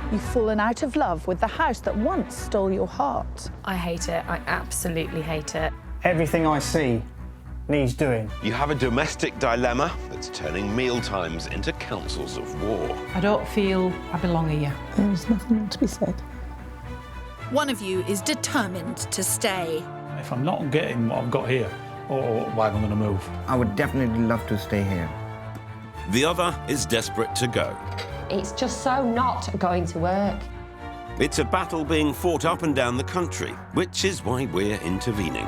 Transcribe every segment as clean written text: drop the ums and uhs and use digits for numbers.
You've fallen out of love with the house that once stole your heart. I hate it. I absolutely hate it. Everything I see needs doing. You have a domestic dilemma that's turning meal times into councils of war. I don't feel I belong here. There is nothing more to be said. One of you is determined to stay. If I'm not getting what I've got here, or why am I going to move? I would definitely love to stay here. The other is desperate to go. It's just so not going to work. It's a battle being fought up and down the country, which is why we're intervening.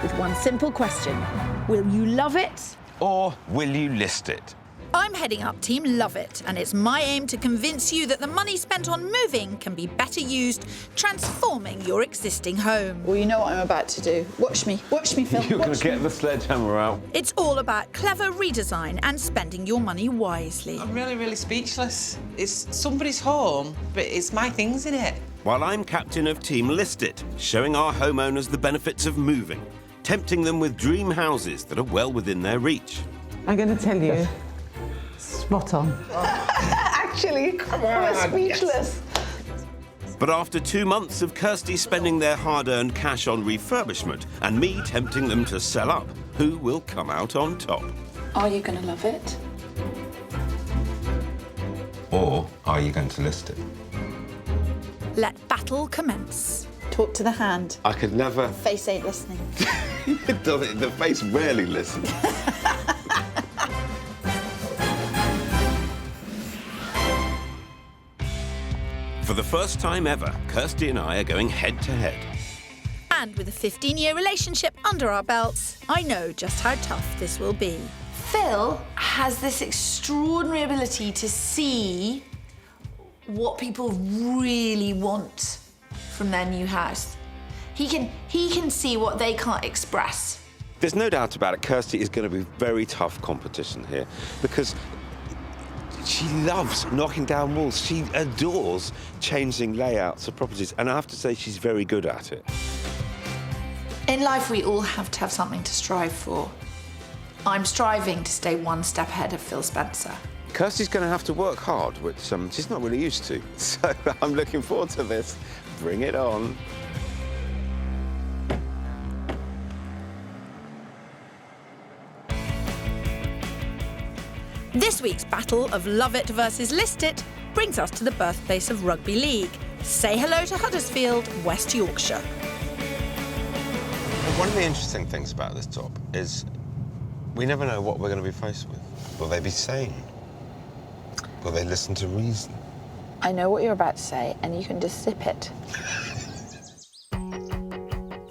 With one simple question. Will you love it? Or will you list it? I'm heading up Team Love It, and it's my aim to convince you that the money spent on moving can be better used transforming your existing home. Well, you know what I'm about to do. Watch me, Phil. You're going to get the sledgehammer out. It's all about clever redesign and spending your money wisely. I'm really speechless. It's somebody's home, but it's my things in it. While I'm captain of Team List It, showing our homeowners the benefits of moving, tempting them with dream houses that are well within their reach. I'm going to tell you, spot on. Actually, I'm speechless. But after 2 months of Kirstie spending their hard-earned cash on refurbishment and me tempting them to sell up, who will come out on top? Are you going to love it? Or are you going to list it? Let battle commence. Talk to the hand. I could never... Face ain't listening. The face rarely listens. For the first time ever, Kirstie and I are going head-to-head. And with a 15-year relationship under our belts, I know just how tough this will be. Phil has this extraordinary ability to see what people really want from their new house. He can see what they can't express. There's no doubt about it, Kirstie is going to be very tough competition here because she loves knocking down walls. She adores changing layouts of properties, and I have to say she's very good at it. In life, we all have to have something to strive for. I'm striving to stay one step ahead of Phil Spencer. Kirstie's going to have to work hard, which she's not really used to. So I'm looking forward to this. Bring it on. This week's battle of Love It versus List It brings us to the birthplace of rugby league. Say hello to Huddersfield, West Yorkshire. One of the interesting things about this job is we never know what we're going to be faced with. Will they be sane? Will they listen to reason? I know what you're about to say, and you can just sip it.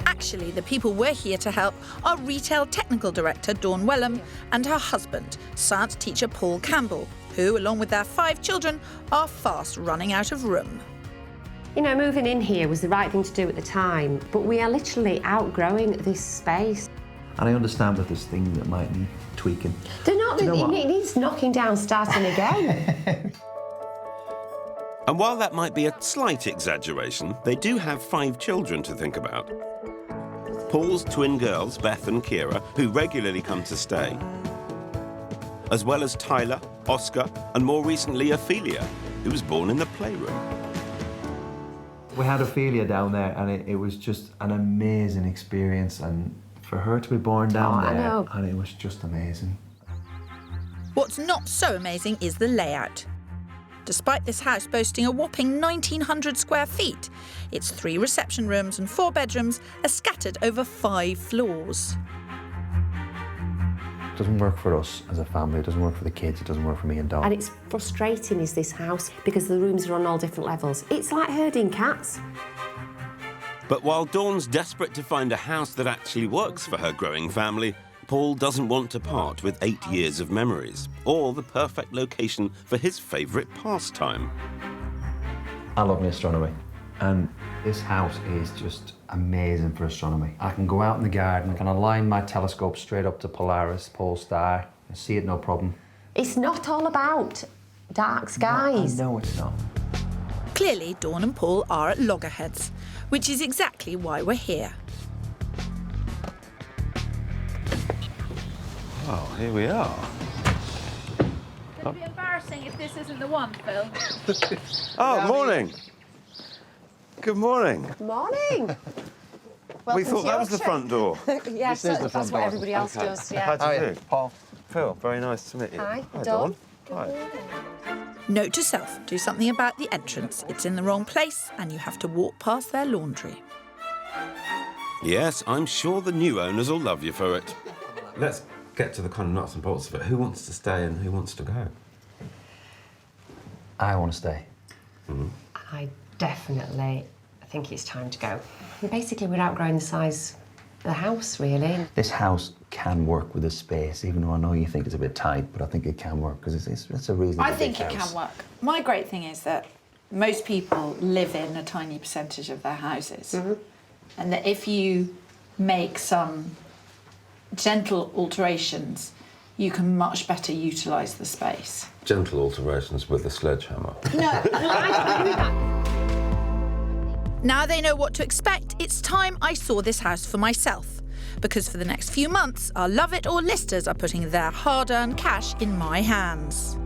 Actually, the people we're here to help are Retail Technical Director Dawn Wellham and her husband, science teacher Paul Campbell, who, along with their 5 children, are fast running out of room. You know, moving in here was the right thing to do at the time, but we are literally outgrowing this space. And I understand that there's things that might need tweaking. They're not, it needs knocking down, starting again. And while that might be a slight exaggeration, they do have 5 children to think about. Paul's twin girls, Beth and Kira, who regularly come to stay, as well as Tyler, Oscar, and more recently Ophelia, who was born in the playroom. We had Ophelia down there, and it was just an amazing experience, and for her to be born down there, and it was just amazing. What's not so amazing is the layout. Despite this house boasting a whopping 1,900 square feet, its 3 reception rooms and 4 bedrooms are scattered over 5 floors. It doesn't work for us as a family, it doesn't work for the kids, it doesn't work for me and Dawn. And it's frustrating, is this house, because the rooms are on all different levels. It's like herding cats. But while Dawn's desperate to find a house that actually works for her growing family, Paul doesn't want to part with 8 years of memories, or the perfect location for his favourite pastime. I love my astronomy, and this house is just amazing for astronomy. I can go out in the garden, I can align my telescope straight up to Polaris, Pole Star, and see it no problem. It's not all about dark skies. No, it's not. Clearly, Dawn and Paul are at loggerheads, which is exactly why we're here. Oh, here we are. It'd be embarrassing if this isn't the one, Phil. Oh, morning. Good morning. Morning. We thought that was the front door. Yes, that's what everybody else does, yeah. How do you do? Paul. Phil, very nice to meet you. Hi, Dawn. Dawn. Hi. Note to self, do something about the entrance. It's in the wrong place and you have to walk past their laundry. Yes, I'm sure the new owners will love you for it. Let's get to the kind of nuts and bolts of it. Who wants to stay and who wants to go? I want to stay. I definitely think it's time to go. Basically, we're outgrowing the size of the house, really. This house can work with this space, even though I know you think it's a bit tight, but I think it can work because it's a reasonable I think big it house. can work. My great thing is that most people live in a tiny percentage of their houses. And that if you make some gentle alterations, you can much better utilise the space. Gentle alterations with a sledgehammer. Now they know what to expect, it's time I saw this house for myself. Because for the next few months, our love it or listers are putting their hard-earned cash in my hands.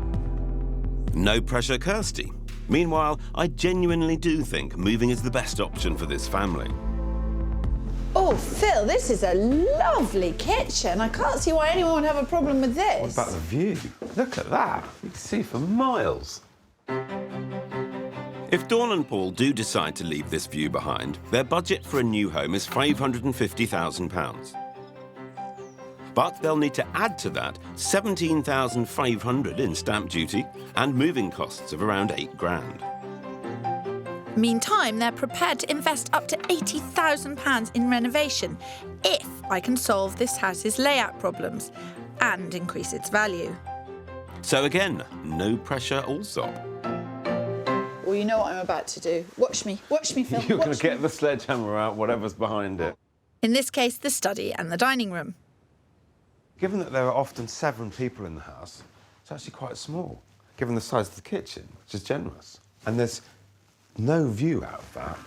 No pressure, Kirstie. Meanwhile, I genuinely do think moving is the best option for this family. Oh, Phil, this is a lovely kitchen. I can't see why anyone would have a problem with this. What about the view? Look at that. You can see for miles. If Dawn and Paul do decide to leave this view behind, their budget for a new home is £550,000. But they'll need to add to that £17,500 in stamp duty and moving costs of around £8,000. Meantime, they're prepared to invest up to £80,000 in renovation if I can solve this house's layout problems and increase its value. So again, no pressure, Allsopp. Well, you know what I'm about to do. Watch me, Phil. You're going to get the sledgehammer out, whatever's behind it. In this case, the study and the dining room. Given that there are often 7 people in the house, it's actually quite small, given the size of the kitchen, which is generous. And there's no view out of that.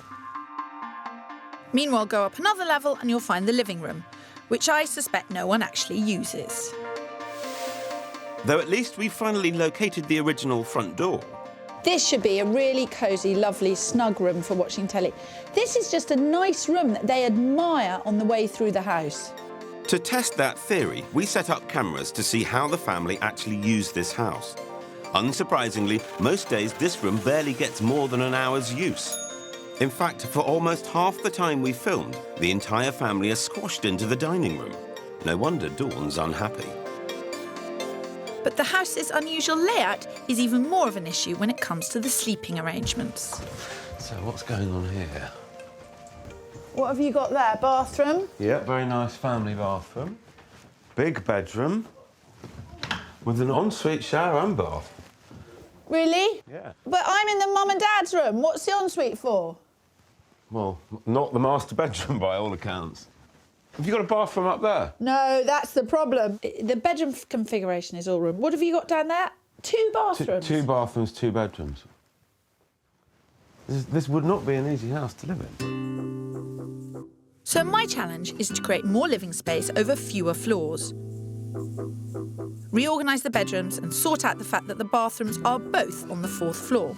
Meanwhile, go up another level and you'll find the living room, which I suspect no one actually uses. Though at least we finally located the original front door. This should be a really cosy, lovely, snug room for watching telly. This is just a nice room that they admire on the way through the house. To test that theory, we set up cameras to see how the family actually use this house. Unsurprisingly, most days this room barely gets more than an hour's use. In fact, for almost half the time we filmed, the entire family is squashed into the dining room. No wonder Dawn's unhappy. But the house's unusual layout is even more of an issue when it comes to the sleeping arrangements. So what's going on here? What have you got there? Bathroom? Yeah, very nice family bathroom. Big bedroom with an ensuite shower and bath. Really? Yeah. But I'm in the mum and dad's room. What's the ensuite for? Well, not the master bedroom by all accounts. Have you got a bathroom up there? No, that's the problem. The bedroom configuration is all room. What have you got down there? 2 bathrooms? Two bathrooms, 2 bedrooms. This would not be an easy house to live in. So my challenge is to create more living space over fewer floors. Reorganise the bedrooms and sort out the fact that the bathrooms are both on the 4th floor.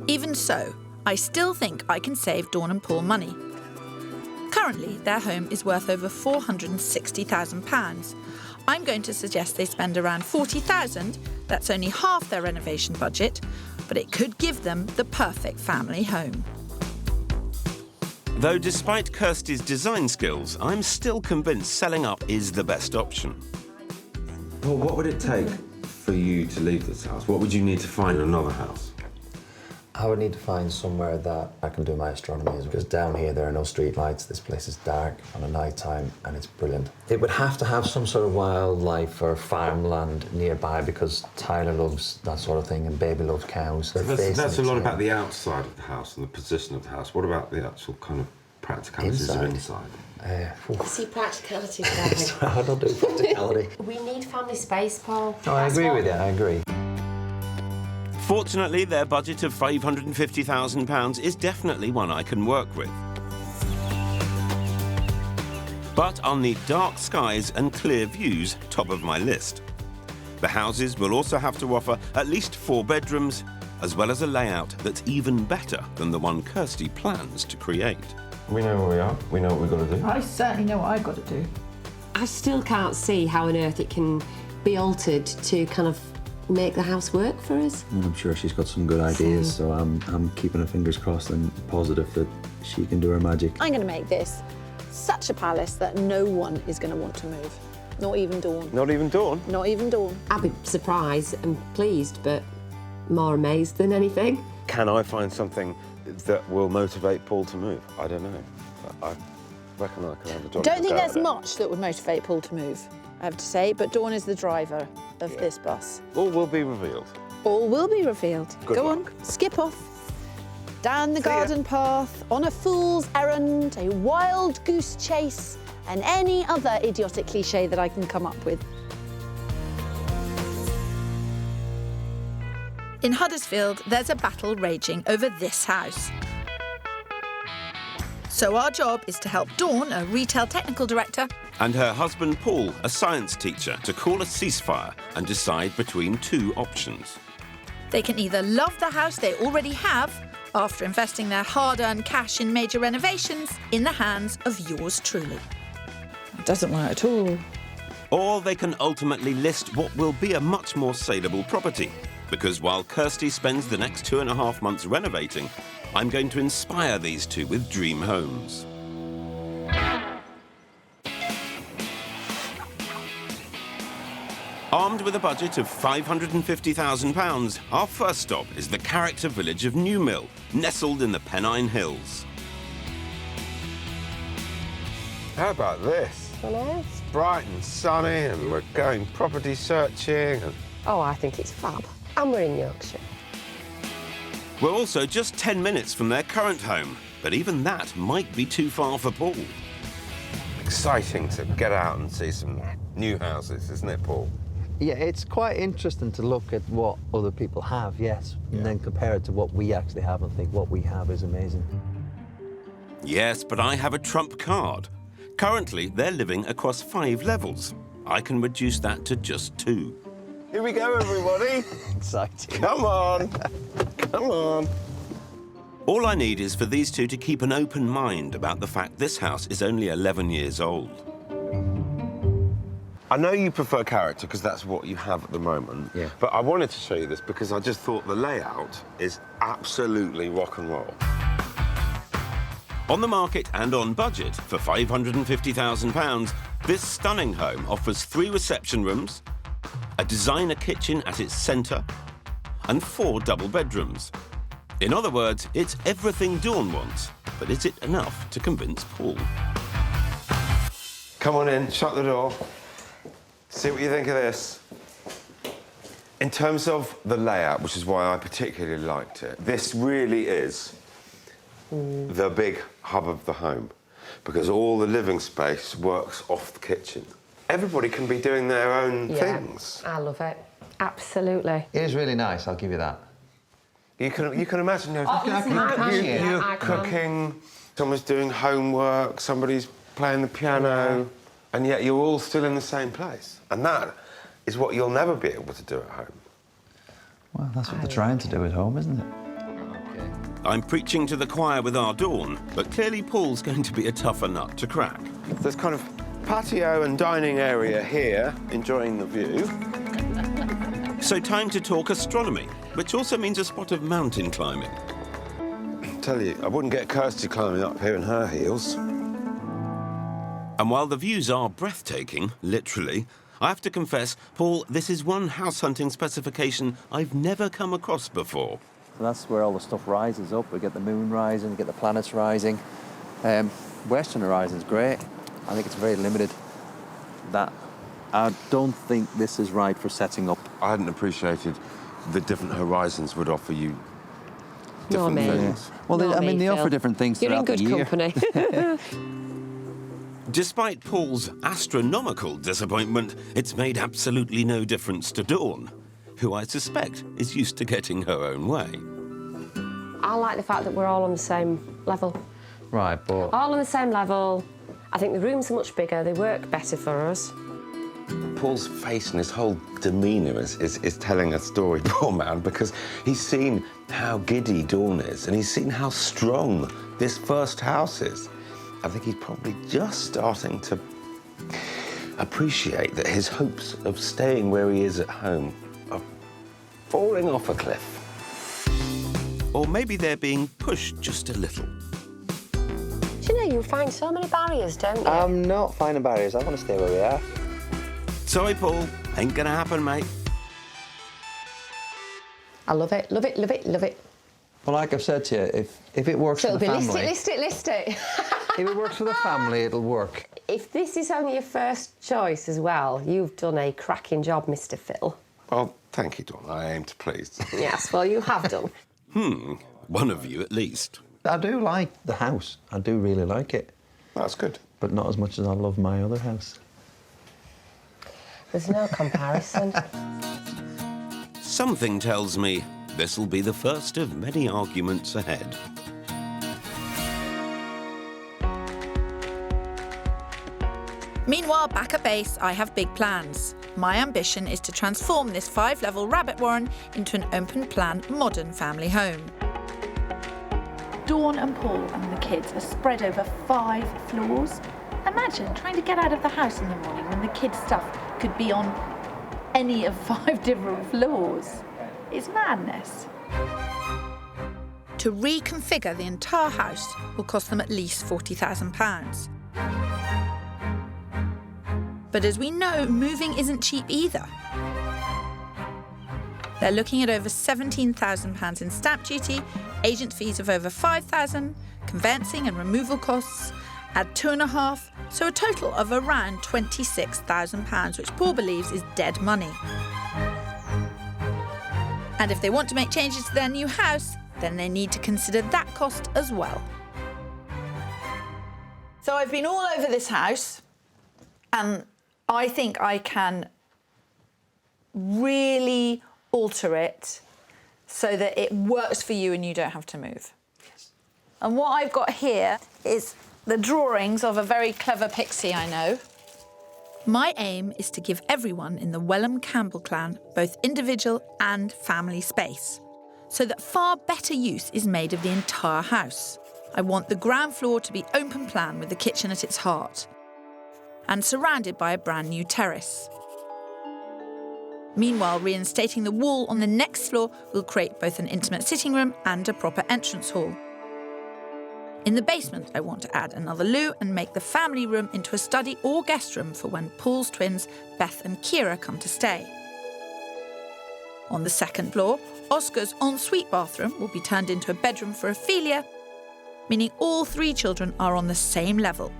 Even so, I still think I can save Dawn and Paul money. Currently, their home is worth over £460,000. I'm going to suggest they spend around £40,000. That's only half their renovation budget, but it could give them the perfect family home. Though despite Kirstie's design skills, I'm still convinced selling up is the best option. Well, what would it take for you to leave this house? What would you need to find in another house? I would need to find somewhere that I can do my astronomy, because down here there are no street lights. This place is dark on a night time and it's brilliant. It would have to have some sort of wildlife or farmland nearby, because Tyler loves that sort of thing and Baby loves cows. That's a lot about the outside of the house and the position of the house. What about the actual kind of practicalities of inside? See practicality for that. I don't do practicality. We need family space, Paul. No, I agree with you, I agree. Fortunately, their budget of £550,000 is definitely one I can work with. But I'll need dark skies and clear views top of my list. The houses will also have to offer at least 4 bedrooms, as well as a layout that's even better than the one Kirstie plans to create. We know where we are. We know what we've got to do. I certainly know what I've got to do. I still can't see how on earth it can be altered to kind of make the house work for us. I'm sure she's got some good ideas, so I'm keeping her fingers crossed and positive that she can do her magic. I'm going to make this such a palace that no one is going to want to move. Not even Dawn. Not even Dawn? Not even Dawn. I'd be surprised and pleased, but more amazed than anything. Can I find something that will motivate Paul to move? I don't know. I reckon I can have a dog. I don't think there's much that would motivate Paul to move, I have to say, but Dawn is the driver of this bus. All will be revealed. All will be revealed. Good Go luck. on, skip off. Down the garden path, on a fool's errand, a wild goose chase, and any other idiotic cliche that I can come up with. In Huddersfield, there's a battle raging over this house. So our job is to help Dawn, a retail technical director, and her husband Paul, a science teacher, to call a ceasefire and decide between 2 options. They can either love the house they already have after investing their hard-earned cash in major renovations in the hands of yours truly. It doesn't work at all. Or they can ultimately list what will be a much more saleable property. Because while Kirstie spends the next 2.5 months renovating, I'm going to inspire these two with dream homes. Armed with a budget of £550,000, our first stop is the character village of Newmill, nestled in the Pennine Hills. How about this? It's bright and sunny, and we're going property searching. Oh, I think it's fab. And we're in Yorkshire. We're also just 10 minutes from their current home, but even that might be too far for Paul. Exciting to get out and see some new houses, isn't it, Paul? Yeah, it's quite interesting to look at what other people have, yes, and then compare it to what we actually have and think what we have is amazing. Yes, but I have a trump card. Currently, they're living across 5 levels. I can reduce that to just 2. Here we go, everybody. Exciting. Come on. Come on. All I need is for these two to keep an open mind about the fact this house is only 11 years old. I know you prefer character because that's what you have at the moment. Yeah. But I wanted to show you this because I just thought the layout is absolutely rock and roll. On the market and on budget for £550,000, this stunning home offers 3 reception rooms, a designer kitchen at its centre, and 4 double bedrooms. In other words, it's everything Dawn wants, but is it enough to convince Paul? Come on in, shut the door. See what you think of this. In terms of the layout, which is why I particularly liked it, this really is the big hub of the home because all the living space works off the kitchen. Everybody can be doing their own things. I love it. Absolutely. It is really nice, I'll give you that. You can imagine you're can. cooking, someone's doing homework, somebody's playing the piano, and yet you're all still in the same place. And that is what you'll never be able to do at home. Well, that's what they're trying to do at home, isn't it? I'm preaching to the choir with our Dawn, but clearly Paul's going to be a tougher nut to crack. There's kind of patio and dining area here, enjoying the view. So time to talk astronomy, which also means a spot of mountain climbing. I tell you, I wouldn't get Kirstie climbing up here in her heels. And while the views are breathtaking, literally, I have to confess, Paul, this is one house hunting specification I've never come across before. So that's where all the stuff rises up. We get the moon rising, we get the planets rising. Western horizon's great. I think it's very limited. I don't think this is right for setting up. I hadn't appreciated the different horizons would offer you different things. Well, they offer different things throughout the year. You're in good company. Despite Paul's astronomical disappointment, it's made absolutely no difference to Dawn, who I suspect is used to getting her own way. I like the fact that we're all on the same level. Right, but... All on the same level. I think the rooms are much bigger. They work better for us. Paul's face and his whole demeanour is telling a story, poor man, because he's seen how giddy Dawn is and he's seen how strong this first house is. I think he's probably just starting to appreciate that his hopes of staying where he is at home are falling off a cliff. Or maybe they're being pushed just a little. Do you know, you find so many barriers, don't you? I'm not finding barriers. I want to stay where we are. Sorry, Paul. Ain't gonna happen, mate. I love it, love it, love it, love it. Well, like I've said to you, if it works for the family... List it. If it works for the family, it'll work. If this is only your first choice as well, you've done a cracking job, Mr. Phil. Well, thank you, Dawn. I aim to please. Yes, well, you have done. One of you at least. I do like the house. I do really like it. That's good. But not as much as I love my other house. There's no comparison. Something tells me this'll be the first of many arguments ahead. Meanwhile, back at base, I have big plans. My ambition is to transform this 5-level rabbit warren into an open-plan, modern family home. Dawn and Paul and the kids are spread over 5 floors. Imagine trying to get out of the house in the morning when the kids' stuff could be on any of 5 different floors. It's madness. To reconfigure the entire house will cost them at least £40,000. But as we know, moving isn't cheap either. They're looking at over £17,000 in stamp duty, agent fees of over £5,000, conveyancing and removal costs, add 2.5, so a total of around £26,000, which Paul believes is dead money. And if they want to make changes to their new house, then they need to consider that cost as well. So I've been all over this house, and I think I can really alter it so that it works for you and you don't have to move. Yes. And what I've got here is the drawings of a very clever pixie I know. My aim is to give everyone in the Wellham Campbell clan both individual and family space, so that far better use is made of the entire house. I want the ground floor to be open plan with the kitchen at its heart, and surrounded by a brand new terrace. Meanwhile, reinstating the wall on the next floor will create both an intimate sitting room and a proper entrance hall. In the basement, I want to add another loo and make the family room into a study or guest room for when Paul's twins, Beth and Kira, come to stay. On the second floor, Oscar's ensuite bathroom will be turned into a bedroom for Ophelia, meaning all 3 children are on the same level,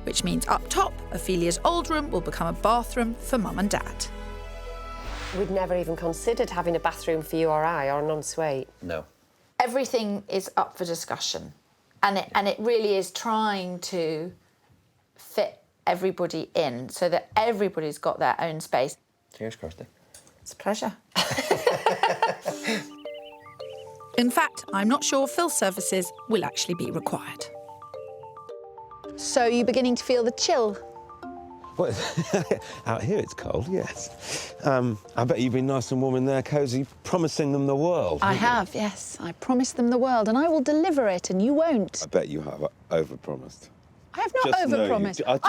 which means up top, Ophelia's old room will become a bathroom for Mum and Dad. We'd never even considered having a bathroom for you or I, or an ensuite. No. Everything is up for discussion, and it really is trying to fit everybody in so that everybody's got their own space. Cheers, Kirstie. It's a pleasure. In fact, I'm not sure fill services will actually be required. So you're beginning to feel the chill? Well, out here it's cold, yes. I bet you've been nice and warm in there, cosy, promising them the world. I have, yes. I promised them the world, and I will deliver it, and you won't. I bet you have overpromised. I have not overpromised. I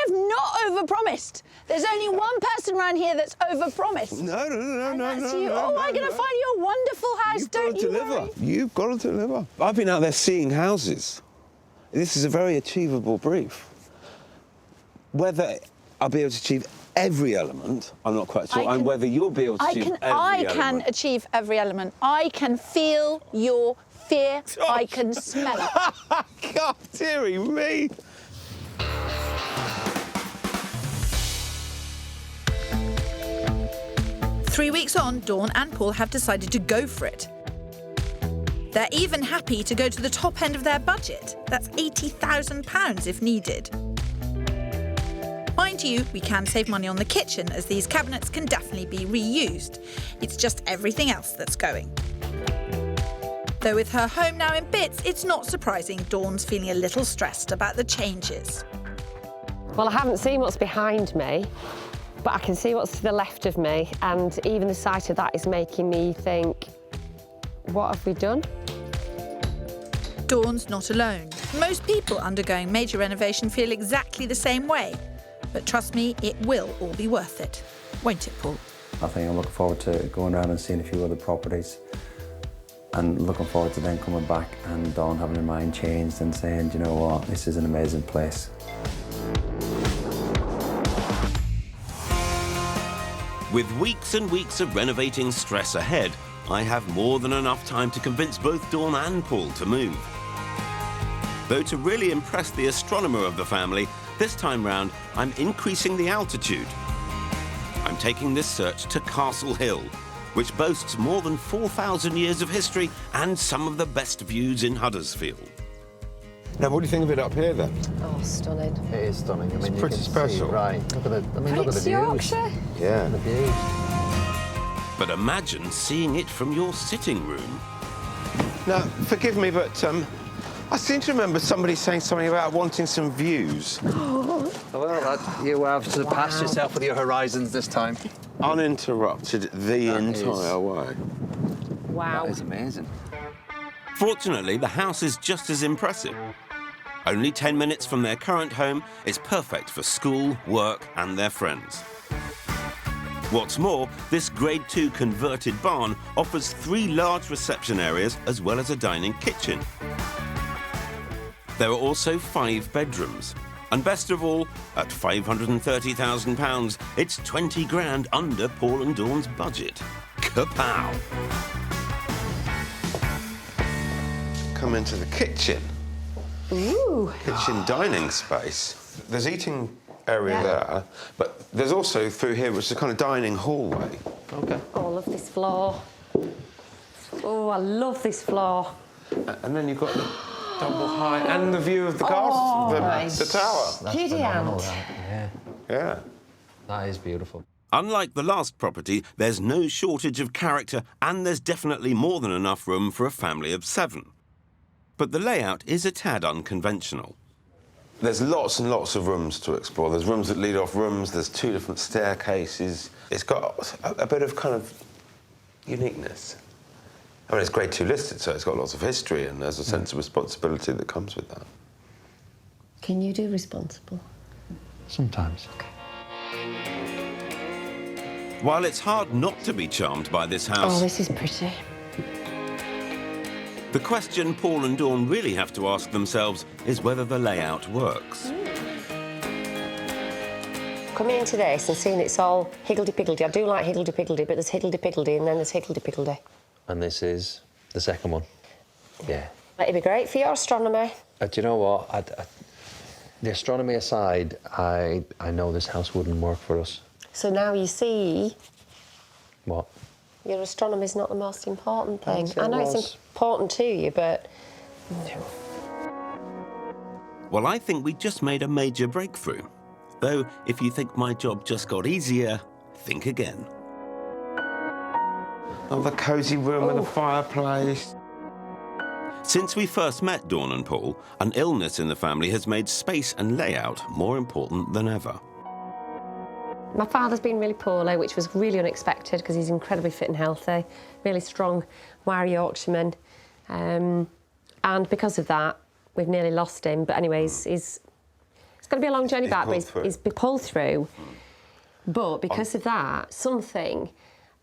have not overpromised. There's only one person around here that's overpromised. No. Oh, I'm going to find you a wonderful house, don't you worry. You've got to deliver. I've been out there seeing houses. This is a very achievable brief. Whether I'll be able to achieve every element, I'm not quite sure, and whether you'll be able to achieve every element. I can achieve every element. I can feel your fear. I can smell it. God, dearie me. Three weeks on, Dawn and Paul have decided to go for it. They're even happy to go to the top end of their budget. That's £80,000 if needed. Mind you, we can save money on the kitchen, as these cabinets can definitely be reused. It's just everything else that's going. Though with her home now in bits, it's not surprising Dawn's feeling a little stressed about the changes. Well, I haven't seen what's behind me, But I can see what's to the left of me, and even the sight of that is making me think, what have we done? Dawn's not alone. Most people undergoing major renovation feel exactly the same way. But trust me, it will all be worth it. Won't it, Paul? I think I'm looking forward to going around and seeing a few other properties, and looking forward to then coming back and Dawn having her mind changed and saying, do you know what, this is an amazing place. With weeks and weeks of renovating stress ahead, I have more than enough time to convince both Dawn and Paul to move. Though to really impress the astronomer of the family, this time round, I'm increasing the altitude. I'm taking this search to Castle Hill, which boasts more than 4,000 years of history and some of the best views in Huddersfield. Now, what do you think of it up here, then? Oh, stunning. It is stunning. It's pretty special. Right, look at the, look at the views. Yorkshire. Yeah. The views. But imagine seeing it from your sitting room. Now, forgive me, but I seem to remember somebody saying something about wanting some views. Well, you have surpassed yourself with your horizons this time. Uninterrupted the entire way. Wow. That is amazing. Fortunately, the house is just as impressive. Only 10 minutes from their current home, it's perfect for school, work and their friends. What's more, this Grade 2 converted barn offers 3 large reception areas as well as a dining kitchen. There are also 5 bedrooms. And best of all, at £530,000, it's 20 grand under Paul and Dawn's budget. Kapow! Come into the kitchen. Ooh. Kitchen dining space. There's eating area there, but there's also through here, which is a kind of dining hallway. Okay. Oh, I love this floor. Oh, I love this floor. And then you've got the double high and the view of the castle, the tower. Giddy aunt. Yeah. That is beautiful. Unlike the last property, there's no shortage of character and there's definitely more than enough room for a family of 7. But the layout is a tad unconventional. There's lots and lots of rooms to explore. There's rooms that lead off rooms, there's 2 different staircases. It's got a bit of kind of uniqueness. I mean, it's Grade 2 listed, so it's got lots of history and there's a sense of responsibility that comes with that. Can you do responsible? Sometimes. Okay. While it's hard not to be charmed by this house... Oh, this is pretty. The question Paul and Dawn really have to ask themselves is whether the layout works. Coming into this and seeing it's all higgledy-piggledy. I do like higgledy-piggledy, but there's higgledy-piggledy and then there's higgledy-piggledy. And this is the second one. Yeah. It'd be great for your astronomy. Do you know what? The astronomy aside, I know this house wouldn't work for us. So now you see... What? Your astronomy's not the most important thing. I know it's important to you, but... No. Well, I think we just made a major breakthrough. Though, if you think my job just got easier, think again. Oh, the cosy room with the fireplace. Since we first met Dawn and Paul, an illness in the family has made space and layout more important than ever. My father's been really poorly, which was really unexpected because he's incredibly fit and healthy, really strong, wiry Yorkshireman. And because of that, we've nearly lost him. But anyways, it's going to be a long journey back, but he's been pulled through. But because of that, something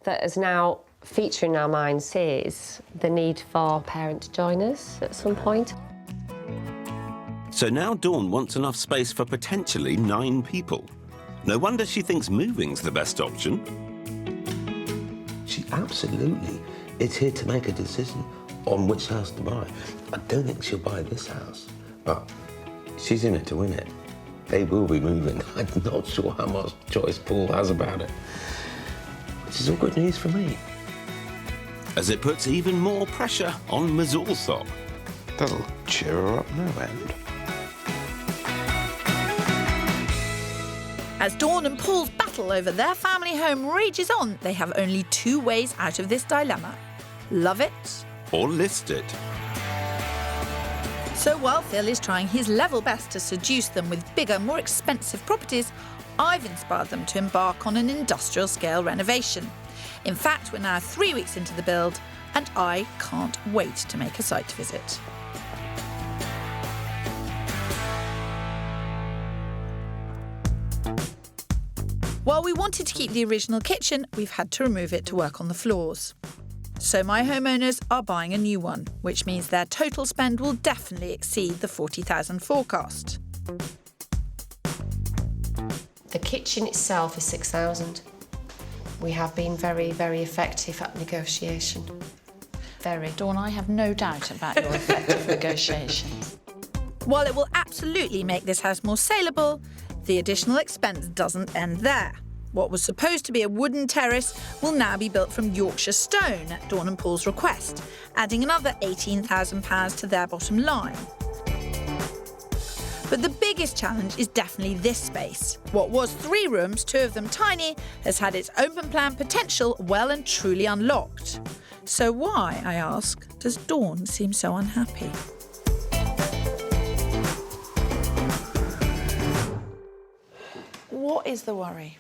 that is now featuring in our minds is the need for a parent to join us at some point. So now Dawn wants enough space for potentially 9 people. No wonder she thinks moving's the best option. She absolutely is here to make a decision on which house to buy. I don't think she'll buy this house, but she's in it to win it. They will be moving. I'm not sure how much choice Paul has about it. This is all good news for me. As it puts even more pressure on Ms. Allsopp. That'll cheer her up no end. As Dawn and Paul's battle over their family home rages on, they have only 2 ways out of this dilemma. Love it or list it. So while Phil is trying his level best to seduce them with bigger, more expensive properties, I've inspired them to embark on an industrial-scale renovation. In fact, we're now 3 weeks into the build, and I can't wait to make a site visit. While we wanted to keep the original kitchen, we've had to remove it to work on the floors. So my homeowners are buying a new one, which means their total spend will definitely exceed the 40,000 forecast. The kitchen itself is 6,000. We have been very, very effective at negotiation. Very. Dawn, I have no doubt about your effective negotiations. While it will absolutely make this house more saleable, the additional expense doesn't end there. What was supposed to be a wooden terrace will now be built from Yorkshire stone at Dawn and Paul's request, adding another £18,000 to their bottom line. But the biggest challenge is definitely this space. What was 3 rooms, 2 of them tiny, has had its open plan potential well and truly unlocked. So why, I ask, does Dawn seem so unhappy? What is the worry?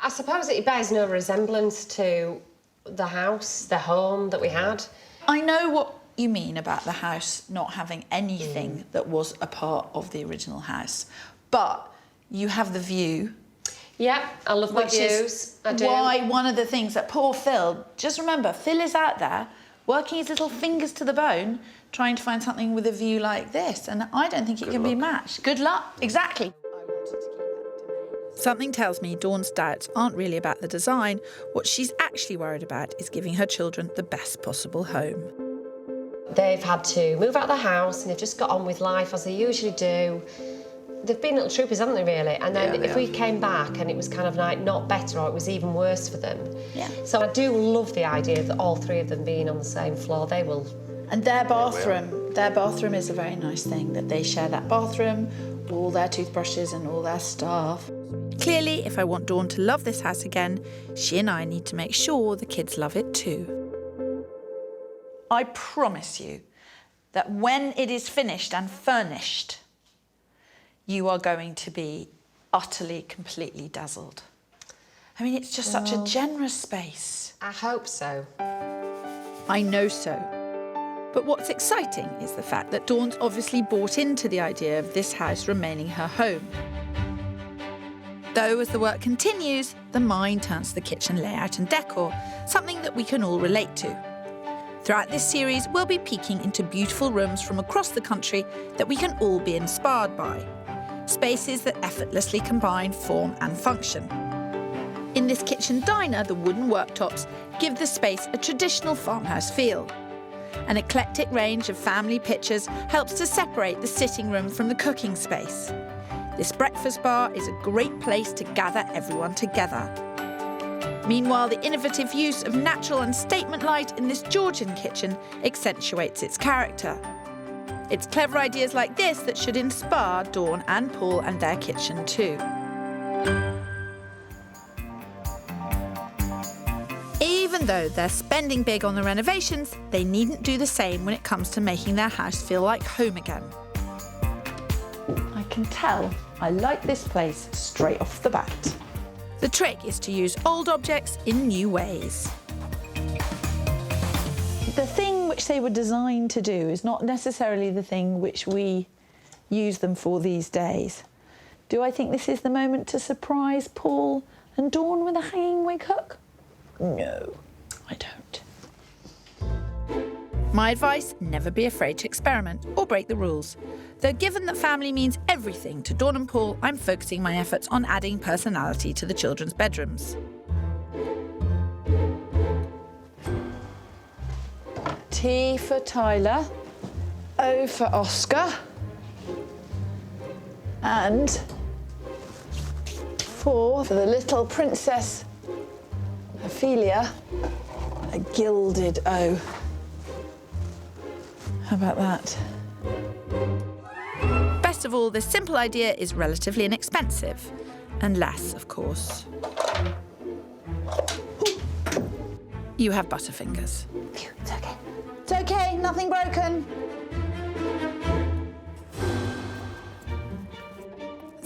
I suppose it bears no resemblance to the house, the home that we had. I know what you mean about the house not having anything that was a part of the original house, but you have the view. Yeah, I love my Which views. is I do. why one of the things that poor Phil, just remember, Phil is out there working his little fingers to the bone, trying to find something with a view like this, and I don't think it can be matched. Good luck. Exactly. Something tells me Dawn's doubts aren't really about the design. What she's actually worried about is giving her children the best possible home. They've had to move out of the house and they've just got on with life as they usually do. They've been little troopers, haven't they, really? And then if we came back and it was kind of like not better or it was even worse for them. Yeah. So I do love the idea of all 3 of them being on the same floor. They will. And their bathroom is a very nice thing, that they share that bathroom, all their toothbrushes and all their stuff. Clearly, if I want Dawn to love this house again, she and I need to make sure the kids love it too. I promise you that when it is finished and furnished, you are going to be utterly, completely dazzled. I mean, it's just such a generous space. I hope so. I know so. But what's exciting is the fact that Dawn's obviously bought into the idea of this house remaining her home. Though, as the work continues, the mind turns to the kitchen layout and decor, something that we can all relate to. Throughout this series, we'll be peeking into beautiful rooms from across the country that we can all be inspired by. Spaces that effortlessly combine form and function. In this kitchen diner, the wooden worktops give the space a traditional farmhouse feel. An eclectic range of family pictures helps to separate the sitting room from the cooking space. This breakfast bar is a great place to gather everyone together. Meanwhile, the innovative use of natural and statement light in this Georgian kitchen accentuates its character. It's clever ideas like this that should inspire Dawn and Paul and their kitchen too. Even though they're spending big on the renovations, they needn't do the same when it comes to making their house feel like home again. I can tell I like this place straight off the bat. The trick is to use old objects in new ways. The thing which they were designed to do is not necessarily the thing which we use them for these days. Do I think this is the moment to surprise Paul and Dawn with a hanging wig hook? No, I don't. My advice, never be afraid to experiment or break the rules. Though given that family means everything to Dawn and Paul, I'm focusing my efforts on adding personality to the children's bedrooms. T for Tyler, O for Oscar, and for the little princess Ophelia, a gilded O. How about that? Best of all, this simple idea is relatively inexpensive. Unless, of course, you have butterfingers. It's okay. It's okay, nothing broken.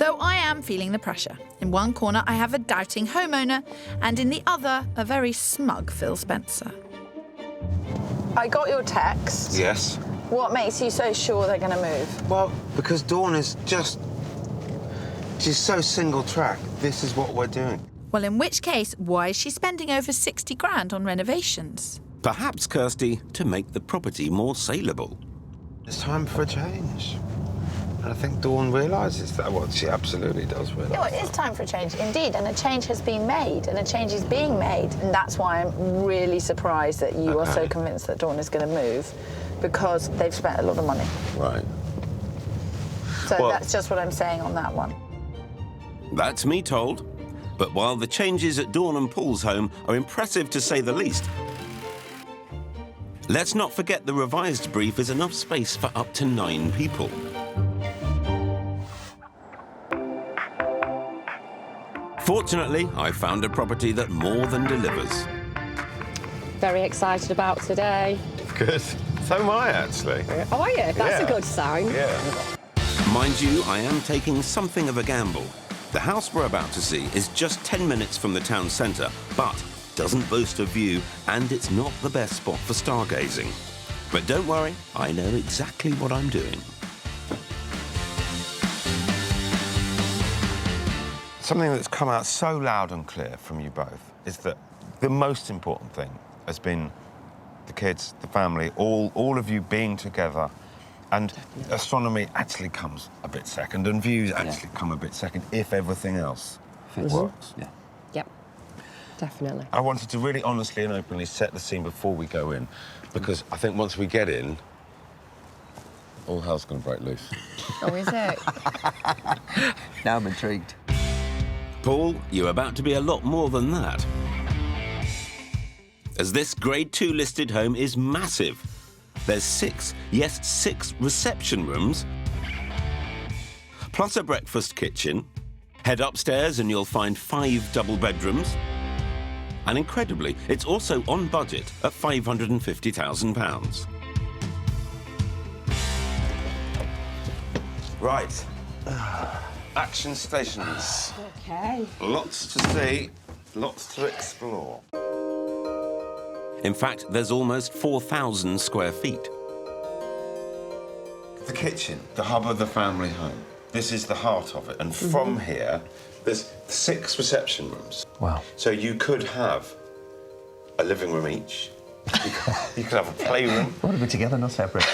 Though I am feeling the pressure. In one corner, I have a doubting homeowner, and in the other, a very smug Phil Spencer. I got your text. Yes? What makes you so sure they're going to move? Well, because Dawn is just... She's so single-track. This is what we're doing. Well, in which case, why is she spending over 60 grand on renovations? Perhaps, Kirstie, to make the property more saleable. It's time for a change. And I think Dawn realises that. Well, she absolutely does realise. Yeah, well, it is time for a change, indeed, and a change has been made, and a change is being made. And that's why I'm really surprised that you are so convinced that Dawn is going to move, because they've spent a lot of money. Right. So that's just what I'm saying on that one. That's me told. But while the changes at Dawn and Paul's home are impressive to say the least, let's not forget the revised brief is enough space for up to 9 people. Fortunately, I found a property that more than delivers. Very excited about today. Good. So am I, actually. Oh, are you? That's a good sign. Yeah. Mind you, I am taking something of a gamble. The house we're about to see is just 10 minutes from the town centre, but doesn't boast a view, and it's not the best spot for stargazing. But don't worry, I know exactly what I'm doing. Something that's come out so loud and clear from you both is that the most important thing has been the kids, the family, all of you being together. And astronomy actually comes a bit second, and views actually come a bit second, if everything else works. Yeah. Yep, definitely. I wanted to really honestly and openly set the scene before we go in, because I think once we get in, all hell's going to break loose. Oh, is it? Now I'm intrigued. Paul, you're about to be a lot more than that. As this Grade 2 listed home is massive. There's 6 reception rooms, plus a breakfast kitchen. Head upstairs and you'll find 5 double bedrooms. And incredibly, it's also on budget at £550,000. Right. Action stations. Okay. Lots to see, lots to explore. In fact, there's almost 4,000 square feet. The kitchen, the hub of the family home. This is the heart of it. And from here, there's 6 reception rooms. Wow. So you could have a living room each. You could have a playroom. What are we together, not separate?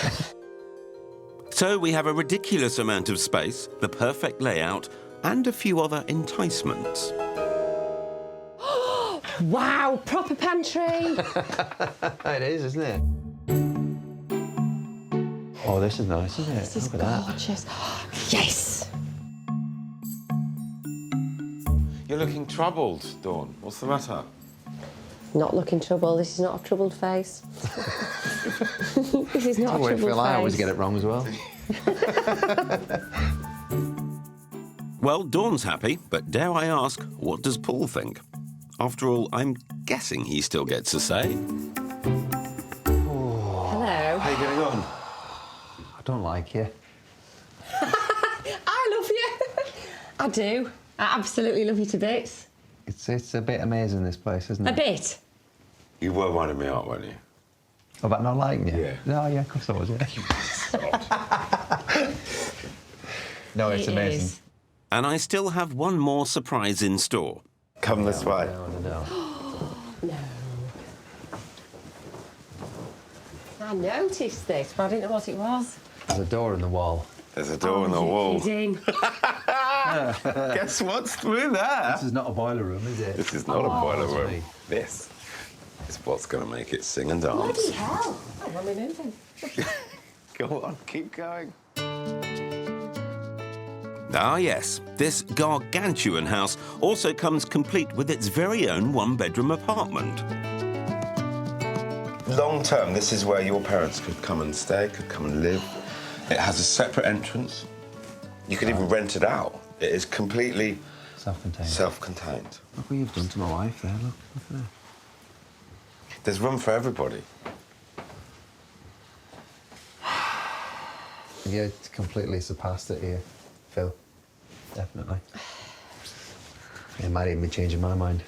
So we have a ridiculous amount of space, the perfect layout, and a few other enticements. Wow, proper pantry. It is, isn't it? Oh, this is nice, isn't it? This is Look at gorgeous. Yes. You're looking troubled, Dawn. What's the matter? Not looking trouble. This is not a troubled face. This is not a troubled face. I always get it wrong as well. Well, Dawn's happy, but dare I ask, what does Paul think? After all, I'm guessing he still gets a say. Hello. How are you getting on? I don't like you. I love you. I do. I absolutely love you to bits. It's a bit amazing, this place, isn't it? A bit. You were winding me up, weren't you? Oh, about not liking you? Yeah. No, yeah, of course I was, yeah. No, it's amazing. Is. And I still have one more surprise in store. Come this way. No. No. I noticed this, but I didn't know what it was. There's a door in the wall. There's a door in the wall. Kidding. Guess what's through there? This is not a boiler room, is it? This is not a boiler it's room. me. This is what's going to make it sing and dance. Bloody hell. Oh, well, we're moving. Go on, keep going. Ah, yes, this gargantuan house also comes complete with its very own 1-bedroom apartment. Long term, this is where your parents could come and stay, could come and live. It has a separate entrance. You could even rent it out. It is completely self-contained. Self-contained. Look what you've done to my wife there, look at her. There's room for everybody. Yeah, it's completely surpassed it here, Phil. definitely. It might even be changing my mind.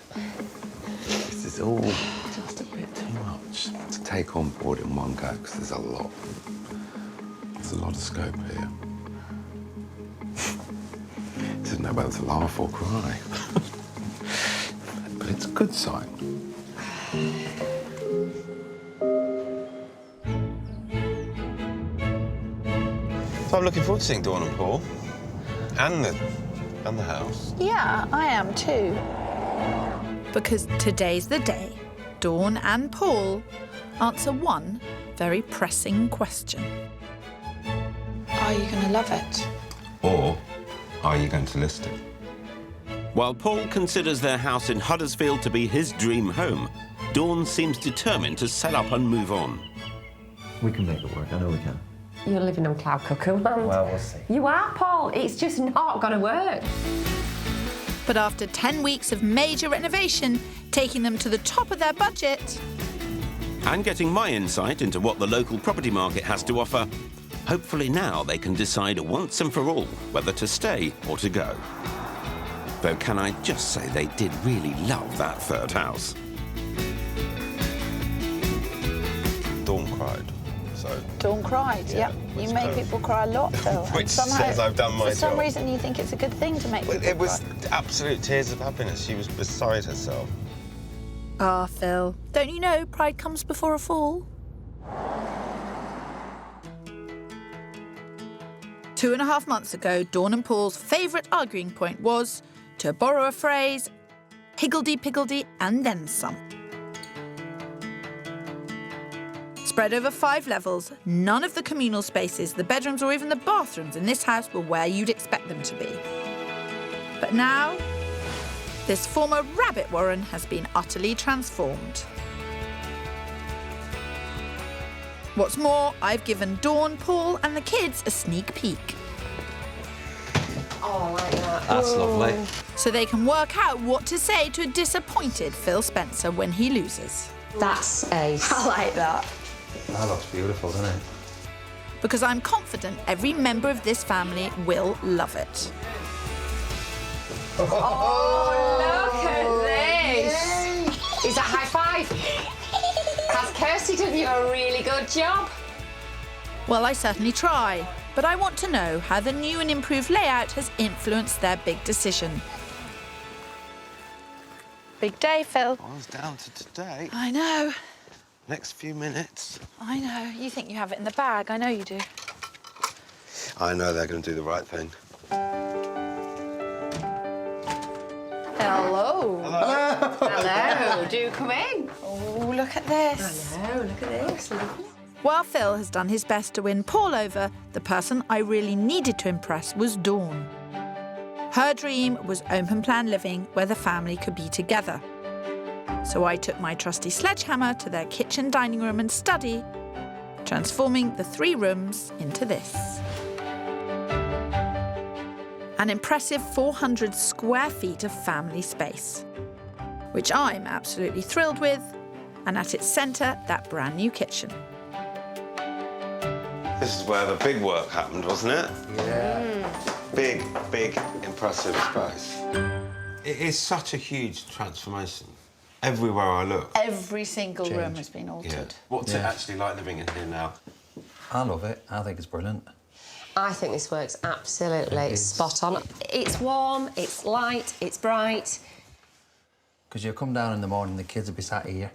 This is all just a bit too much to take on board in one go, because there's a lot. There's a lot of scope here. Didn't know whether to laugh or cry. But it's a good sign. So I'm looking forward to seeing Dawn and Paul. And the house. Yeah, I am too. Because today's the day Dawn and Paul answer one very pressing question. Are you going to love it? Or are you going to list it? While Paul considers their house in Huddersfield to be his dream home, Dawn seems determined to sell up and move on. We can make it work, I know we can. You're living on cloud cuckoo land. Well, we'll see. You are, Paul. It's just not going to work. But after 10 weeks of major renovation, taking them to the top of their budget, And getting my insight into what the local property market has to offer, hopefully now they can decide once and for all whether to stay or to go. Though can I just say they did really love that third house. Dawn cried, so... Dawn cried, yeah. You make people cry a lot, Phil. Which says I've done my For some job. reason, you think it's a good thing to make people It was cry. absolute tears of happiness. She was beside herself. ah, Phil, don't you know pride comes before a fall? 2.5 months ago, Dawn and Paul's favourite arguing point was, to borrow a phrase, higgledy-piggledy and then some. Spread over 5 levels, none of the communal spaces, the bedrooms or even the bathrooms in this house were where you'd expect them to be. But now, this former rabbit warren has been utterly transformed. What's more, I've given Dawn, Paul and the kids a sneak peek. Oh, I like that. That's lovely. So they can work out what to say to a disappointed Phil Spencer when he loses. That's ace. I like that. That looks beautiful, doesn't it? Because I'm confident every member of this family will love it. Oh, look at this. Is that high five? Has Kirstie done you a really good job? Well, I certainly try, but I want to know how the new and improved layout has influenced their big decision. Big day, Phil. I was down to today. I know. Next few minutes. I know. You think you have it in the bag. I know you do. I know they're going to do the right thing. Hello. Hello. Hello. Do come in. Oh, look at this. I know, look at this. While Phil has done his best to win Paul over, the person I really needed to impress was Dawn. Her dream was open plan living where the family could be together. So I took my trusty sledgehammer to their kitchen, dining room and study, transforming the 3 rooms into this. An impressive 400 square feet of family space, which I'm absolutely thrilled with, and at its centre, that brand new kitchen. This is where the big work happened, wasn't it? Yeah. Big, big, impressive space. It is such a huge transformation. Everywhere I look. Every single room has been altered. Yeah. What's it actually like living in here now? I love it. I think it's brilliant. I think this works absolutely It is. spot on. It's warm, it's light, it's bright. Because you come down in the morning, the kids will be sat here,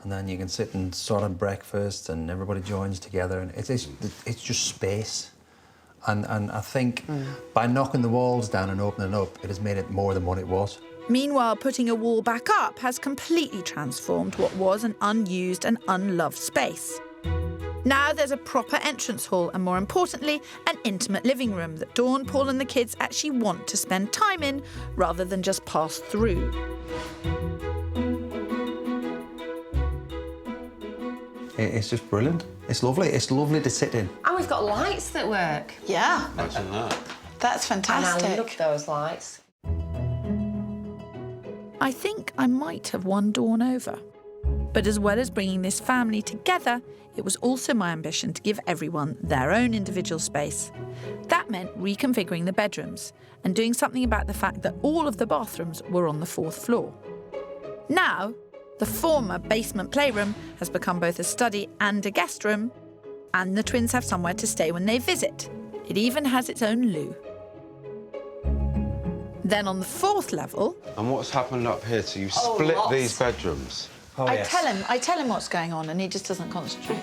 and then you can sit and sort of breakfast, and everybody joins together, and it's just space. And I think by knocking the walls down and opening up, it has made it more than what it was. Meanwhile, putting a wall back up has completely transformed what was an unused and unloved space. Now there's a proper entrance hall and, more importantly, an intimate living room that Dawn, Paul and the kids actually want to spend time in rather than just pass through. It's just brilliant. It's lovely. It's lovely to sit in. And we've got lights that work. Yeah. Imagine that. That's fantastic. And I love those lights. I think I might have won Dawn over. But as well as bringing this family together, it was also my ambition to give everyone their own individual space. That meant reconfiguring the bedrooms and doing something about the fact that all of the bathrooms were on the 4th floor. Now, the former basement playroom has become both a study and a guest room, and the twins have somewhere to stay when they visit. It even has its own loo. Then on the 4th level... And what's happened up here? So you've split these bedrooms. I tell him what's going on and he just doesn't concentrate.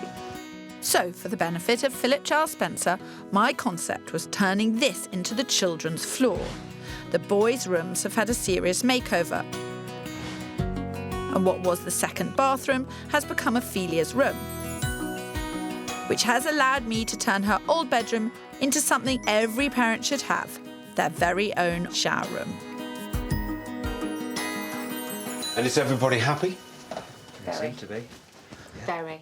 So, for the benefit of Philip Charles Spencer, my concept was turning this into the children's floor. The boys' rooms have had a serious makeover. And what was the second bathroom has become Ophelia's room, which has allowed me to turn her old bedroom into something every parent should have, their very own shower room. And is everybody happy? Seem to be. Very.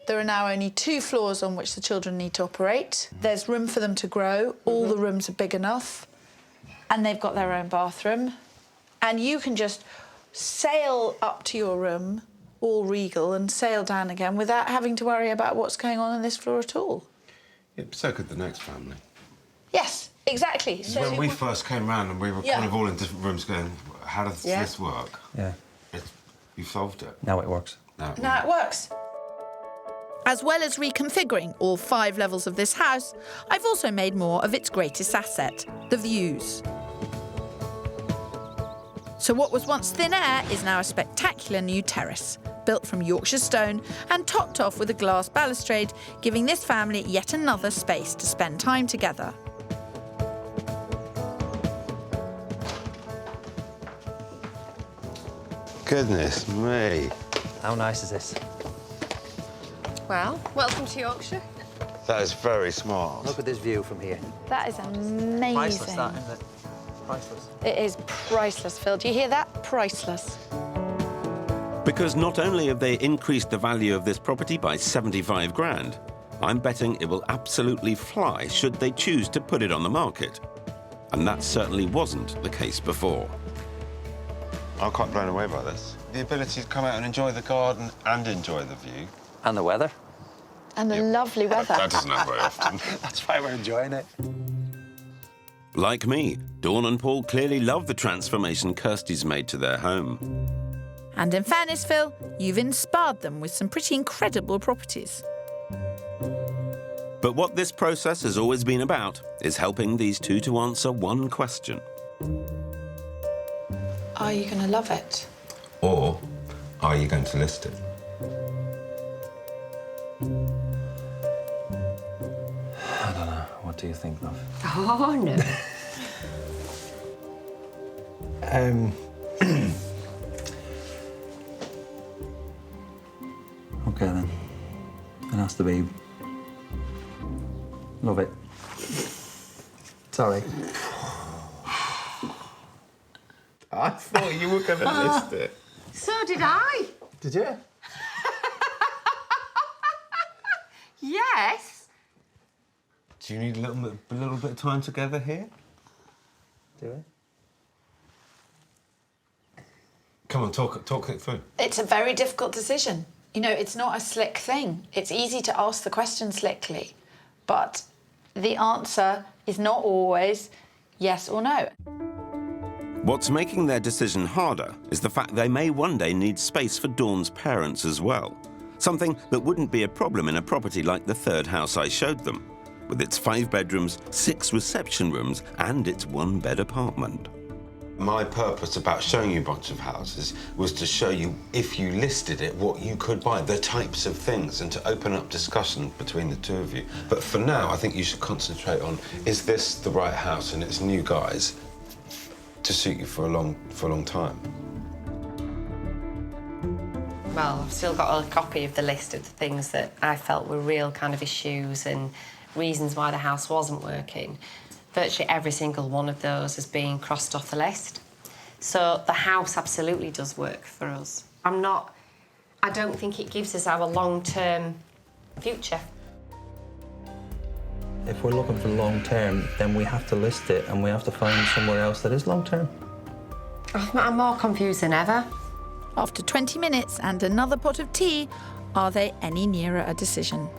There are now only 2 floors on which the children need to operate. There's room for them to grow. All the rooms are big enough. And they've got their own bathroom. And you can just sail up to your room, all regal, and sail down again without having to worry about what's going on this floor at all. Yeah, so could the next family. Yes, exactly. So when we first came round and we were kind of all in different rooms going, how does this work? Yeah. You've solved it. Now it works. Now it works. As well as reconfiguring all 5 levels of this house, I've also made more of its greatest asset, the views. So what was once thin air is now a spectacular new terrace, built from Yorkshire stone and topped off with a glass balustrade, giving this family yet another space to spend time together. Goodness me. How nice is this? Well, welcome to Yorkshire. That is very smart. Look at this view from here. That is amazing. Priceless, that, isn't it? Priceless. It is priceless, Phil. Do you hear that? Priceless. Because not only have they increased the value of this property by 75 grand, I'm betting it will absolutely fly should they choose to put it on the market. And that certainly wasn't the case before. I'm quite blown away by this. The ability to come out and enjoy the garden and enjoy the view. And the weather. And the lovely weather. That doesn't happen very often. That's why we're enjoying it. Like me, Dawn and Paul clearly love the transformation Kirstie's made to their home. And in fairness, Phil, you've inspired them with some pretty incredible properties. But what this process has always been about is helping these two to answer one question. Are you going to love it? Or are you going to list it? I don't know. What do you think, love? Oh, no. OK, then. It has to be... Love it. Sorry. I thought you were going to list it. So did I. Did you? Yes. Do you need a little bit of time together here? Do we? Come on, talk it through. It's a very difficult decision. You know, it's not a slick thing. It's easy to ask the question slickly, but the answer is not always yes or no. What's making their decision harder is the fact they may one day need space for Dawn's parents as well. Something that wouldn't be a problem in a property like the third house I showed them, with its 5 bedrooms, 6 reception rooms, and its 1-bed apartment. My purpose about showing you a bunch of houses was to show you, if you listed it, what you could buy, the types of things, and to open up discussion between the two of you. But for now, I think you should concentrate on, is this the right house and its new guys to suit you for a long time? Well, I've still got a copy of the list of the things that I felt were real kind of issues and reasons why the house wasn't working. Virtually every single one of those has been crossed off the list. So the house absolutely does work for us. I don't think it gives us our long-term future. If we're looking for long-term, then we have to list it and we have to find somewhere else that is long-term. I'm more confused than ever. After 20 minutes and another pot of tea, are they any nearer a decision?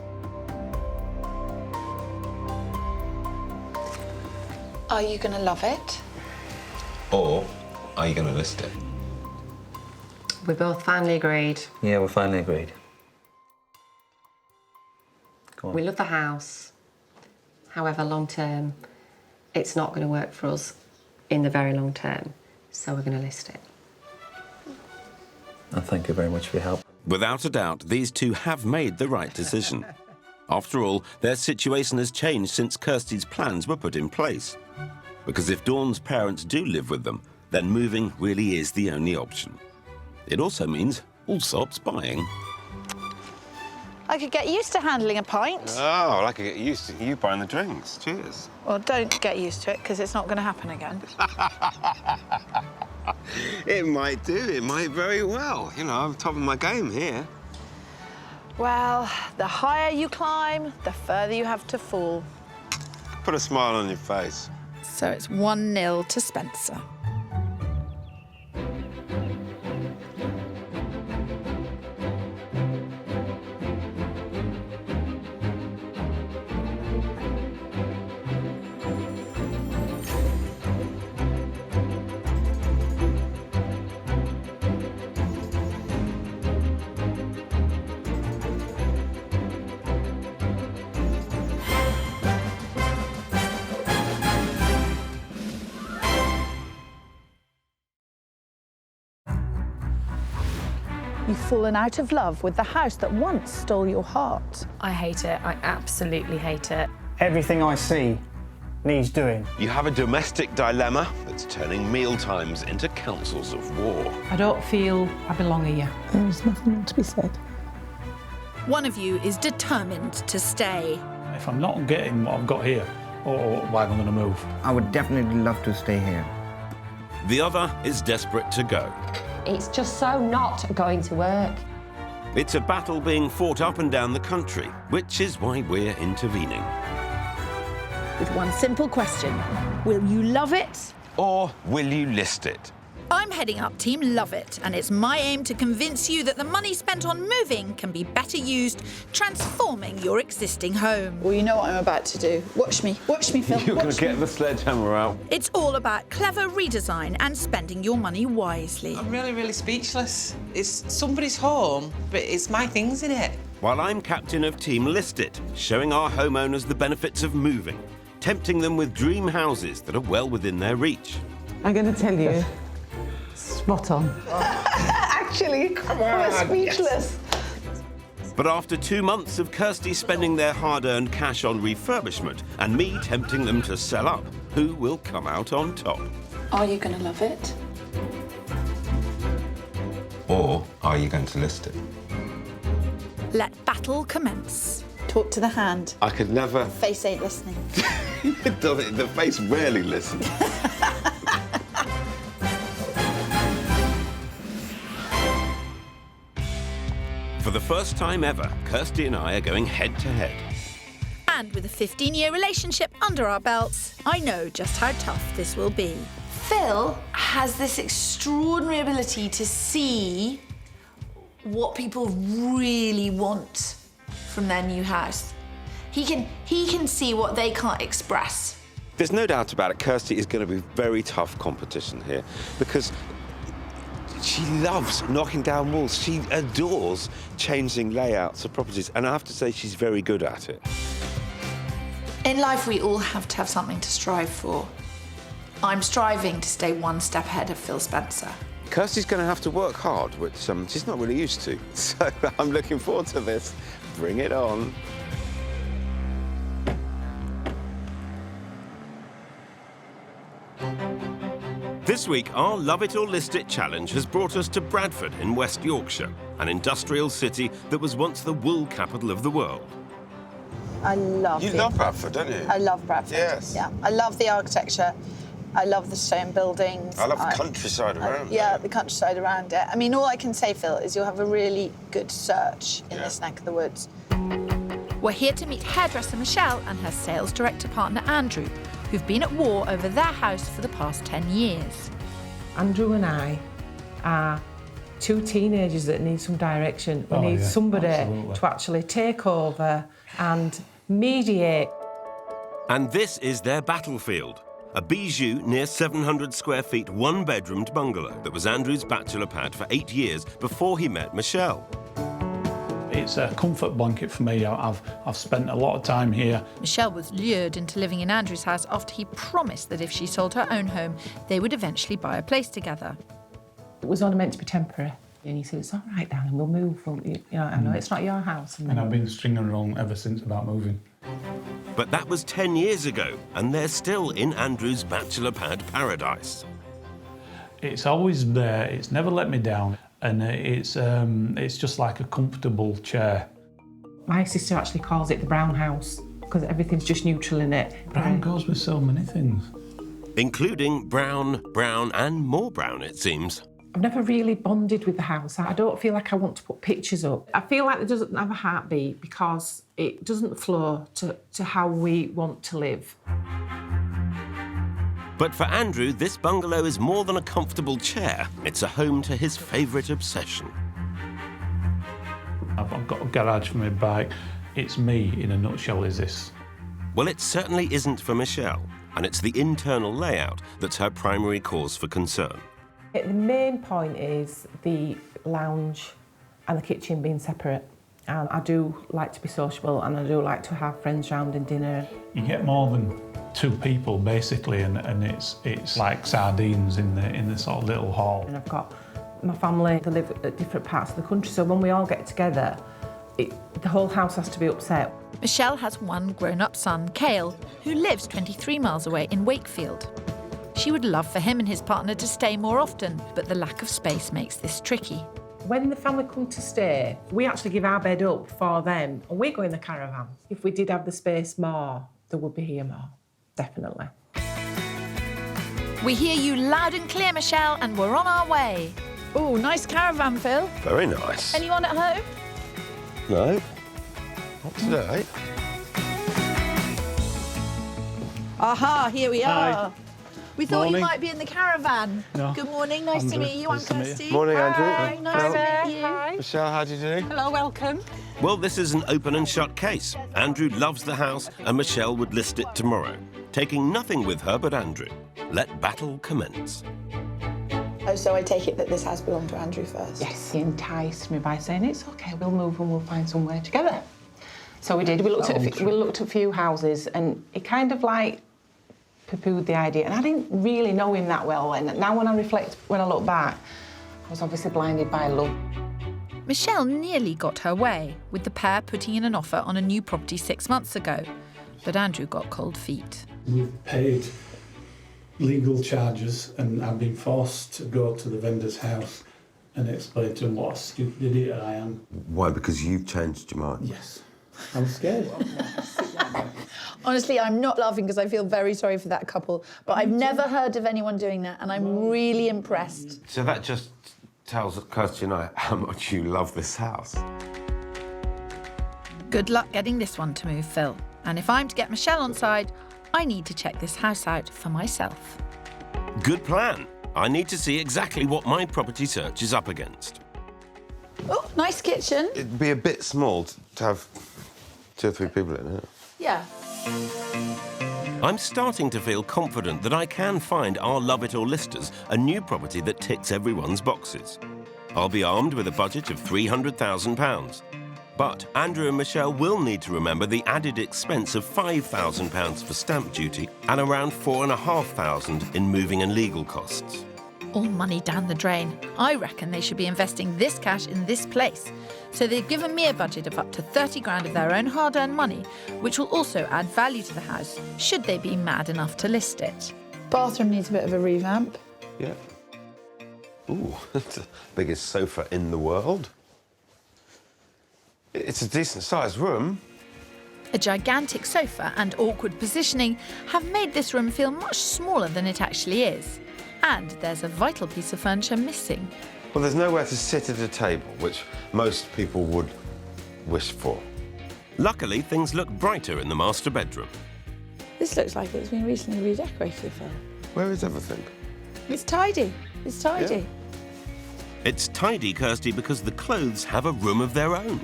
Are you going to love it? Or are you going to list it? We both finally agreed. Yeah, we finally agreed. Go on. We love the house. However, long term, it's not going to work for us in the very long term. So we're going to list it. And thank you very much for your help. Without a doubt, these two have made the right decision. After all, their situation has changed since Kirstie's plans were put in place. Because if Dawn's parents do live with them, then moving really is the only option. It also means Allsopp's buying. I could get used to handling a pint. Oh, well, I could get used to you buying the drinks. Cheers. Well, don't get used to it, because it's not going to happen again. It might do. It might very well. You know, I'm top of my game here. Well, the higher you climb, the further you have to fall. Put a smile on your face. So it's 1-0 to Spencer. You've fallen out of love with the house that once stole your heart. I hate it. I absolutely hate it. Everything I see needs doing. You have a domestic dilemma that's turning meal times into councils of war. I don't feel I belong here. There's nothing more to be said. One of you is determined to stay. If I'm not getting what I've got here, or why am I going to move? I would definitely love to stay here. The other is desperate to go. It's just so not going to work. It's a battle being fought up and down the country, which is why we're intervening. With one simple question. Will you love it? Or will you list it? I'm heading up Team Love It, and it's my aim to convince you that the money spent on moving can be better used transforming your existing home. Well, you know what I'm about to do. Watch me, Phil. You're going to get the sledgehammer out. It's all about clever redesign and spending your money wisely. I'm really, really speechless. It's somebody's home, but it's my things in it. While I'm captain of Team List It, showing our homeowners the benefits of moving, tempting them with dream houses that are well within their reach. I'm going to tell you, spot on. Actually, I'm speechless. But after 2 months of Kirstie spending their hard-earned cash on refurbishment and me tempting them to sell up, who will come out on top? Are you going to love it? Or are you going to list it? Let battle commence. Talk to the hand. I could never... Face ain't listening. The face rarely listens. For the first time ever, Kirstie and I are going head-to-head. And with a 15-year relationship under our belts, I know just how tough this will be. Phil has this extraordinary ability to see what people really want from their new house. He can see what they can't express. There's no doubt about it, Kirstie is going to be very tough competition here because she loves knocking down walls. She adores changing layouts of properties, and I have to say she's very good at it. In life, we all have to have something to strive for. I'm striving to stay one step ahead of Phil Spencer. Kirstie's going to have to work hard, which she's not really used to. So I'm looking forward to this. Bring it on. This week, our Love It or List It challenge has brought us to Bradford in West Yorkshire, an industrial city that was once the wool capital of the world. I love it. You love Bradford, don't you? I love Bradford. Yes. Yeah. I love the architecture. I love the stone buildings. I love the countryside around Yeah, it. the countryside around it. I mean, all I can say, Phil, is you'll have a really good search in this neck of the woods. We're here to meet hairdresser Michelle and her sales director partner Andrew, who've been at war over their house for the past 10 years. Andrew and I are two teenagers that need some direction. We Oh, need yeah, somebody absolutely. to actually take over and mediate. And this is their battlefield. A bijou near 700 square feet, one-bedroomed bungalow that was Andrew's bachelor pad for 8 years before he met Michelle. It's a comfort blanket for me. I've spent a lot of time here. Michelle was lured into living in Andrew's house after he promised that if she sold her own home, they would eventually buy a place together. It was only meant to be temporary. And he said, it's all right, darling, we'll move. You know, I know it's not your house. And I've been stringing along ever since about moving. But that was 10 years ago, and they're still in Andrew's bachelor pad paradise. It's always there. It's never let me down. And it's just like a comfortable chair. My sister actually calls it the brown house because everything's just neutral in it. Brown goes with so many things. Including brown, brown and more brown, it seems. I've never really bonded with the house. I don't feel like I want to put pictures up. I feel like it doesn't have a heartbeat because it doesn't flow to how we want to live. But for Andrew, this bungalow is more than a comfortable chair. It's a home to his favourite obsession. I've got a garage for my bike. It's me, in a nutshell, is this. Well, it certainly isn't for Michelle, and it's the internal layout that's her primary cause for concern. The main point is the lounge and the kitchen being separate. And I do like to be sociable and I do like to have friends round and dinner. You get more than 2 people, basically, and it's like sardines in the sort of little hall. And I've got my family, they live at different parts of the country, so when we all get together, the whole house has to be upset. Michelle has one grown-up son, Cale, who lives 23 miles away in Wakefield. She would love for him and his partner to stay more often, but the lack of space makes this tricky. When the family come to stay, we actually give our bed up for them and we go in the caravan. If we did have the space more, they would be here more, definitely. We hear you loud and clear, Michelle, and we're on our way. Oh, nice caravan, Phil. Very nice. Anyone at home? No, not today. Aha, here we are. We thought Morning. you might be in the caravan. No. Good morning, nice to Andrew, meet you. I'm nice to meet you. Kirstie. Morning, Andrew. Hi, nice to meet you. Hi. Michelle, how do you do? Hello, welcome. Well, this is an open and shut case. Andrew loves the house and Michelle would list it tomorrow, taking nothing with her but Andrew. Let battle commence. Oh, so I take it that this house belonged to Andrew first? Yes, he enticed me by saying, it's okay, we'll move and we'll find somewhere together. So we did. We looked at a few houses and he kind of like poo-pooed the idea. And I didn't really know him that well. And now when I reflect, when I look back, I was obviously blinded by love. Michelle nearly got her way, with the pair putting in an offer on a new property 6 months ago. But Andrew got cold feet. We've paid legal charges and I've been forced to go to the vendor's house and explain to him what a stupid idiot I am. Why? Because you've changed your mind? Yes. I'm scared. Honestly, I'm not laughing because I feel very sorry for that couple, but I've never heard of anyone doing that, and I'm really impressed. So that just tells Kirstie and I how much you love this house. Good luck getting this one to move, Phil. And if I'm to get Michelle on side, I need to check this house out for myself. Good plan. I need to see exactly what my property search is up against. Oh, nice kitchen. It'd be a bit small to have 2 or 3 people in it. Yeah. I'm starting to feel confident that I can find our Love It or listers a new property that ticks everyone's boxes. I'll be armed with a budget of £300,000. But Andrew and Michelle will need to remember the added expense of £5,000 for stamp duty and around £4,500 in moving and legal costs. All money down the drain. I reckon they should be investing this cash in this place. So they've given me a budget of up to 30 grand of their own hard-earned money, which will also add value to the house, should they be mad enough to list it. Bathroom needs a bit of a revamp. Yeah. Ooh, that's the biggest sofa in the world. It's a decent-sized room. A gigantic sofa and awkward positioning have made this room feel much smaller than it actually is. And there's a vital piece of furniture missing. Well, there's nowhere to sit at a table, which most people would wish for. Luckily, things look brighter in the master bedroom. This looks like it's been recently redecorated, Phil. Where is everything? It's tidy. It's tidy. It's tidy, Kirstie, because the clothes have a room of their own.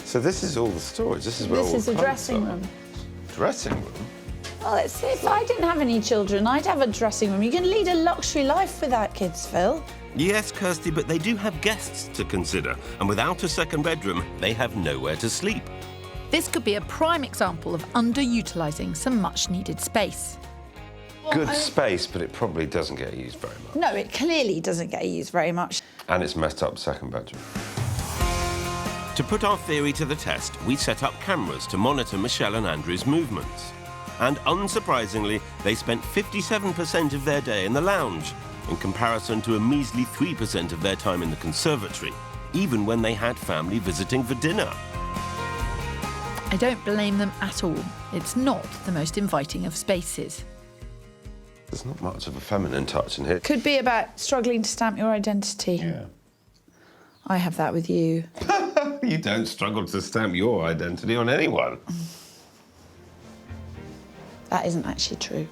So this is all the storage. This is where all This is the a clothes dressing are. room. Dressing room? Well, if I didn't have any children, I'd have a dressing room. You can lead a luxury life without kids, Phil. Yes, Kirstie, but they do have guests to consider, and without a second bedroom, they have nowhere to sleep. This could be a prime example of underutilising some much-needed space. Good space, but it probably doesn't get used very much. No, it clearly doesn't get used very much. And it's messed up second bedroom. To put our theory to the test, we set up cameras to monitor Michelle and Andrew's movements. And unsurprisingly, they spent 57% of their day in the lounge, in comparison to a measly 3% of their time in the conservatory, even when they had family visiting for dinner. I don't blame them at all. It's not the most inviting of spaces. There's not much of a feminine touch in here. Could be about struggling to stamp your identity. Yeah. I have that with you. You don't struggle to stamp your identity on anyone. That isn't actually true.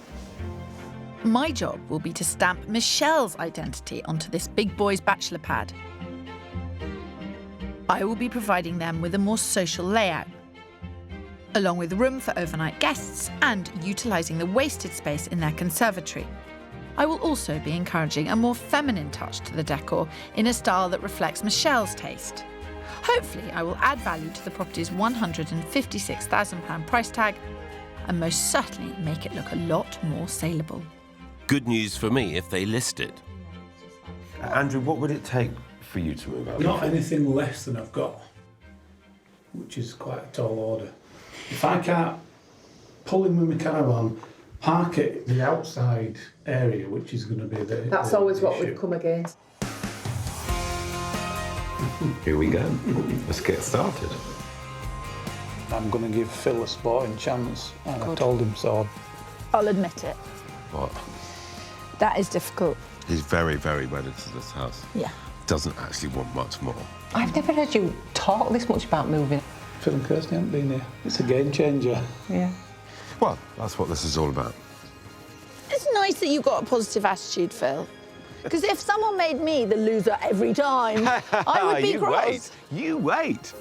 My job will be to stamp Michelle's identity onto this big boy's bachelor pad. I will be providing them with a more social layout, along with room for overnight guests and utilising the wasted space in their conservatory. I will also be encouraging a more feminine touch to the decor in a style that reflects Michelle's taste. Hopefully, I will add value to the property's £156,000 price tag and most certainly make it look a lot more saleable. Good news for me if they list it. Andrew, what would it take for you to move out? Not anything less than I've got, which is quite a tall order. If I can't pull in with my caravan, park it the outside area, which is going to be the That's the always what issue. we've come against. Here we go. Let's get started. I'm going to give Phil a sporting chance, and I told him so. I'll admit it. What? That is difficult. He's very, very wedded to this house. Yeah. Doesn't actually want much more. I've never heard you talk this much about moving. Phil and Kirstie haven't been here. It's a game changer. Yeah. Well, that's what this is all about. It's nice that you've got a positive attitude, Phil. Because if someone made me the loser every time, I would be cross. You wait.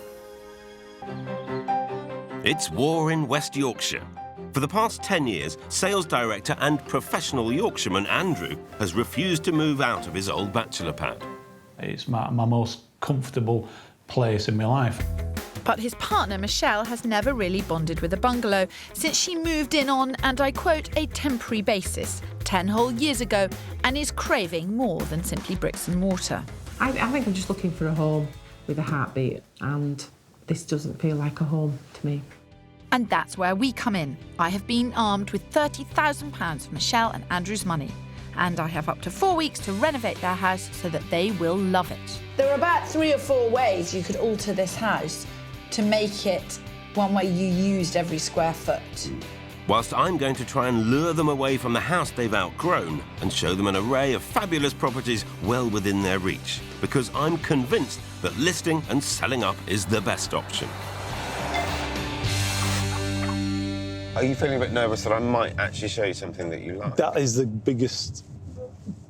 It's war in West Yorkshire. For the past 10 years, sales director and professional Yorkshireman Andrew has refused to move out of his old bachelor pad. It's my most comfortable place in my life. But his partner, Michelle, has never really bonded with a bungalow since she moved in on, and I quote, a temporary basis 10 whole years ago, and is craving more than simply bricks and mortar. I think I'm just looking for a home with a heartbeat, and this doesn't feel like a home to me. And that's where we come in. I have been armed with £30,000 of Michelle and Andrew's money, and I have up to 4 weeks to renovate their house so that they will love it. There are about 3 or 4 ways you could alter this house to make it one way you used every square foot. Whilst I'm going to try and lure them away from the house they've outgrown and show them an array of fabulous properties well within their reach, because I'm convinced that listing and selling up is the best option. Are you feeling a bit nervous that I might actually show you something that you like? That is the biggest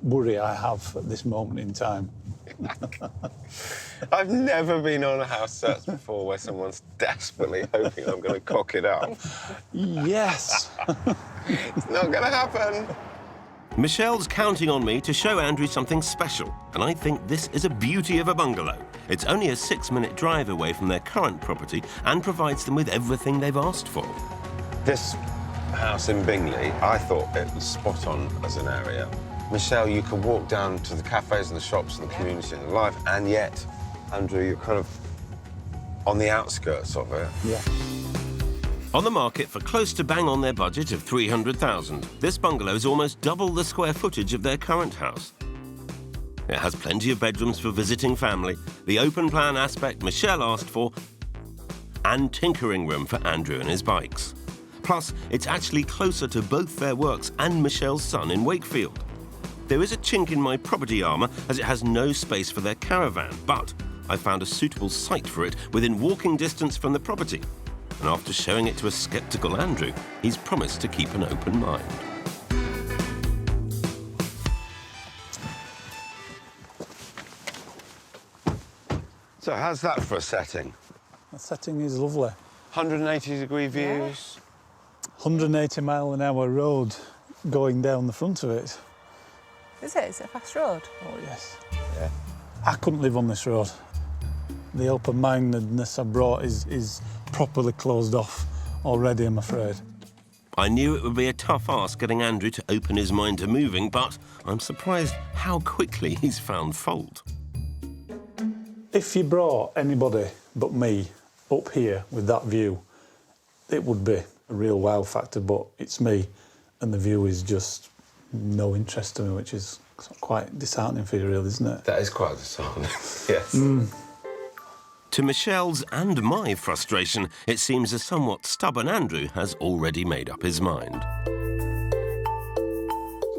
worry I have at this moment in time. I've never been on a house search before where someone's desperately hoping I'm going to cock it up. Yes. It's not going to happen. Michelle's counting on me to show Andrew something special, and I think this is a beauty of a bungalow. It's only a 6-minute drive away from their current property and provides them with everything they've asked for. This house in Bingley, I thought it was spot on as an area. Michelle, you could walk down to the cafes and the shops and the community and the life, and yet, Andrew, you're kind of on the outskirts of it. Yeah. On the market for close to bang on their budget of $300,000, this bungalow is almost double the square footage of their current house. It has plenty of bedrooms for visiting family, the open plan aspect Michelle asked for, and tinkering room for Andrew and his bikes. Plus, it's actually closer to both their works and Michelle's son in Wakefield. There is a chink in my property armour as it has no space for their caravan, but I found a suitable site for it within walking distance from the property. And after showing it to a sceptical Andrew, he's promised to keep an open mind. So how's that for a setting? The setting is lovely. 180-degree views. 180-mile-an-hour road going down the front of it. Is it? Is it a fast road? Oh, yes. Yeah. I couldn't live on this road. The open-mindedness I brought is properly closed off already, I'm afraid. I knew it would be a tough ask getting Andrew to open his mind to moving, but I'm surprised how quickly he's found fault. If you brought anybody but me up here with that view, it would be a real wow factor, but it's me, and the view is just no interest to me, which is quite disheartening for you, really, isn't it? That is quite disheartening, yes. To Michelle's and my frustration, it seems a somewhat stubborn Andrew has already made up his mind.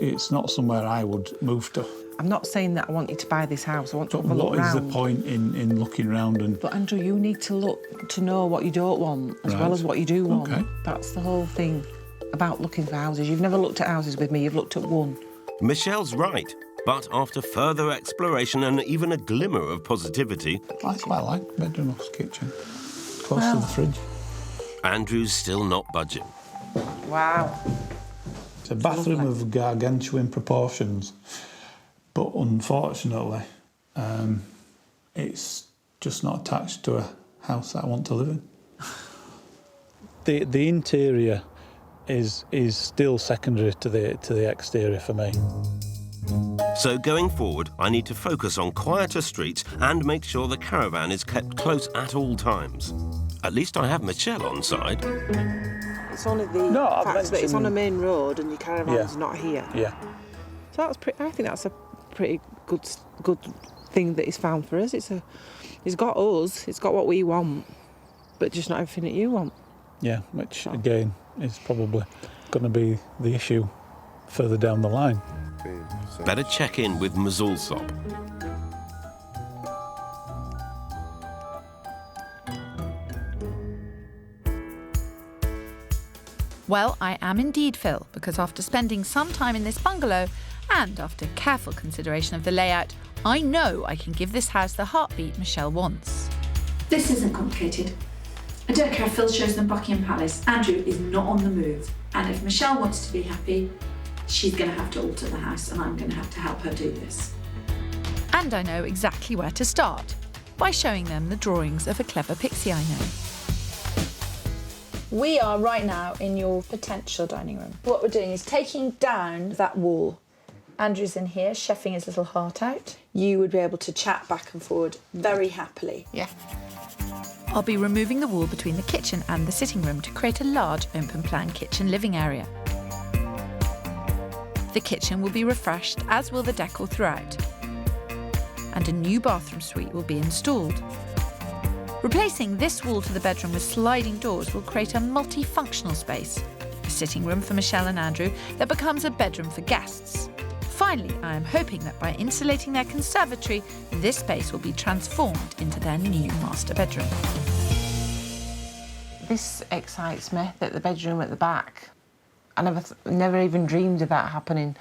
It's not somewhere I would move to. I'm not saying that I want you to buy this house. I want to have a look What round. is the point in looking round and... But Andrew, you need to look to know what you don't want as well as what you do want. Okay. That's the whole thing about looking for houses. You've never looked at houses with me, you've looked at one. Michelle's right, but after further exploration and even a glimmer of positivity... I quite like bedroom or kitchen, close to the fridge. Andrew's still not budging. Wow. It's a bathroom of gargantuan proportions, but unfortunately, it's just not attached to a house that I want to live in. The interior is still secondary to the exterior for me. So going forward, I need to focus on quieter streets and make sure the caravan is kept close at all times. At least I have Michelle on side. It's only the fact that it's on a main road and your caravan's not here. Yeah. So that's I think that's a pretty good thing that he's found for us. He's got us, it's got what we want, but just not everything that you want. Yeah, which again is probably going to be the issue further down the line. Better check in with Allsopp. Well, I am indeed, Phil, because after spending some time in this bungalow and after careful consideration of the layout, I know I can give this house the heartbeat Michelle wants. This isn't complicated. I don't care if Phil shows them Buckingham Palace. Andrew is not on the move. And if Michelle wants to be happy, she's going to have to alter the house, and I'm going to have to help her do this. And I know exactly where to start, by showing them the drawings of a clever pixie I know. We are right now in your potential dining room. What we're doing is taking down that wall. Andrew's in here, chefing his little heart out. You would be able to chat back and forward very happily. Yeah. I'll be removing the wall between the kitchen and the sitting room to create a large open-plan kitchen living area. The kitchen will be refreshed, as will the decor throughout. And a new bathroom suite will be installed. Replacing this wall to the bedroom with sliding doors will create a multifunctional space, a sitting room for Michelle and Andrew that becomes a bedroom for guests. Finally, I am hoping that by insulating their conservatory, this space will be transformed into their new master bedroom. This excites me, that the bedroom at the back. I never even dreamed of that happening.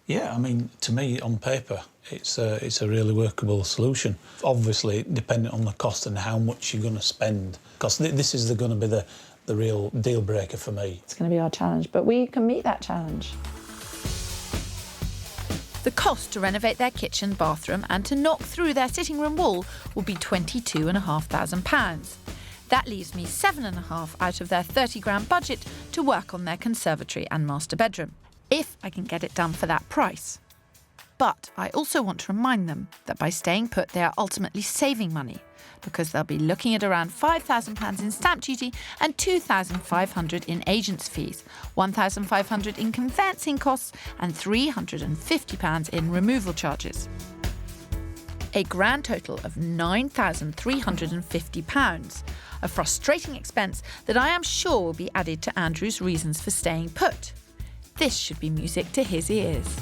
Yeah, I mean, to me, on paper, it's a really workable solution. Obviously, depending on the cost and how much you're going to spend, because this is going to be the real deal breaker for me. It's going to be our challenge, but we can meet that challenge. The cost to renovate their kitchen, bathroom and to knock through their sitting room wall will be £22,500. That leaves me £7,500 out of their 30 grand budget to work on their conservatory and master bedroom, if I can get it done for that price. But I also want to remind them that by staying put, they are ultimately saving money, because they'll be looking at around £5,000 in stamp duty and £2,500 in agents' fees, £1,500 in conveyancing costs and £350 in removal charges. A grand total of £9,350, a frustrating expense that I am sure will be added to Andrew's reasons for staying put. This should be music to his ears.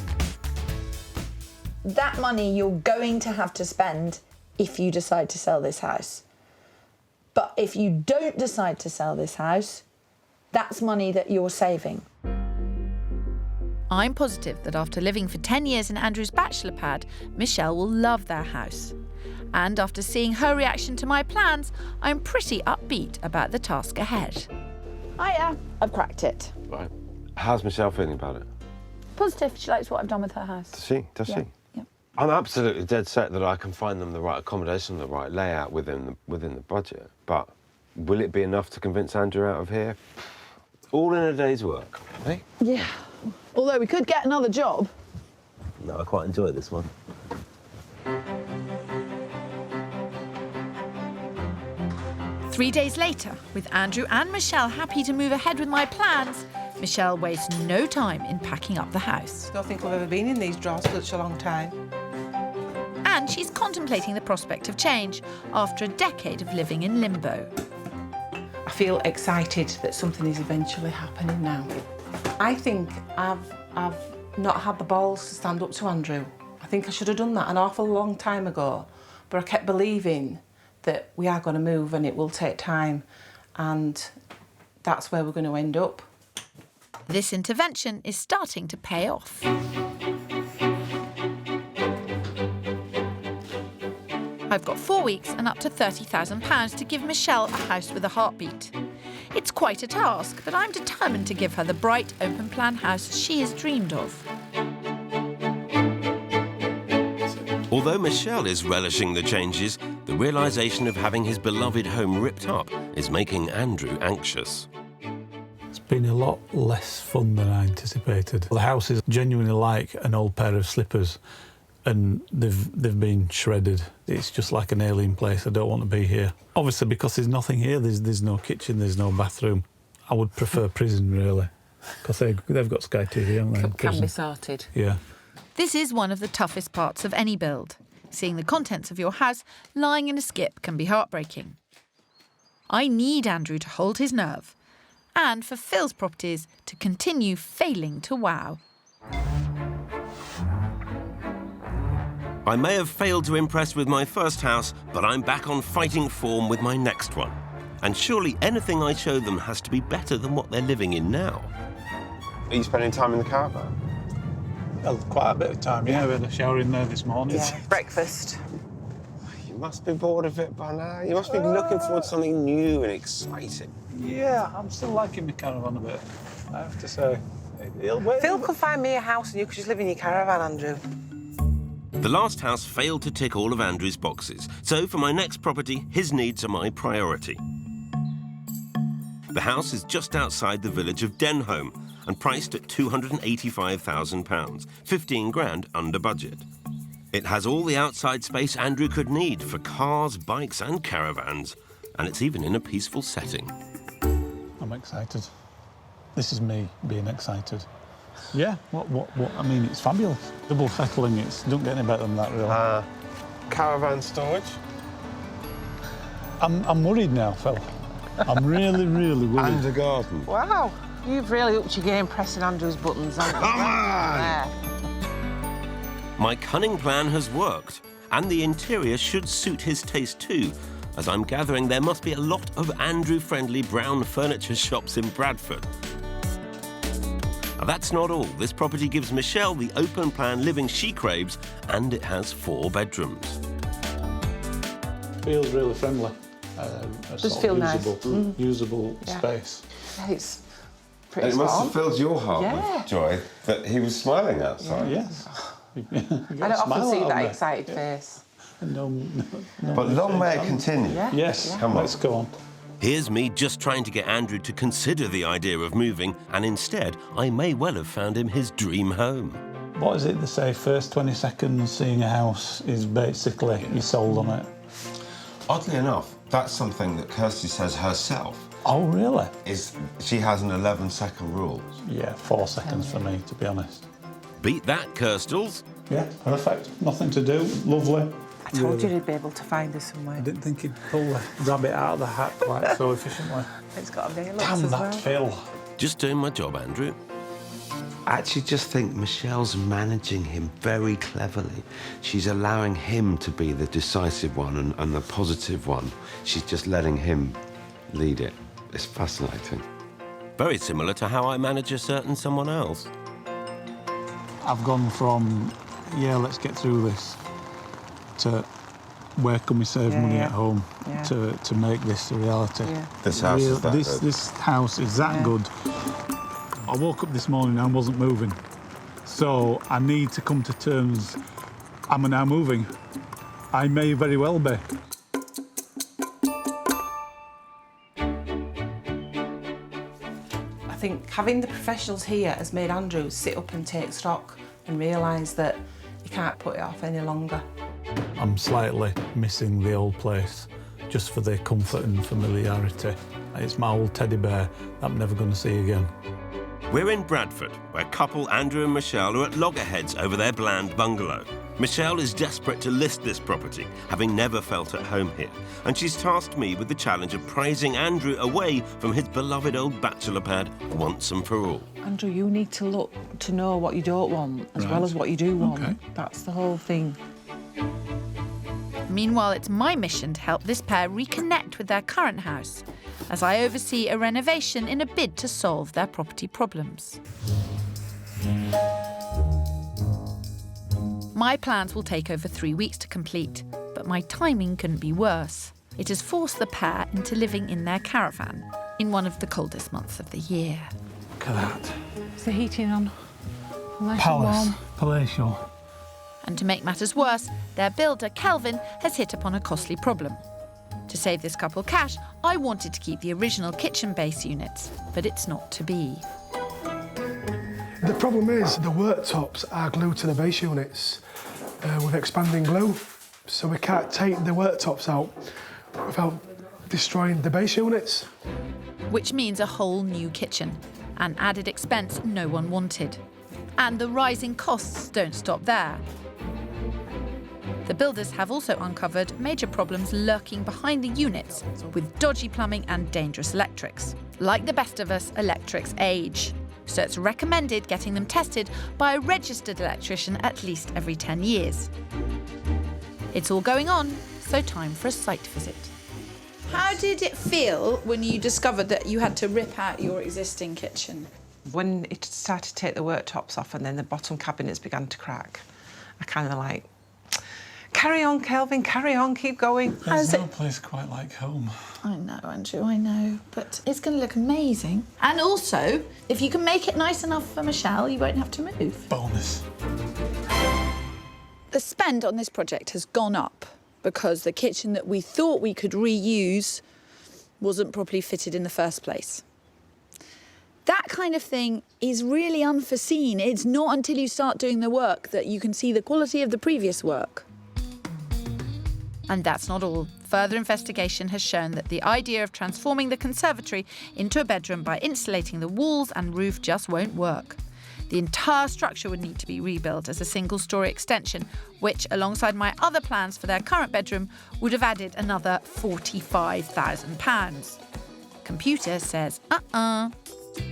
That money you're going to have to spend if you decide to sell this house. But if you don't decide to sell this house, that's money that you're saving. I'm positive that after living for 10 years in Andrew's bachelor pad, Michelle will love their house. And after seeing her reaction to my plans, I'm pretty upbeat about the task ahead. Hiya, I've cracked it. Right. How's Michelle feeling about it? Positive, she likes what I've done with her house. Does she? Does Yeah, she? yeah. I'm absolutely dead set that I can find them the right accommodation, the right layout within the budget. But will it be enough to convince Andrew out of here? All in a day's work, eh? Yeah. Although we could get another job. No, I quite enjoy this one. Three days later, with Andrew and Michelle happy to move ahead with my plans, Michelle wastes no time in packing up the house. I don't think I've ever been in these drawers for such a long time. And she's contemplating the prospect of change after a decade of living in limbo. I feel excited that something is eventually happening now. I think I've not had the balls to stand up to Andrew. I think I should have done that an awful long time ago, but I kept believing that we are going to move and it will take time, and that's where we're going to end up. This intervention is starting to pay off. I've got 4 weeks and up to £30,000 to give Michelle a house with a heartbeat. It's quite a task, but I'm determined to give her the bright, open-plan house she has dreamed of. Although Michelle is relishing the changes, the realisation of having his beloved home ripped up is making Andrew anxious. It's been a lot less fun than I anticipated. The house is genuinely like an old pair of slippers, and they've been shredded. It's just like an alien place. I don't want to be here. Obviously, because there's nothing here, there's no kitchen, there's no bathroom. I would prefer prison, really, because they've got Sky TV, haven't they? Can be sorted. Yeah. This is one of the toughest parts of any build. Seeing the contents of your house lying in a skip can be heartbreaking. I need Andrew to hold his nerve, and for Phil's properties to continue failing to wow. I may have failed to impress with my first house, but I'm back on fighting form with my next one. And surely anything I show them has to be better than what they're living in now. Are you spending time in the caravan? Well, quite a bit of time, yeah. We had a shower in there this morning. Yeah, breakfast. You must be bored of it by now. You must be looking forward to something new and exciting. Yeah, I'm still liking the caravan a bit, I have to say. Phil could find me a house and you could just live in your caravan, Andrew. The last house failed to tick all of Andrew's boxes, so for my next property, his needs are my priority. The house is just outside the village of Denholm and priced at £285,000, 15 grand under budget. It has all the outside space Andrew could need for cars, bikes and caravans, and it's even in a peaceful setting. I'm excited. This is me being excited. Yeah, what? I mean, it's fabulous. Double settling, don't get any better than that, really. Caravan storage? I'm worried now, Phil. I'm really, really worried. And a garden. Wow, you've really upped your game pressing Andrew's buttons, haven't you? Come on! There. My cunning plan has worked, and the interior should suit his taste too, as I'm gathering there must be a lot of Andrew-friendly brown furniture shops in Bradford. Now, that's not all. This property gives Michelle the open-plan living she craves, and it has 4 bedrooms. Feels really friendly. Does feel nice. Usable space. Yeah, it's pretty It must small. have filled your heart Yeah. with joy that he was smiling outside. Yes. I don't often see that excited face. No, But long may it continue. Yeah. Yes, Come on. let's go on. Here's me just trying to get Andrew to consider the idea of moving, and instead, I may well have found him his dream home. What is it they say, first 20 seconds seeing a house is basically you're sold on it? Oddly enough, that's something that Kirstie says herself. Oh, really? She has an 11-second rule. Yeah, 4 seconds for me, to be honest. Beat that, Kirstles. Yeah, perfect. Nothing to do. Lovely. I told you he'd be able to find us somewhere. I didn't think he'd pull the rabbit out of the hat quite so efficiently. It's got a very looks Damn as that well. Phil. Just doing my job, Andrew. I actually just think Michelle's managing him very cleverly. She's allowing him to be the decisive one and the positive one. She's just letting him lead it. It's fascinating. Very similar to how I manage a certain someone else. I've gone from, yeah, let's get through this, to where can we save money yeah. at home Yeah. to make this a reality. Yeah. This house is that good. This house is that good. I woke up this morning and wasn't moving. So I need to come to terms, am I now moving? I may very well be. I think having the professionals here has made Andrew sit up and take stock and realise that he can't put it off any longer. I'm slightly missing the old place just for the comfort and familiarity. It's my old teddy bear that I'm never going to see again. We're in Bradford, where couple Andrew and Michelle are at loggerheads over their bland bungalow. Michelle is desperate to list this property, having never felt at home here, and she's tasked me with the challenge of prizing Andrew away from his beloved old bachelor pad once and for all. Andrew, you need to look to know what you don't want as well as what you do want. Okay. That's the whole thing. Meanwhile, it's my mission to help this pair reconnect with their current house as I oversee a renovation in a bid to solve their property problems. My plans will take over 3 weeks to complete, but my timing couldn't be worse. It has forced the pair into living in their caravan in one of the coldest months of the year. Look at that. Is the heating on? Nice Palace, palatial. And to make matters worse, their builder, Kelvin, has hit upon a costly problem. To save this couple cash, I wanted to keep the original kitchen base units, but it's not to be. The problem is the worktops are glued to the base units with expanding glue, so we can't take the worktops out without destroying the base units. Which means a whole new kitchen, an added expense no one wanted. And the rising costs don't stop there. The builders have also uncovered major problems lurking behind the units with dodgy plumbing and dangerous electrics. Like the best of us, electrics age. So it's recommended getting them tested by a registered electrician at least every 10 years. It's all going on, so time for a site visit. How did it feel when you discovered that you had to rip out your existing kitchen? When it started to take the worktops off and then the bottom cabinets began to crack, I kind of like, carry on, Kelvin, carry on, keep going. There's no place quite like home. I know, Andrew, I know, but it's going to look amazing. And also, if you can make it nice enough for Michelle, you won't have to move. Bonus. The spend on this project has gone up because the kitchen that we thought we could reuse wasn't properly fitted in the first place. That kind of thing is really unforeseen. It's not until you start doing the work that you can see the quality of the previous work. And that's not all. Further investigation has shown that the idea of transforming the conservatory into a bedroom by insulating the walls and roof just won't work. The entire structure would need to be rebuilt as a single-storey extension, which, alongside my other plans for their current bedroom, would have added another £45,000. Computer says,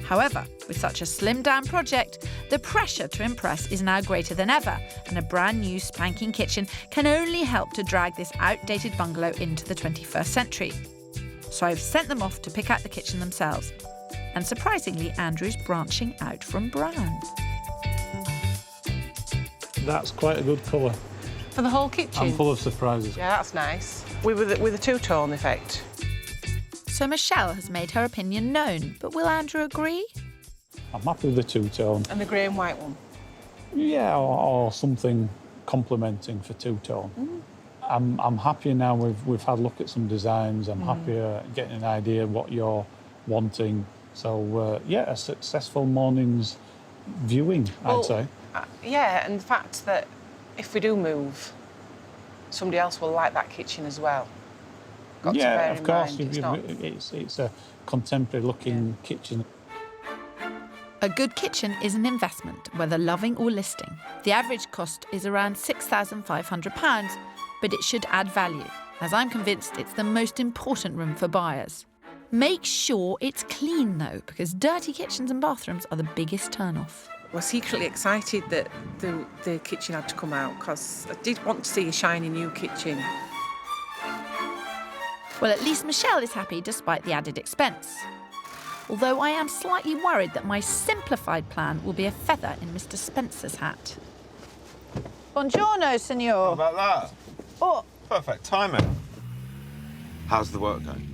However, with such a slimmed-down project, the pressure to impress is now greater than ever, and a brand-new spanking kitchen can only help to drag this outdated bungalow into the 21st century. So I've sent them off to pick out the kitchen themselves. And surprisingly, Andrew's branching out from brown. That's quite a good colour. For the whole kitchen? I'm full of surprises. Yeah, that's nice. With a two-tone effect. So Michelle has made her opinion known, but will Andrew agree? I'm happy with the two-tone. And the grey and white one? Yeah, or something complementing for two-tone. I'm happier now we've had a look at some designs. I'm happier getting an idea of what you're wanting. So, yeah, a successful morning's viewing, I'd say. Yeah, and the fact that if we do move, somebody else will like that kitchen as well. Got yeah, to bear of in course. mind, It's a contemporary-looking kitchen. A good kitchen is an investment, whether loving or listing. The average cost is around £6,500, but it should add value, as I'm convinced it's the most important room for buyers. Make sure it's clean, though, because dirty kitchens and bathrooms are the biggest turn-off. I was secretly excited that the kitchen had to come out, because I did want to see a shiny new kitchen. Well, at least Michelle is happy despite the added expense. Although I am slightly worried that my simplified plan will be a feather in Mr. Spencer's hat. Buongiorno, signor. How about that? Oh, Perfect timing. How's the work going?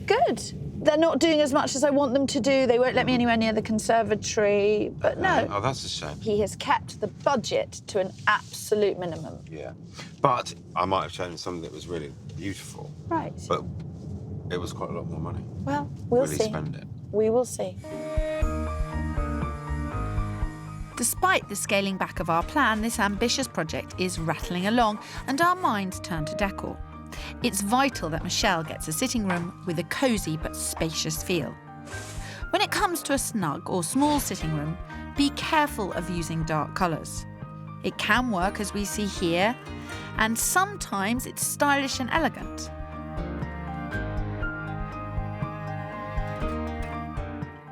Good. They're not doing as much as I want them to do. They won't let me anywhere near the conservatory, but no. Oh, that's a shame. He has kept the budget to an absolute minimum. Yeah. But I might have chosen something that was really beautiful. Right. But it was quite a lot more money. Well, we'll really see. Spend it. We will see. Despite the scaling back of our plan, this ambitious project is rattling along and our minds turn to decor. It's vital that Michelle gets a sitting room with a cosy but spacious feel. When it comes to a snug or small sitting room, be careful of using dark colours. It can work, as we see here, and sometimes it's stylish and elegant.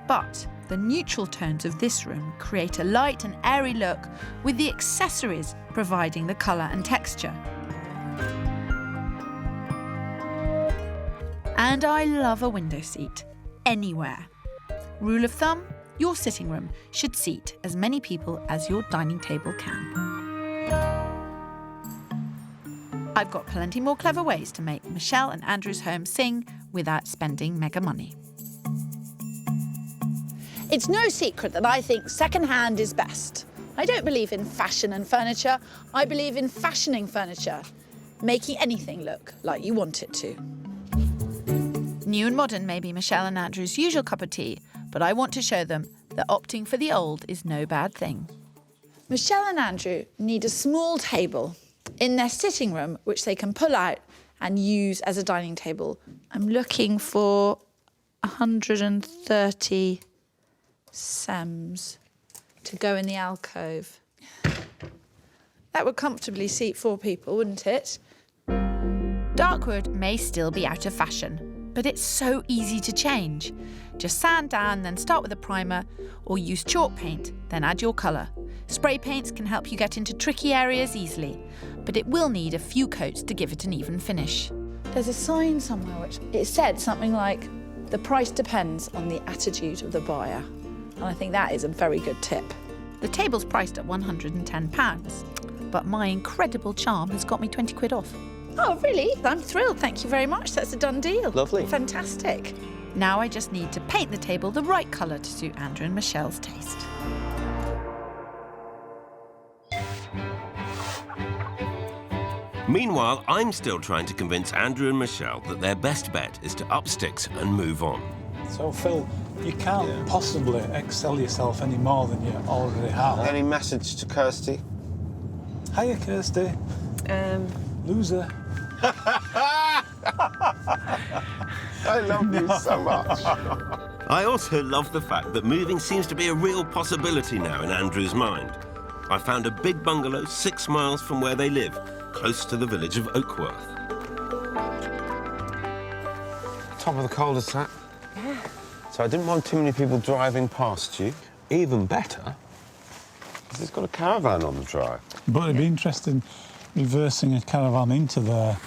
But the neutral tones of this room create a light and airy look, with the accessories providing the colour and texture. And I love a window seat, anywhere. Rule of thumb, your sitting room should seat as many people as your dining table can. I've got plenty more clever ways to make Michelle and Andrew's home sing without spending mega money. It's no secret that I think second-hand is best. I don't believe in fashion and furniture. I believe in fashioning furniture, making anything look like you want it to. New and modern may be Michelle and Andrew's usual cup of tea, but I want to show them that opting for the old is no bad thing. Michelle and Andrew need a small table in their sitting room, which they can pull out and use as a dining table. I'm looking for 130 sems to go in the alcove. That would comfortably seat 4 people, wouldn't it? Darkwood may still be out of fashion, but it's so easy to change. Just sand down, then start with a primer, or use chalk paint, then add your colour. Spray paints can help you get into tricky areas easily, but it will need a few coats to give it an even finish. There's a sign somewhere which it said something like, the price depends on the attitude of the buyer. And I think that is a very good tip. The table's priced at £110, but my incredible charm has got me 20 quid off. Oh, really? I'm thrilled. Thank you very much. That's a done deal. Lovely. Fantastic. Now I just need to paint the table the right colour to suit Andrew and Michelle's taste. Meanwhile, I'm still trying to convince Andrew and Michelle that their best bet is to up sticks and move on. So, Phil, you can't possibly excel yourself any more than you already have. Any message to Kirstie? Hiya, Kirstie. Loser. I love you so much. I also love the fact that moving seems to be a real possibility now in Andrew's mind. I found a big bungalow 6 miles from where they live, close to the village of Oakworth. Top of the cul-de-sac. Yeah. So I didn't want too many people driving past you. Even better, because it's got a caravan on the drive. But it'd be interesting reversing a caravan into there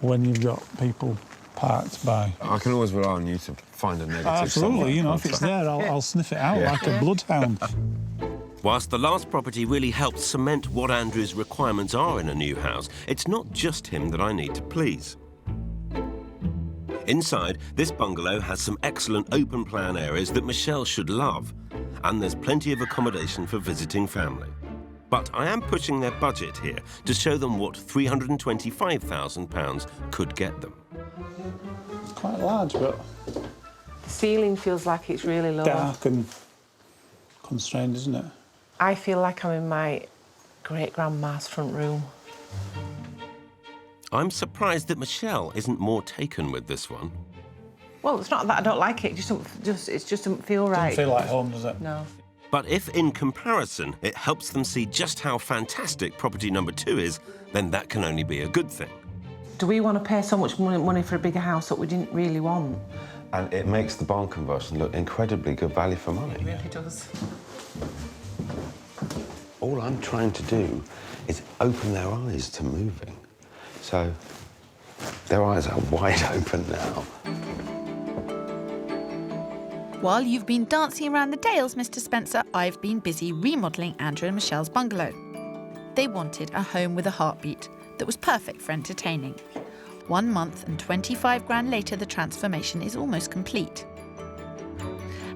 when you've got people parked by. I can always rely on you to find a negative. Absolutely, you know, if it's there, I'll sniff it out like a bloodhound. Whilst the last property really helped cement what Andrew's requirements are in a new house, it's not just him that I need to please. Inside, this bungalow has some excellent open-plan areas that Michelle should love, and there's plenty of accommodation for visiting family. But I am pushing their budget here to show them what £325,000 could get them. It's quite large, but The ceiling feels like it's really low. dark and constrained, isn't it? I feel like I'm in my great-grandma's front room. I'm surprised that Michelle isn't more taken with this one. Well, it's not that I don't like it, it just doesn't feel right. Doesn't feel like home, does it? No. But if, in comparison, it helps them see just how fantastic property number 2 is, then that can only be a good thing. Do we want to pay so much money for a bigger house that we didn't really want? And it makes the barn conversion look incredibly good value for money. It really does. All I'm trying to do is open their eyes to moving. So their eyes are wide open now. While you've been dancing around the Dales, Mr. Spencer, I've been busy remodelling Andrew and Michelle's bungalow. They wanted a home with a heartbeat that was perfect for entertaining. 1 month and 25 grand later, the transformation is almost complete.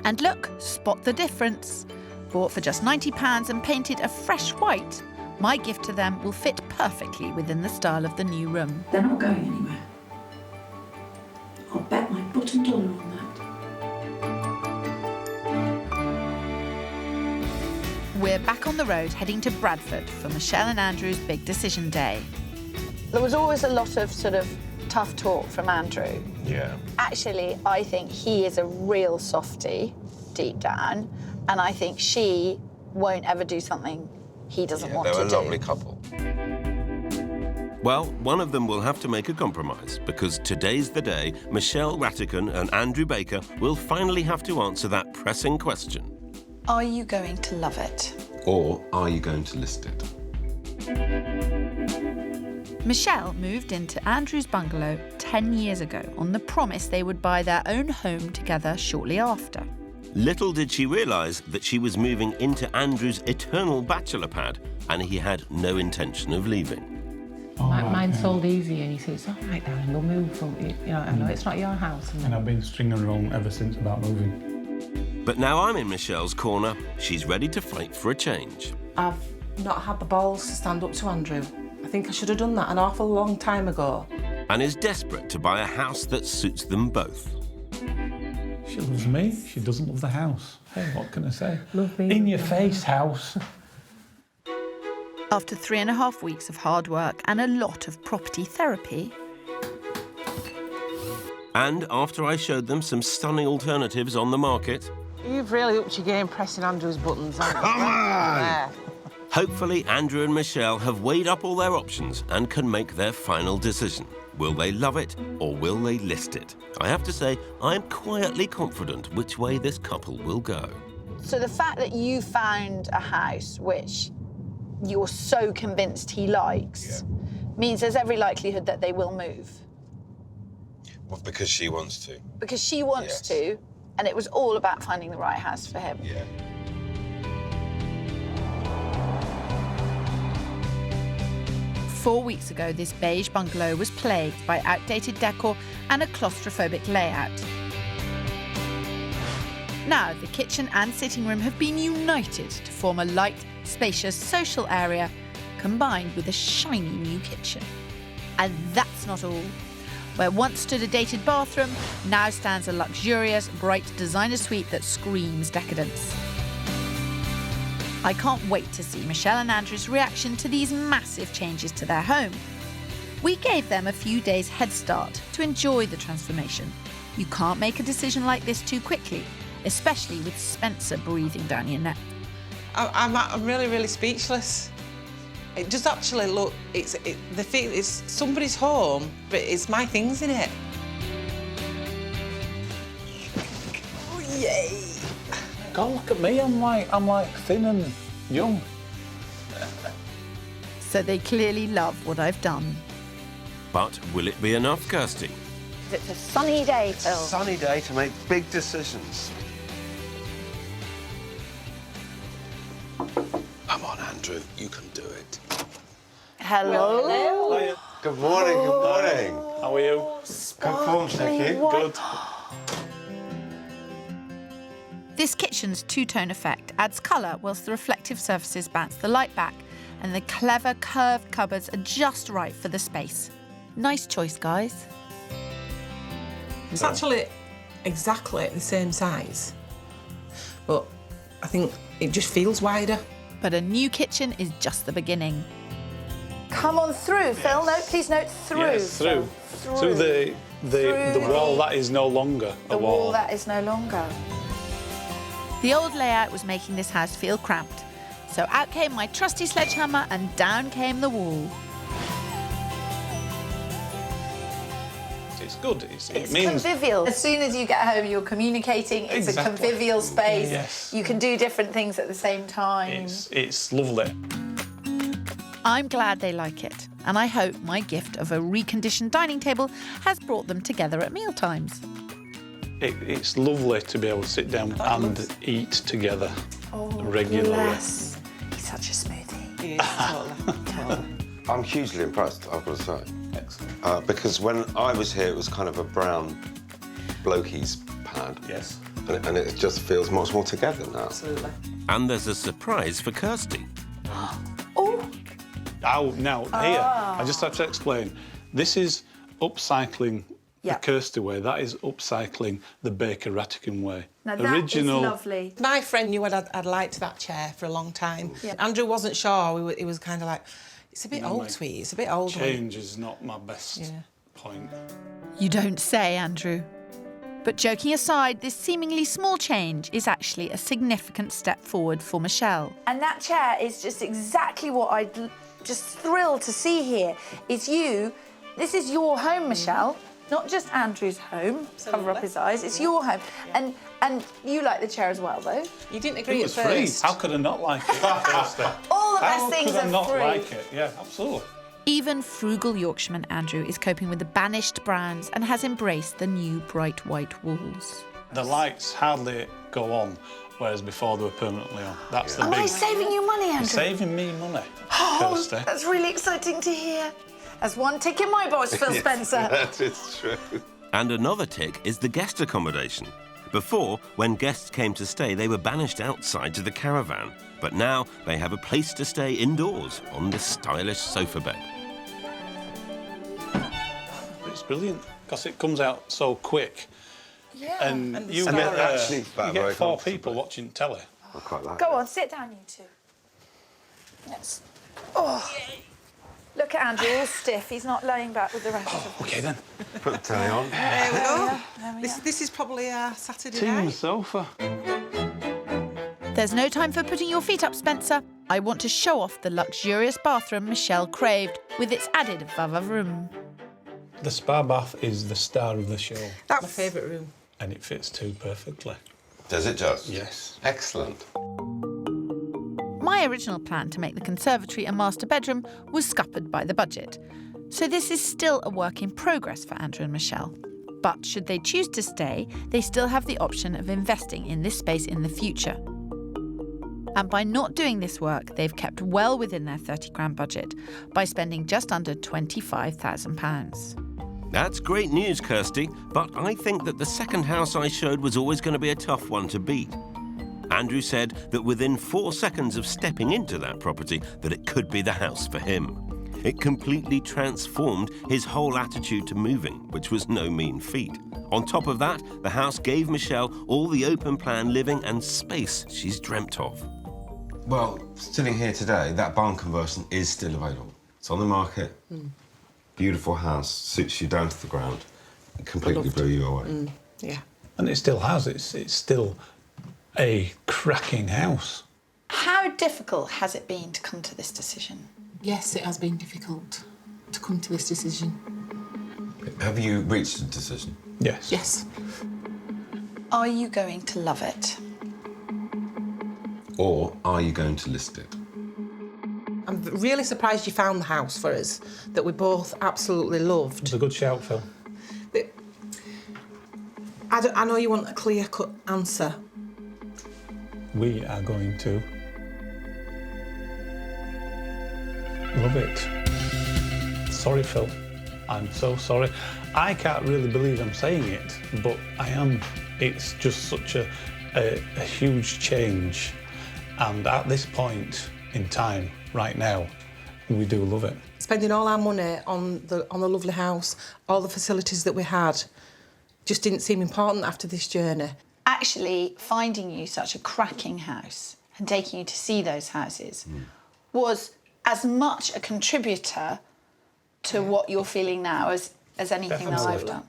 And look, spot the difference. Bought for just £90 and painted a fresh white, my gift to them will fit perfectly within the style of the new room. They're not going anywhere. I'll bet my bottom dollar on that. We're back on the road heading to Bradford for Michelle and Andrew's big decision day. There was always a lot of sort of tough talk from Andrew. Yeah. Actually, I think he is a real softie deep down, and I think she won't ever do something he doesn't want to do. They're a lovely couple. Well, one of them will have to make a compromise, because today's the day Michelle Rattican and Andrew Baker will finally have to answer that pressing question. Are you going to love it? Or are you going to list it? Michelle moved into Andrew's bungalow 10 years ago on the promise they would buy their own home together shortly after. Little did she realise that she was moving into Andrew's eternal bachelor pad, and he had no intention of leaving. Mine sold easy, and he said, it's all right, darling, we'll move. I know it's not your house. And I've been stringing along ever since about moving. But now I'm in Michelle's corner. She's ready to fight for a change. I've not had the balls to stand up to Andrew. I think I should have done that an awful long time ago. And is desperate to buy a house that suits them both. She loves me, she doesn't love the house. Hey, what can I say? Love me. In your face, house. After 3.5 weeks of hard work and a lot of property therapy. And after I showed them some stunning alternatives on the market. You've really upped your game pressing Andrew's buttons, haven't you? Come on! Yeah. Hopefully, Andrew and Michelle have weighed up all their options and can make their final decision. Will they love it or will they list it? I have to say, I'm quietly confident which way this couple will go. So the fact that you found a house which you're so convinced he likes means there's every likelihood that they will move. Well, because she wants to. Because she wants to, and it was all about finding the right house for him. Yeah. Four weeks ago, this beige bungalow was plagued by outdated decor and a claustrophobic layout. Now, the kitchen and sitting room have been united to form a light, spacious social area, combined with a shiny new kitchen. And that's not all. Where once stood a dated bathroom, now stands a luxurious, bright designer suite that screams decadence. I can't wait to see Michelle and Andrew's reaction to these massive changes to their home. We gave them a few days head start to enjoy the transformation. You can't make a decision like this too quickly, especially with Spencer breathing down your neck. I'm really, really speechless. It does actually look, it's somebody's home, but it's my things in it. Oh, yay! God, look at me, I'm like thin and young. So they clearly love what I've done. But will it be enough, Kirstie? It's a sunny day, Phil. Sunny day to make big decisions. Come on, Andrew, you can do it. Hello. Hello. Good morning, good morning. How are you? Good form, thank you. Good. This kitchen's two-tone effect adds colour whilst the reflective surfaces bounce the light back, and the clever curved cupboards are just right for the space. Nice choice, guys. It's actually exactly the same size, but I think it just feels wider. But a new kitchen is just the beginning. Come on through, Phil. No, please note through. Yes, through. Through the wall that is no longer a wall. The wall that is no longer. The old layout was making this house feel cramped, so out came my trusty sledgehammer and down came the wall. It's good. It's convivial. As soon as you get home, you're communicating. It's a convivial space. Yes. You can do different things at the same time. It's lovely. I'm glad they like it, and I hope my gift of a reconditioned dining table has brought them together at mealtimes. It's lovely to be able to sit down and eat together regularly. Bless. He's such a smoothie. He is, totally. I'm hugely impressed, I've got to say. Excellent. Because when I was here, it was kind of a brown blokey's pad. Yes. And it just feels much more together now. Absolutely. And there's a surprise for Kirstie. Now, here, I just have to explain. This is upcycling the Kirstie way. That is upcycling the Baker Rattigan way. Now that is lovely. My friend knew I'd liked that chair for a long time. Yeah. Andrew wasn't sure. He was kind of like, it's a bit old, sweetie. It's a bit old. Change is not my best point. You don't say, Andrew. But joking aside, this seemingly small change is actually a significant step forward for Michelle. And that chair is just exactly what I'd just thrilled to see here. It's you. This is your home, Michelle. Not just Andrew's home. Cover up his eyes. It's your home. And you like the chair as well, though. You didn't agree It was free. How could I not like it? All the best things How could I are not free. like it? Yeah, absolutely. Even frugal Yorkshireman Andrew is coping with the banished browns and has embraced the new bright white walls. The lights hardly go on, whereas before they were permanently on. That's the Am big... I saving you money, Andrew? You're saving me money, Oh, Kirstie. that's really exciting to hear. That's one tick in my box, Phil Spencer. That is true. And another tick is the guest accommodation. Before, when guests came to stay, they were banished outside to the caravan. But now they have a place to stay indoors on this stylish sofa bed. It's brilliant, because it comes out so quick. Yeah. And you And get, they're actually you very get 4 comfortable. people watching telly. I quite like Go on, sit down, you two. Yes. Oh. Look at Andrew, all stiff. He's not laying back with the rest of them. OK, then. Put the telly on. There we go. There we This is probably our Saturday Team night. sofa. There's no time for putting your feet up, Spencer. I want to show off the luxurious bathroom Michelle craved with its added room. The spa bath is the star of the show. That's my favourite room. And it fits too perfectly. Does it just? Yes. Excellent. My original plan to make the conservatory a master bedroom was scuppered by the budget. So this is still a work in progress for Andrew and Michelle. But should they choose to stay, they still have the option of investing in this space in the future. And by not doing this work, they've kept well within their 30 grand budget by spending just under £25,000. That's great news, Kirstie, but I think that the second house I showed was always going to be a tough one to beat. Andrew said that within 4 seconds of stepping into that property, that it could be the house for him. It completely transformed his whole attitude to moving, which was no mean feat. On top of that, the house gave Michelle all the open plan living and space she's dreamt of. Well, sitting here today, that barn conversion is still available. It's on the market. Beautiful house, suits you down to the ground. It completely blew you away. Yeah. And it still has. It's still a cracking house. How difficult has it been to come to this decision? Yes, it has been difficult to come to this decision. Have you reached a decision? Yes. Yes. Are you going to love it? Or are you going to list it? I'm really surprised you found the house for us that we both absolutely loved. It's a good shout, Phil. I know you want a clear-cut answer. We are going to love it. Sorry, Phil. I'm so sorry. I can't really believe I'm saying it, but I am. It's just such a huge change. And at this point in time, right now, we do love it. Spending all our money on the lovely house, all the facilities that we had, just didn't seem important after this journey. Actually, finding you such a cracking house and taking you to see those houses was as much a contributor to what you're feeling now as anything that I've done.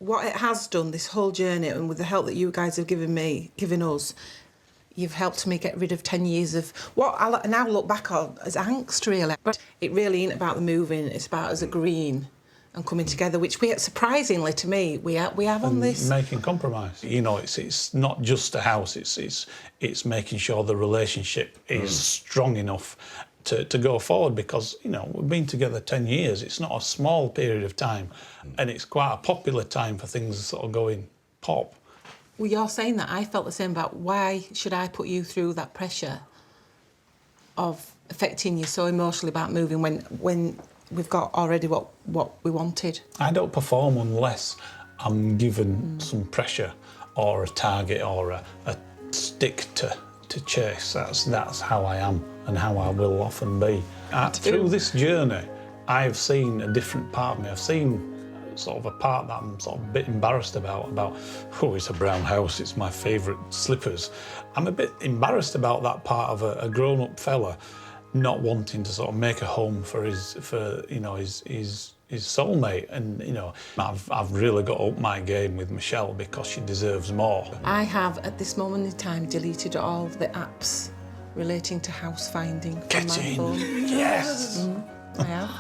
What it has done, this whole journey, and with the help that you guys have given us, you've helped me get rid of 10 years of what I now look back on as angst, really. It really ain't about the moving, it's about us agreeing and coming together, which we, surprisingly to me, we have on this. Making compromise. You know, it's not just a house, it's making sure the relationship is strong enough to go forward, because, you know, we've been together 10 years. It's not a small period of time, and it's quite a popular time for things sort of going pop. Well, you're saying that. I felt the same about why should I put you through that pressure of affecting you so emotionally about moving when we've got already what we wanted? I don't perform unless I'm given some pressure or a target or a stick to chase. That's how I am and how I will often be. Through this journey, I've seen a different part of me. I've seen sort of a part that I'm sort of a bit embarrassed about, oh, it's a brown house, it's my favourite slippers. I'm a bit embarrassed about that part of a grown-up fella not wanting to sort of make a home for his soulmate, and I've really got up my game with Michelle because she deserves more. I have at this moment in time deleted all the apps relating to house finding from my phone. Yes. I have.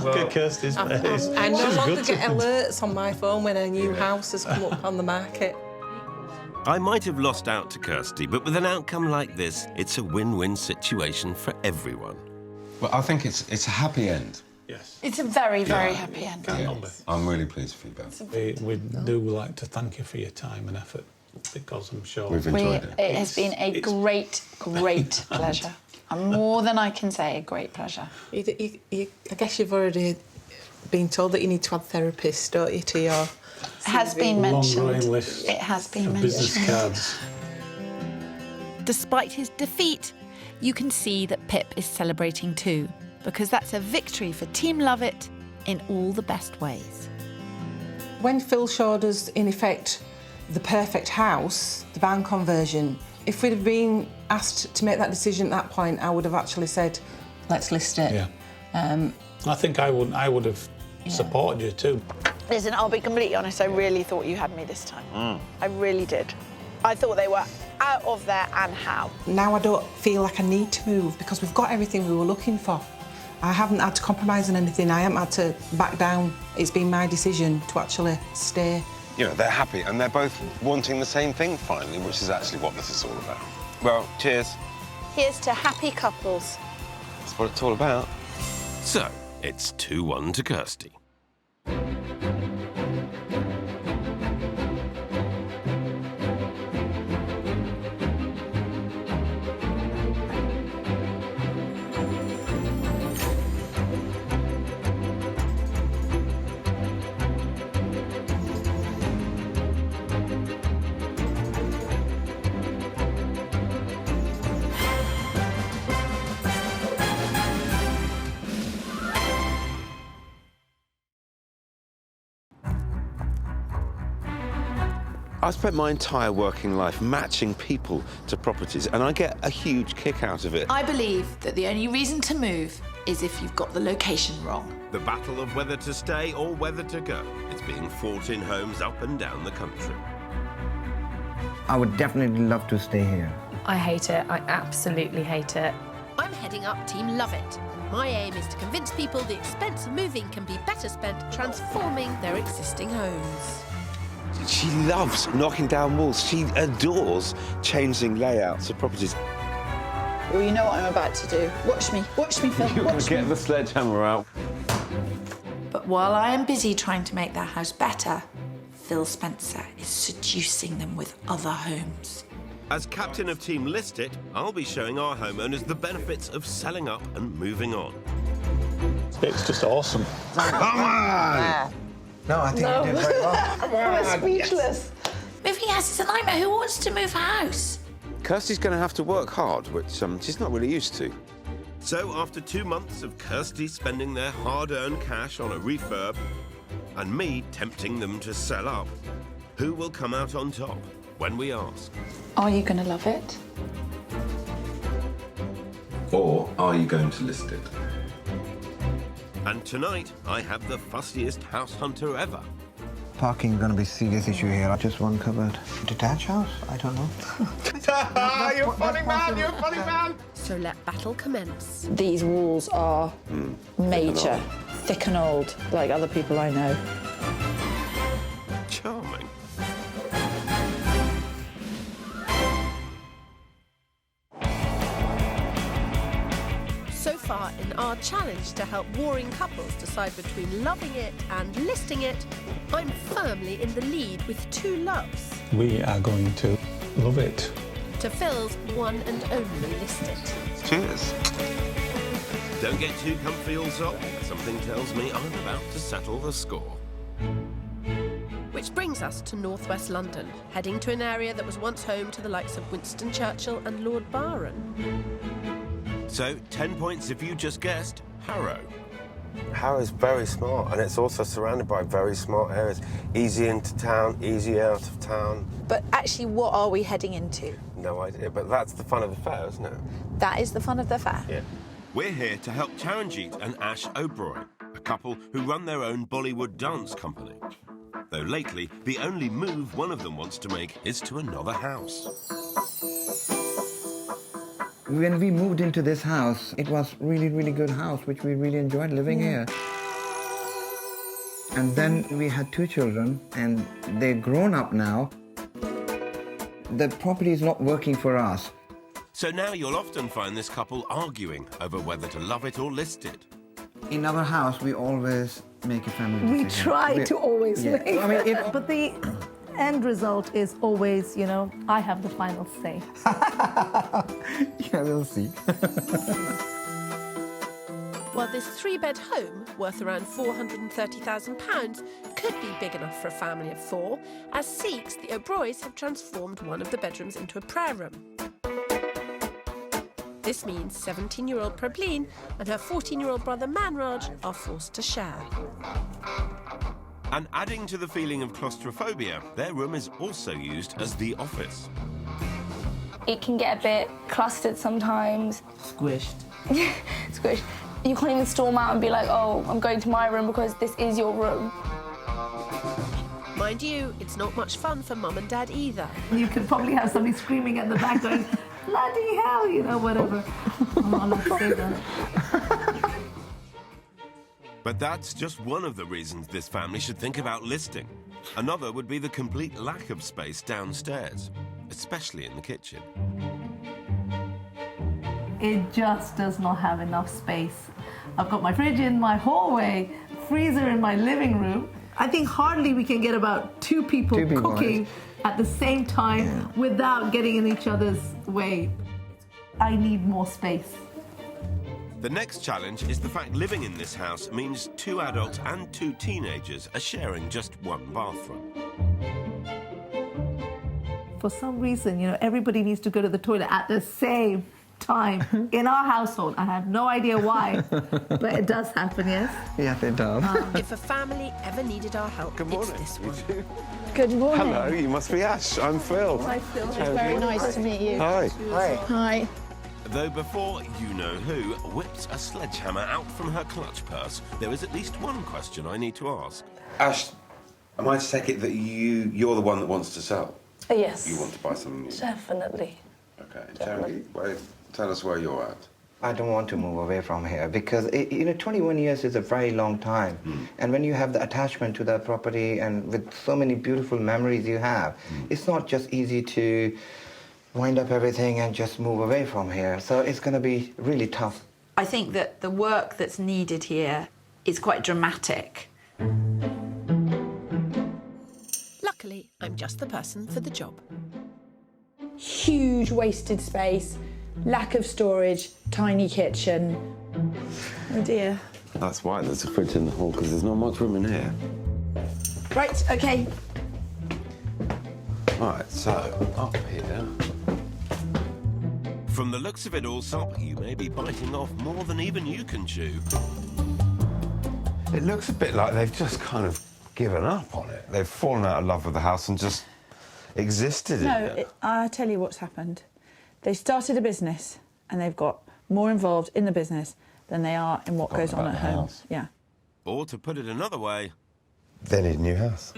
Look at Kirstie's face. I no She's longer gutted. get alerts on my phone when a new house has come up on the market. I might have lost out to Kirstie, but with an outcome like this, it's a win-win situation for everyone. Well, I think it's a happy end. Yes. It's a very, very happy end. I'm really pleased for you both. We do like to thank you for your time and effort, because I'm sure we've enjoyed it. It has been a great pleasure. And more than I can say, a great pleasure. I guess you've already been told that you need to add therapists, don't you, to your Has been mentioned. Long list it has been mentioned. business cards. Despite his defeat, you can see that Pip is celebrating too, because that's a victory for Team Love It in all the best ways. When Phil showed us, in effect, the perfect house, the barn conversion, if we'd have been asked to make that decision at that point, I would have actually said, let's list it. Yeah. I think I would have supported you too. Listen, I'll be completely honest, I really thought you had me this time. I really did. I thought they were out of there, and how. Now I don't feel like I need to move because we've got everything we were looking for. I haven't had to compromise on anything, I haven't had to back down. It's been my decision to actually stay. You know, they're happy and they're both wanting the same thing finally, which is actually what this is all about. Well, cheers. Here's to happy couples. That's what it's all about. So, it's 2-1 to Kirstie. I've spent my entire working life matching people to properties, and I get a huge kick out of it. I believe that the only reason to move is if you've got the location wrong. The battle of whether to stay or whether to go. It's being fought in homes up and down the country. I would definitely love to stay here. I hate it. I absolutely hate it. I'm heading up Team Love It. My aim is to convince people the expense of moving can be better spent transforming their existing homes. She loves knocking down walls. She adores changing layouts of properties. Well, you know what I'm about to do. Watch me, Phil, watch me. Get the sledgehammer out. But while I am busy trying to make their house better, Phil Spencer is seducing them with other homes. As captain of Team List It, I'll be showing our homeowners the benefits of selling up and moving on. It's just awesome. Come on! No, I think you did very well. I'm speechless. Moving house is a nightmare. Who wants to move house? Kirstie's going to have to work hard, which she's not really used to. So after 2 months of Kirstie spending their hard-earned cash on a refurb and me tempting them to sell up, who will come out on top when we ask? Are you going to love it? Or are you going to list it? And tonight, I have the fussiest house hunter ever. Parking gonna be a serious issue here. Just one cupboard. Detached house? I don't know. You're a funny man, you're a funny man! So let battle commence. These walls are major, thick and old, like other people I know. Charming. So far in our challenge to help warring couples decide between loving it and listing it, I'm firmly in the lead with 2 loves. We are going to love it. To Phil's one and only list it. Cheers. Don't get too comfy, Allsopp. Something tells me I'm about to settle the score. Which brings us to northwest London, heading to an area that was once home to the likes of Winston Churchill and Lord Byron. So, 10 points if you just guessed Harrow. Harrow's very smart, and it's also surrounded by very smart areas. Easy into town, easy out of town. But actually, what are we heading into? No idea, but that's the fun of the fair, isn't it? That is the fun of the fair. Yeah. We're here to help Charanjit and Ash O'Brien, a couple who run their own Bollywood dance company. Though lately, the only move one of them wants to make is to another house. When we moved into this house, it was really good house, which we really enjoyed living here. And then we had 2 children, and they're grown up now. The property is not working for us. So now you'll often find this couple arguing over whether to love it or list it. In our house, we always make a family decision. We try to always Yeah. make I mean, but the end result is always, you know, I have the final say. Yeah, we'll see. While this 3-bed home, worth around £430,000, could be big enough for a family of 4, as Sikhs, the O'Broys have transformed one of the bedrooms into a prayer room. This means 17-year-old Prableen and her 14-year-old brother Manraj are forced to share. And adding to the feeling of claustrophobia, their room is also used as the office. It can get a bit clustered sometimes. Squished. Squished. You can't even storm out and be like, oh, I'm going to my room because this is your room. Mind you, it's not much fun for Mum and Dad either. You could probably have somebody screaming at the back going, bloody hell, you know, whatever. I'm not allowed to say that. But that's just one of the reasons this family should think about listing. Another would be the complete lack of space downstairs, especially in the kitchen. It just does not have enough space. I've got my fridge in my hallway, freezer in my living room. I think hardly we can get about 2 people cooking at the same time without getting in each other's way. I need more space. The next challenge is the fact living in this house means 2 adults and 2 teenagers are sharing just 1 bathroom. For some reason, you know, everybody needs to go to the toilet at the same time in our household. I have no idea why, but it does happen, yes? Yes, it does. If a family ever needed our help, Good morning. it's this one. Good morning. Hello, you must be Ash. I'm Phil. Hi, Phil. It's very nice to meet you. Hi. Hi. Hi. Though before you-know-who whips a sledgehammer out from her clutch purse, there is at least one question I need to ask. Ash, am I to take it that you're the one that wants to sell? Yes. You want to buy something new? Definitely. Okay. Jeremy, tell us where you're at. I don't want to move away from here because, you know, 21 years is a very long time. And when you have the attachment to the property and with so many beautiful memories you have, it's not just easy to wind up everything and just move away from here. So it's going to be really tough. I think that the work that's needed here is quite dramatic. Luckily, I'm just the person for the job. Huge wasted space, lack of storage, tiny kitchen. Oh dear. That's why there's a fridge in the hall, because there's not much room in here. Right, okay. Right, so, up here. From the looks of it, Allsopp, you may be biting off more than even you can chew. It looks a bit like they've just kind of given up on it. They've fallen out of love with the house and just existed in it. I'll tell you what's happened. They started a business and they've got more involved in the business than they are in what goes on at home. Yeah. Or to put it another way, they need a new house.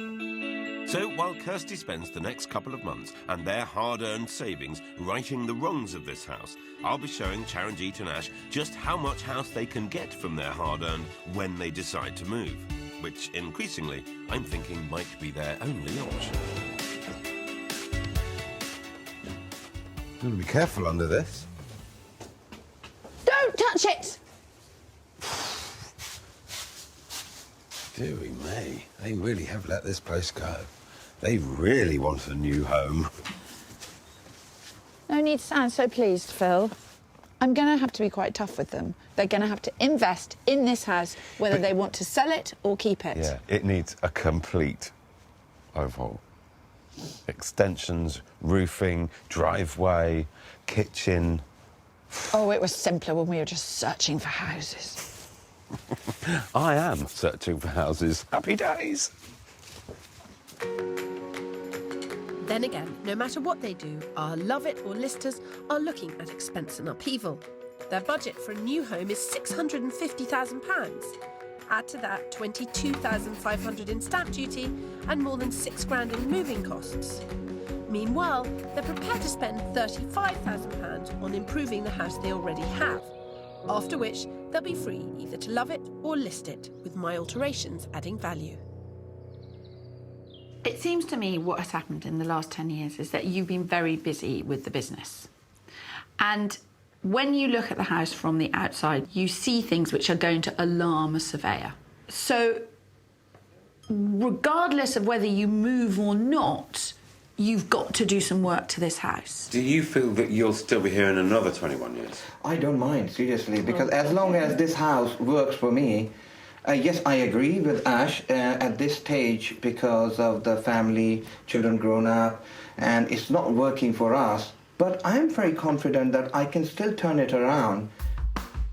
So while Kirstie spends the next couple of months and their hard-earned savings righting the wrongs of this house, I'll be showing Charanjit and Ash just how much house they can get from their hard-earned when they decide to move, which increasingly I'm thinking might be their only option. You've got to be careful under this. Don't touch it! Deary me, they really have let this place go. They really want a new home. No need to sound so pleased, Phil. I'm going to have to be quite tough with them. They're going to have to invest in this house, whether they want to sell it or keep it. Yeah, it needs a complete overhaul. Extensions, roofing, driveway, kitchen. Oh, it was simpler when we were just searching for houses. I am searching for houses. Happy days. Then again, no matter what they do, our love it or listers are looking at expense and upheaval. Their budget for a new home is £650,000. Add to that £22,500 in stamp duty and more than £6,000 in moving costs. Meanwhile, they're prepared to spend £35,000 on improving the house they already have, after which they'll be free either to love it or list it, with my alterations adding value. It seems to me what has happened in the last 10 years is that you've been very busy with the business. And when you look at the house from the outside, you see things which are going to alarm a surveyor. So, regardless of whether you move or not, you've got to do some work to this house. Do you feel that you'll still be here in another 21 years? I don't mind, seriously, because as long as this house works for me, yes, I agree with Ash at this stage because of the family, children grown up, and it's not working for us. But I'm very confident that I can still turn it around.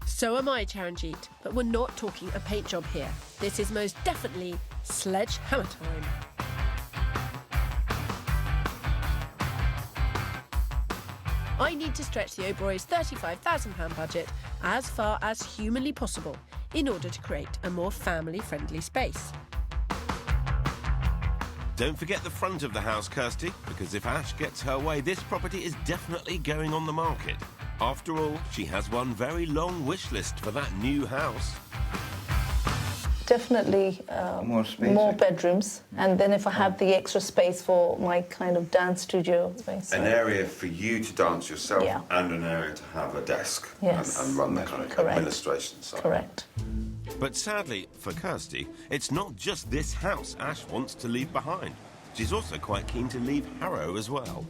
So am I, Charanjit, but we're not talking a paint job here. This is most definitely sledgehammer time. I need to stretch the O'Broys' £35,000 budget as far as humanly possible in order to create a more family-friendly space. Don't forget the front of the house, Kirstie, because if Ash gets her way, this property is definitely going on the market. After all, she has one very long wish list for that new house. Definitely more bedrooms, and then if I have the extra space for my kind of dance studio space. An area for you to dance yourself and an area to have a desk and run the kind of administration side. Correct. But sadly, for Kirstie, it's not just this house Ash wants to leave behind. She's also quite keen to leave Harrow as well.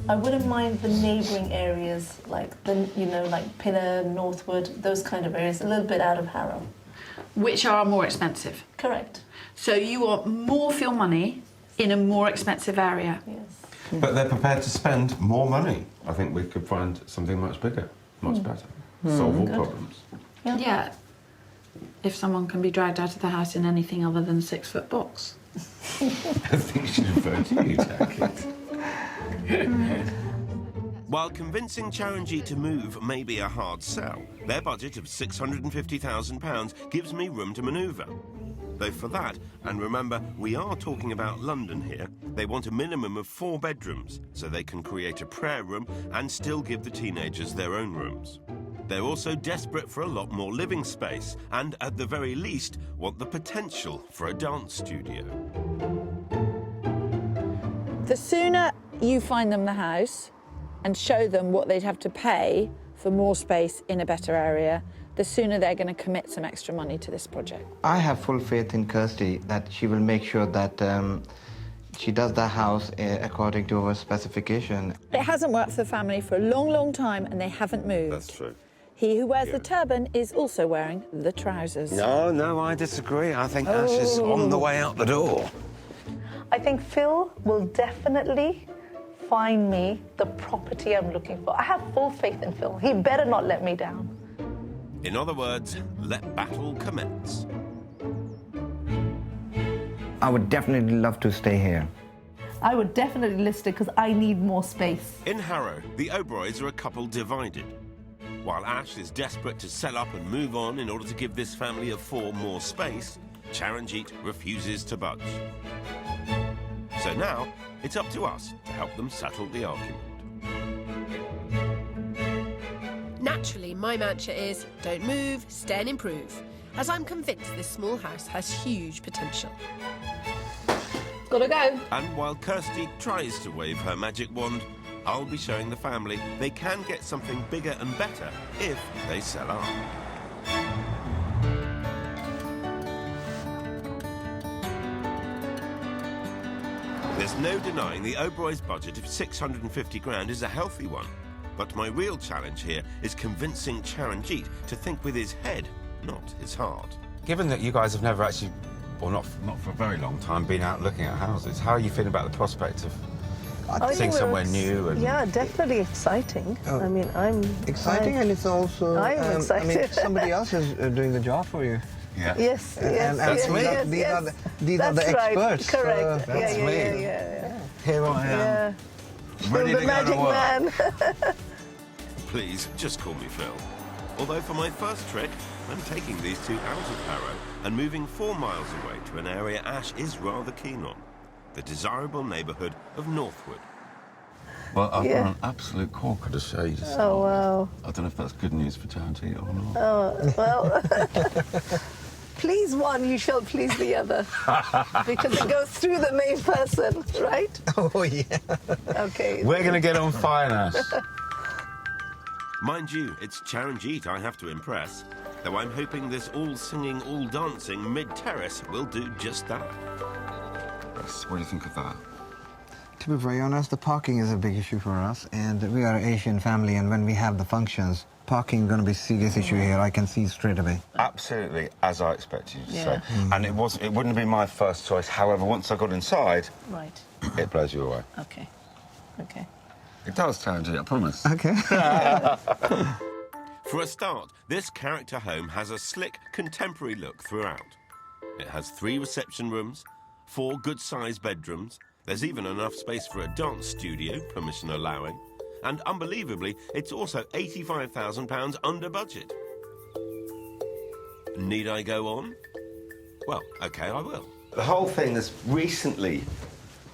I wouldn't mind the neighbouring areas, like like Pinner, Northwood, those kind of areas, a little bit out of Harrow. Which are more expensive. Correct. So you want more for your money in a more expensive area. Yes. But they're prepared to spend more money. I think we could find something much bigger, much better. Solve all problems. Yeah. If someone can be dragged out of the house in anything other than a 6-foot box. I think she referred to you, Jackie. While convincing Charanjit to move may be a hard sell, their budget of £650,000 gives me room to manoeuvre. Though for that, and remember, we are talking about London here, they want a minimum of 4 bedrooms, so they can create a prayer room and still give the teenagers their own rooms. They're also desperate for a lot more living space, and at the very least, want the potential for a dance studio. The sooner you find them the house and show them what they'd have to pay for more space in a better area, the sooner they're going to commit some extra money to this project. I have full faith in Kirstie that she will make sure that she does the house according to her specification. It hasn't worked for the family for a long, long time, and they haven't moved. That's true. He who wears the turban is also wearing the trousers. No, I disagree. I think Ash is on the way out the door. I think Phil will definitely find me the property I'm looking for. I have full faith in Phil. He better not let me down. In other words, let battle commence. I would definitely love to stay here. I would definitely list it because I need more space. In Harrow, the O'Broys are a couple divided. While Ash is desperate to sell up and move on in order to give this family of 4 more space, Charanjit refuses to budge. So now, it's up to us to help them settle the argument. Naturally, my mantra is don't move, stay and improve, as I'm convinced this small house has huge potential. Gotta go. And while Kirstie tries to wave her magic wand, I'll be showing the family they can get something bigger and better if they sell up. There's no denying the O'Broys' budget of £650,000 is a healthy one. But my real challenge here is convincing Charanjit to think with his head, not his heart. Given that you guys have never actually, or not for a very long time, been out looking at houses, how are you feeling about the prospect of seeing somewhere new? And... Yeah, definitely exciting. Oh. I mean, I'm... Exciting, and it's also... I'm excited. I mean, somebody else is doing the job for you. Yeah. Yes, and yes, me. yes, These yes. are the experts. Correct. That's me. Yeah. Here I am. Yeah. Ready Phil to the go to magic man. Please, just call me Phil. Although for my first trick, I'm taking these two out of Harrow and moving 4 miles away to an area Ash is rather keen on, the desirable neighbourhood of Northwood. Well, I've got an absolute corker to show you. Oh, wow. I don't know if that's good news for Charanjit or not. Oh, well... Please one, you shall please the other. Because it goes through the main person, right? Oh, yeah. Okay. We're going to get on fire now. Mind you, it's Charanjit I have to impress, though I'm hoping this all-singing, all-dancing mid-terrace will do just that. What do you think of that? To be very honest, the parking is a big issue for us, and we are an Asian family, and when we have the functions, parking is going to be a serious issue here. I can see straight away. Absolutely, as I expected you to say. And it wouldn't have been my first choice. However, once I got inside, Right. it blows you away. Okay. Okay. It does, Charanjit, I promise. Okay. For a start, this character home has a slick, contemporary look throughout. It has 3 reception rooms, 4 good-sized bedrooms. There's even enough space for a dance studio, permission allowing. And unbelievably, it's also £85,000 under budget. Need I go on? Well, OK, I will. The whole thing has recently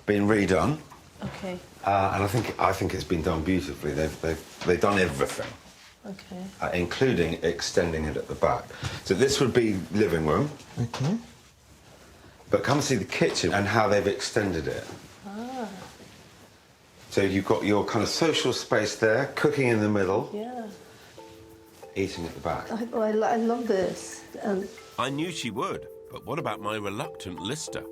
been redone. Okay. And I think it's been done beautifully. They've done everything. Okay. Including extending it at the back. So this would be living room. Okay. But come see the kitchen and how they've extended it. Ah. So you've got your kind of social space there, cooking in the middle, Yeah. eating at the back. I love this. I knew she would, but what about my reluctant lister?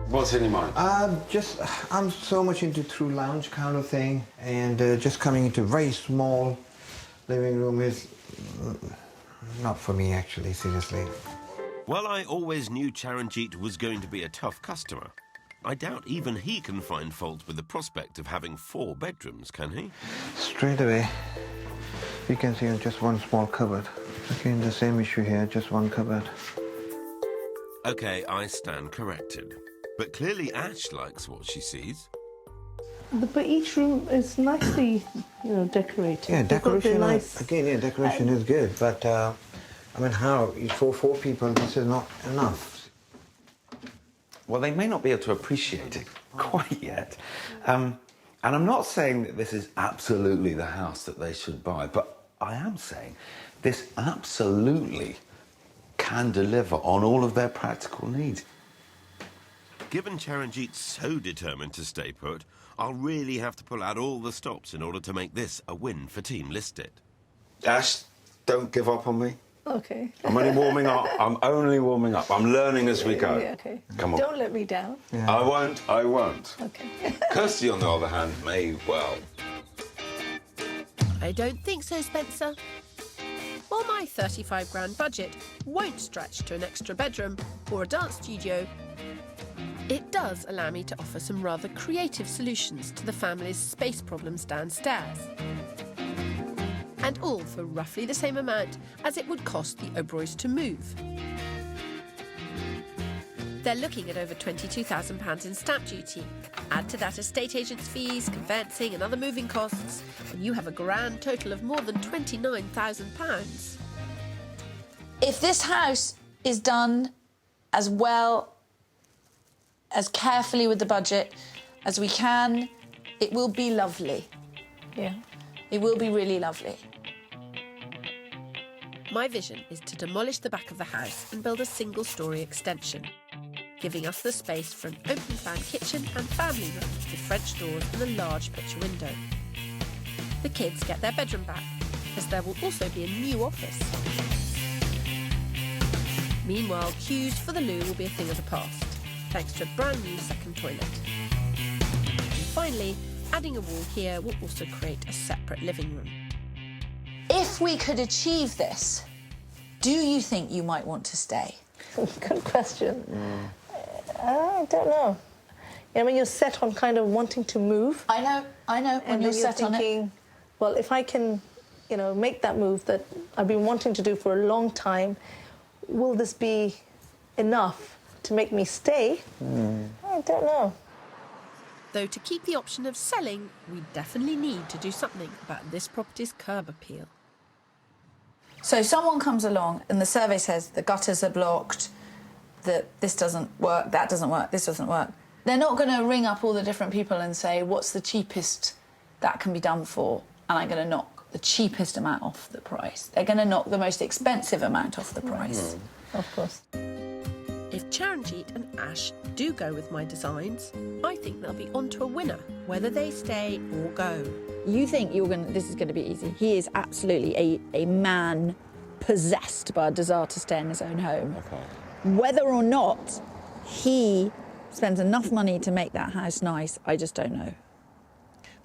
What's in your mind? I'm so much into through lounge kind of thing, and just coming into very small living room is not for me, actually, seriously. Well, I always knew Charanjit was going to be a tough customer. I doubt even he can find fault with the prospect of having 4 bedrooms, can he? Straight away, you can see just one small cupboard. Again, the same issue here, just one cupboard. OK, I stand corrected. But clearly Ash likes what she sees. But each room is nicely, decorated. Yeah, decoration, Nice... decoration is good, but I mean, how, for 4 people, this is not enough. Well, they may not be able to appreciate it quite yet. And I'm not saying that this is absolutely the house that they should buy, but I am saying this absolutely can deliver on all of their practical needs. Given Charanjit's so determined to stay put, I'll really have to pull out all the stops in order to make this a win for Team Listed. Ash, don't give up on me. Okay. I'm only warming up. I'm only warming up. I'm learning as we go. Yeah, okay. Come on. Don't let me down. Yeah. I won't. Okay. Kirstie, on the other hand, may well. I don't think so, Spencer. While my 35 grand budget won't stretch to an extra bedroom or a dance studio, it does allow me to offer some rather creative solutions to the family's space problems downstairs. And all for roughly the same amount as it would cost the O'Broys to move. They're looking at over £22,000 in stamp duty. Add to that estate agents' fees, conveyancing and other moving costs, and you have a grand total of more than £29,000. If this house is done as well, as carefully with the budget as we can, it will be lovely. Yeah. It will be really lovely. My vision is to demolish the back of the house and build a single-storey extension, giving us the space for an open-plan kitchen and family room with French doors and a large picture window. The kids get their bedroom back, as there will also be a new office. Meanwhile, queues for the loo will be a thing of the past, thanks to a brand new second toilet. And finally, Adding a wall here will also create a separate living room. If we could achieve this, do you think you might want to stay? Good question. I don't know. You know, when you're set on kind of wanting to move. I know. And you're set thinking, on it. Well, if I can, you know, make that move that I've been wanting to do for a long time, will this be enough to make me stay? I don't know. Though to keep the option of selling, we definitely need to do something about this property's curb appeal. So someone comes along and the survey says the gutters are blocked, that this doesn't work, that doesn't work, this doesn't work. They're not going to ring up all the different people and say, what's the cheapest that can be done for? And I'm going to knock the cheapest amount off the price. They're going to knock the most expensive amount off the price. Of course. If Charanjit and Ash do go with my designs, I think they'll be onto a winner, whether they stay or go. You think this is going to be easy. He is absolutely a man possessed by a desire to stay in his own home. Okay. Whether or not he spends enough money to make that house nice, I just don't know.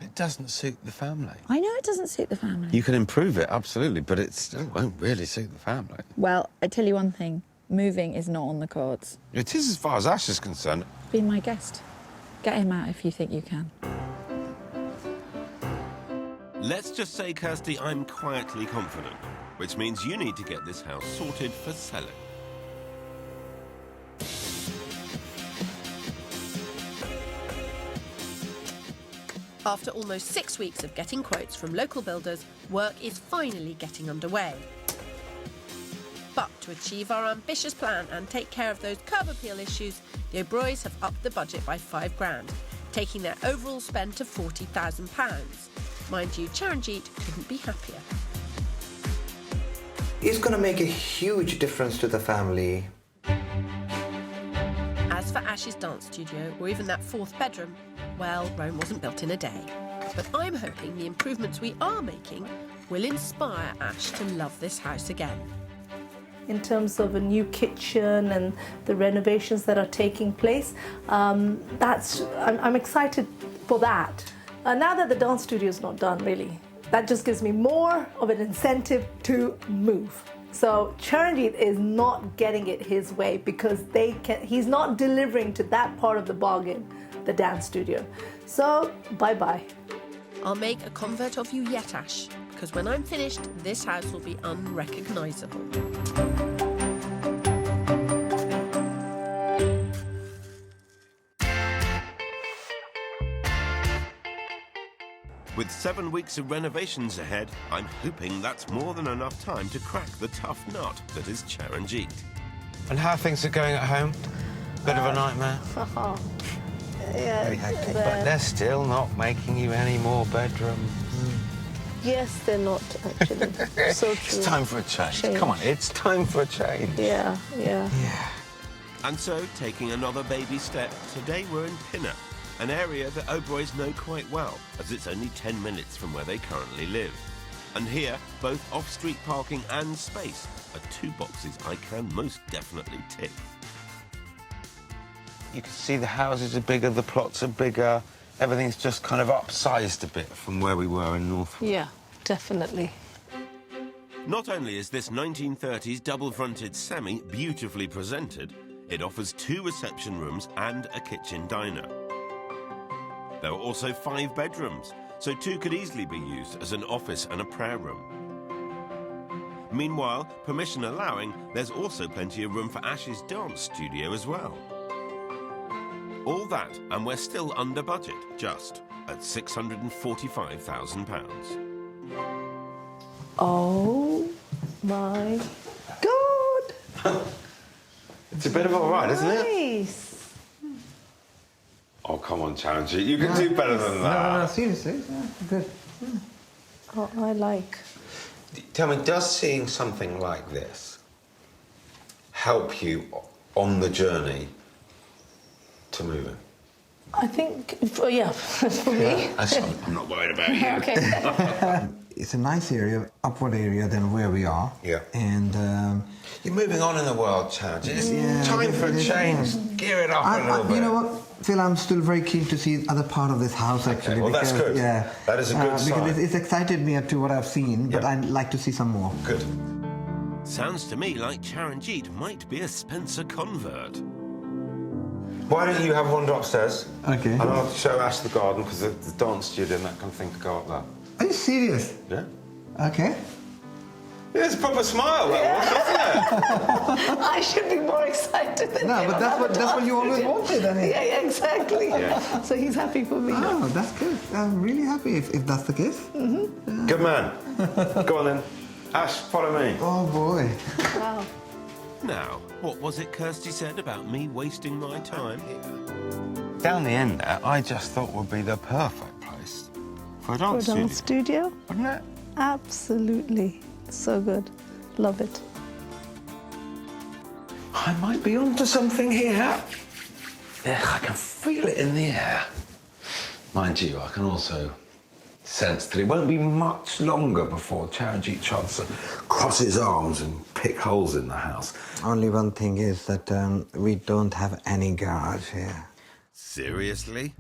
It doesn't suit the family. I know it doesn't suit the family. You can improve it, absolutely, but it still won't really suit the family. Well, I tell you one thing, moving is not on the cards. It is as far as Ash is concerned. Be my guest. Get him out if you think you can. Let's just say, Kirstie, I'm quietly confident, which means you need to get this house sorted for selling. After almost 6 weeks of getting quotes from local builders, work is finally getting underway. But to achieve our ambitious plan and take care of those curb appeal issues, the O'Broys have upped the budget by £5,000, taking their overall spend to £40,000. Mind you, Charanjit couldn't be happier. It's going to make a huge difference to the family. As for Ash's dance studio, or even that 4th bedroom, well, Rome wasn't built in a day. But I'm hoping the improvements we are making will inspire Ash to love this house again. In terms of a new kitchen and the renovations that are taking place, I'm excited for that. Now that the dance studio is not done, really, that just gives me more of an incentive to move. So Charanjit is not getting it his way because he's not delivering to that part of the bargain, the dance studio. So, bye-bye. I'll make a convert of you yet, Ash, because when I'm finished, this house will be unrecognisable. With 7 weeks of renovations ahead, I'm hoping that's more than enough time to crack the tough nut that is Charanjit. And how things are going at home? Bit of a nightmare? Yeah, Very hectic, but they're still not making you any more bedrooms. Yes, they're not, actually. So true. It's time for a change. Come on, it's time for a change. Yeah. And so, taking another baby step, today we're in Pinner, an area that O'Broys know quite well, as it's only 10 minutes from where they currently live. And here, both off-street parking and space are 2 boxes I can most definitely tick. You can see the houses are bigger, the plots are bigger, everything's just kind of upsized a bit from where we were in Norfolk. Yeah, definitely. Not only is this 1930s double-fronted semi beautifully presented, it offers 2 reception rooms and a kitchen diner. There are also 5 bedrooms, so 2 could easily be used as an office and a prayer room. Meanwhile, permission allowing, there's also plenty of room for Ash's dance studio as well. All that, and we're still under budget, just at £645,000. Oh my God! It's a bit of all right, isn't it? Nice. Oh, come on, Charanjit, you can do better than that. No, seriously. Yeah, good. Oh, I like. Tell me, does seeing something like this help you on the journey to moving? I think, for me. I'm not worried about you. Okay. It's a nice area, upward area than where we are. Yeah. And you're moving on in the world, Charanjit. It's time for a change. gear it up a little bit. You know what, Phil, I'm still very keen to see other part of this house, actually. Okay, well, that's good. Yeah. That is a good sign. Because it's excited me up to what I've seen, but I'd like to see some more. Good. Sounds to me like Charanjit might be a Spencer convert. Why don't you have a wander upstairs? Okay. And I'll show Ash the garden, because the dance studio and that kind of thing could go up there. Are you serious? Yeah. Okay. Yeah, it's a proper smile, that was, isn't it? I should be more excited than No, him but that's what you always wanted, I mean. Yeah, exactly. Yeah. So he's happy for me. Oh, that's good. I'm really happy if that's the case. Mm-hmm. Good man. Go on then. Ash, follow me. Oh, boy. Wow. Now, what was it Kirstie said about me wasting my time? Down the end there, I just thought would be the perfect place for a dance studio. Studio? Wouldn't it? Absolutely. So good. Love it. I might be onto something here. Yeah, I can feel it in the air. Mind you, I can also sense that it won't be much longer before Charanjit tries to cross his arms and pick holes in the house. Only one thing is that we don't have any garage here. Seriously?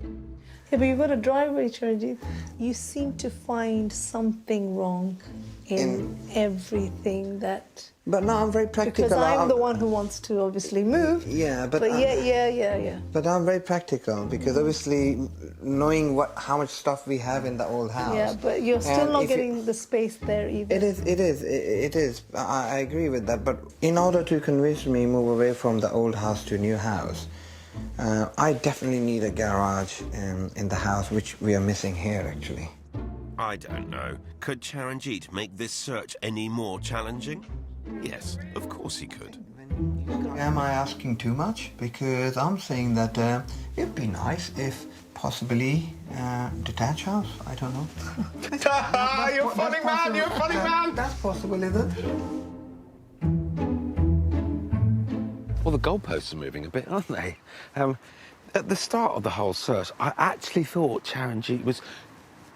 Yeah, but you've got a driveway, Charanjit. You seem to find something wrong in everything that... But no, I'm very practical. Because I'm the one who wants to obviously move. Yeah, but yeah. But I'm very practical because obviously knowing how much stuff we have in the old house. Yeah, but you're still not getting the space there either. It is. I agree with that. But in order to convince me move away from the old house to a new house, I definitely need a garage in the house, which we are missing here actually. I don't know. Could Charanjit make this search any more challenging? Yes, of course he could. Am I asking too much? Because I'm saying that it'd be nice if possibly detached house. I don't know. You're a funny man, you're a funny man. That's possible, is it? Well, the goalposts are moving a bit, aren't they? At the start of the whole search, I actually thought Charanjit was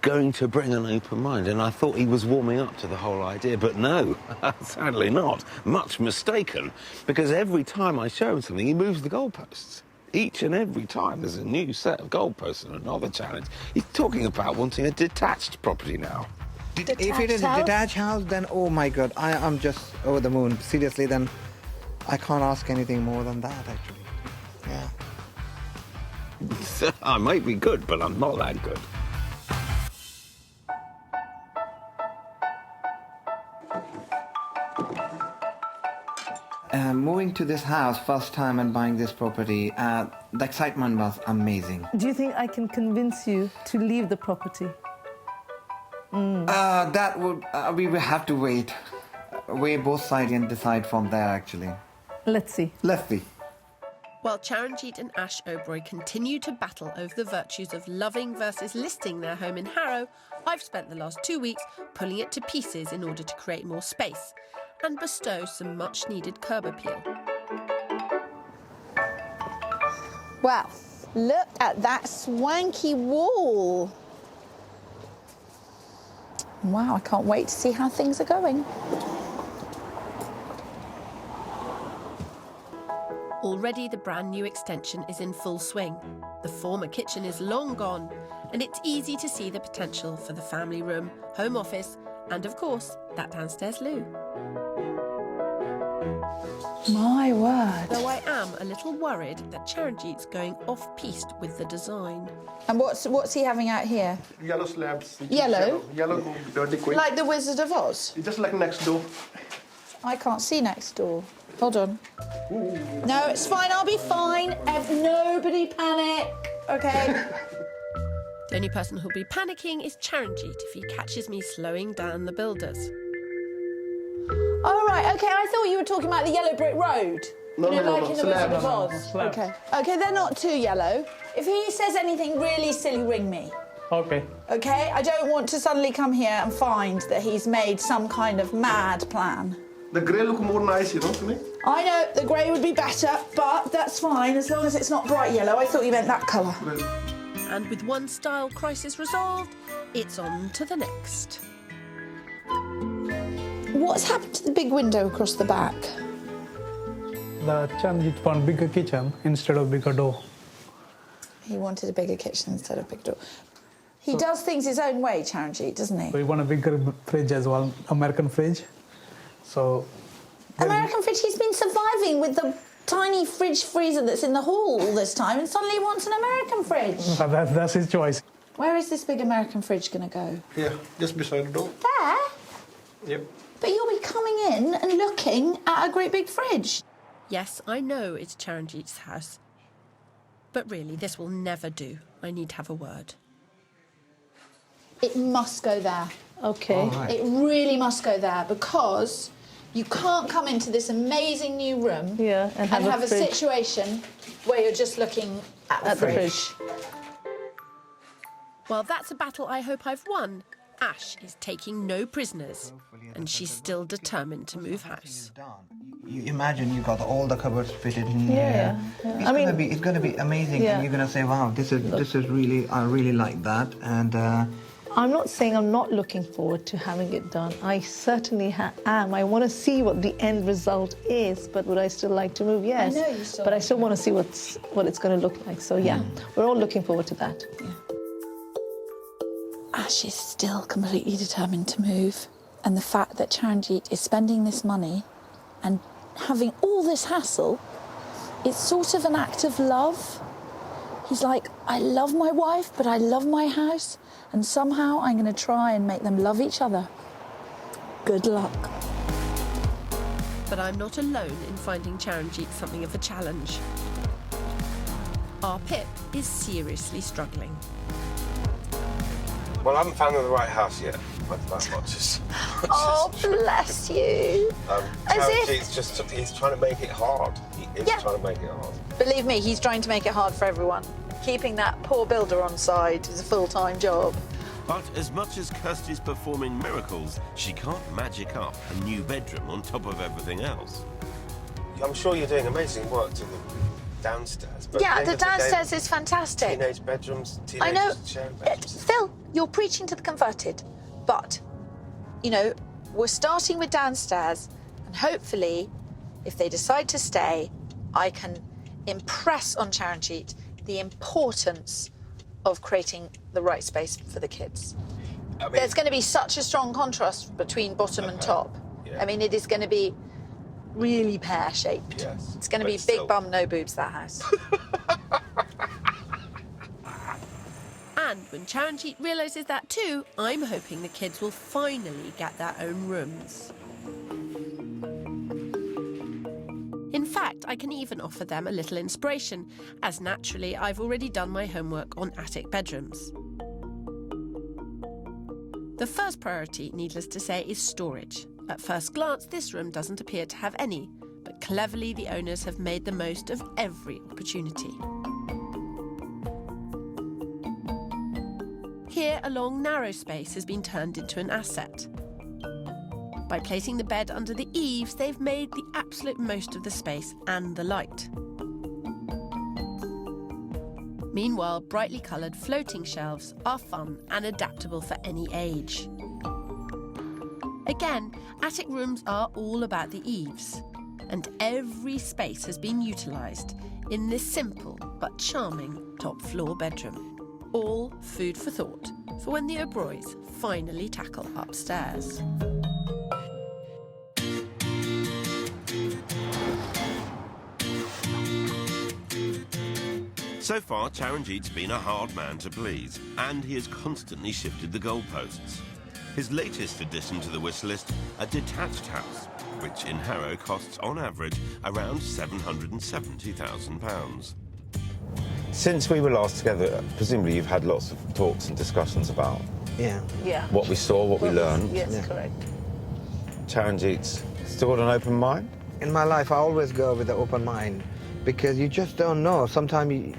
going to bring an open mind, and I thought he was warming up to the whole idea, but no, sadly not. Much mistaken, because every time I show him something, he moves the goalposts. Each and every time there's a new set of goalposts and another challenge. He's talking about wanting a detached property now. If it is a detached house, then oh my God, I'm just over the moon. Seriously, then I can't ask anything more than that, actually. Yeah. I might be good, but I'm not that good. Moving to this house first time and buying this property, the excitement was amazing. Do you think I can convince you to leave the property? That would we will have to wait. Weigh both sides and decide from there. Actually, let's see. Let's see. While Charanjit and Ash Oberoi continue to battle over the virtues of loving versus listing their home in Harrow, I've spent the last 2 weeks pulling it to pieces in order to create more space and bestow some much-needed curb appeal. Wow, look at that swanky wall. Wow, I can't wait to see how things are going. Already the brand new extension is in full swing. The former kitchen is long gone, and it's easy to see the potential for the family room, home office, and of course, that downstairs loo. My word. Though I am a little worried that Charanjit's going off-piste with the design. And what's he having out here? Yellow slabs. Yellow? Yellow dirty quick. Like the Wizard of Oz? Just like next door. I can't see next door. Hold on. No, it's fine. I'll be fine. Nobody panic, okay? The only person who'll be panicking is Charanjit if he catches me slowing down the builders. All right, okay, I thought you were talking about the yellow brick road. No, you know, no, like no, in the slabs. Wizard of Oz. Slabs. Okay. Okay, they're not too yellow. If he says anything really silly, ring me. Okay. Okay? I don't want to suddenly come here and find that he's made some kind of mad plan. The grey look more nice, you know, to me. I know, the grey would be better, but that's fine, as long as it's not bright yellow. I thought you meant that colour. And with one style crisis resolved, it's on to the next. What's happened to the big window across the back? The Charanjit want bigger kitchen instead of bigger door. He wanted a bigger kitchen instead of a big door. He does things his own way, Charanjit, doesn't he? So we want a bigger fridge as well, American fridge. So American fridge, he's been surviving with the tiny fridge freezer that's in the hall all this time, and suddenly he wants an American fridge. that's his choice. Where is this big American fridge going to go? Yeah, just beside the door. There? Yep. But you'll be coming in and looking at a great big fridge. Yes, I know it's Charanjit's house. But really, this will never do. I need to have a word. It must go there. Okay. All right. It really must go there, because you can't come into this amazing new room and have a fridge. situation where you're just looking at the fridge. Well, that's a battle I hope I've won. Ash is taking no prisoners, and she's still determined to move house. You imagine you got all the cupboards fitted in Yeah, here. yeah. It's gonna be amazing, Yeah. and you're gonna say, "Wow, this is really, I really like that." And I'm not saying I'm not looking forward to having it done. I certainly am. I want to see what the end result is, but would I still like to move? Yes. I know you still But I like still want to see what it's going to look like. So yeah, we're all looking forward to that. Ash is still completely determined to move, and the fact that Charanjit is spending this money and having all this hassle, it's sort of an act of love. He's like, I love my wife, but I love my house, and somehow I'm going to try and make them love each other. Good luck. But I'm not alone in finding Charanjit something of a challenge. Our Pip is seriously struggling. Well, I haven't found the right house yet. That's not just... Oh, bless you. He's trying to make it hard. He is trying to make it hard. Believe me, he's trying to make it hard for everyone. Keeping that poor builder on side is a full-time job. But as much as Kirstie's performing miracles, she can't magic up a new bedroom on top of everything else. I'm sure you're doing amazing work to the downstairs. But Yeah, at the end of day, downstairs is fantastic. Teenage bedrooms, I know. teenagers sharing bedrooms. Phil, you're preaching to the converted. But, you know, we're starting with downstairs, and hopefully, if they decide to stay, I can impress on Charanjit the importance of creating the right space for the kids. There's going to be such a strong contrast between bottom and top. Yeah. I mean, it is going to be really pear-shaped. Yes, It's going to but be still. big bum, no boobs, that house. And when Charanjit realises that too, I'm hoping the kids will finally get their own rooms. In fact, I can even offer them a little inspiration, as naturally I've already done my homework on attic bedrooms. The first priority, needless to say, is storage. At first glance, this room doesn't appear to have any, but cleverly the owners have made the most of every opportunity. Here, a long, narrow space has been turned into an asset. By placing the bed under the eaves, they've made the absolute most of the space and the light. Meanwhile, brightly coloured floating shelves are fun and adaptable for any age. Again, attic rooms are all about the eaves, and every space has been utilised in this simple but charming top floor bedroom. All food for thought for when the O'Broys finally tackle upstairs. So far, Charanjit's been a hard man to please, and he has constantly shifted the goalposts. His latest addition to the wish list, a detached house, which in Harrow costs on average around £770,000. Since we were last together, presumably you've had lots of talks and discussions about Yeah. what we saw, what we learned. Yes, correct. Charanjit's still got an open mind? In my life, I always go with an open mind because you just don't know. Sometimes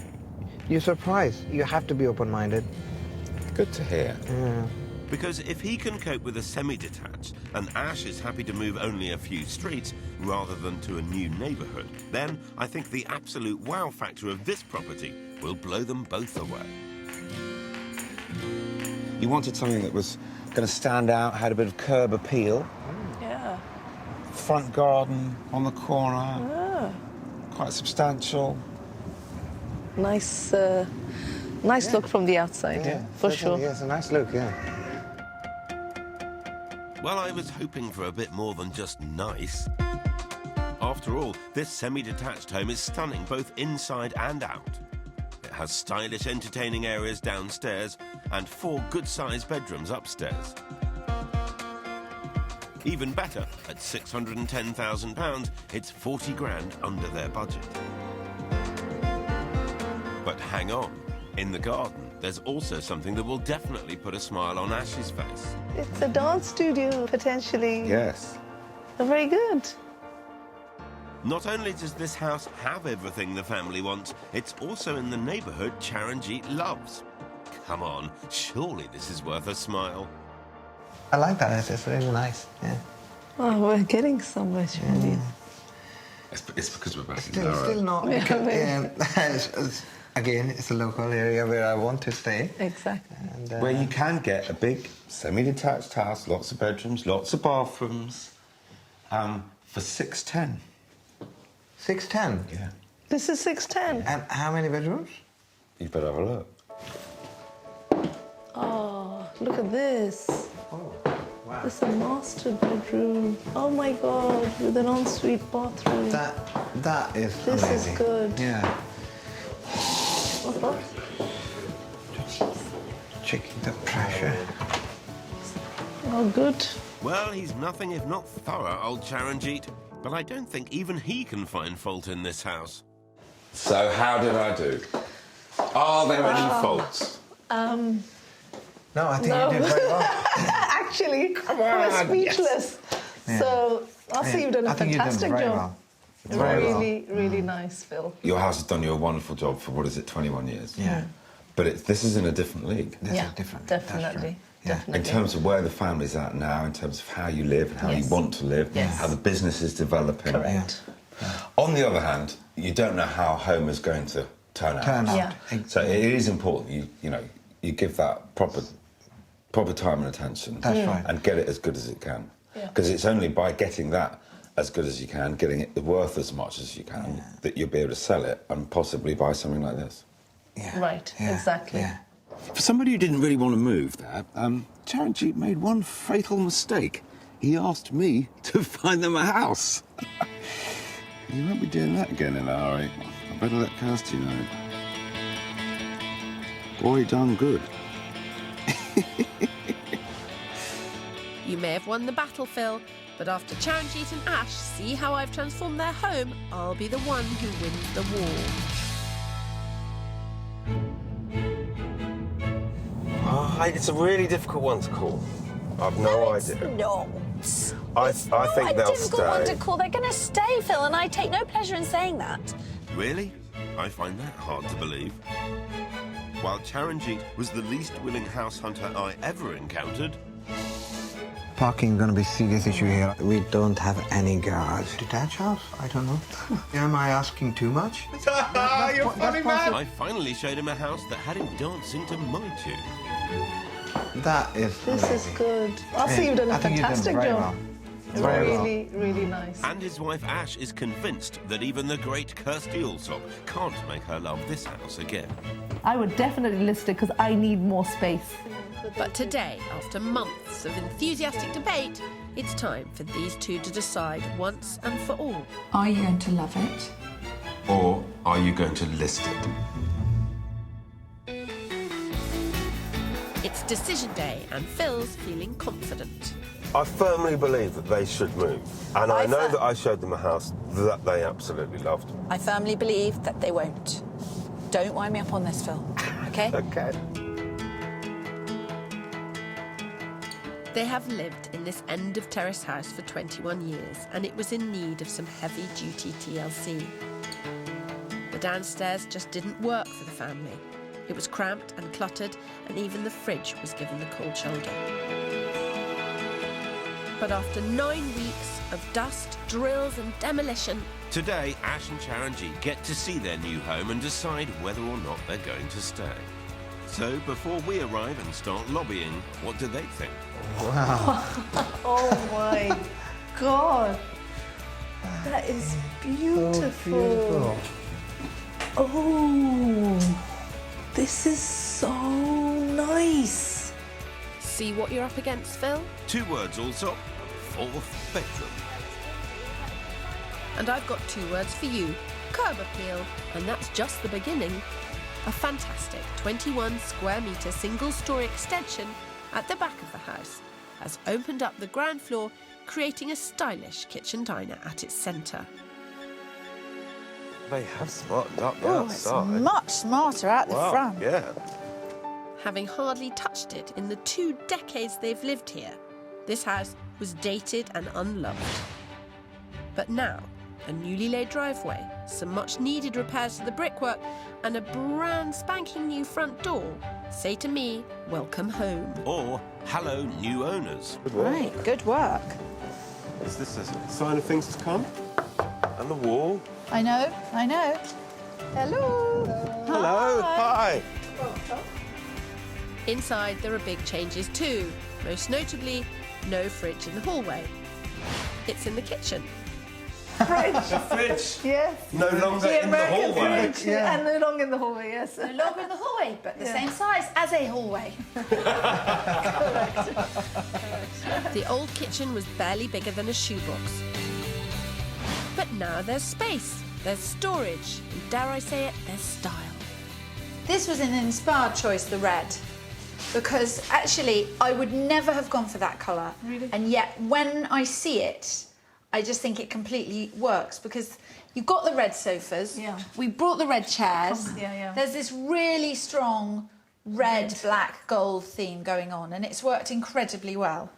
you're surprised. You have to be open-minded. Good to hear. Yeah. Because if he can cope with a semi-detached and Ash is happy to move only a few streets rather than to a new neighbourhood, then I think the absolute wow factor of this property will blow them both away. You wanted something that was going to stand out, had a bit of curb appeal. Yeah. Front garden on the corner. quite substantial. Nice, nice look from the outside, for sure. Yeah, it's a nice look, yeah. Well, I was hoping for a bit more than just nice. After all, this semi-detached home is stunning both inside and out. It has stylish entertaining areas downstairs and 4 good-sized bedrooms upstairs. Even better, at £610,000, it's 40 grand under their budget. But hang on, in the garden, there's also something that will definitely put a smile on Ash's face. It's a dance studio, potentially. Yes. Very good. Not only does this house have everything the family wants, it's also in the neighbourhood Charanjit loves. Come on, surely this is worth a smile. I like that. It's really nice. Yeah. Oh, we're getting somewhere, Charlie. It's because we're back in Still not. Because, again, it's a local area where I want to stay. Exactly. And, where you can get a big semi-detached house, lots of bedrooms, lots of bathrooms, for $610. $610? Yeah. This is 610. And how many bedrooms? You better have a look. Oh, look at this. Oh, wow. This is a master bedroom. Oh my God, with an ensuite bathroom. That is This amazing. is good. Yeah. Uh-huh. Checking the pressure. Oh, good. Well, he's nothing if not thorough, old Charanjit. But I don't think even he can find fault in this house. So how did I do? Are there any faults? No, I think you did very well. Actually, Come we're on, speechless. yes. So I'll say you've done a I think fantastic you did very job. well. Very Really, really nice, Phil. Your house has done you a wonderful job for, what is it, 21 years? Yeah. But this is in a different league. This is different. Definitely. In terms of where the family's at now, in terms of how you live and how you want to live, how the business is developing. Correct. On the other hand, you don't know how a home is going to turn out. Yeah. So it is important you give that proper time and attention. That's right. And get it as good as it can. Yeah. Because it's only by getting that as good as you can, getting it worth as much as you can, that you'll be able to sell it and possibly buy something like this. Yeah. Right, Yeah. exactly. Yeah. For somebody who didn't really want to move there, Charanjit made one fatal mistake. He asked me to find them a house. You won't be doing that again in a hurry. I better let Kirstie know. Boy, done good. You may have won the battle, Phil, but after Charanjit and Ash see how I've transformed their home, I'll be the one who wins the war. It's a really difficult one to call. I've no idea. No. I think they'll Difficult one to stay. call. They're going to stay, Phil, and I take no pleasure in saying that. Really? I find that hard to believe. While Charanjit was the least willing house hunter I ever encountered, Parking is going to be a serious issue here. We don't have any garage. Detached house? I don't know. Am I asking too much? You're funny, man! I finally showed him a house that had him dancing to my tune. That is This amazing. is good. I'll say you've done a I think you've done fantastic very job. well. Very well. Really, really nice. And his wife Ash is convinced that even the great Kirstie Allsopp can't make her love this house again. I would definitely list it because I need more space. But today, after months of enthusiastic debate, it's time for these two to decide once and for all. Are you going to love it? Or are you going to list it? It's decision day, and Phil's feeling confident. I firmly believe that they should move. And I know that I showed them a house that they absolutely loved. I firmly believe that they won't. Don't wind me up on this, Phil. Okay? Okay. They have lived in this end of terrace house for 21 years, and it was in need of some heavy-duty TLC. The downstairs just didn't work for the family. It was cramped and cluttered, and even the fridge was given the cold shoulder. But after 9 weeks of dust, drills and demolition, Today, Ash and Charanjit get to see their new home and decide whether or not they're going to stay. So, before we arrive and start lobbying, what do they think? Wow. Oh my God. That is beautiful. So beautiful. Oh, this is so nice. See what you're up against, Phil? 2 words, Allsopp. 4th bedroom. And I've got 2 words for you. Curb appeal, and that's just the beginning. A fantastic 21 square metre single-storey extension at the back of the house has opened up the ground floor, creating a stylish kitchen diner at its centre. They have smartened up the Oh, it's outside. much smarter at the Wow, front. yeah. Having hardly touched it in the 2 decades they've lived here, this house was dated and unloved. But now, a newly laid driveway, some much-needed repairs to the brickwork, and a brand spanking new front door say to me, welcome home. Or, hello, new owners. Right, good work. Is this a sign of things to come? And the wall? I know. Hello. Hello, hi. Inside, there are big changes too. Most notably, no fridge in the hallway. It's in the kitchen. Fridge. A fridge. Yes. No longer The in the American hallway. fridge, and no longer in the hallway, yes. No longer in the hallway, but the same size as a hallway. The old kitchen was barely bigger than a shoebox. But now there's space, there's storage, and dare I say it, there's style. This was an inspired choice, the red, because actually I would never have gone for that colour. Really? And yet when I see it, I just think it completely works because you've got the red sofas, we brought the red chairs, there's this really strong red, black, gold theme going on and it's worked incredibly well.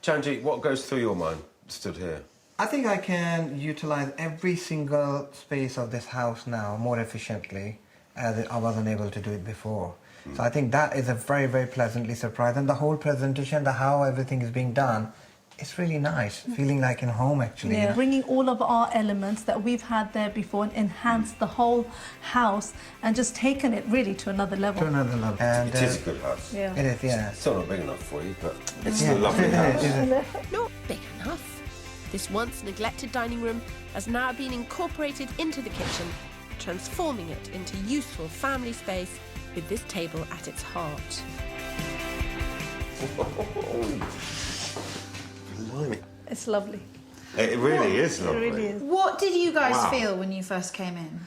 Chanji, what goes through your mind stood here? I think I can utilise every single space of this house now more efficiently as I wasn't able to do it before. So I think that is a very, very pleasantly surprised. And the whole presentation, how everything is being done, it's really nice. Feeling like in home, actually. Yeah, You know? bringing all of our elements that we've had there before and enhanced the whole house and just taken it really to another level. To another level. And, It is a good house. Yeah. It is, yeah. It's still not big enough for you, but it's Yeah. a lovely house. Not big enough. This once neglected dining room has now been incorporated into the kitchen, transforming it into useful family space with this table at its heart. Blimey. It's lovely. It really is It lovely. really is. What did you guys Wow. feel when you first came in?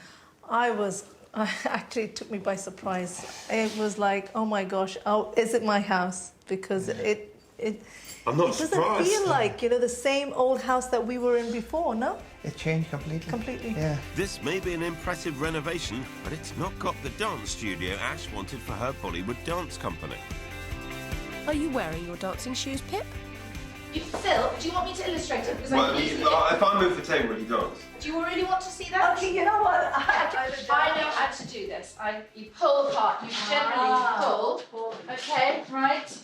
Actually, it took me by surprise. It was like, oh my gosh, is it my house? Because I'm not it doesn't surprised. feel like, the same old house that we were in before, no? It changed completely. Completely. Yeah. This may be an impressive renovation, but it's not got the dance studio Ash wanted for her Bollywood dance company. Are you wearing your dancing shoes, Pip? Phil, do you want me to illustrate it? Because if I move the table, will you dance? Do you really want to see that? Okay, you know what? I know how to do this. You pull apart. You generally pull. Okay, right.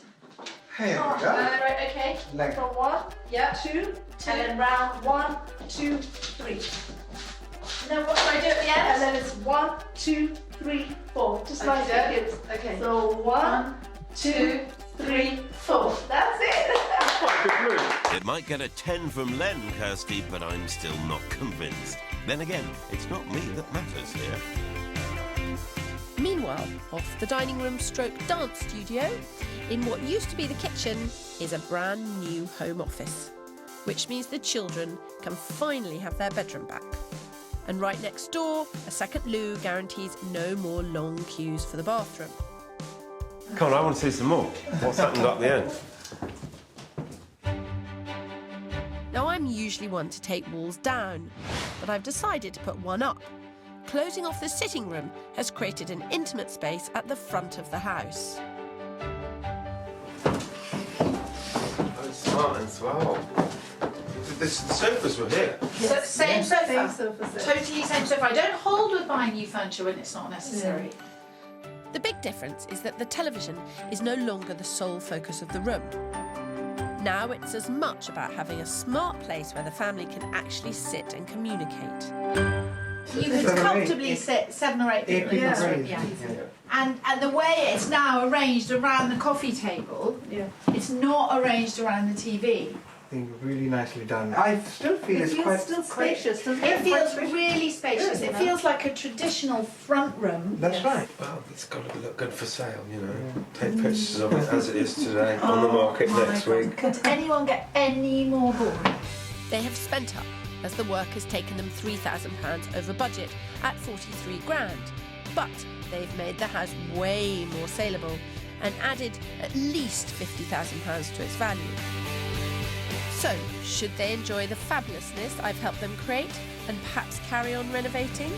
Here we go. Right, okay. Like- So 1, Yeah. 2, and then round 1, 2, 3. And then what do I do at the end? And then it's 1, 2, 3, 4. Just Okay. like the kids. Okay. So 1, 2, 3, 4. That's it. It might get a 10 from Len, Kirstie, but I'm still not convinced. Then again, it's not me that matters here. Meanwhile, off the dining room stroke dance studio, in what used to be the kitchen, is a brand new home office, which means the children can finally have their bedroom back. And right next door, a second loo guarantees no more long queues for the bathroom. Come on, I want to see some more. What's happened up the end? Now, I'm usually one to take walls down, but I've decided to put one up. Closing off the sitting room has created an intimate space at the front of the house. Oh, smart and swell. The sofas were here. So, same sofa. Same sofa set. Totally same sofa. I don't hold with buying new furniture when it's not necessary. The big difference is that the television is no longer the sole focus of the room. Now it's as much about having a smart place where the family can actually sit and communicate. You could comfortably sit 7 or 8 people in this room. Yeah. And the way it's now arranged around the coffee table, it's not arranged around the TV. think really nicely done. I still feel it's quite spacious, doesn't It feels really spacious. It feels like a traditional front room. That's right. Well, it's got to look good for sale, you know. Take pictures of it as it is today, on the market next week. Could anyone get any more boring? They have spent up, as the work has taken them £3,000 over budget at 43 grand. But they've made the house way more saleable and added at least £50,000 to its value. So, should they enjoy the fabulousness I've helped them create and perhaps carry on renovating?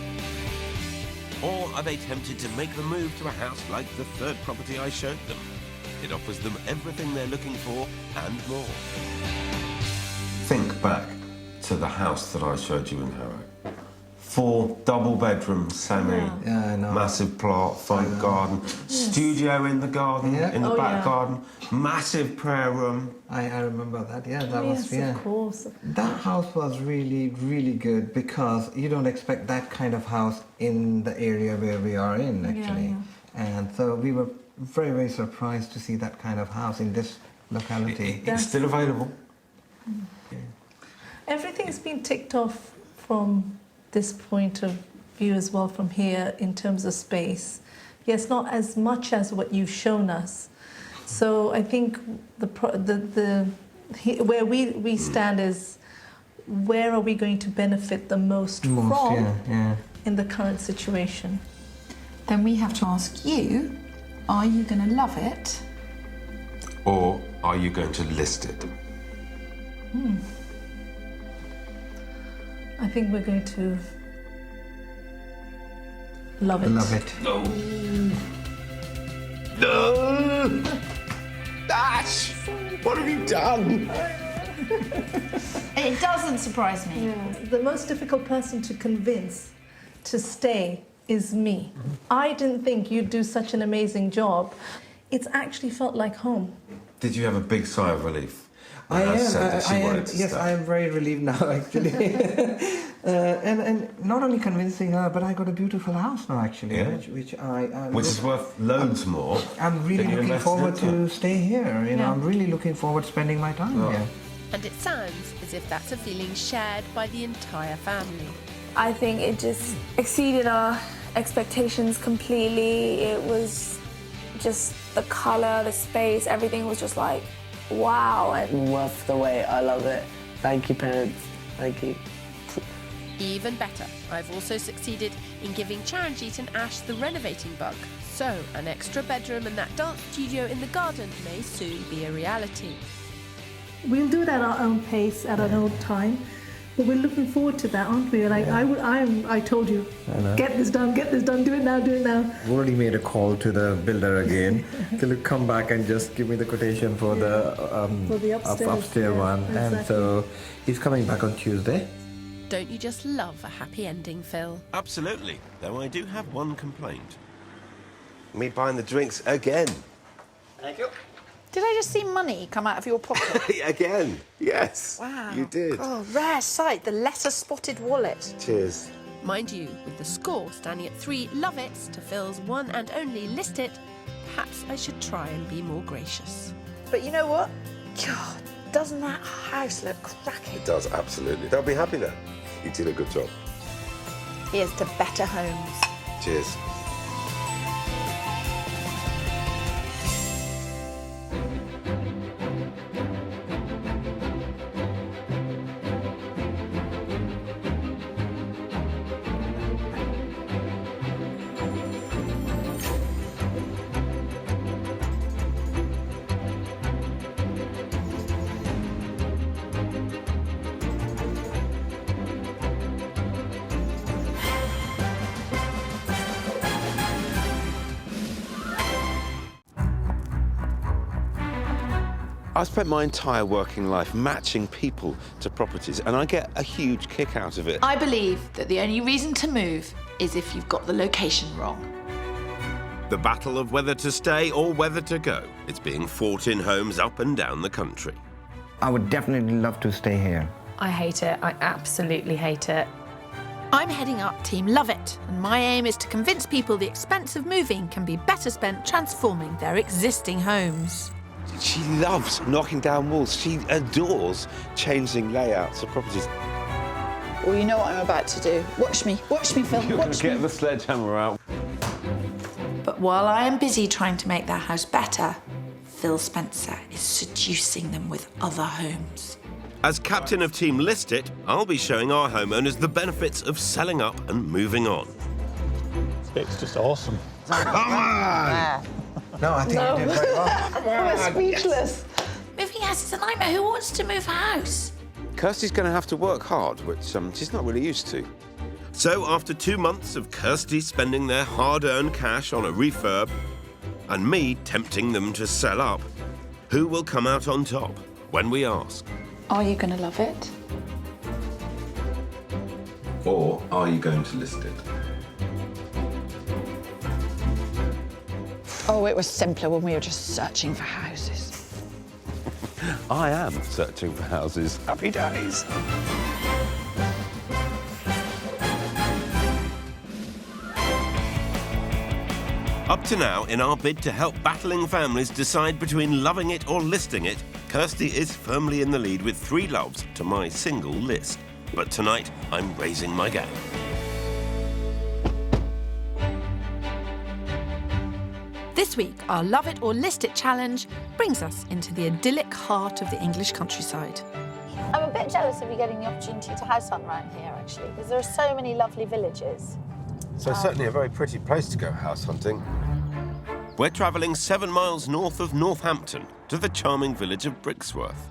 Or are they tempted to make the move to a house like the third property I showed them? It offers them everything they're looking for and more. Think back to the house that I showed you in Harrow. 4 double-bedroom, massive plot, front garden, studio in the garden, in the back garden, massive prayer room. I remember that, that was, of course. That house was really, really good because you don't expect that kind of house in the area where we are in, actually. And so we were very, very surprised to see that kind of house in this locality. It's still available. Everything's been ticked off from this point of view as well from here in terms of space. Yes, not as much as what you've shown us. So I think where we stand is where are we going to benefit the most from in the current situation? Then we have to ask you, are you going to love it? Or are you going to list it? I think we're going to love it. Love it. No! No! Ash! What have you done? It doesn't surprise me. The most difficult person to convince to stay is me. I didn't think you'd do such an amazing job. It's actually felt like home. Did you have a big sigh of relief? I am very relieved now, actually. and not only convincing her, but I got a beautiful house now, actually, which is worth loads more. I'm really looking forward to stay here. You know, I'm really looking forward to spending my time here. And it sounds as if that's a feeling shared by the entire family. I think it just exceeded our expectations completely. It was just the colour, the space, everything was just like, wow. Worth the wait. I love it. Thank you, parents. Thank you. Even better, I've also succeeded in giving Charanjit and Ash the renovating bug. So, an extra bedroom and that dance studio in the garden may soon be a reality. We'll do it at our own pace, at our own time. But we're looking forward to that, aren't we? Like I told you, get this done, do it now. I've already made a call to the builder again. Can you come back and just give me the quotation for the upstairs one? Exactly. And so he's coming back on Tuesday. Don't you just love a happy ending, Phil? Absolutely, though I do have one complaint. Me buying the drinks again. Thank you. Did I just see money come out of your pocket? Again, yes. Wow. You did. Oh, rare sight, the letter-spotted wallet. Cheers. Mind you, with the score standing at 3 love it's to Phil's one and only list it, perhaps I should try and be more gracious. But you know what? God, doesn't that house look cracking? It does, absolutely. They'll be happy now. You did a good job. Here's to better homes. Cheers. I've spent my entire working life matching people to properties, and I get a huge kick out of it. I believe that the only reason to move is if you've got the location wrong. The battle of whether to stay or whether to go. It's being fought in homes up and down the country. I would definitely love to stay here. I hate it. I absolutely hate it. I'm heading up Team Love It, and my aim is to convince people the expense of moving can be better spent transforming their existing homes. She loves knocking down walls. She adores changing layouts of properties. Well, you know what I'm about to do. Watch me, Phil, You're going to get the sledgehammer out. But while I am busy trying to make their house better, Phil Spencer is seducing them with other homes. As captain of Team List It, I'll be showing our homeowners the benefits of selling up and moving on. It's just awesome. Come on! No, I think you did very well. We're speechless. Moving house is a nightmare. Who wants to move house? Kirstie's going to have to work hard, which she's not really used to. So after 2 months of Kirstie spending their hard-earned cash on a refurb and me tempting them to sell up, who will come out on top when we ask? Are you going to love it? Or are you going to list it? Oh, it was simpler when we were just searching for houses. I am searching for houses. Happy days. Up to now, in our bid to help battling families decide between loving it or listing it, Kirstie is firmly in the lead with 3 loves to my single list. But tonight, I'm raising my game. This week, our Love It or List It challenge brings us into the idyllic heart of the English countryside. I'm a bit jealous of you getting the opportunity to house hunt around here, actually, because there are so many lovely villages. So certainly a very pretty place to go house hunting. We're travelling 7 miles north of Northampton to the charming village of Brixworth.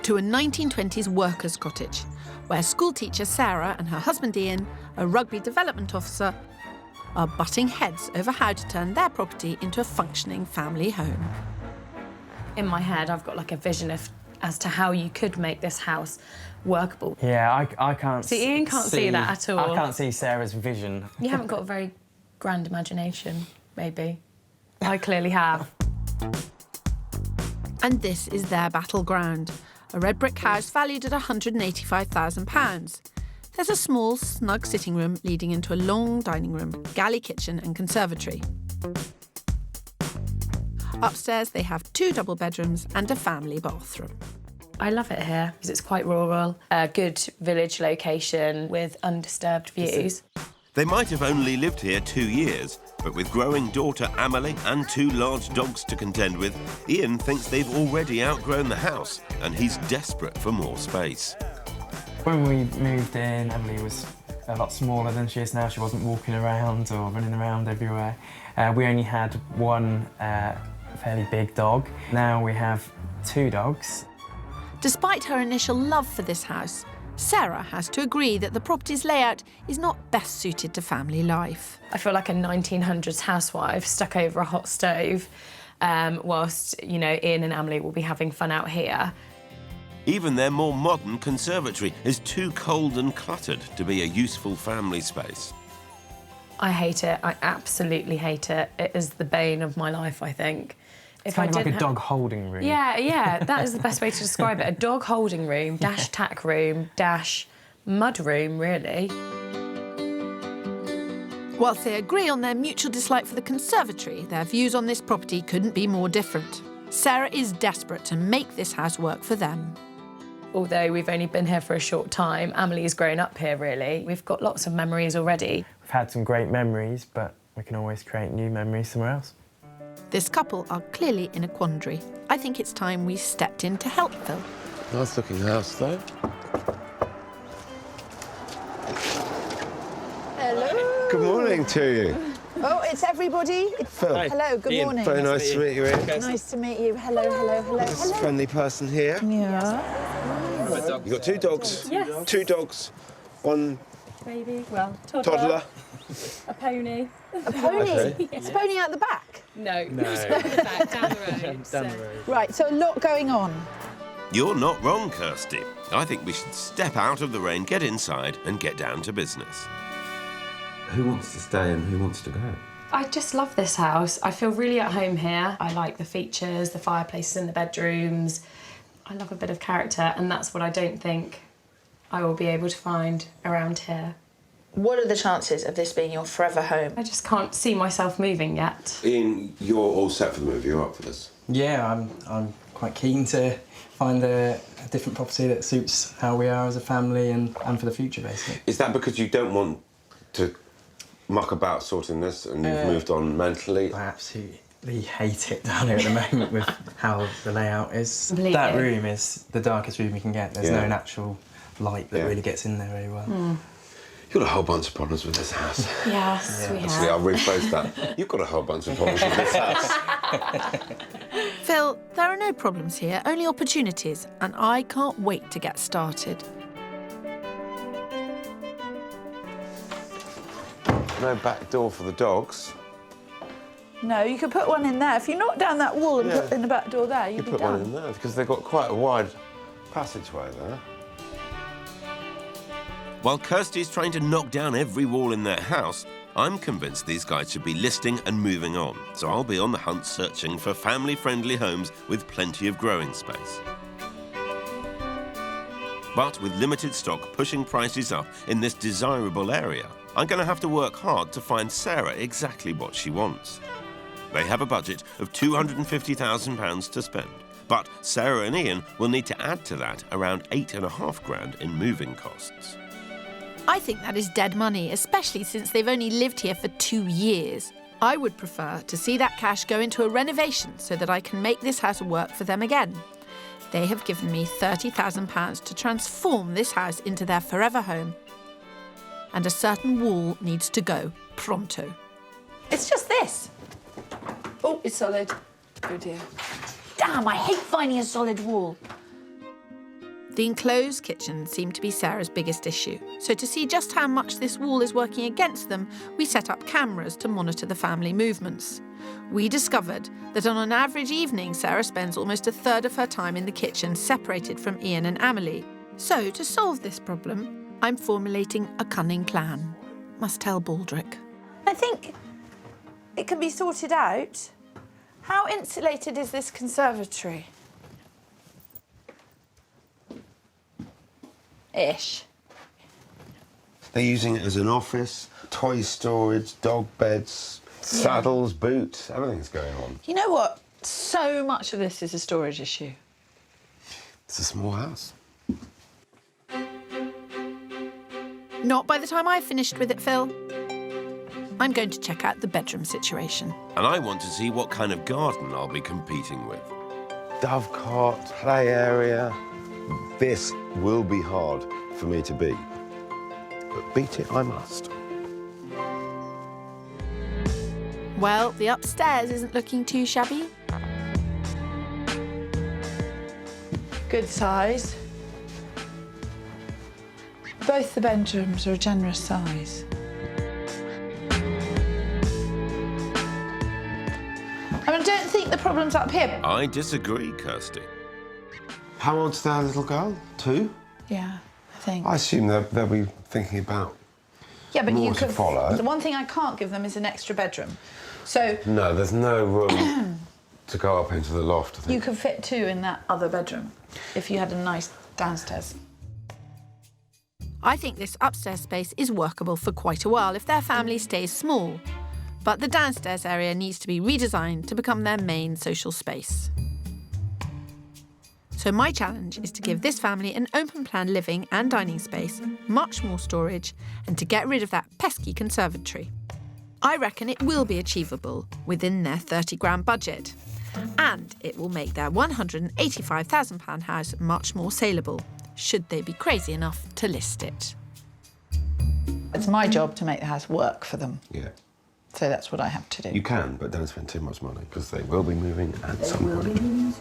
To a 1920s workers' cottage, where schoolteacher Sarah and her husband Ian, a rugby development officer, are butting heads over how to turn their property into a functioning family home. In my head, I've got like a vision as to how you could make this house workable. Yeah, I can't see. Ian can't see that at all. I can't see Sarah's vision. You haven't got a very grand imagination, maybe. I clearly have. And this is their battleground, a red brick house valued at £185,000. There's a small, snug sitting room leading into a long dining room, galley kitchen and conservatory. Upstairs, they have 2 double bedrooms and a family bathroom. I love it here because it's quite rural, a good village location with undisturbed views. They might have only lived here 2 years, but with growing daughter Amelie and 2 large dogs to contend with, Ian thinks they've already outgrown the house and he's desperate for more space. When we moved in, Emily was a lot smaller than she is now. She wasn't walking around or running around everywhere. We only had 1 fairly big dog. Now we have 2 dogs. Despite her initial love for this house, Sarah has to agree that the property's layout is not best suited to family life. I feel like a 1900s housewife stuck over a hot stove whilst, you know, Ian and Amelie will be having fun out here. Even their more modern conservatory is too cold and cluttered to be a useful family space. I hate it. I absolutely hate it. It is the bane of my life, I think. It's kind of like a dog holding room. Yeah, that is the best way to describe it. A dog holding room, dash tack room, dash mud room, really. Whilst they agree on their mutual dislike for the conservatory, their views on this property couldn't be more different. Sarah is desperate to make this house work for them. Although we've only been here for a short time, Amelie's grown up here, really. We've got lots of memories already. We've had some great memories, but we can always create new memories somewhere else. This couple are clearly in a quandary. I think it's time we stepped in to help Phil. Nice looking house, though. Hello. Good morning to you. Oh, it's everybody. Phil. Hello, good Ian. morning. Very nice to meet you, Ian. Nice to meet you. Hello. This friendly person here. Yeah. You've got 2 dogs. Yes. 2 dogs. 1 Baby, well, toddler. A pony. A pony? Okay. Is pony out the back? No. No. Back, down the road. Down the road. Right, so a lot going on. You're not wrong, Kirstie. I think we should step out of the rain, get inside and get down to business. Who wants to stay and who wants to go? I just love this house. I feel really at home here. I like the features, the fireplaces in the bedrooms. I love a bit of character, and that's what I don't think I will be able to find around here. What are the chances of this being your forever home? I just can't see myself moving yet. Ian, you're all set for the move. You're up for this. Yeah, I'm quite keen to find a different property that suits how we are as a family and for the future, basically. Is that because you don't want to muck about sorting this and you've moved on mentally? I absolutely hate it down here at the moment with how the layout is. Completely. That room is the darkest room you can get. There's no natural light that really gets in there very well. You've got a whole bunch of problems with this house. Yes, we have. Actually, I'll rephrase that. You've got a whole bunch of problems with this house. Phil, there are no problems here, only opportunities, and I can't wait to get started. No back door for the dogs. No, you could put one in there. If you knock down that wall and put in the back door there, you'd be put done. one in there because they've got quite a wide passageway there. While Kirstie's trying to knock down every wall in their house, I'm convinced these guys should be listing and moving on. So I'll be on the hunt searching for family-friendly homes with plenty of growing space. But with limited stock pushing prices up in this desirable area, I'm going to have to work hard to find Sarah exactly what she wants. They have a budget of £250,000 to spend, but Sarah and Ian will need to add to that around £8,500 in moving costs. I think that is dead money, especially since they've only lived here for 2 years. I would prefer to see that cash go into a renovation so that I can make this house work for them again. They have given me £30,000 to transform this house into their forever home. And a certain wall needs to go pronto. It's just this. Oh, it's solid. Oh dear. Damn, I hate finding a solid wall. The enclosed kitchen seemed to be Sarah's biggest issue, so to see just how much this wall is working against them, we set up cameras to monitor the family movements. We discovered that on an average evening, Sarah spends almost a third of her time in the kitchen, separated from Ian and Amelie. So, to solve this problem, I'm formulating a cunning plan. Must tell Baldrick. I think it can be sorted out. How insulated is this conservatory? Ish. They're using it as an office, toy storage, dog beds, saddles, boots, everything's going on. You know what? So much of this is a storage issue. It's a small house. Not by the time I've finished with it, Phil. I'm going to check out the bedroom situation. And I want to see what kind of garden I'll be competing with. Dovecot, play area. This will be hard for me to beat. But beat it I must. Well, the upstairs isn't looking too shabby. Good size. Both the bedrooms are a generous size. I mean, I don't think the problem's up here. I disagree, Kirstie. How old's their little girl? 2? Yeah, I think. I assume they'll be thinking about Yeah, but more you to could follow. The one thing I can't give them is an extra bedroom. So No, there's no room to go up into the loft, I think. you could fit 2 in that other bedroom if you had a nice downstairs. I think this upstairs space is workable for quite a while if their family stays small. But the downstairs area needs to be redesigned to become their main social space. So my challenge is to give this family an open-plan living and dining space, much more storage, and to get rid of that pesky conservatory. I reckon it will be achievable within their £30,000 budget. And it will make their £185,000 house much more saleable, should they be crazy enough to list it. It's my job to make the house work for them. Yeah. So that's what I have to do. You can, but don't spend too much money, because they will be moving at some point.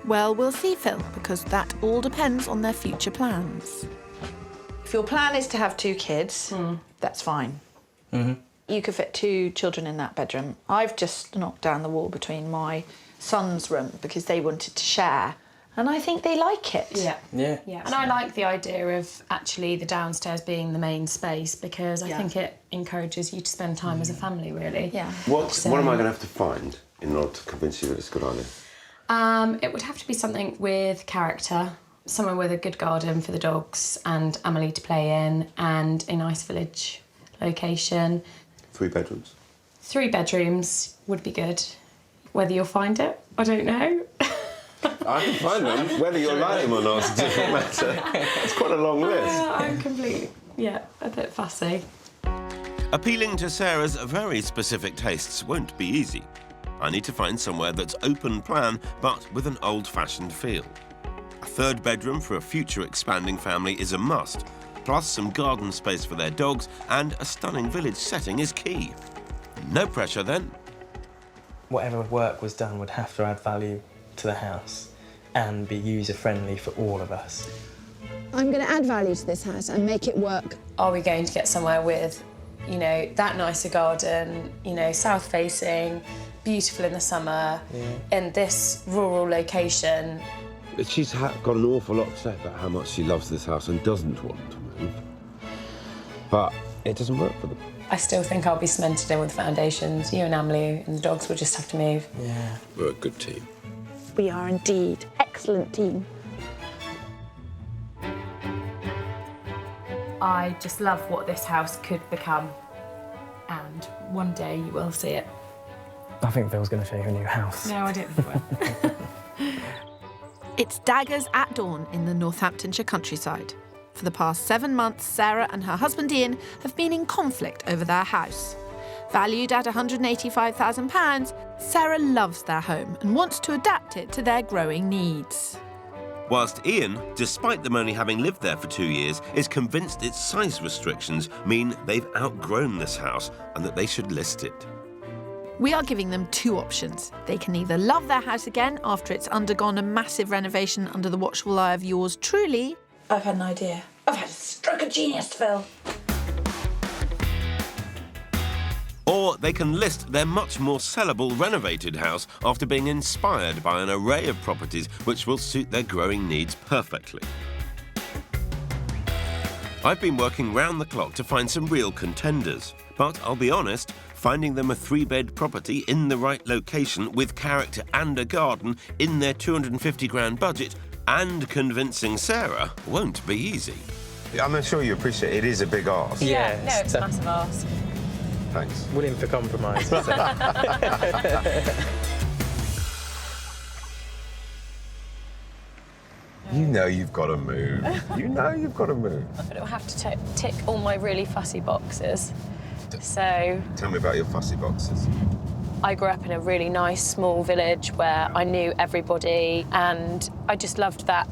Well, we'll see, Phil, because that all depends on their future plans. If your plan is to have 2 kids, that's fine. You could fit 2 children in that bedroom. I've just knocked down the wall between my son's room because they wanted to share, and I think they like it. Yeah. And I like the idea of actually the downstairs being the main space because I think it encourages you to spend time as a family, really. Yeah. What am I going to have to find in order to convince you that it's a good idea? It would have to be something with character, somewhere with a good garden for the dogs and Amelie to play in, and a nice village location. 3 bedrooms? 3 bedrooms would be good. Whether you'll find it, I don't know. I can find them. Whether you'll like them or not is a different matter. It's quite a long list. I'm completely, a bit fussy. Appealing to Sarah's very specific tastes won't be easy. I need to find somewhere that's open plan, but with an old-fashioned feel. A 3rd bedroom for a future expanding family is a must, plus some garden space for their dogs, and a stunning village setting is key. No pressure then. Whatever work was done would have to add value to the house and be user-friendly for all of us. I'm going to add value to this house and make it work. Are we going to get somewhere with, that nicer garden, south-facing, beautiful in the summer, in this rural location? She's got an awful lot to say about how much she loves this house and doesn't want to move. But it doesn't work for them. I still think I'll be cemented in with the foundations. You and Emily and the dogs will just have to move. Yeah. We're a good team. We are indeed excellent team. I just love what this house could become, and one day you will see it. I think Phil's going to show you a new house. No, I don't think he will. It's daggers at dawn in the Northamptonshire countryside. For the past 7 months, Sarah and her husband Ian have been in conflict over their house. Valued at £185,000, Sarah loves their home and wants to adapt it to their growing needs. Whilst Ian, despite them only having lived there for 2 years, is convinced its size restrictions mean they've outgrown this house and that they should list it. We are giving them 2 options. They can either love their house again after it's undergone a massive renovation under the watchful eye of yours truly. I've had an idea. I've had a stroke of genius, Phil. Or they can list their much more sellable renovated house after being inspired by an array of properties which will suit their growing needs perfectly. I've been working round the clock to find some real contenders, but I'll be honest, finding them a 3-bed property in the right location with character and a garden in their 250 grand budget and convincing Sarah won't be easy. I'm sure you appreciate it is a big ask. Yeah, no, it's a massive ask. Thanks. Willing for compromise. You know you've got to move. You know you've got to move. But it'll have to tick all my really fussy boxes. So Tell me about your fussy boxes. I grew up in a really nice small village where I knew everybody, and I just loved that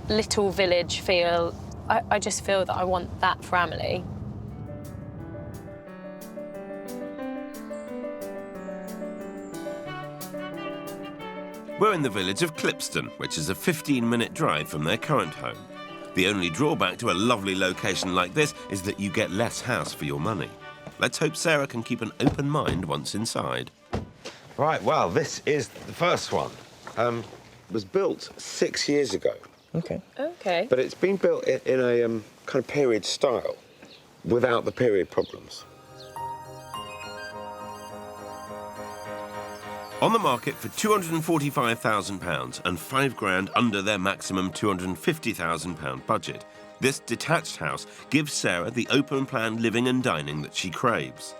little village feel. I just feel that I want that for Emily. We're in the village of Clipston, which is a 15-minute drive from their current home. The only drawback to a lovely location like this is that you get less house for your money. Let's hope Sarah can keep an open mind once inside. Right, well, this is the first one. It was built 6 years ago. OK. OK. But it's been built in a kind of period style, without the period problems. On the market for £245,000 and £5,000 under their maximum £250,000 budget, this detached house gives Sarah the open-plan living and dining that she craves.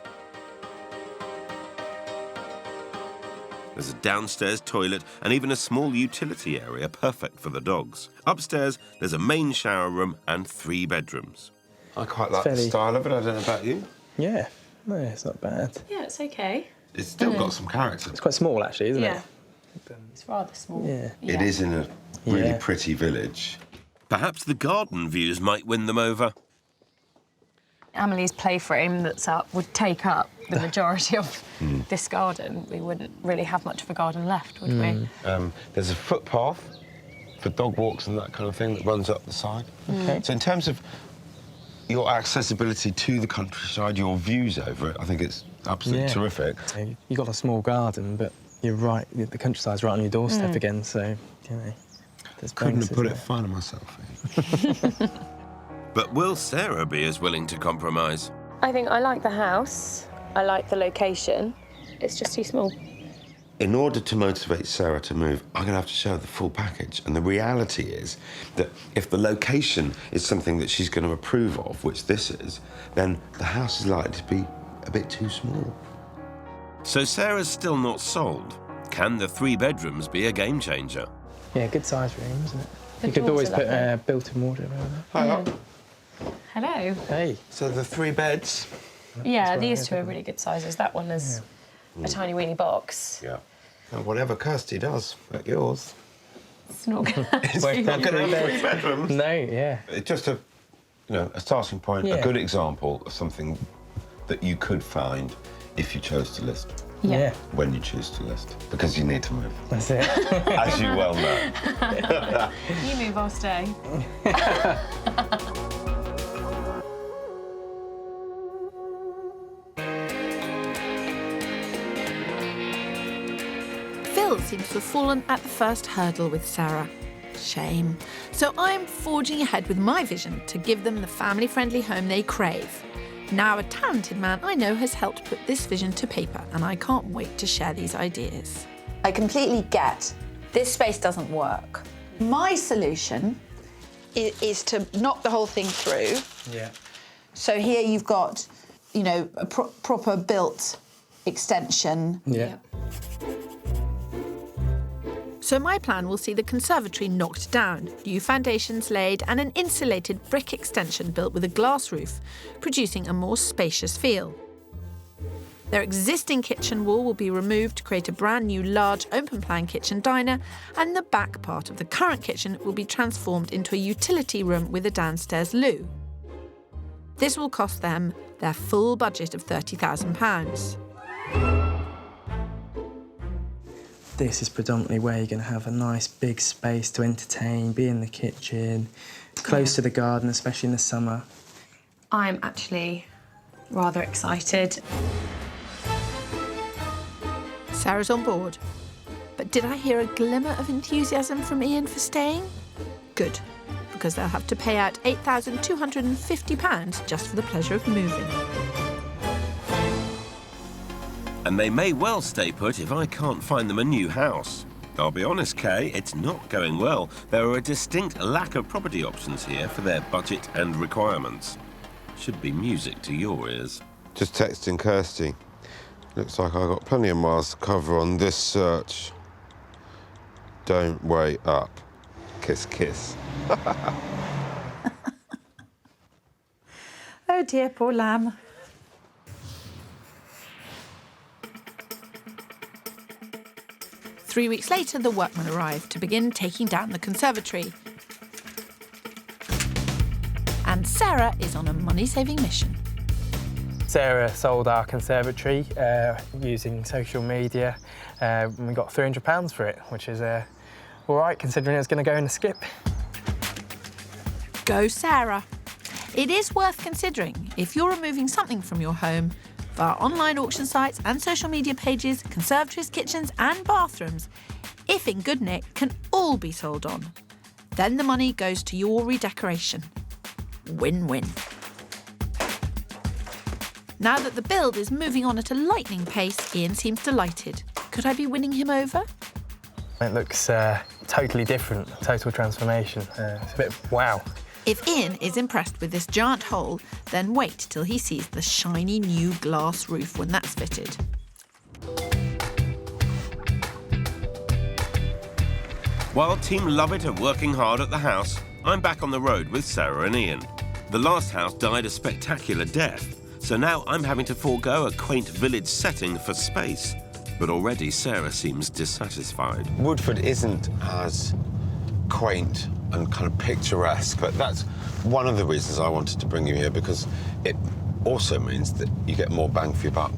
There's a downstairs toilet and even a small utility area perfect for the dogs. Upstairs, there's a main shower room and 3 bedrooms. I quite like the style of it. I don't know about you. Yeah, no, it's not bad. Yeah, it's OK. It's still got some character. It's quite small, actually, isn't it? It's rather small. Yeah. It is in a really pretty village. Perhaps the garden views might win them over. Emily's play frame that's up would take up the majority of this garden. We wouldn't really have much of a garden left, would we? There's a footpath for dog walks and that kind of thing that runs up the side. Okay. So in terms of your accessibility to the countryside, your views over it, I think it's absolutely terrific. You've got a small garden, but you're right, the countryside's right on your doorstep again, so, you know, there's Couldn't have put it there. finer myself. But will Sarah be as willing to compromise? I think I like the house. I like the location. It's just too small. in order to motivate Sarah to move, I'm going to have to show her the full package. And the reality is that if the location is something that she's going to approve of, which this is, then the house is likely to be a bit too small. So Sarah's still not sold. Can the 3 bedrooms be a game changer? Yeah, good size room, isn't it? The You could doors always are put lovely. a built-in wardrobe over there. Hi up. Hello. Hey. So the 3 beds. Yeah, these two are really good sizes. That one is a tiny weeny box. Yeah. And whatever Kirstie does at yours. It's not going It's not going to have 3 bedrooms. No, yeah. It's just a starting point, a good example of something that you could find if you chose to list. Yeah. When you choose to list. Because you need to move. That's it. As you well know. You move, I'll stay. Phil seems to have fallen at the first hurdle with Sarah. Shame. So I'm forging ahead with my vision to give them the family-friendly home they crave. Now a talented man I know has helped put this vision to paper, and I can't wait to share these ideas. I completely get this space doesn't work. My solution is to knock the whole thing through. Yeah. So here you've got, a proper built extension. Yeah. So my plan will see the conservatory knocked down, new foundations laid and an insulated brick extension built with a glass roof, producing a more spacious feel. Their existing kitchen wall will be removed to create a brand new large open-plan kitchen diner, and the back part of the current kitchen will be transformed into a utility room with a downstairs loo. This will cost them their full budget of £30,000. This is predominantly where you're going to have a nice big space to entertain, be in the kitchen, close to the garden, especially in the summer. I'm actually rather excited. Sarah's on board. But did I hear a glimmer of enthusiasm from Ian for staying? Good, because they'll have to pay out £8,250 just for the pleasure of moving. And they may well stay put if I can't find them a new house. I'll be honest, Kay, it's not going well. There are a distinct lack of property options here for their budget and requirements. Should be music to your ears. Just texting Kirstie. Looks like I've got plenty of miles to cover on this search. Don't wait up. Kiss, kiss. Oh dear, poor lamb. Three weeks later, the workmen arrived to begin taking down the conservatory. And Sarah is on a money-saving mission. Sarah sold our conservatory using social media. And we got £300 for it, which is all right, considering it was going to go in a skip. Go, Sarah. It is worth considering if you're removing something from your home via online auction sites and social media pages, conservatories, kitchens and bathrooms, if in good nick, can all be sold on. Then the money goes to your redecoration. Win-win. Now that the build is moving on at a lightning pace, Ian seems delighted. Could I be winning him over? It looks totally different, total transformation. It's a bit wow. If Ian is impressed with this giant hole, then wait till he sees the shiny new glass roof when that's fitted. While Team Lovett are working hard at the house, I'm back on the road with Sarah and Ian. The last house died a spectacular death, so now I'm having to forego a quaint village setting for space. But already Sarah seems dissatisfied. Woodford isn't as quaint and kind of picturesque, but that's one of the reasons I wanted to bring you here, because it also means that you get more bang for your buck.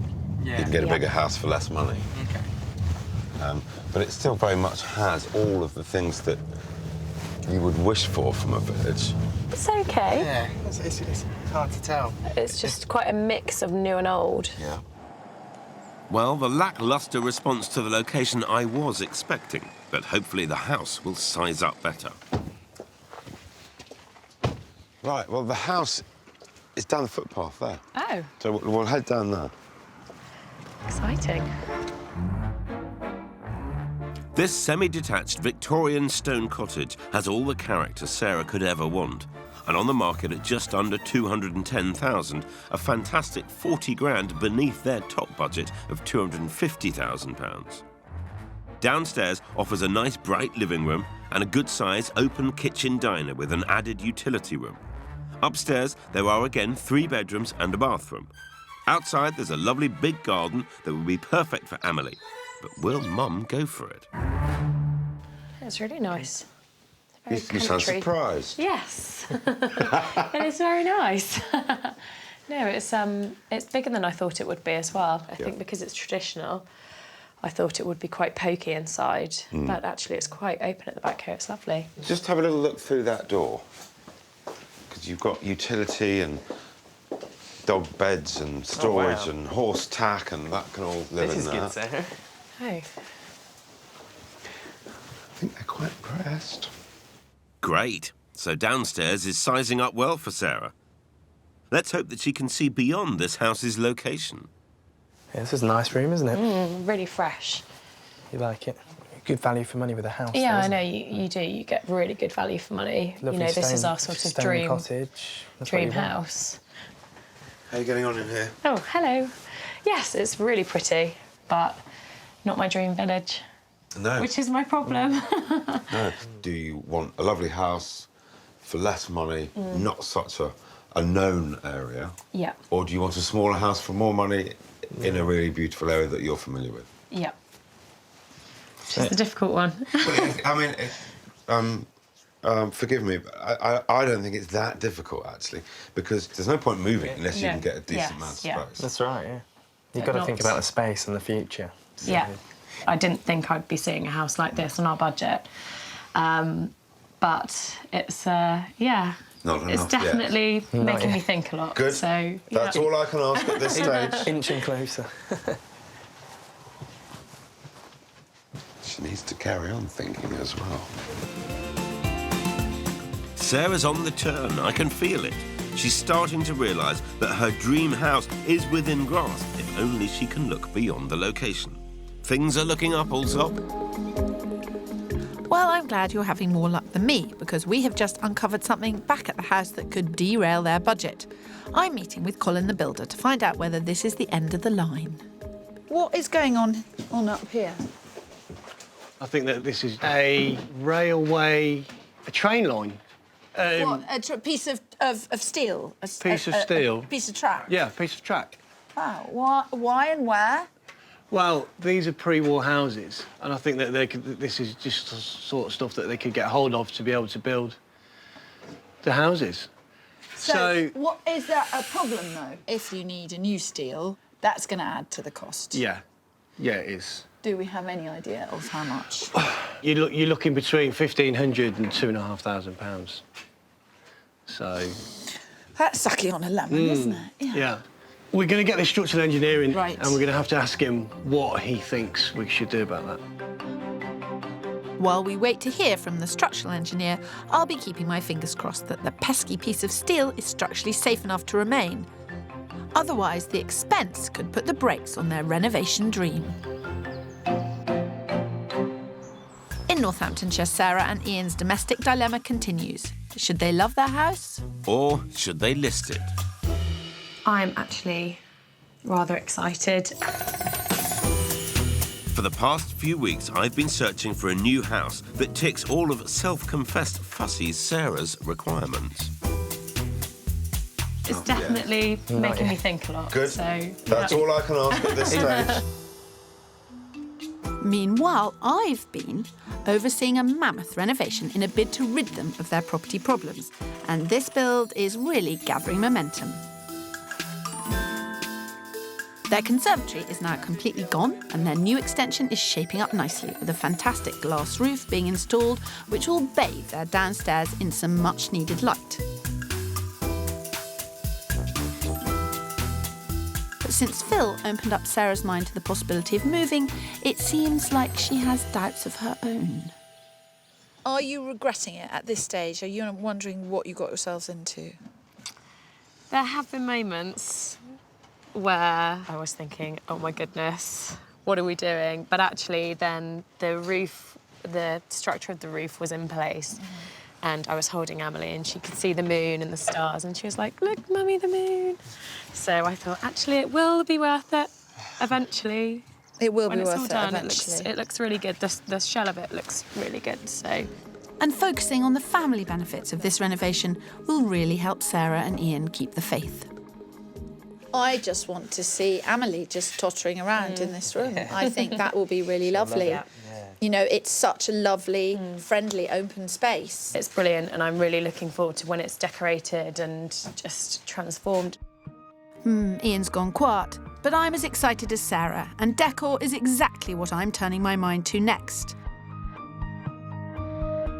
Yeah. You can get a bigger house for less money. Okay. But it still very much has all of the things that you would wish for from a village. It's okay. Yeah, it's hard to tell. It's just quite a mix of new and old. Yeah. Well, the lacklustre response to the location I was expecting, but hopefully the house will size up better. Right, well, the house is down the footpath there. Oh. So we'll head down there. Exciting. This semi-detached Victorian stone cottage has all the character Sarah could ever want. And on the market at just under 210,000, a fantastic 40 grand beneath their top budget of £250,000. Downstairs offers a nice bright living room and a good-size open kitchen diner with an added utility room. Upstairs, there are again 3 bedrooms and a bathroom. Outside, there's a lovely big garden that would be perfect for Emily. But will Mum go for it? It's really nice. You sound surprised. Yes. It is very nice. No, it's bigger than I thought it would be as well. I think because it's traditional, I thought it would be quite pokey inside, but actually it's quite open at the back here. It's lovely. Just have a little look through that door, because you've got utility and dog beds and storage and horse tack, and that can all live in there. This is good, Sarah. Oh. I think they're quite impressed. Great. So downstairs is sizing up well for Sarah. Let's hope that she can see beyond this house's location. Yeah, this is a nice room, isn't it? Really fresh. You like it? Good value for money with a house. Yeah, though, I know, you do. You get really good value for money. Lovely you know, this is our sort of stone dream cottage. That's what dream you want. house. How are you getting on in here? Oh, hello. Yes, it's really pretty, but not my dream village. No. Which is my problem. No. Do you want a lovely house for less money, not such a known area? Yeah. Or do you want a smaller house for more money in a really beautiful area that you're familiar with? Yeah. Which is the difficult one. I mean, forgive me, but I don't think it's that difficult, actually, because there's no point moving unless you can get a decent amount of space. That's right, yeah. You've got to think about the space and the future. So. Yeah. I didn't think I'd be seeing a house like this on our budget. But it's, yeah. Not it's enough definitely yet. making me think a lot. Good. So, That's all I can ask at this stage. Inching closer. She needs to carry on thinking as well. Sarah's on the turn, I can feel it. She's starting to realise that her dream house is within grasp if only she can look beyond the location. Things are looking up, Allsopp. Well, I'm glad you're having more luck than me, because we have just uncovered something back at the house that could derail their budget. I'm meeting with Colin the builder to find out whether this is the end of the line. What is going on up here? I think that this is a railway, a train line. What, a piece of steel? Piece of steel. A piece of track? Yeah, a piece of track. Wow. Why and where? Well, these are pre-war houses, and I think that this is just the sort of stuff that they could get hold of to be able to build the houses. So what is there a problem, though? If you need a new steel, that's going to add to the cost. Yeah, it is. Do we have any idea of how much? You're looking between £1,500 and £2,500. So... That's sucky on a lemon, isn't it? Yeah. We're going to get the structural engineering, right, and we're going to have to ask him what he thinks we should do about that. While we wait to hear from the structural engineer, I'll be keeping my fingers crossed that the pesky piece of steel is structurally safe enough to remain. Otherwise, the expense could put the brakes on their renovation dream. In Northamptonshire, Sarah and Ian's domestic dilemma continues. Should they love their house? Or should they list it? I'm actually rather excited. For the past few weeks, I've been searching for a new house that ticks all of self-confessed fussy Sarah's requirements. It's definitely making me think a lot. Good. So, That's all I can ask at this stage. Meanwhile, I've been overseeing a mammoth renovation in a bid to rid them of their property problems. And this build is really gathering momentum. Their conservatory is now completely gone, and their new extension is shaping up nicely, with a fantastic glass roof being installed, which will bathe their downstairs in some much-needed light. But since Phil opened up Sarah's mind to the possibility of moving, it seems like she has doubts of her own. Are you regretting it at this stage? Are you wondering what you got yourselves into? There have been moments where I was thinking, oh my goodness, what are we doing? But actually then the structure of the roof was in place. And I was holding Emily and she could see the moon and the stars and she was like, look, Mummy, the moon. So I thought, actually, it will be worth it eventually. It will when be it's worth all it done, eventually. It looks really good. The shell of it looks really good, so. And focusing on the family benefits of this renovation will really help Sarah and Ian keep the faith. I just want to see Emily just tottering around in this room. I think that will be really lovely. Yeah. You know, it's such a lovely, friendly, open space. It's brilliant and I'm really looking forward to when it's decorated and just transformed. Ian's gone quiet, but I'm as excited as Sarah, and decor is exactly what I'm turning my mind to next.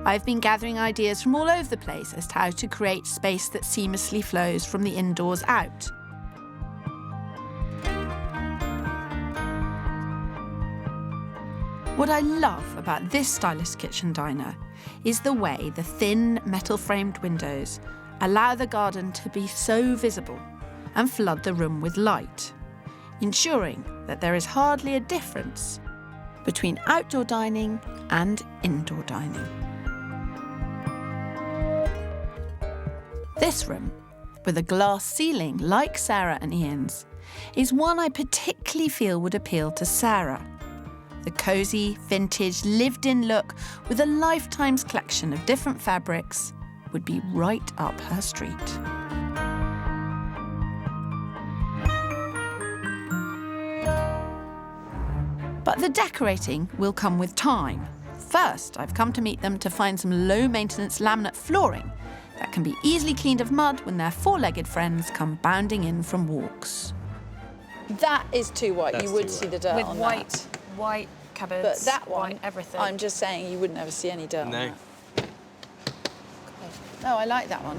I've been gathering ideas from all over the place as to how to create space that seamlessly flows from the indoors out. What I love about this stylish kitchen diner is the way the thin metal-framed windows allow the garden to be so visible and flood the room with light, ensuring that there is hardly a difference between outdoor dining and indoor dining. This room, with a glass ceiling like Sarah and Ian's, is one I particularly feel would appeal to Sarah. The cosy, vintage, lived-in look with a lifetime's collection of different fabrics would be right up her street. But the decorating will come with time. First, I've come to meet them to find some low-maintenance laminate flooring that can be easily cleaned of mud when their four-legged friends come bounding in from walks. That is too white. That's you would too see white. the dirt With on white, that. white cupboards, But that one, white everything. I'm just saying you wouldn't ever see any dirt on that. No, I like that one.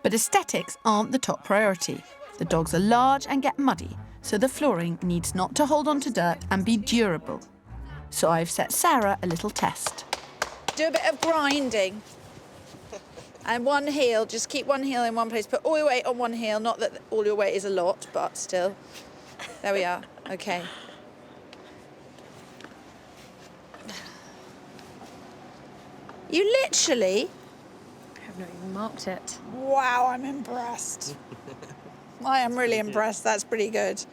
But aesthetics aren't the top priority. The dogs are large and get muddy, so the flooring needs not to hold on to dirt and be durable. So I've set Sarah a little test. Do a bit of grinding. And one heel, just keep one heel in one place. Put all your weight on one heel, not that all your weight is a lot, but still. There we are, okay. You literally... I've not even marked it. Wow, I'm impressed. I am really impressed, that's pretty good.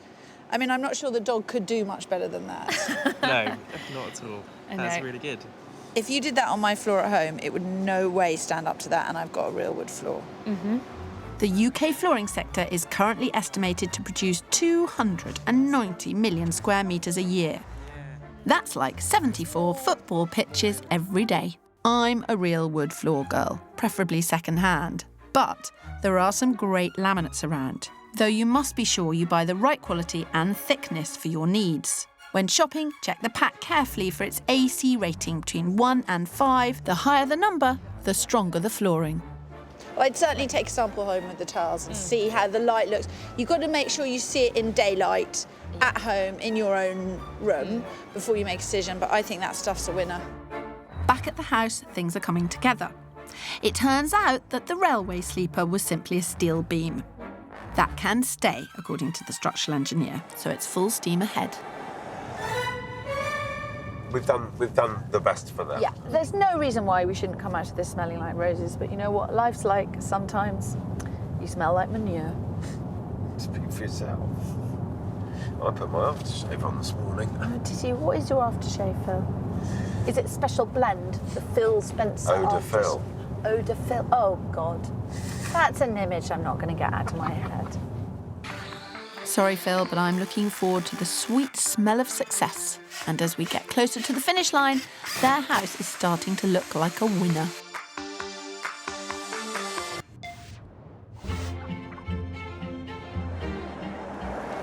I mean, I'm not sure the dog could do much better than that. No, not at all. That's really good. If you did that on my floor at home, it would no way stand up to that, and I've got a real wood floor. The UK flooring sector is currently estimated to produce 290 million square metres a year. That's like 74 football pitches every day. I'm a real wood floor girl, preferably second-hand. But there are some great laminates around, though you must be sure you buy the right quality and thickness for your needs. When shopping, check the pack carefully for its AC rating between 1 and 5. The higher the number, the stronger the flooring. Well, I'd certainly take a sample home with the tiles and see how the light looks. You've got to make sure you see it in daylight, at home, in your own room, before you make a decision, but I think that stuff's a winner. Back at the house, things are coming together. It turns out that the railway sleeper was simply a steel beam. That can stay, according to the structural engineer, so it's full steam ahead. We've done the best for them. Yeah, there's no reason why we shouldn't come out of this smelling like roses, but you know what life's like? Sometimes you smell like manure. Speak for yourself. I put my aftershave on this morning. Oh, did you? What is your aftershave, Phil? Is it special blend? The Phil Spencer Eau de Phil. Eau de Phil. Oh, God. That's an image I'm not going to get out of my head. Sorry, Phil, but I'm looking forward to the sweet smell of success. And as we get closer to the finish line, their house is starting to look like a winner.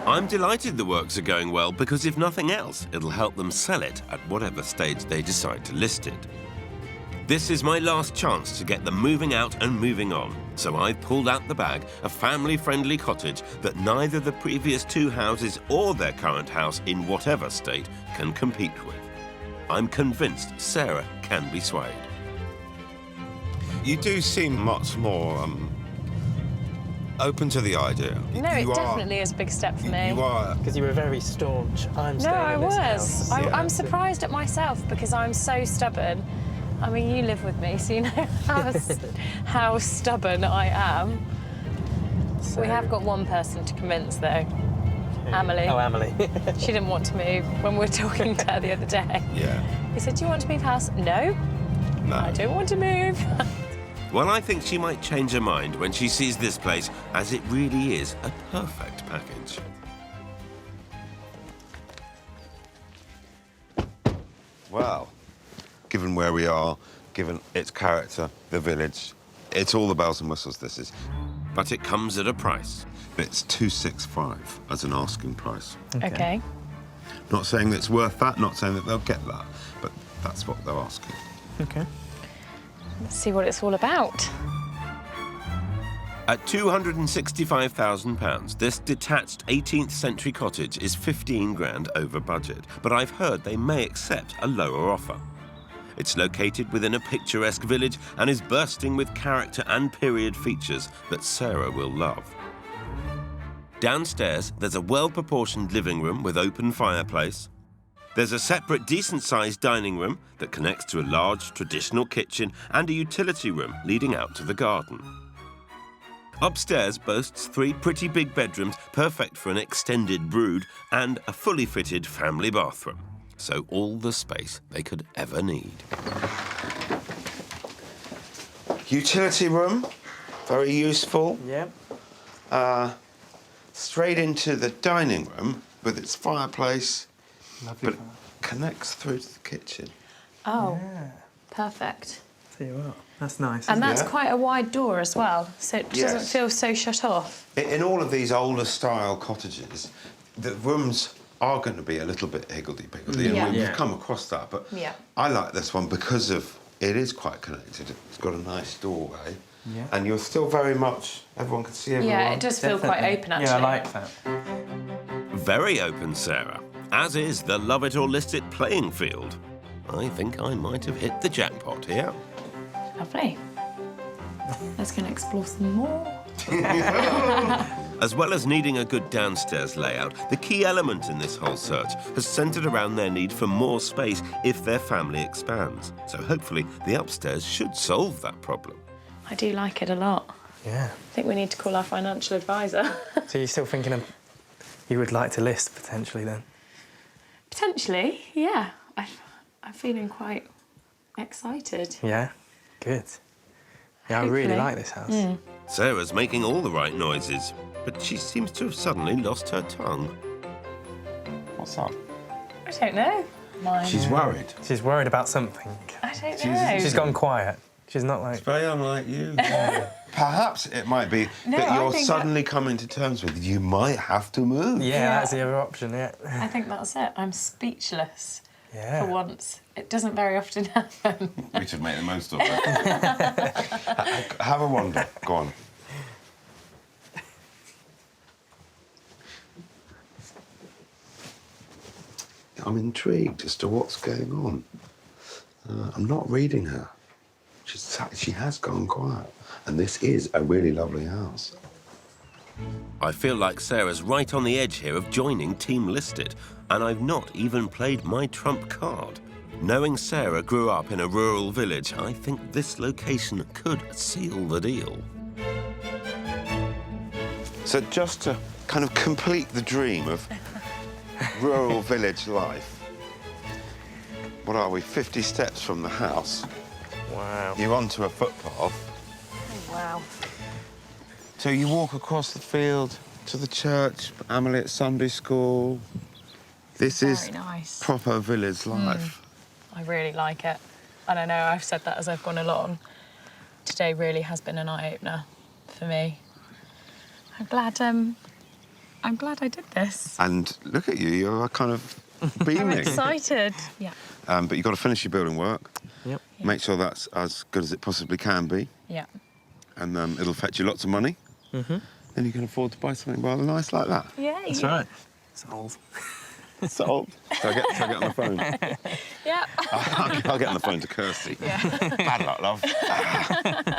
I'm delighted the works are going well because if nothing else, it'll help them sell it at whatever stage they decide to list it. This is my last chance to get them moving out and moving on, so I've pulled out the bag a family-friendly cottage that neither the previous two houses or their current house in whatever state can compete with. I'm convinced Sarah can be swayed. You do seem much more open to the idea? No, it definitely is a big step for me. You are. Because you were very staunch. I'm No, staying I in this was. house. I'm surprised at myself because I'm so stubborn. I mean, you live with me, so you know how stubborn I am. So... We have got one person to convince, though. Emily. Oh, Emily. She didn't want to move when we were talking to her the other day. Yeah. He said, do you want to move house? No. No. I don't want to move. Well, I think she might change her mind when she sees this place, as it really is a perfect package. Well, given where we are, given its character, the village, it's all the bells and whistles, this is. But it comes at a price. It's $265 as an asking price. Okay. Not saying that it's worth that, not saying that they'll get that, but that's what they're asking. Okay. Let's see what it's all about. At £265,000, this detached 18th century cottage is 15 grand over budget, but I've heard they may accept a lower offer. It's located within a picturesque village and is bursting with character and period features that Sarah will love. Downstairs, there's a well-proportioned living room with open fireplace. There's a separate decent-sized dining room that connects to a large traditional kitchen and a utility room leading out to the garden. Upstairs boasts 3 pretty big bedrooms, perfect for an extended brood, and a fully fitted family bathroom. So all the space they could ever need. Utility room, very useful. Yep. Straight into the dining room with its fireplace, Lovely. but connects through to the kitchen. Oh, perfect. Tell you what, that's nice. And that's Yeah. quite a wide door as well, so it doesn't Yes. feel so shut off. In all of these older style cottages, the rooms are going to be a little bit higgledy-piggledy, Yeah. and we've Yeah. come across that, but Yeah. I like this one because of it is quite connected. It's got a nice doorway, Yeah. and you're still very much, everyone can see everyone. Yeah, it does feel quite open, actually. Yeah, I like that. Very open, Sarah, as is the love it or list it playing field. I think I might have hit the jackpot here. Lovely. Let's go and explore some more. As well as needing a good downstairs layout, the key element in this whole search has centred around their need for more space if their family expands. So hopefully the upstairs should solve that problem. I do like it a lot. Yeah. I think we need to call our financial advisor. So you're still thinking of... You would like to list, potentially, then? Potentially, yeah. I'm feeling quite excited. Yeah? Good. Yeah, I really Hopefully. like this house. Mm. Sarah's making all the right noises, but she seems to have suddenly lost her tongue. What's up? I don't know. She's worried. She's worried about something. I don't know. She's gone quiet. She's not like... It's very unlike you. Perhaps it might be No, that I you're think suddenly coming to terms with you might have to move. Yeah, that's the other option, yeah. I think that's it. I'm speechless Yeah. for once. It doesn't very often happen. We should make the most of it. Have a wander. Go on. I'm intrigued as to what's going on. I'm not reading her. She has gone quiet. And this is a really lovely house. I feel like Sarah's right on the edge here of joining Team Listed, and I've not even played my trump card. Knowing Sarah grew up in a rural village, I think this location could seal the deal. So just to kind of complete the dream of rural village life, what are we, 50 steps from the house? Wow. You're onto a footpath. Oh, wow. So you walk across the field to the church, Emily at Sunday school. This is Very nice. proper village life. I really like it. And I know I've said that as I've gone along. Today really has been an eye-opener for me. I'm glad I did this. And look at you, you're kind of beaming. I'm excited. Yeah. But you've got to finish your building work. Yep. Make sure that's as good as it possibly can be. Yeah. And it'll fetch you lots of money. Mm-hmm. Then you can afford to buy something rather nice like that. Yeah. That's right. Solve. Sold. Shall I get on the phone? Yeah. I'll get on the phone to Kirstie. Bad luck, love.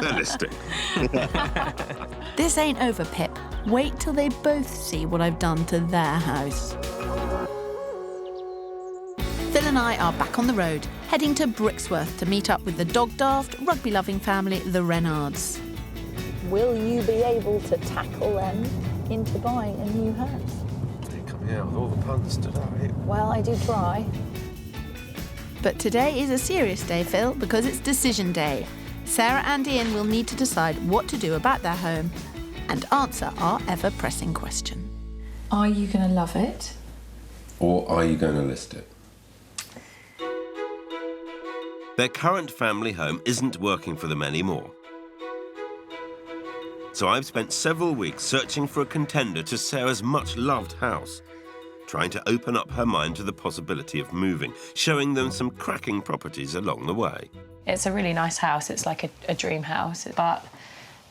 They're listening. This ain't over, Pip. Wait till they both see what I've done to their house. Phil and I are back on the road, heading to Brixworth to meet up with the dog-daft, rugby-loving family, the Renards. Will you be able to tackle them into buying a new house? They're coming out with all the puns today. Well, I do try. But today is a serious day, Phil, because it's decision day. Sarah and Ian will need to decide what to do about their home and answer our ever-pressing question. Are you going to love it? Or are you going to list it? Their current family home isn't working for them anymore. So I've spent several weeks searching for a contender to Sarah's much-loved house, trying to open up her mind to the possibility of moving, showing them some cracking properties along the way. It's a really nice house. It's like a dream house, but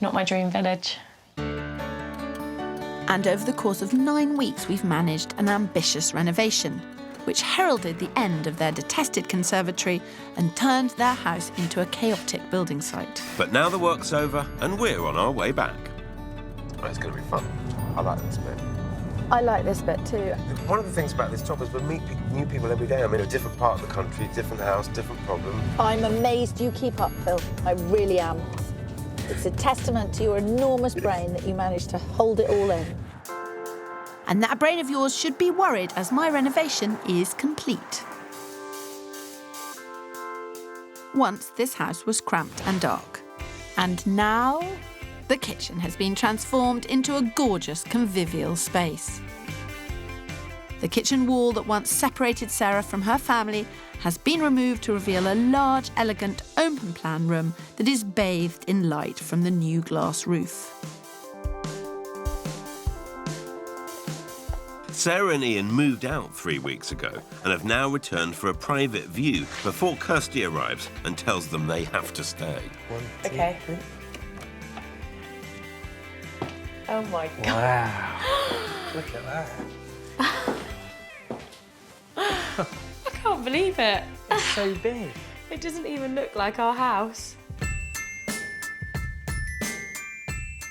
not my dream village. And over the course of 9 weeks, we've managed an ambitious renovation, which heralded the end of their detested conservatory and turned their house into a chaotic building site. But now the work's over and we're on our way back. Oh, it's going to be fun. I like this bit. I like this bit too. One of the things about this job is we meet new people every day. I'm in a different part of the country, different house, different problem. I'm amazed you keep up, Phil. I really am. It's a testament to your enormous brain that you managed to hold it all in. And that brain of yours should be worried as my renovation is complete. Once this house was cramped and dark. And now the kitchen has been transformed into a gorgeous convivial space. The kitchen wall that once separated Sarah from her family has been removed to reveal a large, elegant, open-plan room that is bathed in light from the new glass roof. Sarah and Ian moved out 3 weeks ago and have now returned for a private view before Kirstie arrives and tells them they have to stay. Okay. Oh my God. Wow. Look at that. I can't believe it. It's so big. It doesn't even look like our house.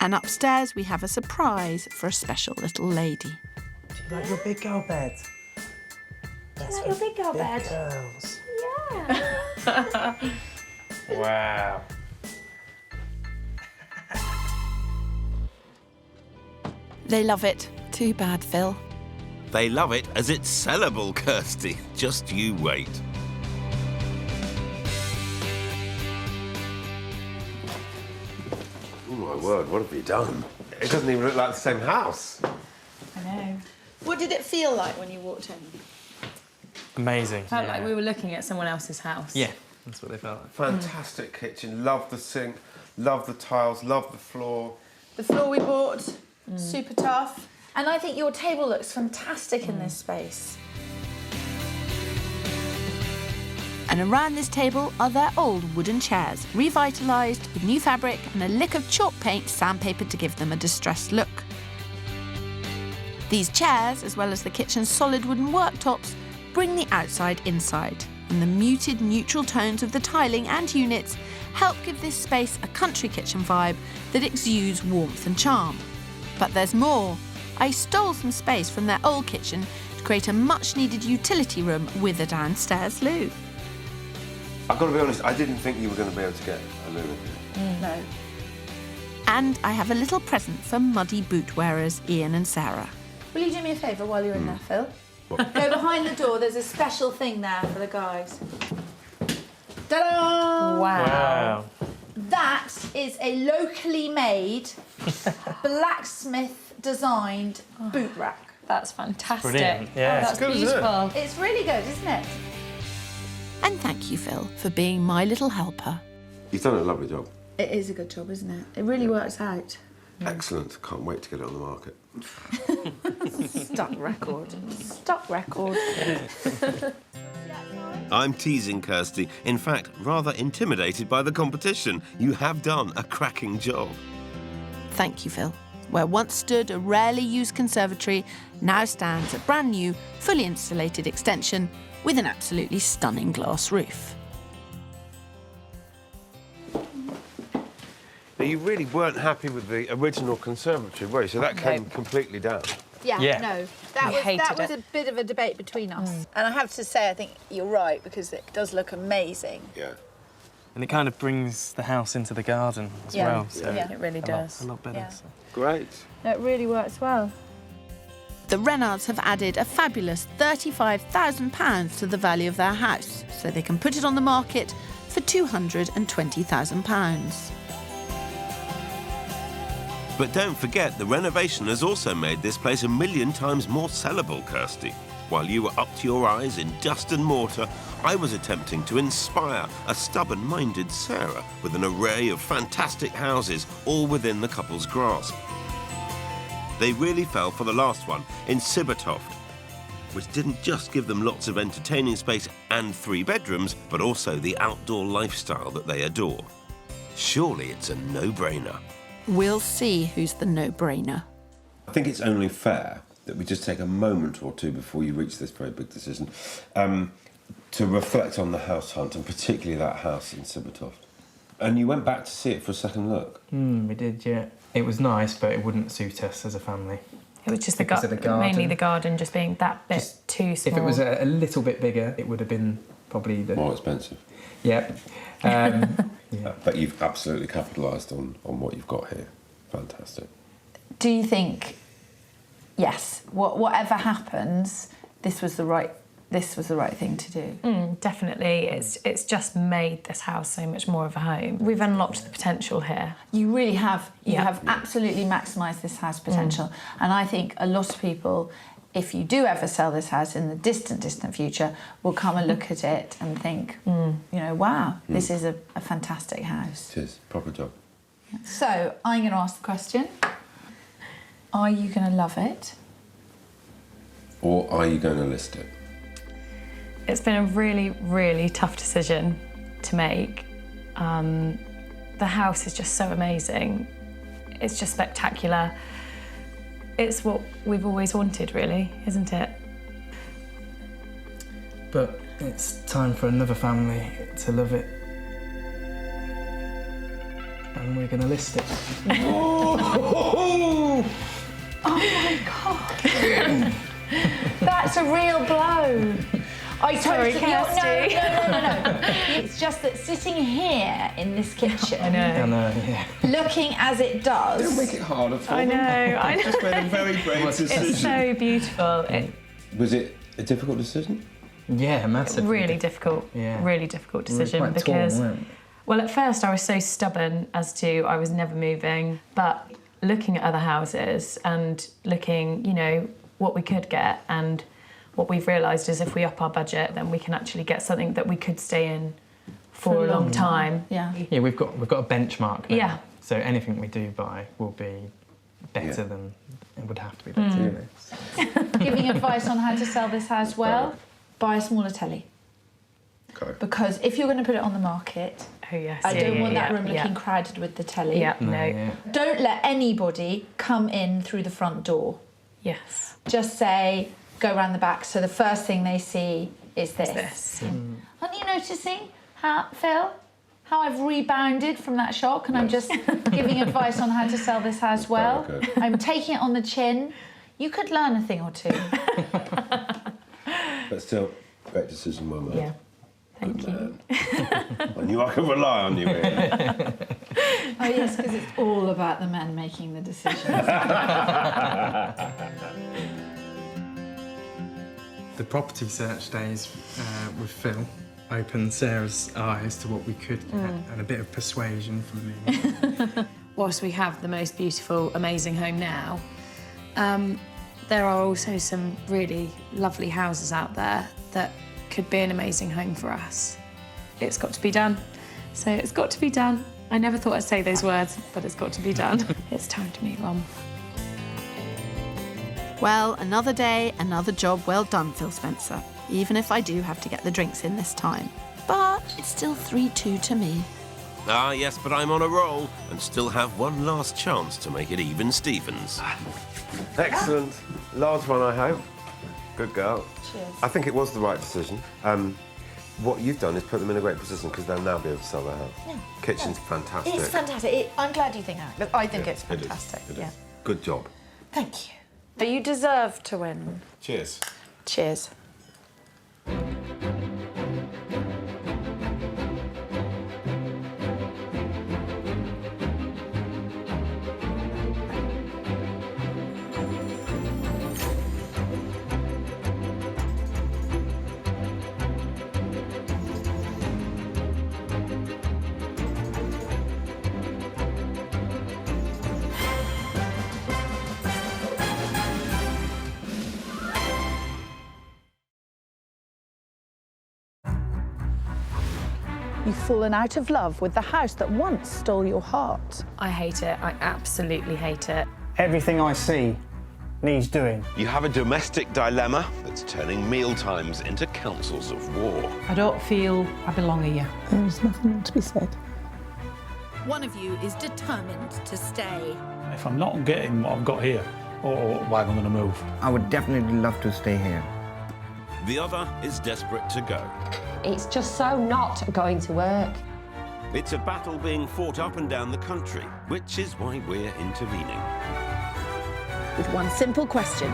And upstairs we have a surprise for a special little lady. Do you like your big girl bed? That's like your big girl bed? Girls. Yeah. Wow. They love it. Too bad, Phil. They love it as it's sellable, Kirstie. Just you wait. Oh my word, what have you done? It doesn't even look like the same house. I know. What did it feel like when you walked in? Amazing. Felt like we were looking at someone else's house. Yeah, that's what they felt like. Fantastic kitchen. Love the sink, love the tiles, love the floor. The floor we bought, super tough. And I think your table looks fantastic in this space. And around this table are their old wooden chairs, revitalised with new fabric and a lick of chalk paint sandpapered to give them a distressed look. These chairs, as well as the kitchen's solid wooden worktops, bring the outside inside, and the muted neutral tones of the tiling and units help give this space a country kitchen vibe that exudes warmth and charm. But there's more. I stole some space from their old kitchen to create a much-needed utility room with a downstairs loo. I've got to be honest, I didn't think you were going to be able to get a loo in here. No. And I have a little present for muddy boot wearers Ian and Sarah. Will you do me a favour while you're in there, Phil? What? Go behind the door, there's a special thing there for the guys. Ta-da! Wow. That is a locally made, blacksmith-designed boot rack. That's fantastic. Brilliant. Yeah. That's beautiful. It's really good, isn't it? And thank you, Phil, for being my little helper. You've done a lovely job. It is a good job, isn't it? It really works out. Excellent. Can't wait to get it on the market. Stuck record. Stuck record. I'm teasing Kirstie. In fact, rather intimidated by the competition. You have done a cracking job. Thank you, Phil. where once stood a rarely used conservatory, now stands a brand new, fully insulated extension with an absolutely stunning glass roof. Now, you really weren't happy with the original conservatory, were you? So that came completely down. Yeah, no. That was a bit of a debate between us. And I have to say, I think you're right, because it does look amazing. Yeah. And it kind of brings the house into the garden as well. So Yeah, it really does. A lot better. Yeah. So. Great. No, it really works well. The Renards have added a fabulous £35,000 to the value of their house, so they can put it on the market for £220,000. But don't forget, the renovation has also made this place 1,000,000 times more sellable, Kirstie. While you were up to your eyes in dust and mortar, I was attempting to inspire a stubborn-minded Sarah with an array of fantastic houses, all within the couple's grasp. They really fell for the last one in Sibbertoft, which didn't just give them lots of entertaining space and 3 bedrooms, but also the outdoor lifestyle that they adore. Surely it's a no-brainer. We'll see who's the no-brainer. I think it's only fair that we just take a moment or two before you reach this very big decision to reflect on the house hunt, and particularly that house in Sibbertoft. And you went back to see it for a second look. We did, yeah. It was nice, but it wouldn't suit us as a family. It was just Because of the garden. mainly the garden just being that bit too small. If it was a little bit bigger, it would have been probably more expensive. Yeah. But you've absolutely capitalised on what you've got here. Fantastic. Do you think, yes, whatever happens, this was the right thing to do? Definitely. It's just made this house so much more of a home. We've unlocked the potential here. You really have. You have absolutely maximised this house potential. And I think a lot of people, if you do ever sell this house in the distant future, will come and look at it and think, wow, this is a fantastic house. It is. Proper job. So I'm going to ask the question. Are you going to love it? Or are you going to list it? It's been a really, really tough decision to make. The house is just so amazing. It's just spectacular. It's what we've always wanted, really, isn't it? But it's time for another family to love it. And we're going to list it. Oh my God. That's a real blow. Sorry, Kirstie. No. It's just that sitting here in this kitchen, I know, yeah. looking as it does. Don't make it harder for them. I know. Just made a very brave decision. It's so beautiful. Was it a difficult decision? Yeah, massively. Really difficult. Yeah. Really difficult decision quite because, torn, weren't we? well, at first I was so stubborn as to I was never moving, but looking at other houses and looking, what we could get, and what we've realised is if we up our budget, then we can actually get something that we could stay in for a long time. Yeah. Yeah, we've got a benchmark now. Yeah. So anything we do buy will be better than it would have to be better. Giving advice on how to sell this house well, buy a smaller telly. Okay. Because if you're going to put it on the market, yes, I don't want that room looking crowded with the telly. No. Don't let anybody come in through the front door. Yes. Just say, go around the back, so the first thing they see is this. Aren't you noticing, Phil, how I've rebounded from that shock, and I'm just giving advice on how to sell this house well? I'm taking it on the chin. You could learn a thing or two. But still, great decision, well made. Yeah. Thank you. I knew I could rely on you here. Oh yes, because it's all about the men making the decisions. The property search days with Phil opened Sarah's eyes to what we could get, and a bit of persuasion from me. Whilst we have the most beautiful, amazing home now, there are also some really lovely houses out there that could be an amazing home for us. It's got to be done. So it's got to be done. I never thought I'd say those words, but it's got to be done. It's time to move on. Well, another day, another job well done, Phil Spencer. Even if I do have to get the drinks in this time. But it's still 3-2 to me. Ah, yes, but I'm on a roll and still have one last chance to make it even Stevens. Excellent. Large one, I hope. Good girl. Cheers. I think it was the right decision. What you've done is put them in a great position because they'll now be able to sell their house. Yeah. Kitchen's fantastic. It's fantastic. I'm glad you think that. I think it's it is. fantastic. It is. Yeah. Good job. Thank you. But you deserve to win. Cheers. Cheers. You've fallen out of love with the house that once stole your heart. I hate it. I absolutely hate it. Everything I see needs doing. You have a domestic dilemma that's turning meal times into councils of war. I don't feel I belong here. There's nothing more to be said. One of you is determined to stay. If I'm not getting what I've got here, or why am I going to move? I would definitely love to stay here. The other is desperate to go. It's just so not going to work. It's a battle being fought up and down the country, which is why we're intervening. With one simple question,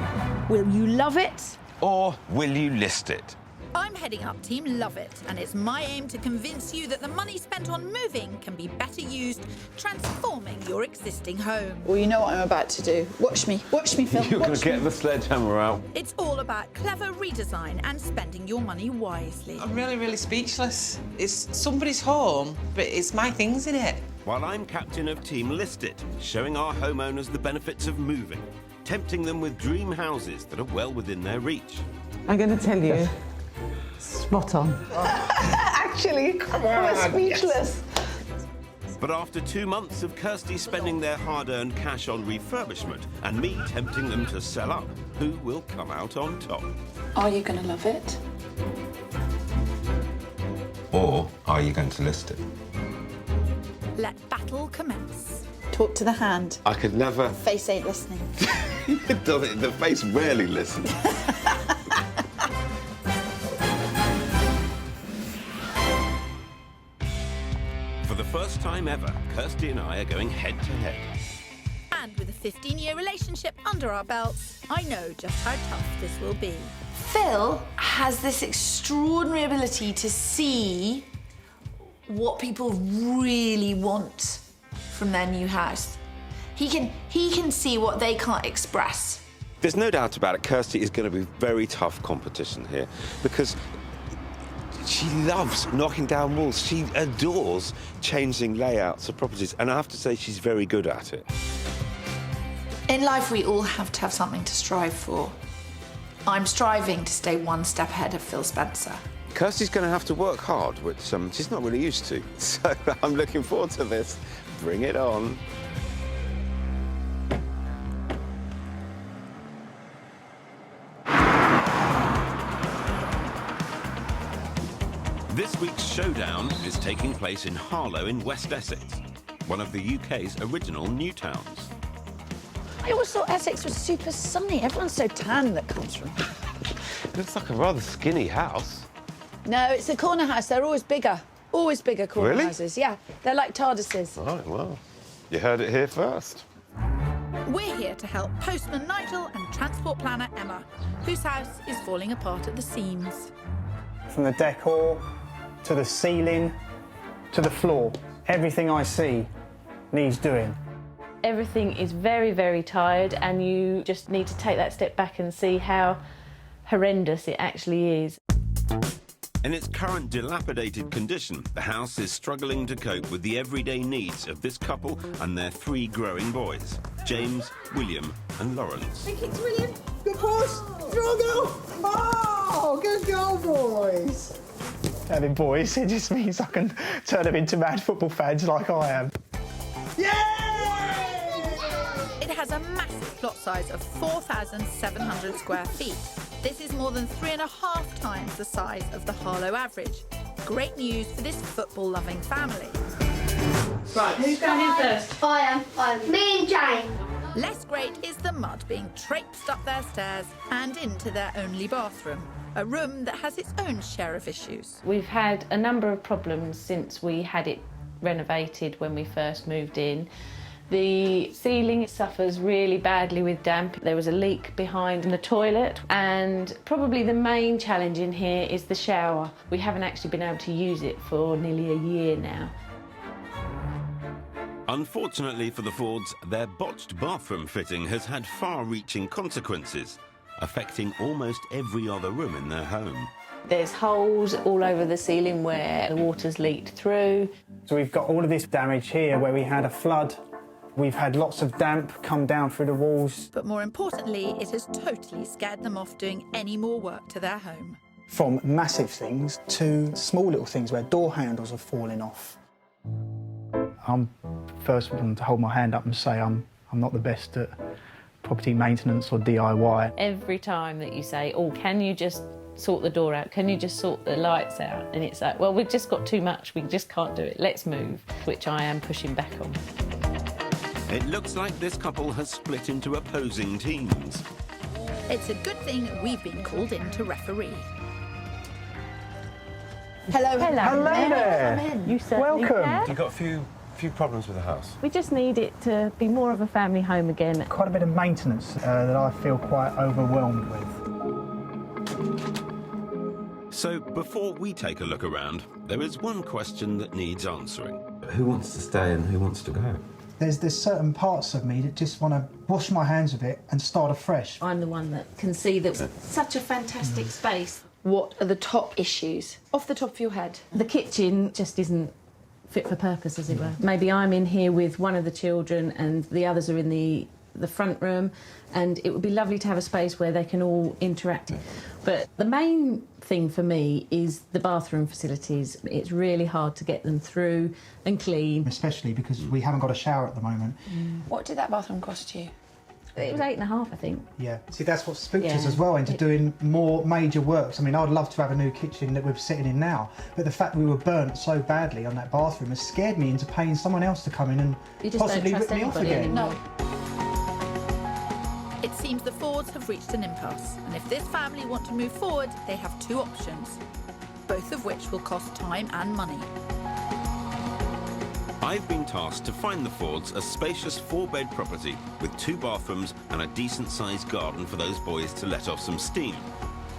will you love it? Or will you list it? I'm heading up Team Love It, and it's my aim to convince you that the money spent on moving can be better used transforming your existing home. Well, you know what I'm about to do. Watch me, Phil. You're going Watch to get me. the sledgehammer out. It's all about clever redesign and spending your money wisely. I'm really speechless. It's somebody's home, but it's my things in it. While I'm captain of Team List It, showing our homeowners the benefits of moving, tempting them with dream houses that are well within their reach. I'm going to tell you, spot on. Actually, I'm speechless. But after 2 months of Kirstie spending their hard-earned cash on refurbishment and me tempting them to sell up, who will come out on top? Are you going to love it? Or are you going to list it? Let battle commence. Talk to the hand. I could never... Face ain't listening. The face rarely listens. For the first time ever, Kirstie and I are going head-to-head. And with a 15-year relationship under our belts, I know just how tough this will be. Phil has this extraordinary ability to see what people really want from their new house. He can see what they can't express. There's no doubt about it, Kirstie is going to be very tough competition here because she loves knocking down walls. She adores changing layouts of properties, and I have to say she's very good at it. In life, we all have to have something to strive for. I'm striving to stay one step ahead of Phil Spencer. Kirstie's going to have to work hard, which she's not really used to. So I'm looking forward to this. Bring it on. This week's showdown is taking place in Harlow in West Essex, one of the UK's original new towns. I always thought Essex was super sunny. Everyone's so tan that comes from. It looks like a rather skinny house. No, it's a corner house. They're always bigger corner Really? houses. Yeah, they're like TARDISes. Right, well, you heard it here first. We're here to help postman Nigel and transport planner Emma, whose house is falling apart at the seams. From the decor, to the ceiling, to the floor, everything I see needs doing. Everything is very, very tired, and you just need to take that step back and see how horrendous it actually is. In its current dilapidated condition, the house is struggling to cope with the everyday needs of this couple and their 3 growing boys, James, William and Lawrence. Big kicks, William. Good pass. Throw go. Oh, good goal, boys. Having boys, it just means I can turn them into mad football fans like I am. It has a massive plot size of 4,700 square feet. This is more than 3.5 times the size of the Harlow average. Great news for this football-loving family. Right, who's going in first? I am. Me and Jane. Less great is the mud being traipsed up their stairs and into their only bathroom, a room that has its own share of issues. We've had a number of problems since we had it renovated when we first moved in. The ceiling suffers really badly with damp. There was a leak behind the toilet, and probably the main challenge in here is the shower. We haven't actually been able to use it for nearly a year now. Unfortunately for the Fords, their botched bathroom fitting has had far-reaching consequences, affecting almost every other room in their home. There's holes all over the ceiling where the water's leaked through. So we've got all of this damage here where we had a flood. We've had lots of damp come down through the walls. But more importantly, it has totally scared them off doing any more work to their home. From massive things to small little things where door handles are falling off. I'm first one to hold my hand up and say I'm not the best at property maintenance or DIY. Every time that you say, oh, can you just sort the door out? Can you just sort the lights out? And it's like, well, we've just got too much. We just can't do it. Let's move, which I am pushing back on. It looks like this couple has split into opposing teams. It's a good thing we've been called in to referee. Hello. Hello there. You certainly can. You've got a few problems with the house. We just need it to be more of a family home again. Quite a bit of maintenance that I feel quite overwhelmed with. So before we take a look around, there is one question that needs answering. Who wants to stay and who wants to go? There's certain parts of me that just want to wash my hands of it and start afresh. I'm the one that can see that such a fantastic space. What are the top issues off the top of your head? The kitchen just isn't fit for purpose, as it were. Maybe I'm in here with one of the children and the others are in the front room, and it would be lovely to have a space where they can all interact. But the main thing for me is the bathroom facilities. It's really hard to get them through and clean. Especially because we haven't got a shower at the moment. What did that bathroom cost you? It was 8.5, I think. Yeah, see, that's what spooked us as well into doing more major works. I mean, I'd love to have a new kitchen that we're sitting in now, but the fact we were burnt so badly on that bathroom has scared me into paying someone else to come in and possibly rip me off again. No. It seems the Fords have reached an impasse, and if this family want to move forward, they have two options, both of which will cost time and money. I've been tasked to find the Fords a spacious 4-bed property with 2 bathrooms and a decent-sized garden for those boys to let off some steam,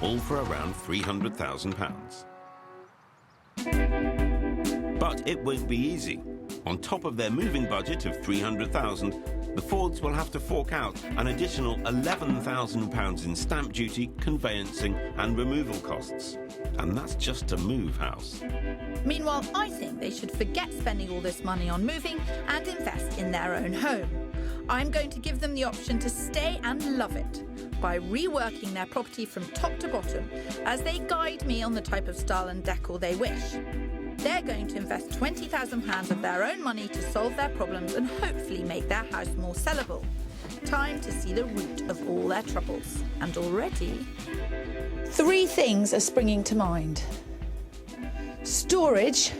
all for around £300,000. But it won't be easy. On top of their moving budget of £300,000, the Fords will have to fork out an additional £11,000 in stamp duty, conveyancing and removal costs. And that's just to move house. Meanwhile, I think they should forget spending all this money on moving and invest in their own home. I'm going to give them the option to stay and love it by reworking their property from top to bottom as they guide me on the type of style and decor they wish. They're going to invest £20,000 of their own money to solve their problems and hopefully make their house more sellable. Time to see the root of all their troubles. And already... 3 things are springing to mind. Storage,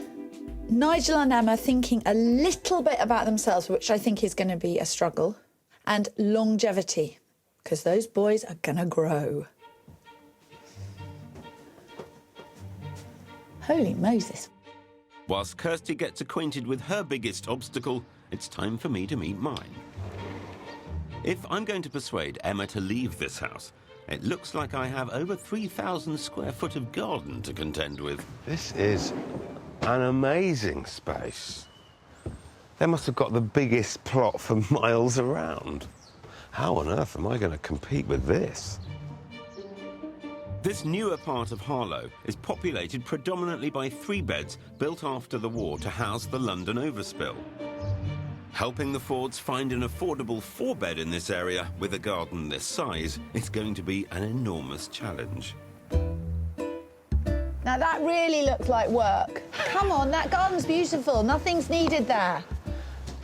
Nigel and Emma thinking a little bit about themselves, which I think is going to be a struggle, and longevity, because those boys are going to grow. Holy Moses. Whilst Kirstie gets acquainted with her biggest obstacle, it's time for me to meet mine. If I'm going to persuade Emma to leave this house, it looks like I have over 3,000 square foot of garden to contend with. This is an amazing space. They must have got the biggest plot for miles around. How on earth am I going to compete with this? This newer part of Harlow is populated predominantly by 3-beds built after the war to house the London overspill. Helping the Fords find an affordable 4-bed in this area with a garden this size is going to be an enormous challenge. Now that really looks like work. Come on, that garden's beautiful. Nothing's needed there.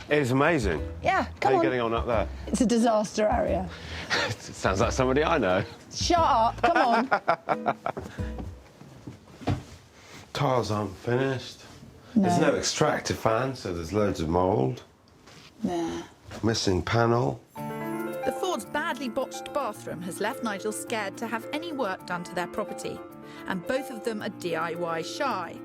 It is amazing. Yeah, come How on. are you getting on up there? It's a disaster area. It sounds like somebody I know. Shut up, come on. Tiles aren't finished. There's no extractor fan, so there's loads of mould. Nah. Missing panel. The Ford's badly botched bathroom has left Nigel scared to have any work done to their property, and both of them are DIY shy.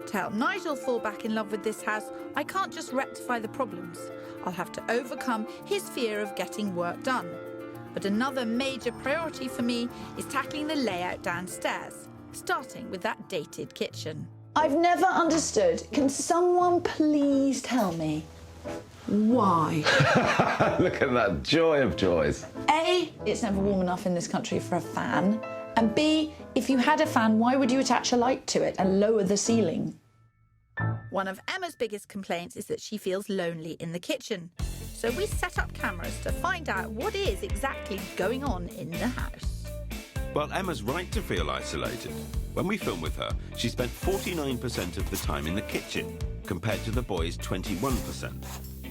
To help Nigel fall back in love with this house, I can't just rectify the problems. I'll have to overcome his fear of getting work done. But another major priority for me is tackling the layout downstairs, starting with that dated kitchen. I've never understood. Can someone please tell me why? Look at that joy of joys. A, it's never warm enough in this country for a fan. And B, if you had a fan, why would you attach a light to it and lower the ceiling? One of Emma's biggest complaints is that she feels lonely in the kitchen. So we set up cameras to find out what is exactly going on in the house. Well, Emma's right to feel isolated. When we filmed with her, she spent 49% of the time in the kitchen, compared to the boys' 21%.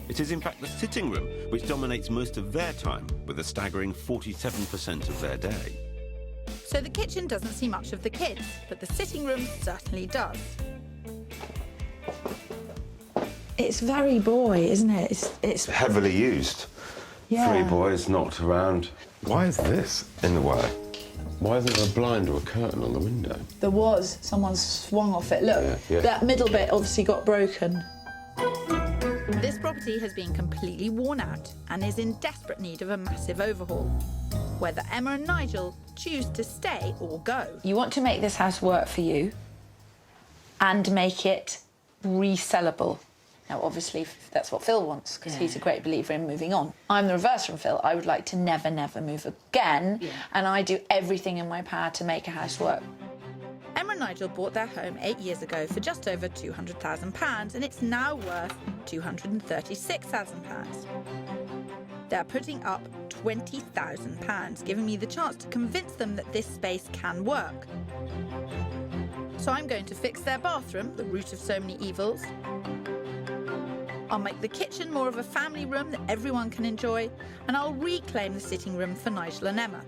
It is in fact the sitting room which dominates most of their time, with a staggering 47% of their day. So the kitchen doesn't see much of the kids, but the sitting room certainly does. It's very boy, isn't it? It's Heavily used. Yeah. 3 boys knocked around. Why is this in the way? Why isn't there a blind or a curtain on the window? There was. Someone swung off it. Look, Yeah. that middle bit obviously got broken. This property has been completely worn out and is in desperate need of a massive overhaul. Whether Emma and Nigel choose to stay or go. You want to make this house work for you and make it resellable. Now, obviously, that's what Phil wants, because he's a great believer in moving on. I'm the reverse from Phil. I would like to never, never move again, and I do everything in my power to make a house work. Emma and Nigel bought their home 8 years ago for just over £200,000, and it's now worth £236,000. They're putting up £20,000, giving me the chance to convince them that this space can work. So I'm going to fix their bathroom, the root of so many evils. I'll make the kitchen more of a family room that everyone can enjoy, and I'll reclaim the sitting room for Nigel and Emma.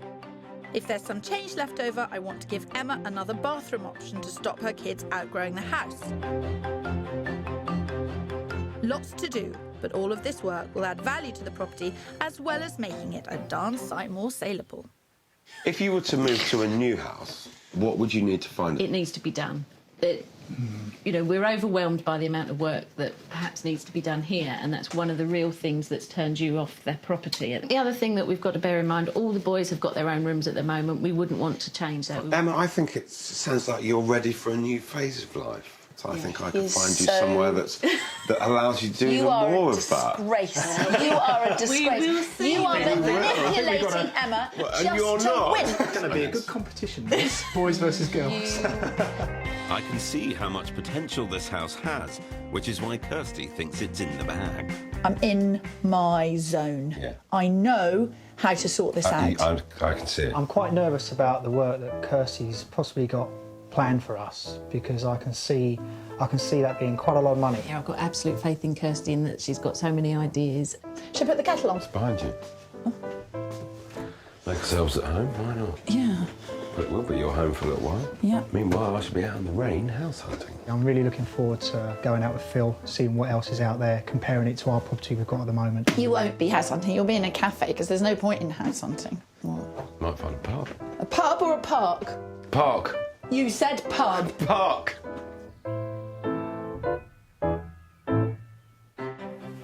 If there's some change left over, I want to give Emma another bathroom option to stop her kids outgrowing the house. Lots to do, but all of this work will add value to the property, as well as making it a darn sight more saleable. If you were to move to a new house, what would you need to find? It needs to be done. You know, we're overwhelmed by the amount of work that perhaps needs to be done here, and that's one of the real things that's turned you off their property. The other thing that we've got to bear in mind, all the boys have got their own rooms at the moment. We wouldn't want to change that. Emma, I think it sounds like you're ready for a new phase of life. So I think I can He's find you so- somewhere that allows you to do You even are more a of that. disgrace. You are a disgrace. will see, You are then. manipulating Emma and just you're to not. win. It's going to be a good competition, this. Boys versus girls. I can see how much potential this house has, which is why Kirstie thinks it's in the bag. I'm in my zone. Yeah. I know how to sort this out. I can see it. I'm quite nervous about the work that Kirstie's possibly got planned for us, because I can see that being quite a lot of money. Yeah, I've got absolute faith in Kirstie and that she's got so many ideas. Should I put the kettle on? It's behind you. Make ourselves at home, why not? Yeah. But it will be your home for a little while. Yeah. Meanwhile, I should be out in the rain house hunting. I'm really looking forward to going out with Phil, seeing what else is out there, comparing it to our property we've got at the moment. You won't be house hunting. You'll be in a cafe, because there's no point in house hunting. Might find a pub. A pub or a park? Park. You said pub. Park.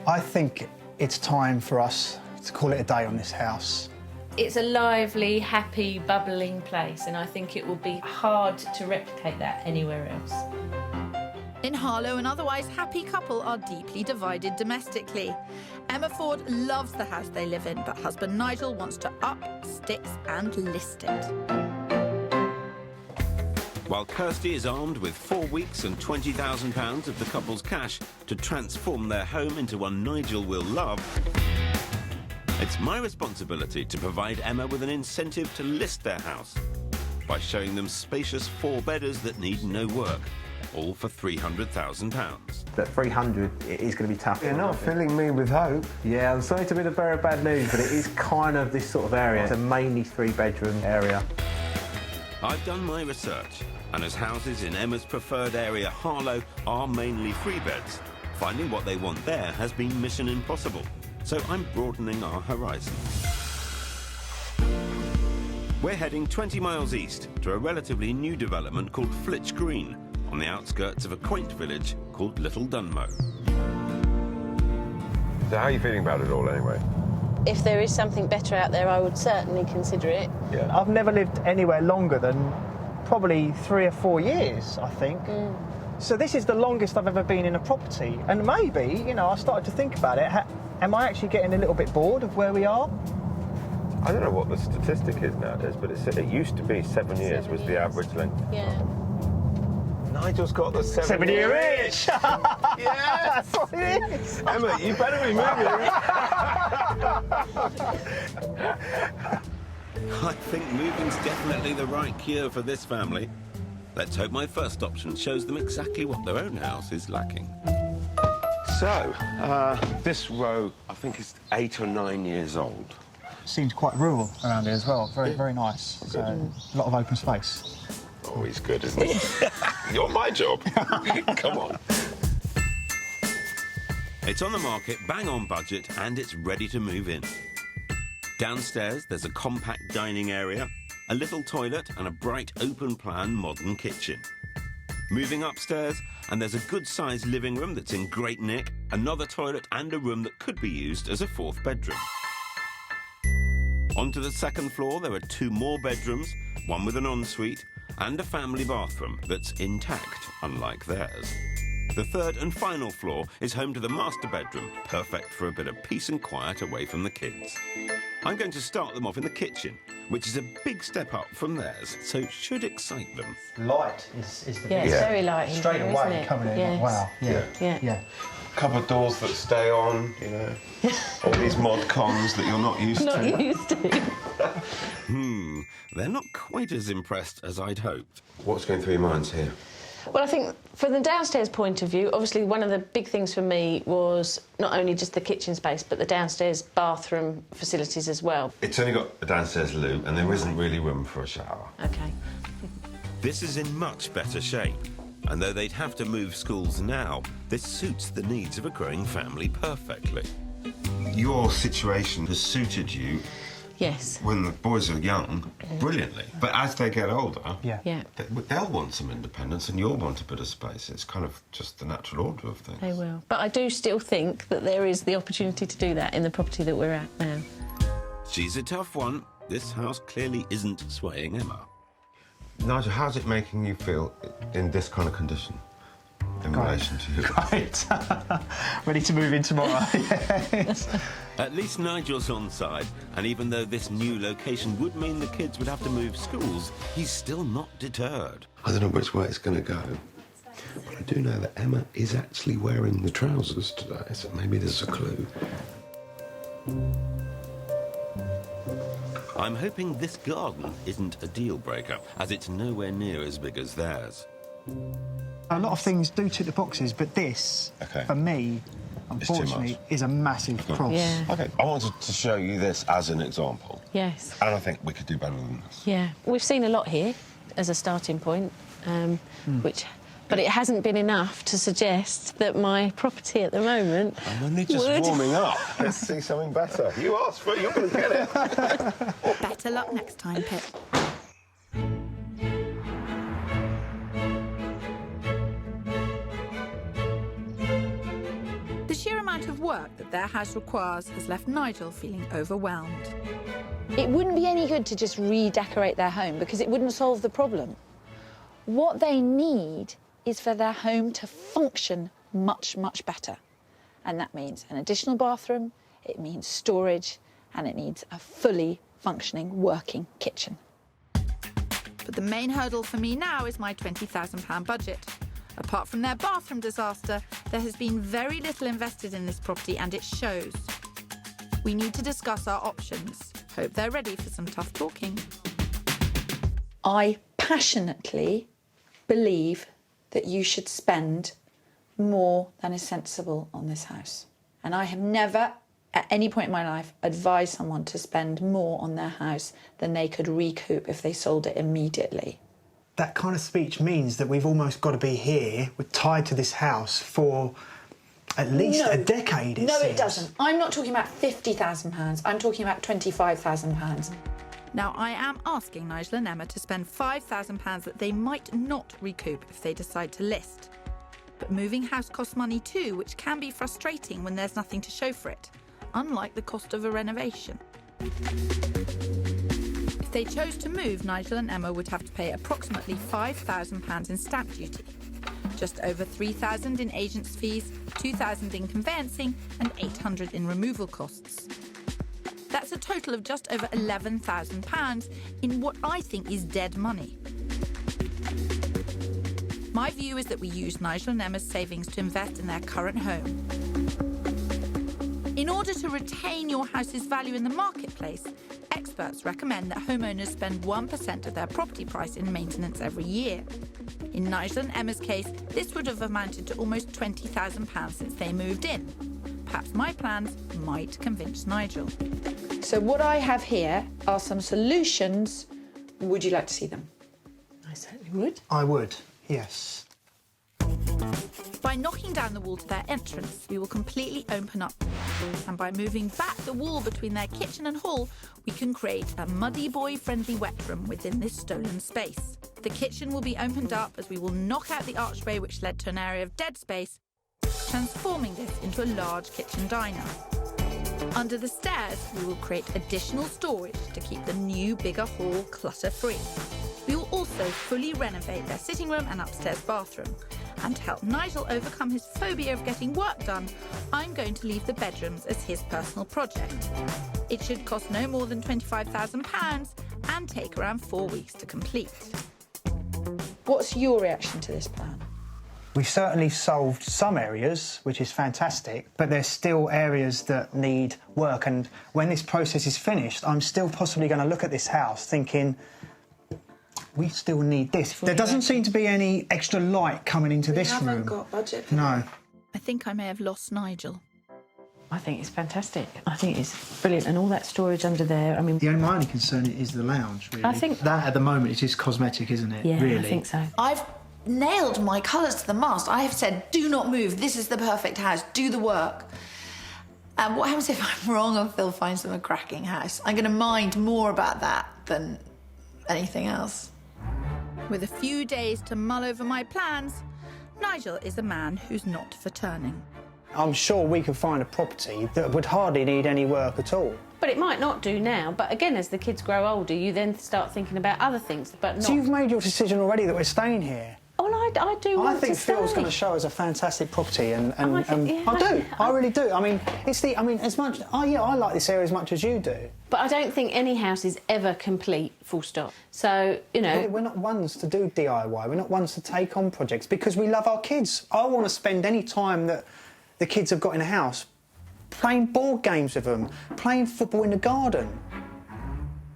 I think it's time for us to call it a day on this house. It's a lively, happy, bubbling place, and I think it will be hard to replicate that anywhere else. In Harlow, an otherwise happy couple are deeply divided domestically. Emma Ford loves the house they live in, but husband Nigel wants to up sticks and list it. While Kirstie is armed with 4 weeks and £20,000 of the couple's cash to transform their home into one Nigel will love, it's my responsibility to provide Emma with an incentive to list their house by showing them spacious 4-bedders that need no work, all for £300,000. That 300 it is going to be tough. You're not filling me with hope. Yeah, I'm sorry to be the bearer of bad news, but it is kind of this sort of area. It's a mainly 3-bedroom area. I've done my research, And as houses in Emma's preferred area, Harlow, are mainly free beds, finding what they want there has been mission impossible. So I'm broadening our horizon. We're heading 20 miles east to a relatively new development called Flitch Green, on the outskirts of a quaint village called Little Dunmow. So how are you feeling about it all anyway? If there is something better out there, I would certainly consider it. Yeah. I've never lived anywhere longer than probably 3 or 4 years, I think. So this is the longest I've ever been in a property. And maybe, you know, I started to think about it. Am I actually getting a little bit bored of where we are? I don't know what the statistic is nowadays, but it used to be 7 years was the average length. Yeah. Nigel's got the 7 year itch! Yeah! That's what it is! Emma, you better be moving. I think moving's definitely the right cure for this family. Let's hope my first option shows them exactly what their own house is lacking. So, this row, I think, is 8 or 9 years old. Seems quite rural around here as well. Very, very nice. So, a lot of open space. Always good, isn't it? You're my job. Come on. It's on the market, bang on budget, and it's ready to move in. Downstairs, there's a compact dining area, a little toilet, and a bright, open-plan modern kitchen. Moving upstairs, and there's a good-sized living room that's in great nick, another toilet, and a room that could be used as a 4th bedroom. Onto the 2nd floor, there are 2 more bedrooms, one with an ensuite, and a family bathroom that's intact, unlike theirs. The 3rd and final floor is home to the master bedroom, perfect for a bit of peace and quiet away from the kids. I'm going to start them off in the kitchen, which is a big step up from theirs, so should excite them. Light is the Yeah, it's very light in straight here, away isn't it? coming in. Yes. Wow. Yeah. Couple of doors that stay on, you know. All these mod cons that you're not used to. Not used to. They're not quite as impressed as I'd hoped. What's going through your minds here? Well, I think from the downstairs point of view, obviously one of the big things for me was not only just the kitchen space, but the downstairs bathroom facilities as well. It's only got a downstairs loo, and there isn't really room for a shower. OK. This is in much better shape, and though they'd have to move schools now, this suits the needs of a growing family perfectly. Your situation has suited you Yes. when the boys are young, brilliantly. But as they get older, they'll want some independence and you'll want a bit of space. It's kind of just the natural order of things. They will. But I do still think that there is the opportunity to do that in the property that we're at now. She's a tough one. This house clearly isn't swaying Emma. Nigel, how's it making you feel in this kind of condition in relation to you? Great. Ready to move in tomorrow. Yes. At least Nigel's on side, and even though this new location would mean the kids would have to move schools, he's still not deterred. I don't know which way it's going to go, but I do know that Emma is actually wearing the trousers today, so maybe there's a clue. I'm hoping this garden isn't a deal breaker, as it's nowhere near as big as theirs. A lot of things do tick the boxes, but this, for me, unfortunately, is a massive cross. Yeah. OK, I wanted to show you this as an example. Yes. And I think we could do better than this. Yeah. We've seen a lot here as a starting point, but it hasn't been enough to suggest that my property at the moment I'm only just warming up. Let's see something better. You asked for it, you're going to get it. Better luck next time, Pip. The sheer amount of work that their house requires has left Nigel feeling overwhelmed. It wouldn't be any good to just redecorate their home because it wouldn't solve the problem. What they need is for their home to function much, much better. And that means an additional bathroom, it means storage, and it needs a fully functioning, working kitchen. But the main hurdle for me now is my £20,000 budget. Apart from their bathroom disaster, there has been very little invested in this property and it shows. We need to discuss our options. Hope they're ready for some tough talking. I passionately believe that you should spend more than is sensible on this house. And I have never, at any point in my life, advised someone to spend more on their house than they could recoup if they sold it immediately. that kind of speech means that we've almost got to be here, we're tied to this house for at least a decade, No, seems. it doesn't. I'm not talking about £50,000, I'm talking about £25,000. Now, I am asking Nigel and Emma to spend £5,000 that they might not recoup if they decide to list. But moving house costs money too, which can be frustrating when there's nothing to show for it, unlike the cost of a renovation. If they chose to move, Nigel and Emma would have to pay approximately £5,000 in stamp duty, just over £3,000 in agents' fees, £2,000 in conveyancing and £800 in removal costs. That's a total of just over £11,000 in what I think is dead money. My view is that we use Nigel and Emma's savings to invest in their current home. In order to retain your house's value in the marketplace, experts recommend that homeowners spend 1% of their property price in maintenance every year. In Nigel and Emma's case, this would have amounted to almost £20,000 since they moved in. Perhaps my plans might convince Nigel. So what I have here are some solutions. Would you like to see them? I certainly would. I would, yes. By knocking down the wall to their entrance, we will completely open up. And by moving back the wall between their kitchen and hall, we can create a muddy boy-friendly wet room within this stolen space. The kitchen will be opened up as we will knock out the archway which led to an area of dead space, transforming this into a large kitchen diner. Under the stairs, we will create additional storage to keep the new, bigger hall clutter-free. We will also fully renovate their sitting room and upstairs bathroom. And to help Nigel overcome his phobia of getting work done, I'm going to leave the bedrooms as his personal project. It should cost no more than £25,000 and take around 4 weeks to complete. What's your reaction to this plan? We've certainly solved some areas, which is fantastic, but there's still areas that need work. And when this process is finished, I'm still possibly going to look at this house thinking, we still need this. There doesn't seem to be any extra light coming into this room. We haven't got budget for No. I think I may have lost Nigel. I think it's fantastic. I think it's brilliant, and all that storage under there. I mean, My only concern is the lounge, really. I think that at the moment is just cosmetic, isn't it? Yeah, really. I think so. I've nailed my colours to the mast. I have said, do not move. This is the perfect house. Do the work. And what happens if I'm wrong and Phil finds them a cracking house? I'm going to mind more about that than anything else. With a few days to mull over my plans, Nigel is a man who's not for turning. I'm sure we could find a property that would hardly need any work at all. but it might not do now. But again, as the kids grow older, you then start thinking about other things, but not. So you've made your decision already that we're staying here? Well, I do want to I think Phil's stay. going to show us a fantastic property, and yeah, I really do. I mean, as much. Oh yeah, I like this area as much as you do. But I don't think any house is ever complete, full stop. So, you know... We're not ones to do DIY. We're not ones to take on projects because we love our kids. I want to spend any time that the kids have got in the house playing board games with them, playing football in the garden.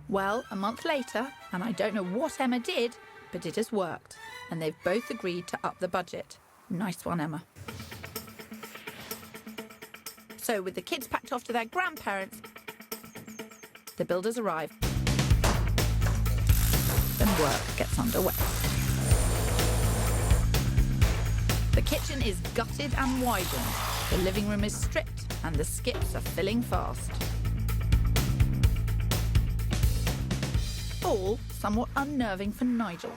Well, a month later, and I don't know what Emma did, but it has worked. And they've both agreed to up the budget. Nice one, Emma. So, with the kids packed off to their grandparents, the builders arrive and work gets underway. The kitchen is gutted and widened, the living room is stripped and the skips are filling fast. All somewhat unnerving for Nigel,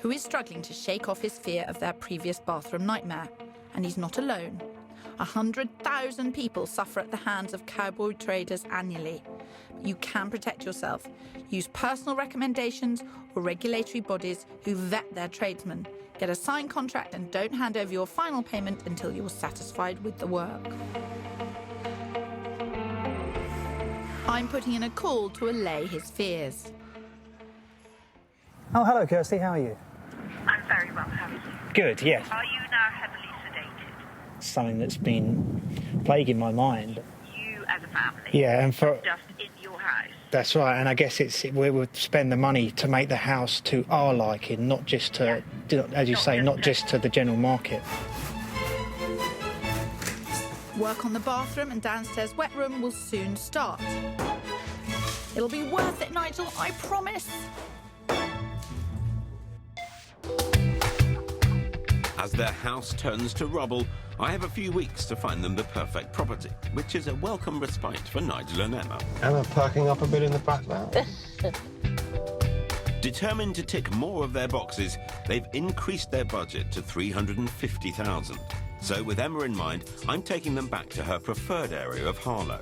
who is struggling to shake off his fear of their previous bathroom nightmare. And he's not alone. 100,000 people suffer at the hands of cowboy traders annually. But you can protect yourself. Use personal recommendations or regulatory bodies who vet their tradesmen. Get a signed contract and don't hand over your final payment until you're satisfied with the work. I'm putting in a call to allay his fears. Oh, hello, Kirstie. How are you? I'm very well, how are you? Good, yes. Are you now heavily sedated? Something that's been plaguing my mind. You as a family? Yeah, and for... Just in your house? That's right, and I guess we would spend the money to make the house to our liking, not just to, as you say, not just to the general market. Work on the bathroom and downstairs wet room will soon start. It'll be worth it, Nigel, I promise. As their house turns to rubble, I have a few weeks to find them the perfect property, which is a welcome respite for Nigel and Emma. Emma perking up a bit in the back there. Determined to tick more of their boxes, they've increased their budget to $350,000. So with Emma in mind, I'm taking them back to her preferred area of Harlow.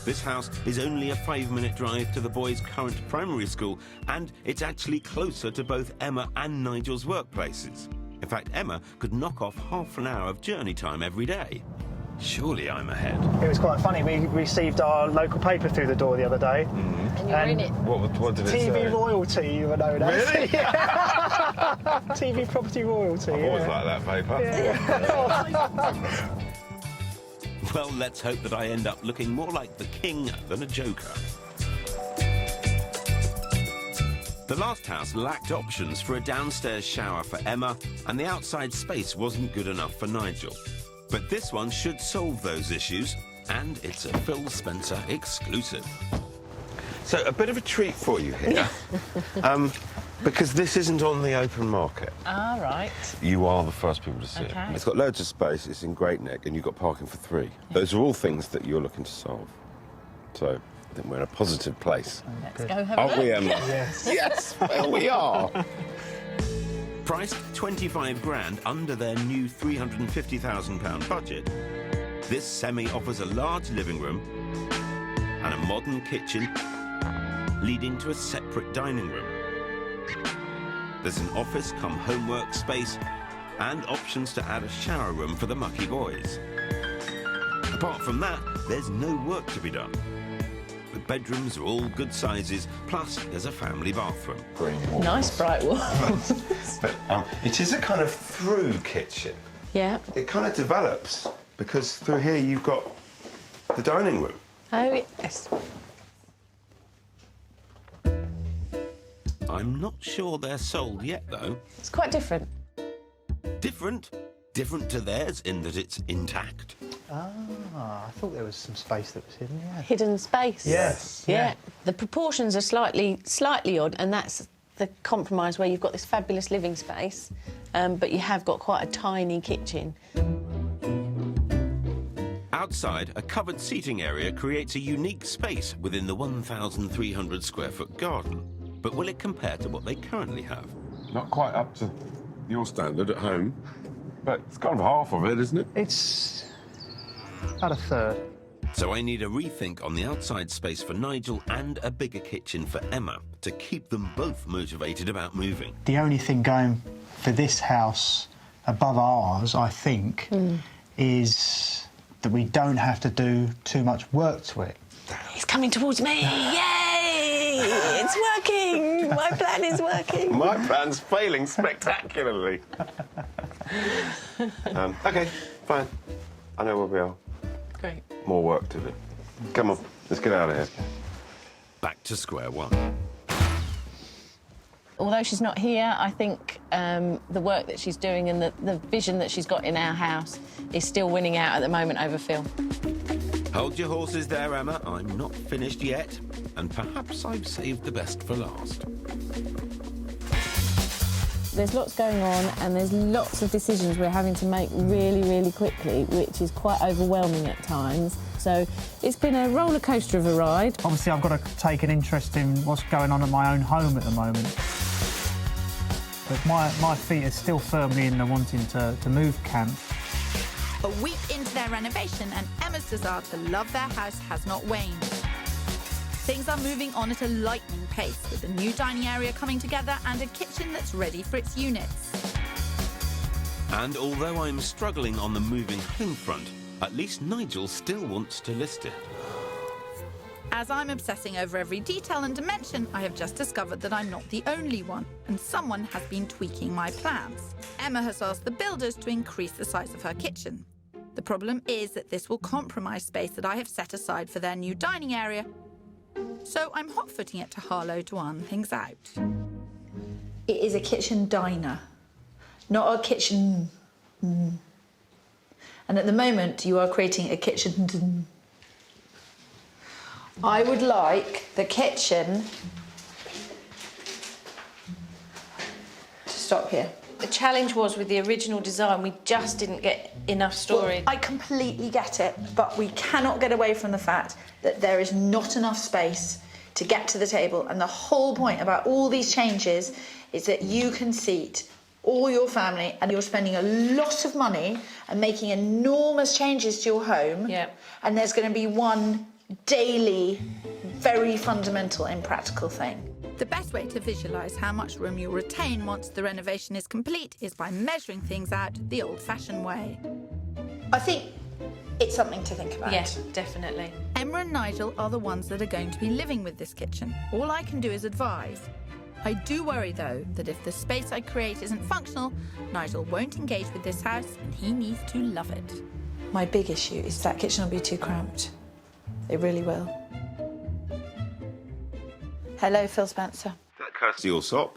This house is only a 5-minute drive to the boys' current primary school, and it's actually closer to both Emma and Nigel's workplaces. In fact, Emma could knock off half an hour of journey time every day. Surely I'm ahead. It was quite funny. We received our local paper through the door the other day. Mm-hmm. And you were in it. What did it say? TV royalty, you were known as. Really? Yeah. TV property royalty. I've always liked that paper. Yeah. Well, let's hope that I end up looking more like the king than a joker. The last house lacked options for a downstairs shower for Emma, and the outside space wasn't good enough for Nigel. But this one should solve those issues, and it's a Phil Spencer exclusive. So, a bit of a treat for you here. Because this isn't on the open market. All right. You are the first people to see Okay. it. It's got loads of space, it's in Great Neck, and you've got parking for 3. Those are all things that you're looking to solve. So, I think we're in a positive place. Let's go have a Aren't look. we, Emma? Yes. Yes, well, we are. Priced 25 grand under their new £350,000 budget, this semi offers a large living room and a modern kitchen leading to a separate dining room. There's an office come homework space and options to add a shower room for the mucky boys. Apart from that, there's no work to be done. The bedrooms are all good sizes, plus there's a family bathroom. Nice bright walls. But it is a kind of through kitchen. Yeah. It kind of develops, because through here you've got the dining room. Oh, yes. I'm not sure they're sold yet, though. It's quite different. Different? Different to theirs in that it's intact. Ah, I thought there was some space that was hidden, yeah. Hidden space. Yes. Yeah. The proportions are slightly odd, and that's the compromise where you've got this fabulous living space, but you have got quite a tiny kitchen. Outside, a covered seating area creates a unique space within the 1,300 square foot garden. But will it compare to what they currently have? Not quite up to your standard at home, but it's kind of half of it, isn't it? It's about a third. So I need a rethink on the outside space for Nigel and a bigger kitchen for Emma to keep them both motivated about moving. The only thing going for this house above ours, I think, is that we don't have to do too much work to it. It's coming towards me. Yay! It's working. My plan is working. My plan's failing spectacularly. OK, fine. I know where we are. Great. More work to do. Come on, let's get out of here. Back to square one. Although she's not here, I think the work that she's doing and the vision that she's got in our house is still winning out at the moment over Phil. Hold your horses there, Emma. I'm not finished yet. And perhaps I've saved the best for last. There's lots going on and there's lots of decisions we're having to make really, really quickly, which is quite overwhelming at times. So it's been a roller coaster of a ride. Obviously, I've got to take an interest in what's going on at my own home at the moment. But my feet are still firmly in the wanting to move camp. A week into their renovation and Emma's desire to love their house has not waned. Things are moving on at a lightning pace, with a new dining area coming together and a kitchen that's ready for its units. And although I'm struggling on the moving home front, at least Nigel still wants to list it. As I'm obsessing over every detail and dimension, I have just discovered that I'm not the only one, and someone has been tweaking my plans. Emma has asked the builders to increase the size of her kitchen. The problem is that this will compromise space that I have set aside for their new dining area. So I'm hot-footing it to Harlow to iron things out. It is a kitchen diner, not a kitchen. And at the moment, you are creating a kitchen. I would like the kitchen to stop here. The challenge was with the original design, we just didn't get enough storage. I completely get it, but we cannot get away from the fact that there is not enough space to get to the table, and the whole point about all these changes is that you can seat all your family, and you're spending a lot of money and making enormous changes to your home. Yeah. And there's going to be one daily, very fundamental, impractical thing. The best way to visualise how much room you'll retain once the renovation is complete is by measuring things out the old-fashioned way. I think it's something to think about. Yes, definitely. Emma and Nigel are the ones that are going to be living with this kitchen. All I can do is advise. I do worry, though, that if the space I create isn't functional, Nigel won't engage with this house and he needs to love it. My big issue is that kitchen will be too cramped. It really will. Hello, Phil Spencer. Is that Kirstie Allsopp?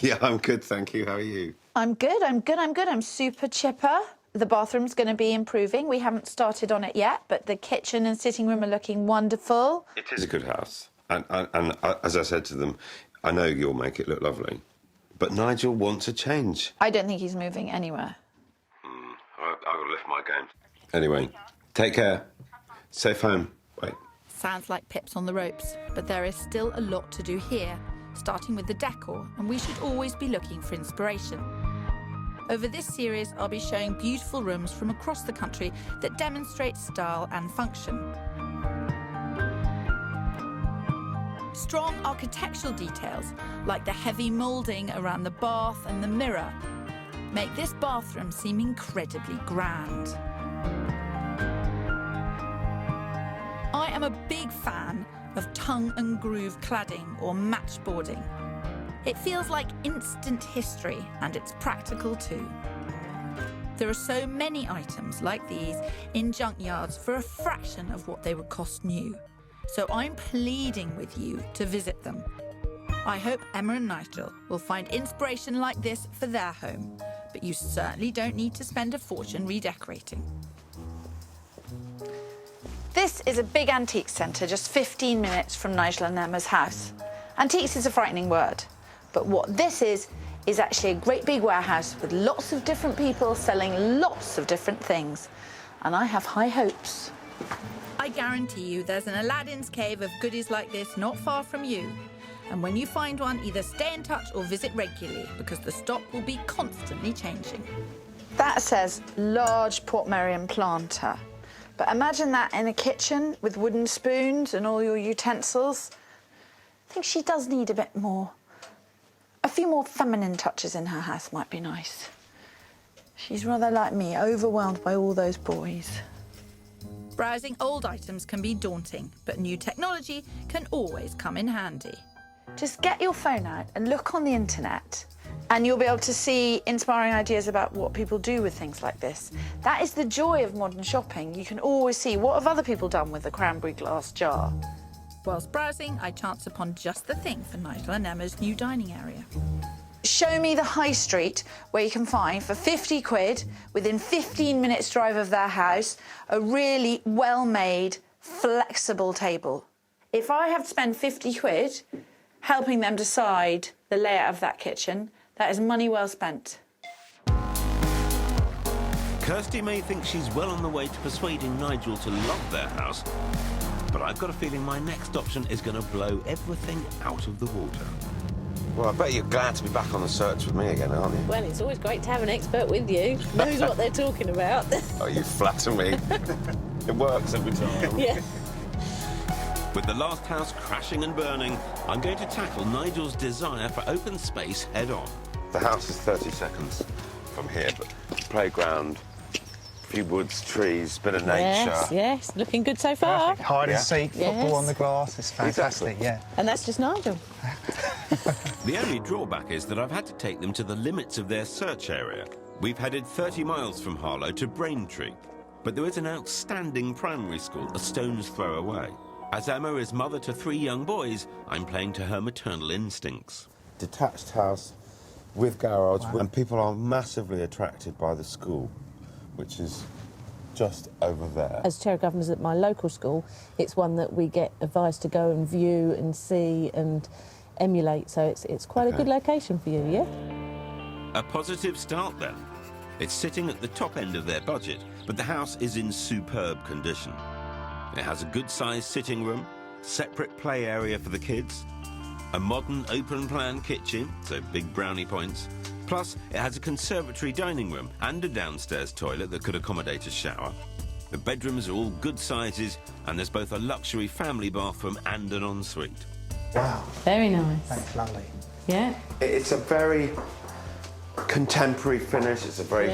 Yeah, I'm good, thank you. How are you? I'm good. I'm super chipper. The bathroom's going to be improving. We haven't started on it yet, but the kitchen and sitting room are looking wonderful. It is a good house. And as I said to them, I know you'll make it look lovely. But Nigel wants a change. I don't think he's moving anywhere. I've got to lift my game. Anyway, take care. Safe home. Bye. Sounds like Pip's on the ropes, but there is still a lot to do here, starting with the decor, and we should always be looking for inspiration. Over this series, I'll be showing beautiful rooms from across the country that demonstrate style and function. Strong architectural details, like the heavy moulding around the bath and the mirror, make this bathroom seem incredibly grand. I am a big fan of tongue and groove cladding or matchboarding. It feels like instant history, and it's practical too. There are so many items like these in junkyards for a fraction of what they would cost new. So I'm pleading with you to visit them. I hope Emma and Nigel will find inspiration like this for their home, but you certainly don't need to spend a fortune redecorating. This is a big antique centre just 15 minutes from Nigel and Emma's house. Antiques is a frightening word, but what this is actually a great big warehouse with lots of different people selling lots of different things. And I have high hopes. I guarantee you there's an Aladdin's cave of goodies like this not far from you. And when you find one, either stay in touch or visit regularly, because the stock will be constantly changing. That says large Portmeirion planter. But imagine that in a kitchen with wooden spoons and all your utensils. I think she does need a bit more. A few more feminine touches in her house might be nice. She's rather like me, overwhelmed by all those boys. Browsing old items can be daunting, but new technology can always come in handy. Just get your phone out and look on the internet, and you'll be able to see inspiring ideas about what people do with things like this. That is the joy of modern shopping. You can always see what have other people done with the cranberry glass jar. Whilst browsing, I chance upon just the thing for Nigel and Emma's new dining area. Show me the high street where you can find, for 50 quid, within 15 minutes drive of their house, a really well-made, flexible table. If I have to spend 50 quid helping them decide the layout of that kitchen, that is money well spent. Kirstie may think she's well on the way to persuading Nigel to love their house, but I've got a feeling my next option is going to blow everything out of the water. Well, I bet you're glad to be back on the search with me again, aren't you? Well, it's always great to have an expert with you. Knows what they're talking about. Oh, you flatter me. It works every time. Yeah. With the last house crashing and burning, I'm going to tackle Nigel's desire for open space head on. The house is 30 seconds from here, but playground, a few woods, trees, bit of nature. Yes, looking good so far. Perfect. Hide and seek, football on the grass, it's fantastic, Exactly. yeah. And that's just Nigel. The only drawback is that I've had to take them to the limits of their search area. We've headed 30 miles from Harlow to Braintree, but there is an outstanding primary school a stone's throw away. As Emma is mother to 3 young boys, I'm playing to her maternal instincts. Detached house with garage, and people are massively attracted by the school, which is just over there. As chair of governors at my local school, it's one that we get advised to go and view and see, and emulate. So it's quite a good location for you, yeah? A positive start then. It's sitting at the top end of their budget, but the house is in superb condition. It has a good-sized sitting room, separate play area for the kids, a modern open-plan kitchen, so big brownie points, plus it has a conservatory dining room and a downstairs toilet that could accommodate a shower. The bedrooms are all good sizes, and there's both a luxury family bathroom and an ensuite. Wow. Very nice. That's lovely. Yeah. It's a very contemporary finish. It's a very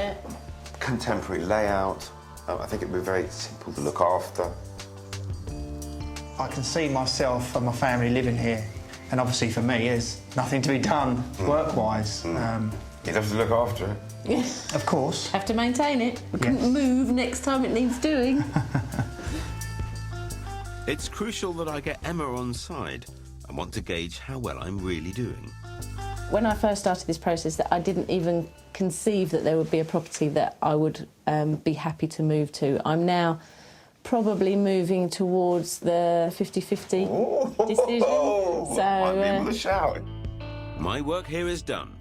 contemporary layout. I think it'd be very simple to look after. I can see myself and my family living here, and obviously for me, there's nothing to be done work-wise. You'd have to look after it. Yes. Of course. Have to maintain it. We couldn't move next time it needs doing. It's crucial that I get Emma on side and want to gauge how well I'm really doing. When I first started this process, that I didn't even conceive that there would be a property that I would be happy to move to. I'm now probably moving towards the 50-50 decision. Might be able to shout. My work here is done.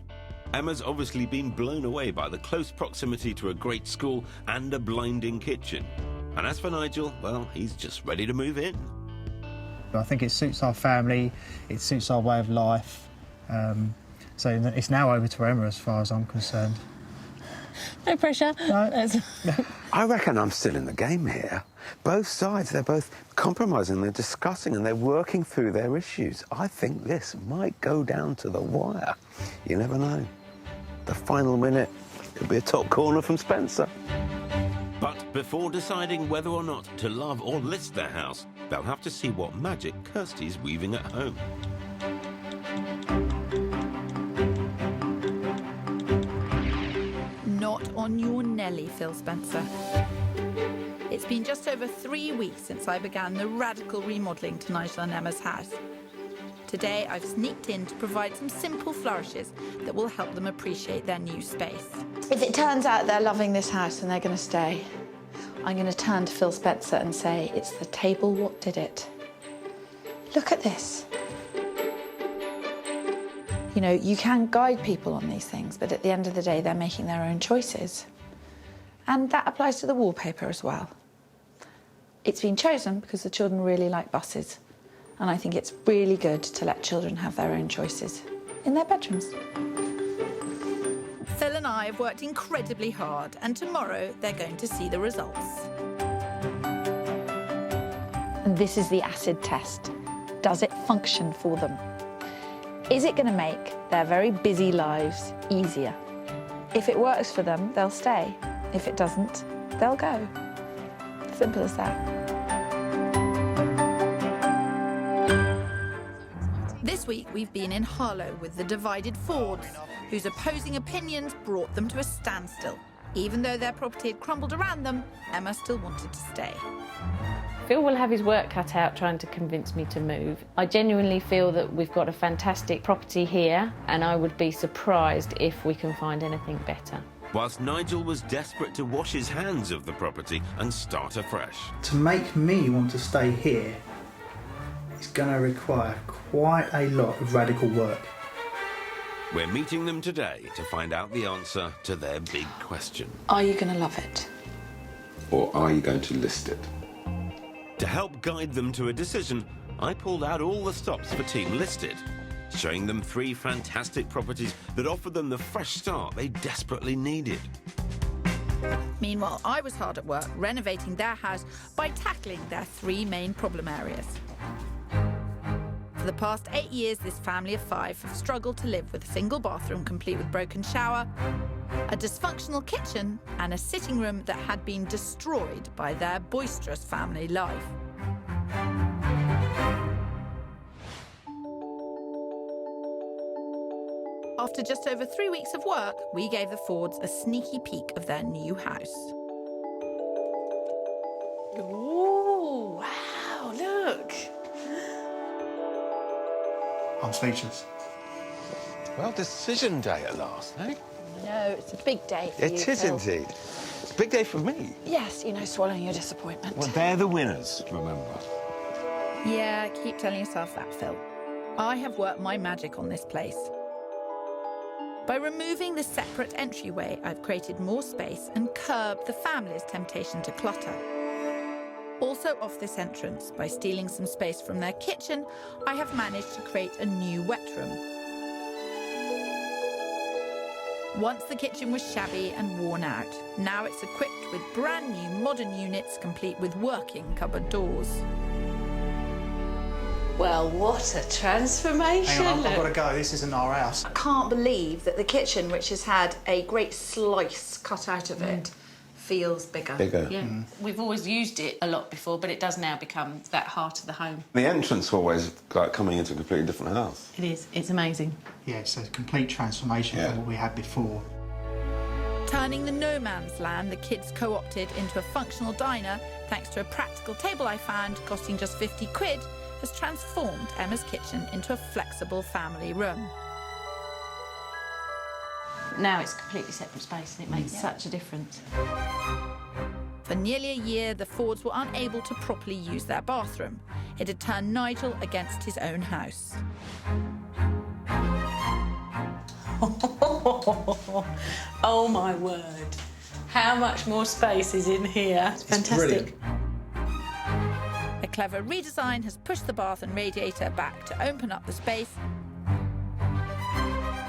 Emma's obviously been blown away by the close proximity to a great school and a blinding kitchen. And as for Nigel, well, he's just ready to move in. I think it suits our family, it suits our way of life. So it's now over to Emma as far as I'm concerned. No pressure. No. I reckon I'm still in the game here. Both sides, they're both compromising, they're discussing and they're working through their issues. I think this might go down to the wire. You never know. The final minute could be a top corner from Spencer. But before deciding whether or not to love or list their house, they'll have to see what magic Kirstie's weaving at home. Not on your Nelly, Phil Spencer. It's been just over 3 weeks since I began the radical remodelling to Nigel and Emma's house. Today, I've sneaked in to provide some simple flourishes that will help them appreciate their new space. If it turns out they're loving this house and they're going to stay, I'm going to turn to Phil Spencer and say, it's the table what did it. Look at this. You know, you can guide people on these things, but at the end of the day, they're making their own choices. And that applies to the wallpaper as well. It's been chosen because the children really like buses. And I think it's really good to let children have their own choices in their bedrooms. Phil and I have worked incredibly hard, and tomorrow they're going to see the results. And this is the acid test. Does it function for them? Is it going to make their very busy lives easier? If it works for them, they'll stay. If it doesn't, they'll go. Simple as that. This week we've been in Harlow with the divided Fords, whose opposing opinions brought them to a standstill. Even though their property had crumbled around them, Emma still wanted to stay. Phil will have his work cut out trying to convince me to move. I genuinely feel that we've got a fantastic property here, and I would be surprised if we can find anything better. Whilst Nigel was desperate to wash his hands of the property and start afresh. To make me want to stay here, it's going to require quite a lot of radical work. We're meeting them today to find out the answer to their big question. Are you going to love it? Or are you going to list it? To help guide them to a decision, I pulled out all the stops for Team Listed, showing them 3 fantastic properties that offered them the fresh start they desperately needed. Meanwhile, I was hard at work renovating their house by tackling their 3 main problem areas. For the past 8 years, this family of 5 have struggled to live with a single bathroom complete with broken shower, a dysfunctional kitchen, and a sitting room that had been destroyed by their boisterous family life. After just over 3 weeks of work, we gave the Fords a sneaky peek of their new house. Ooh, wow, look. I'm speechless. Well, decision day at last, eh? No, it's a big day for you, It is Phil. indeed. It's a big day for me. Yes, you know, swallowing your disappointment. Well, they're the winners, remember. Yeah, keep telling yourself that, Phil. I have worked my magic on this place. By removing the separate entryway, I've created more space and curbed the family's temptation to clutter. Also off this entrance, by stealing some space from their kitchen, I have managed to create a new wet room. Once the kitchen was shabby and worn out, now it's equipped with brand new modern units complete with working cupboard doors. Well, what a transformation. Hang on, I've got to go. This isn't our house. I can't believe that the kitchen, which has had a great slice cut out of it, feels bigger. Yeah. We've always used it a lot before, but it does now become that heart of the home. The entrance always like coming into a completely different house. It is. It's amazing. Yeah, it's a complete transformation from what we had before. Turning the no man's land the kids co-opted into a functional diner, thanks to a practical table I found costing just 50 quid, has transformed Emma's kitchen into a flexible family room. Now it's a completely separate space and it makes such a difference. For nearly a year, the Fords were unable to properly use their bathroom. It had turned Nigel against his own house. Oh my word. How much more space is in here? It's fantastic. A clever redesign has pushed the bath and radiator back to open up the space.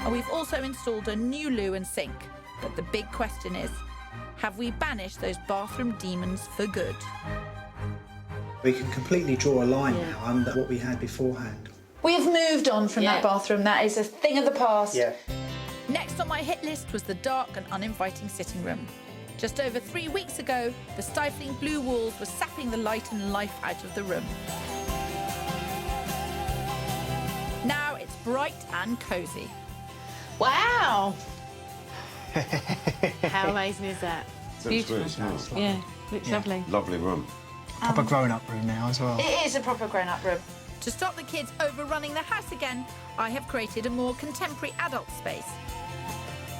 And we've also installed a new loo and sink. But the big question is, have we banished those bathroom demons for good? We can completely draw a line now under what we had beforehand. We have moved on from that bathroom. That is a thing of the past. Yeah. Next on my hit list was the dark and uninviting sitting room. Just over 3 weeks ago, the stifling blue walls were sapping the light and life out of the room. Now it's bright and cosy. Wow! How amazing is that? It's beautiful. really smart. Yeah, looks lovely. Lovely room. Proper grown-up room now as well. It is a proper grown-up room. To stop the kids overrunning the house again, I have created a more contemporary adult space.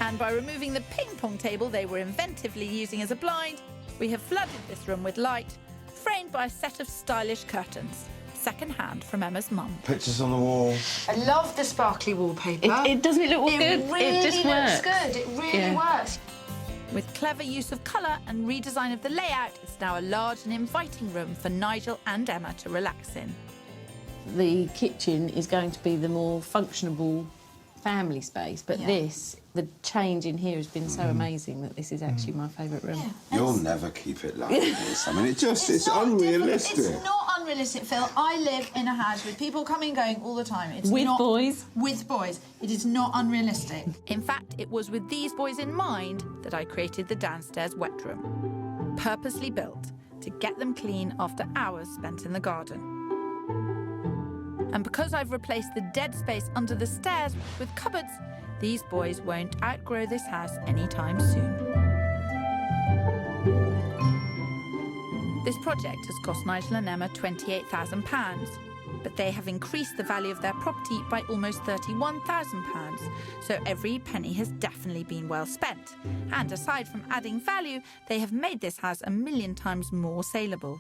And by removing the ping-pong table they were inventively using as a blind, we have flooded this room with light, framed by a set of stylish curtains, second-hand from Emma's mum. Pictures on the wall. I love the sparkly wallpaper. It doesn't look good. It really it just looks works. good. It really works. With clever use of colour and redesign of the layout, it's now a large and inviting room for Nigel and Emma to relax in. The kitchen is going to be the more functionable family space, but the change in here has been so amazing that this is actually my favourite room. You'll never keep it like this. I mean, it's unrealistic. It's not unrealistic, Phil. I live in a house with people coming and going all the time. It's With not, boys. With boys. It is not unrealistic. In fact, it was with these boys in mind that I created the downstairs wet room, purposely built to get them clean after hours spent in the garden. And because I've replaced the dead space under the stairs with cupboards, these boys won't outgrow this house anytime soon. This project has cost Nigel and Emma £28,000, but they have increased the value of their property by almost £31,000, so every penny has definitely been well spent. And aside from adding value, they have made this house 1,000,000 times more saleable.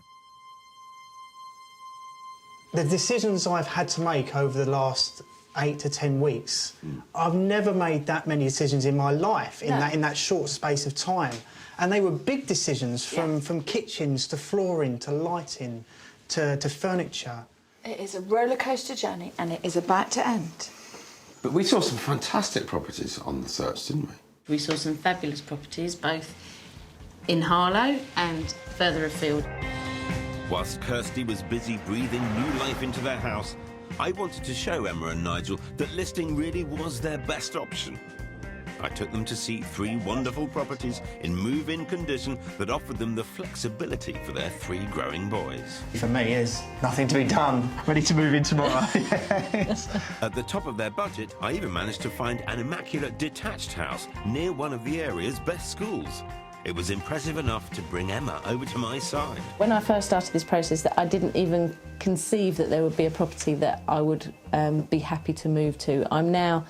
The decisions I've had to make over the last 8 to 10 weeks, I've never made that many decisions in my life in that short space of time. And they were big decisions from kitchens to flooring to lighting to furniture. It is a rollercoaster journey and it is about to end. But we saw some fantastic properties on the search, didn't we? We saw some fabulous properties, both in Harlow and further afield. Whilst Kirstie was busy breathing new life into their house, I wanted to show Emma and Nigel that listing really was their best option. I took them to see 3 wonderful properties in move-in condition that offered them the flexibility for their 3 growing boys. For me, there's nothing to be done. Ready to move in tomorrow. At the top of their budget, I even managed to find an immaculate detached house near one of the area's best schools. It was impressive enough to bring Emma over to my side. When I first started this process, I didn't even conceive that there would be a property that I would be happy to move to. I'm now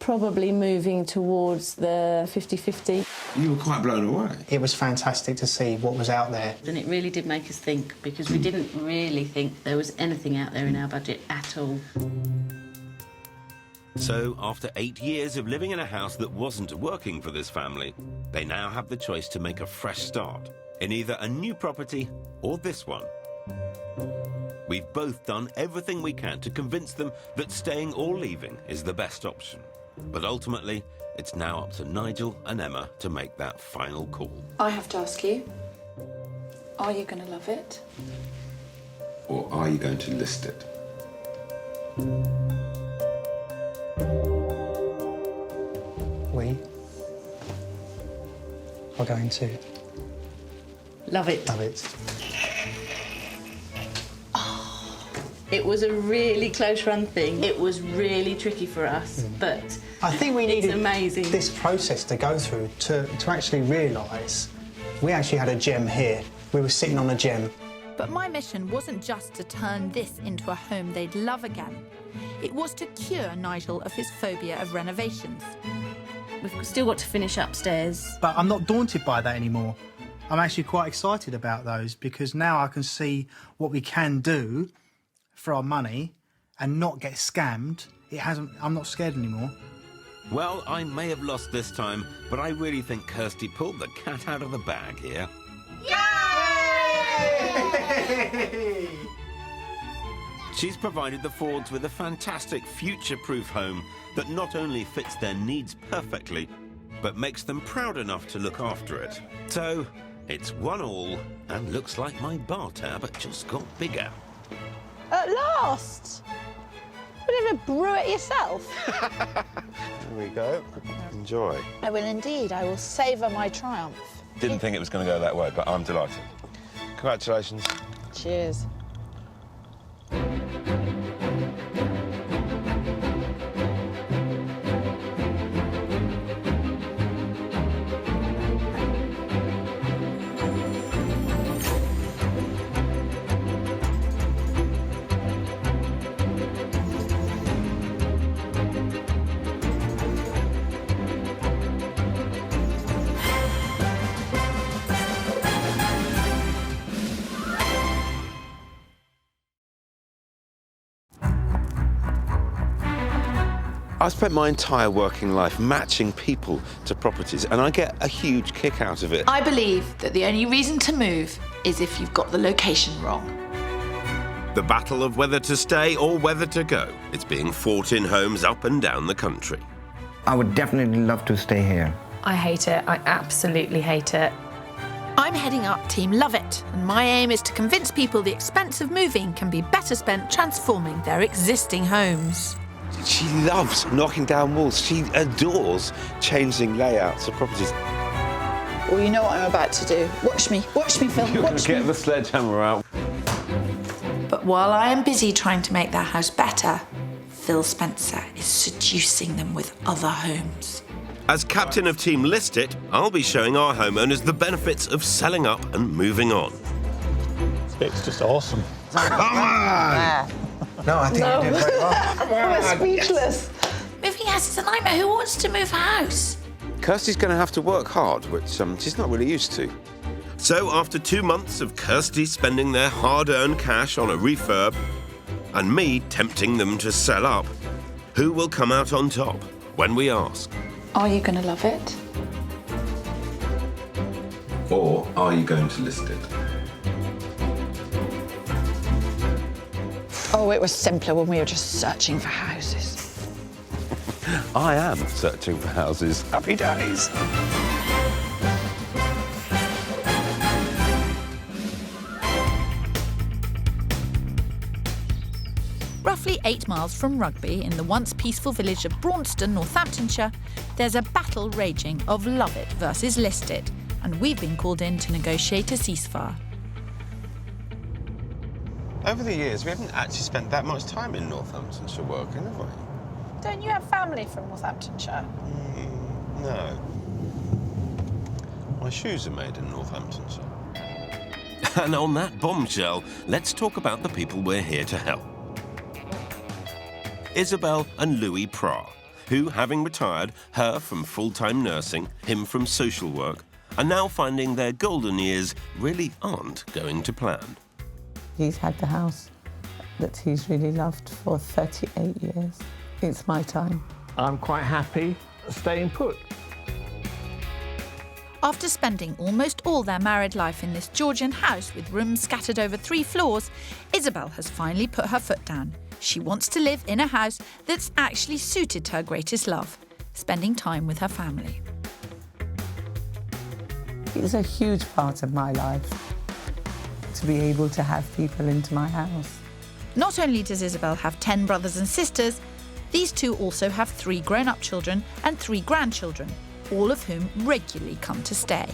probably moving towards the 50-50. You were quite blown away. It was fantastic to see what was out there. And it really did make us think, because we didn't really think there was anything out there in our budget at all. So, after 8 years of living in a house that wasn't working for this family, they now have the choice to make a fresh start in either a new property or this one. We've both done everything we can to convince them that staying or leaving is the best option. But ultimately, it's now up to Nigel and Emma to make that final call. I have to ask you, are you going to love it? Or are you going to list it? We are going to love it. Love it. It was a really close run thing. It was really tricky for us, but I think we needed amazing. this process to go through to actually realise we actually had a gem here. We were sitting on a gem. But my mission wasn't just to turn this into a home they'd love again. It was to cure Nigel of his phobia of renovations. We've still got to finish upstairs. But I'm not daunted by that anymore. I'm actually quite excited about those because now I can see what we can do for our money and not get scammed. I'm not scared anymore. Well, I may have lost this time, but I really think Kirstie pulled the cat out of the bag here. Yay! She's provided the Fords with a fantastic future-proof home that not only fits their needs perfectly, but makes them proud enough to look after it. So, it's 1-1, and looks like my bar tab just got bigger. At last! You never brew it yourself. There we go. Enjoy. I will indeed. I will savour my triumph. Didn't think it was going to go that way, but I'm delighted. Congratulations. Cheers. I've spent my entire working life matching people to properties, and I get a huge kick out of it. I believe that the only reason to move is if you've got the location wrong. The battle of whether to stay or whether to go. It's being fought in homes up and down the country. I would definitely love to stay here. I hate it. I absolutely hate it. I'm heading up Team Love It, and my aim is to convince people the expense of moving can be better spent transforming their existing homes. She loves knocking down walls. She adores changing layouts of properties. Well, you know what I'm about to do. Watch me, Phil, You're going to get the sledgehammer out. But while I am busy trying to make their house better, Phil Spencer is seducing them with other homes. As captain of Team List It, I'll be showing our homeowners the benefits of selling up and moving on. It's just awesome. Come on! No, I think you did very well. I'm speechless. Moving house is a nightmare. Who wants to move house? Kirstie's going to have to work hard, which she's not really used to. So after 2 months of Kirstie spending their hard-earned cash on a refurb and me tempting them to sell up, who will come out on top when we ask? Are you going to love it? Or are you going to list it? Oh, it was simpler when we were just searching for houses. I am searching for houses. Happy days. Roughly 8 miles from Rugby, in the once peaceful village of Braunston, Northamptonshire, there's a battle raging of Love It versus List It, and we've been called in to negotiate a ceasefire. Over the years, we haven't actually spent that much time in Northamptonshire working, have we? Don't you have family from Northamptonshire? No. My shoes are made in Northamptonshire. And on that bombshell, let's talk about the people we're here to help. Isabel and Louis Pra, who, having retired, her from full-time nursing, him from social work, are now finding their golden years really aren't going to plan. He's had the house that he's really loved for 38 years. It's my time. I'm quite happy staying put. After spending almost all their married life in this Georgian house with rooms scattered over 3 floors, Isabel has finally put her foot down. She wants to live in a house that's actually suited to her greatest love, spending time with her family. It's a huge part of my life to be able to have people into my house. Not only does Isabel have 10 brothers and sisters, these two also have 3 grown-up children and 3 grandchildren, all of whom regularly come to stay.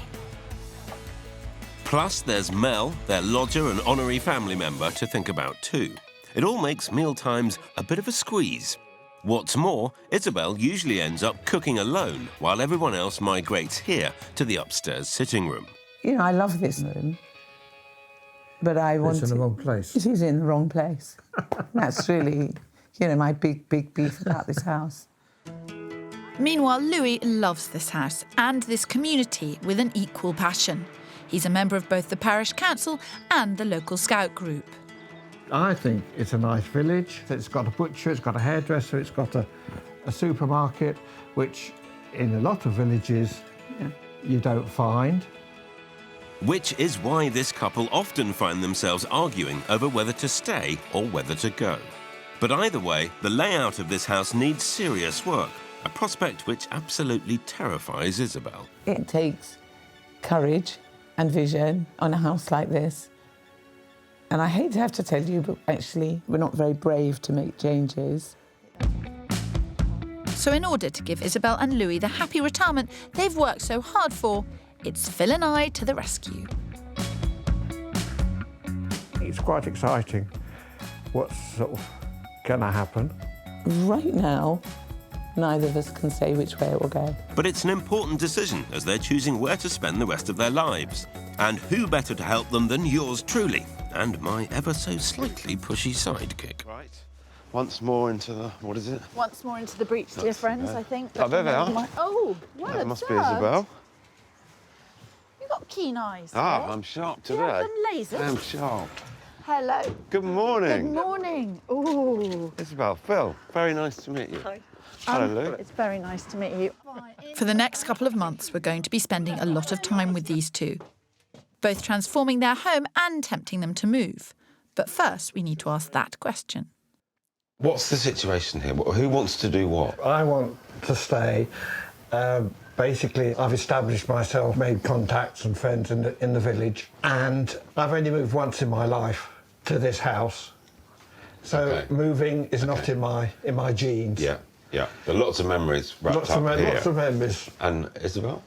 Plus, there's Mel, their lodger and honorary family member, to think about too. It all makes meal times a bit of a squeeze. What's more, Isabel usually ends up cooking alone while everyone else migrates here to the upstairs sitting room. You know, I love this room, but I want... It's in the wrong place. It is in the wrong place. That's really, you know, my big beef about this house. Meanwhile, Louis loves this house and this community with an equal passion. He's a member of both the parish council and the local scout group. I think it's a nice village. It's got a butcher, it's got a hairdresser, it's got a supermarket, which in a lot of villages you don't find. Which is why this couple often find themselves arguing over whether to stay or whether to go. But either way, the layout of this house needs serious work, a prospect which absolutely terrifies Isabel. It takes courage and vision on a house like this. And I hate to have to tell you, but actually, we're not very brave to make changes. So in order to give Isabel and Louis the happy retirement they've worked so hard for, it's Phil and I to the rescue. It's quite exciting what's sort of going to happen. Right now, neither of us can say which way it will go. But it's an important decision as they're choosing where to spend the rest of their lives. And who better to help them than yours truly, and my ever so slightly pushy sidekick. Right. Once more into the, what is it? Once more into the breach, dear friends, I think. Oh, there they are. Oh, well That observed. must be Isabel. You've got keen eyes. Ah, there. I'm sharp Do you today. have them lasers? I'm sharp. Hello. Good morning. Good morning. Ooh. Isabel, Phil, very nice to meet you. Hi. Hello, Lou. It's very nice to meet you. For the next couple of months, we're going to be spending a lot of time with these two, both transforming their home and tempting them to move. But first, we need to ask that question. What's the situation here? Who wants to do what? I want to stay. Basically, I've established myself, made contacts and friends in the village, and I've only moved once in my life to this house. So moving is not in my genes. Yeah, yeah. There are lots of memories wrapped up here. Lots of memories. And Isabel?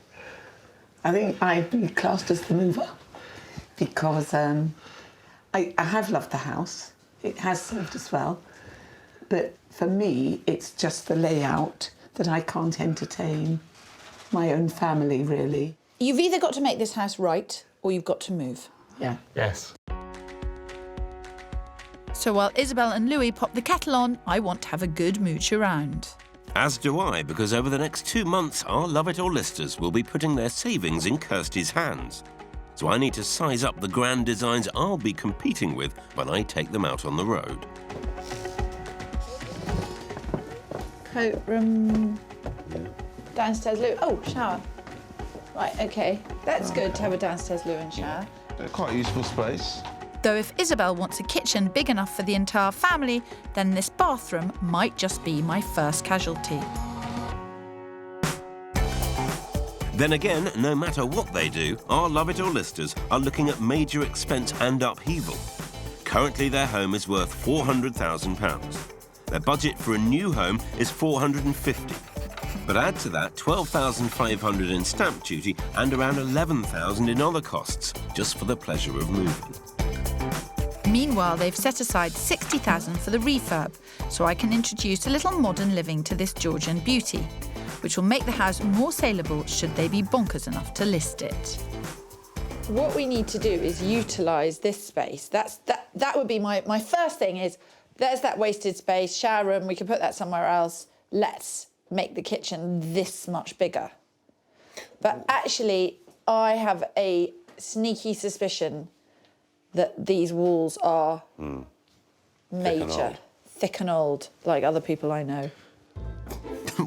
I think I'd be classed as the mover because I have loved the house. It has served us well. But for me, it's just the layout that I can't entertain my own family, really. You've either got to make this house right or you've got to move. Yeah. Yes. So while Isabel and Louis pop the kettle on, I want to have a good mooch around. As do I, because over the next 2 months, our Love It or listers will be putting their savings in Kirstie's hands. So I need to size up the grand designs I'll be competing with when I take them out on the road. Coat room, downstairs loo. Oh, shower. Right, okay. That's good to have a downstairs loo and shower. Quite a useful space. Though if Isabel wants a kitchen big enough for the entire family, then this bathroom might just be my first casualty. Then again, no matter what they do, our Love It or listers are looking at major expense and upheaval. Currently, their home is worth £400,000. Their budget for a new home is $450,000. But add to that $12,500 in stamp duty and around $11,000 in other costs, just for the pleasure of moving. Meanwhile, they've set aside $60,000 for the refurb, so I can introduce a little modern living to this Georgian beauty, which will make the house more saleable should they be bonkers enough to list it. What we need to do is utilise this space. That would be my first thing is, there's that wasted space, shower room, we could put that somewhere else. Let's make the kitchen this much bigger. But actually, I have a sneaky suspicion that these walls are major, thick and old, like other people I know.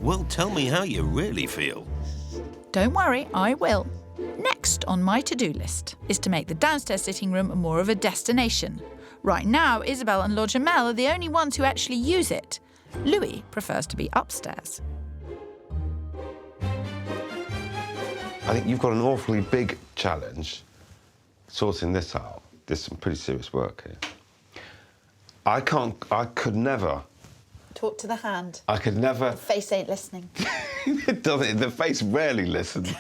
Well, tell me how you really feel. Don't worry, I will. Next on my to-do list is to make the downstairs sitting room more of a destination. Right now, Isabel and Lodger Mel are the only ones who actually use it. Louis prefers to be upstairs. I think you've got an awfully big challenge sorting this out. There's some pretty serious work here. I could never. Talk to the hand. I could never. The face ain't listening. It doesn't. The face rarely listens.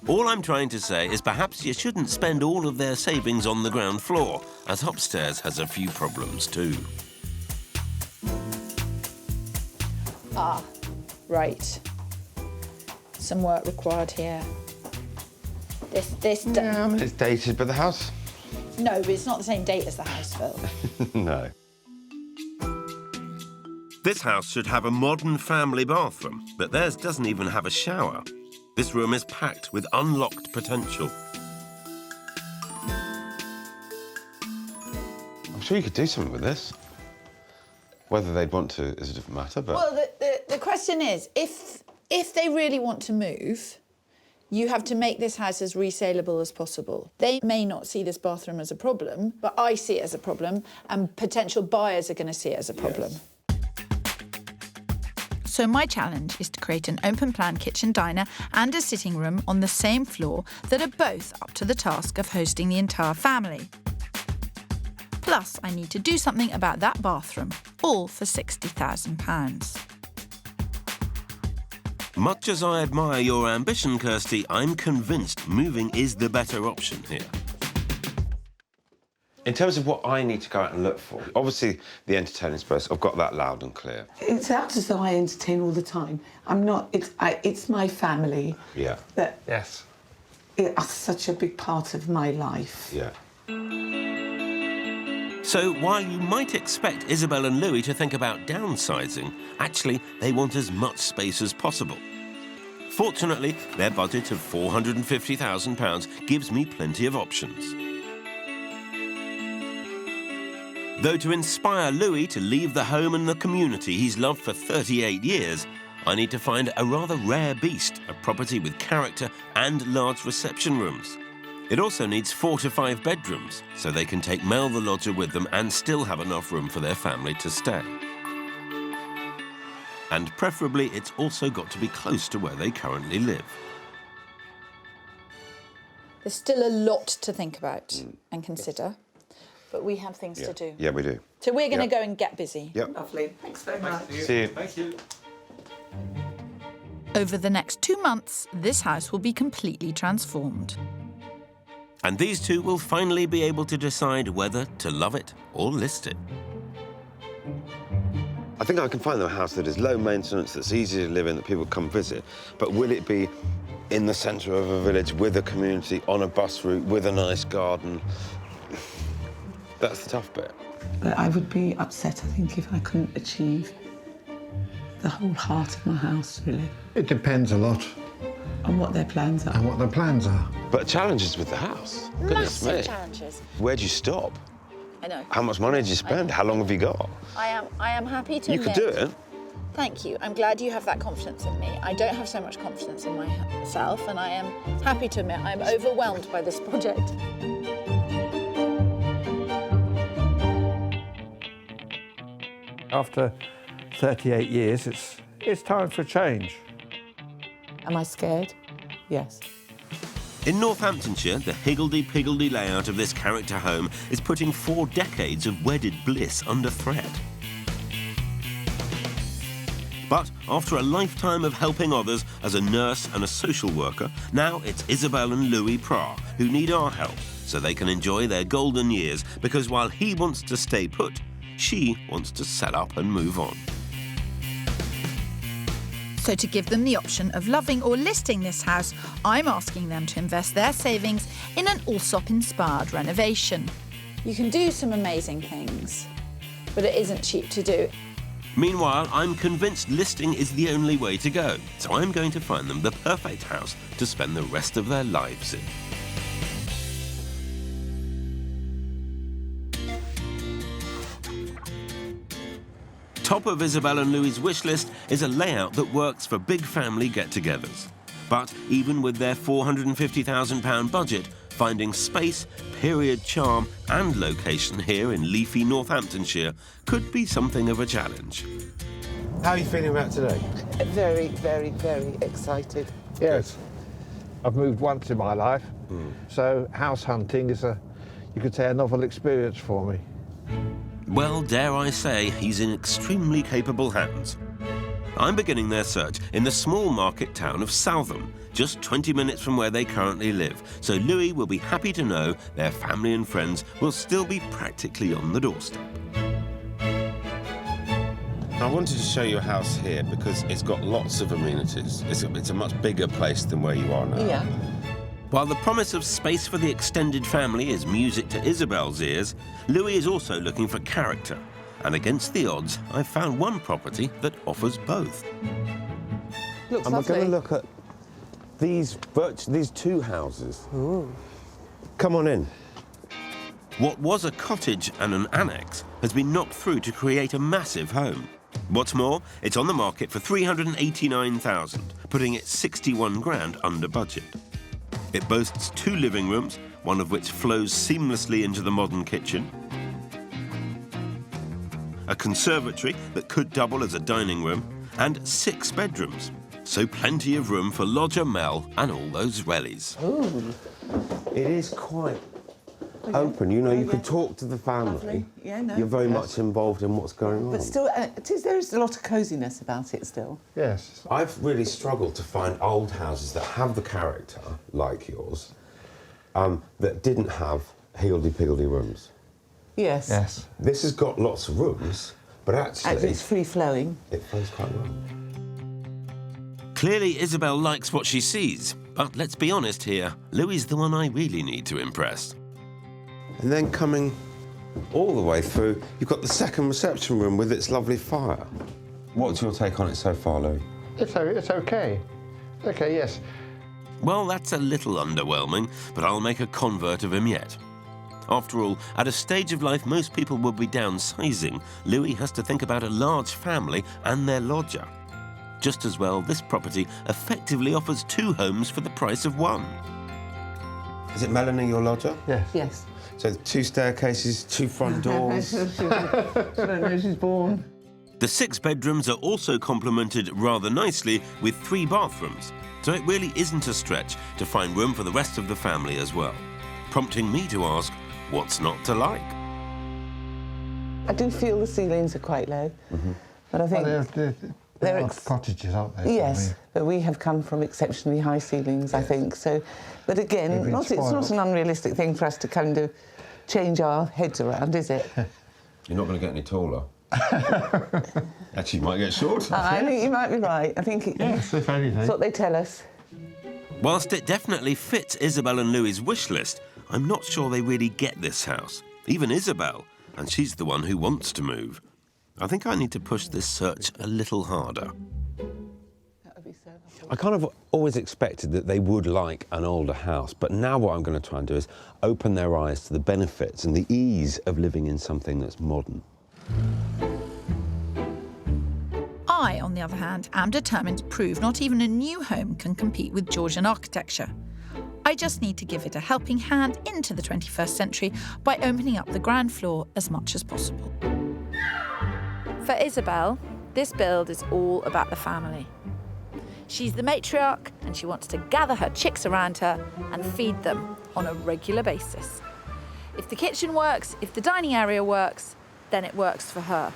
All I'm trying to say is perhaps you shouldn't spend all of their savings on the ground floor, as upstairs has a few problems too. Ah, right. Some work required here. This. It's dated, but the house. No, but it's not the same date as the house, Phil. No. This house should have a modern family bathroom, but theirs doesn't even have a shower. This room is packed with unlocked potential. I'm sure you could do something with this. Whether they'd want to is a different matter, but... Well, the question is, if they really want to move, you have to make this house as resaleable as possible. They may not see this bathroom as a problem, but I see it as a problem, and potential buyers are going to see it as a problem. Yes. So my challenge is to create an open-plan kitchen diner and a sitting room on the same floor that are both up to the task of hosting the entire family. Plus, I need to do something about that bathroom, all for £60,000. Much as I admire your ambition, Kirstie, I'm convinced moving is the better option here. In terms of what I need to go out and look for, obviously the entertaining space, I've got that loud and clear. It sounds as though I entertain all the time. I'm not. It's my family. Yeah. That yes. It's such a big part of my life. Yeah. So while you might expect Isabel and Louis to think about downsizing, actually they want as much space as possible. Fortunately, their budget of £450,000 gives me plenty of options. Though to inspire Louis to leave the home and the community he's loved for 38 years, I need to find a rather rare beast, a property with character and large reception rooms. It also needs 4 to 5 bedrooms, so they can take Mel the lodger with them and still have enough room for their family to stay. And preferably, it's also got to be close to where they currently live. There's still a lot to think about and consider, but we have things to do. Yeah, we do. So we're going to go and get busy. Yep. Lovely. Thanks very much. See you. Thank you. Over the next 2 months, this house will be completely transformed. And these two will finally be able to decide whether to love it or list it. I think I can find them a house that is low maintenance, that's easy to live in, that people come visit. But will it be in the centre of a village with a community, on a bus route, with a nice garden? That's the tough bit. But I would be upset, I think, if I couldn't achieve the whole heart of my house, really. It depends a lot. On what their plans are. And what their plans are. But challenges with the house. Goodness Massive me. challenges. Where do you stop? I know. How much money did you spend? How long have you got? I am happy to You could do it. Thank you. I'm glad you have that confidence in me. I don't have so much confidence in myself, and I am happy to admit I'm overwhelmed by this project. After 38 years, it's time for a change. Am I scared? Yes. In Northamptonshire, the higgledy-piggledy layout of this character home is putting 4 decades of wedded bliss under threat. But after a lifetime of helping others as a nurse and a social worker, now it's Isabel and Louis Pra who need our help so they can enjoy their golden years, because while he wants to stay put, she wants to sell up and move on. So to give them the option of loving or listing this house, I'm asking them to invest their savings in an Allsopp-inspired renovation. You can do some amazing things, but it isn't cheap to do. Meanwhile, I'm convinced listing is the only way to go, so I'm going to find them the perfect house to spend the rest of their lives in. Top of Isabel and Louis' wish list is a layout that works for big family get-togethers. But even with their £450,000 budget, finding space, period charm and location here in leafy Northamptonshire could be something of a challenge. How are you feeling about today? Very, very, very excited. Yes. I've moved once in my life, so house hunting is you could say, a novel experience for me. Well, dare I say, he's in extremely capable hands. I'm beginning their search in the small market town of Southam, just 20 minutes from where they currently live, so Louis will be happy to know their family and friends will still be practically on the doorstep. I wanted to show you a house here because it's got lots of amenities. It's a much bigger place than where you are now. Yeah. While the promise of space for the extended family is music to Isabel's ears, Louis is also looking for character. And against the odds, I've found one property that offers both. Looks and we're lovely. going to look at these two houses. Ooh. Come on in. What was a cottage and an annex has been knocked through to create a massive home. What's more, it's on the market for $389,000, putting it 61 grand under budget. It boasts 2 living rooms, one of which flows seamlessly into the modern kitchen, a conservatory that could double as a dining room, and 6 bedrooms. So plenty of room for lodger Mel and all those wellies. Ooh. It is quite open. You know, you could talk to the family. Lovely. Yeah, no. You're very much involved in what's going on. But still, there is a lot of coziness about it still. Yes. I've really struggled to find old houses that have the character, like yours, that didn't have higgledy-piggledy rooms. Yes. Yes. This has got lots of rooms, but actually... it's free-flowing. It flows quite well. Clearly, Isabel likes what she sees. But let's be honest here, Louis is the one I really need to impress. And then coming all the way through, you've got the second reception room with its lovely fire. What's your take on it so far, Louis? It's okay. Okay, yes. Well, that's a little underwhelming, but I'll make a convert of him yet. After all, at a stage of life most people will be downsizing, Louis has to think about a large family and their lodger. Just as well, this property effectively offers 2 homes for the price of 1. Is it Melanie, your lodger? Yes. Yes. So 2 staircases, 2 front doors. I don't know, she's born. The 6 bedrooms are also complemented rather nicely with 3 bathrooms, so it really isn't a stretch to find room for the rest of the family as well, prompting me to ask, what's not to like? I do feel the ceilings are quite low, but I think... They're cottages, aren't they? Yes, but we have come from exceptionally high ceilings, I think. So, but again, it's not an unrealistic thing for us to kind of change our heads around, is it? You're not going to get any taller. Actually, you might get shorter. I think you might be right. I think yes, if anything. That's what they tell us. Whilst it definitely fits Isabel and Louis' wish list, I'm not sure they really get this house. Even Isabel, and she's the one who wants to move. I think I need to push this search a little harder. I kind of always expected that they would like an older house, but now what I'm going to try and do is open their eyes to the benefits and the ease of living in something that's modern. I, on the other hand, am determined to prove not even a new home can compete with Georgian architecture. I just need to give it a helping hand into the 21st century by opening up the ground floor as much as possible. For Isabel, this build is all about the family. She's the matriarch and she wants to gather her chicks around her and feed them on a regular basis. If the kitchen works, if the dining area works, then it works for her.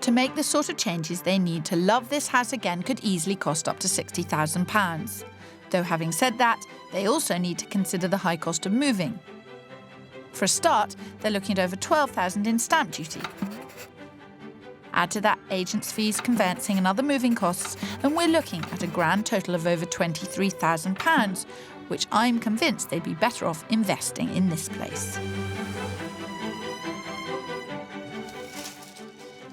To make the sort of changes they need to love this house again could easily cost up to £60,000. Though having said that, they also need to consider the high cost of moving. For a start, they're looking at over £12,000 in stamp duty. Add to that agents' fees, conveyancing and other moving costs, and we're looking at a grand total of over £23,000, which I'm convinced they'd be better off investing in this place.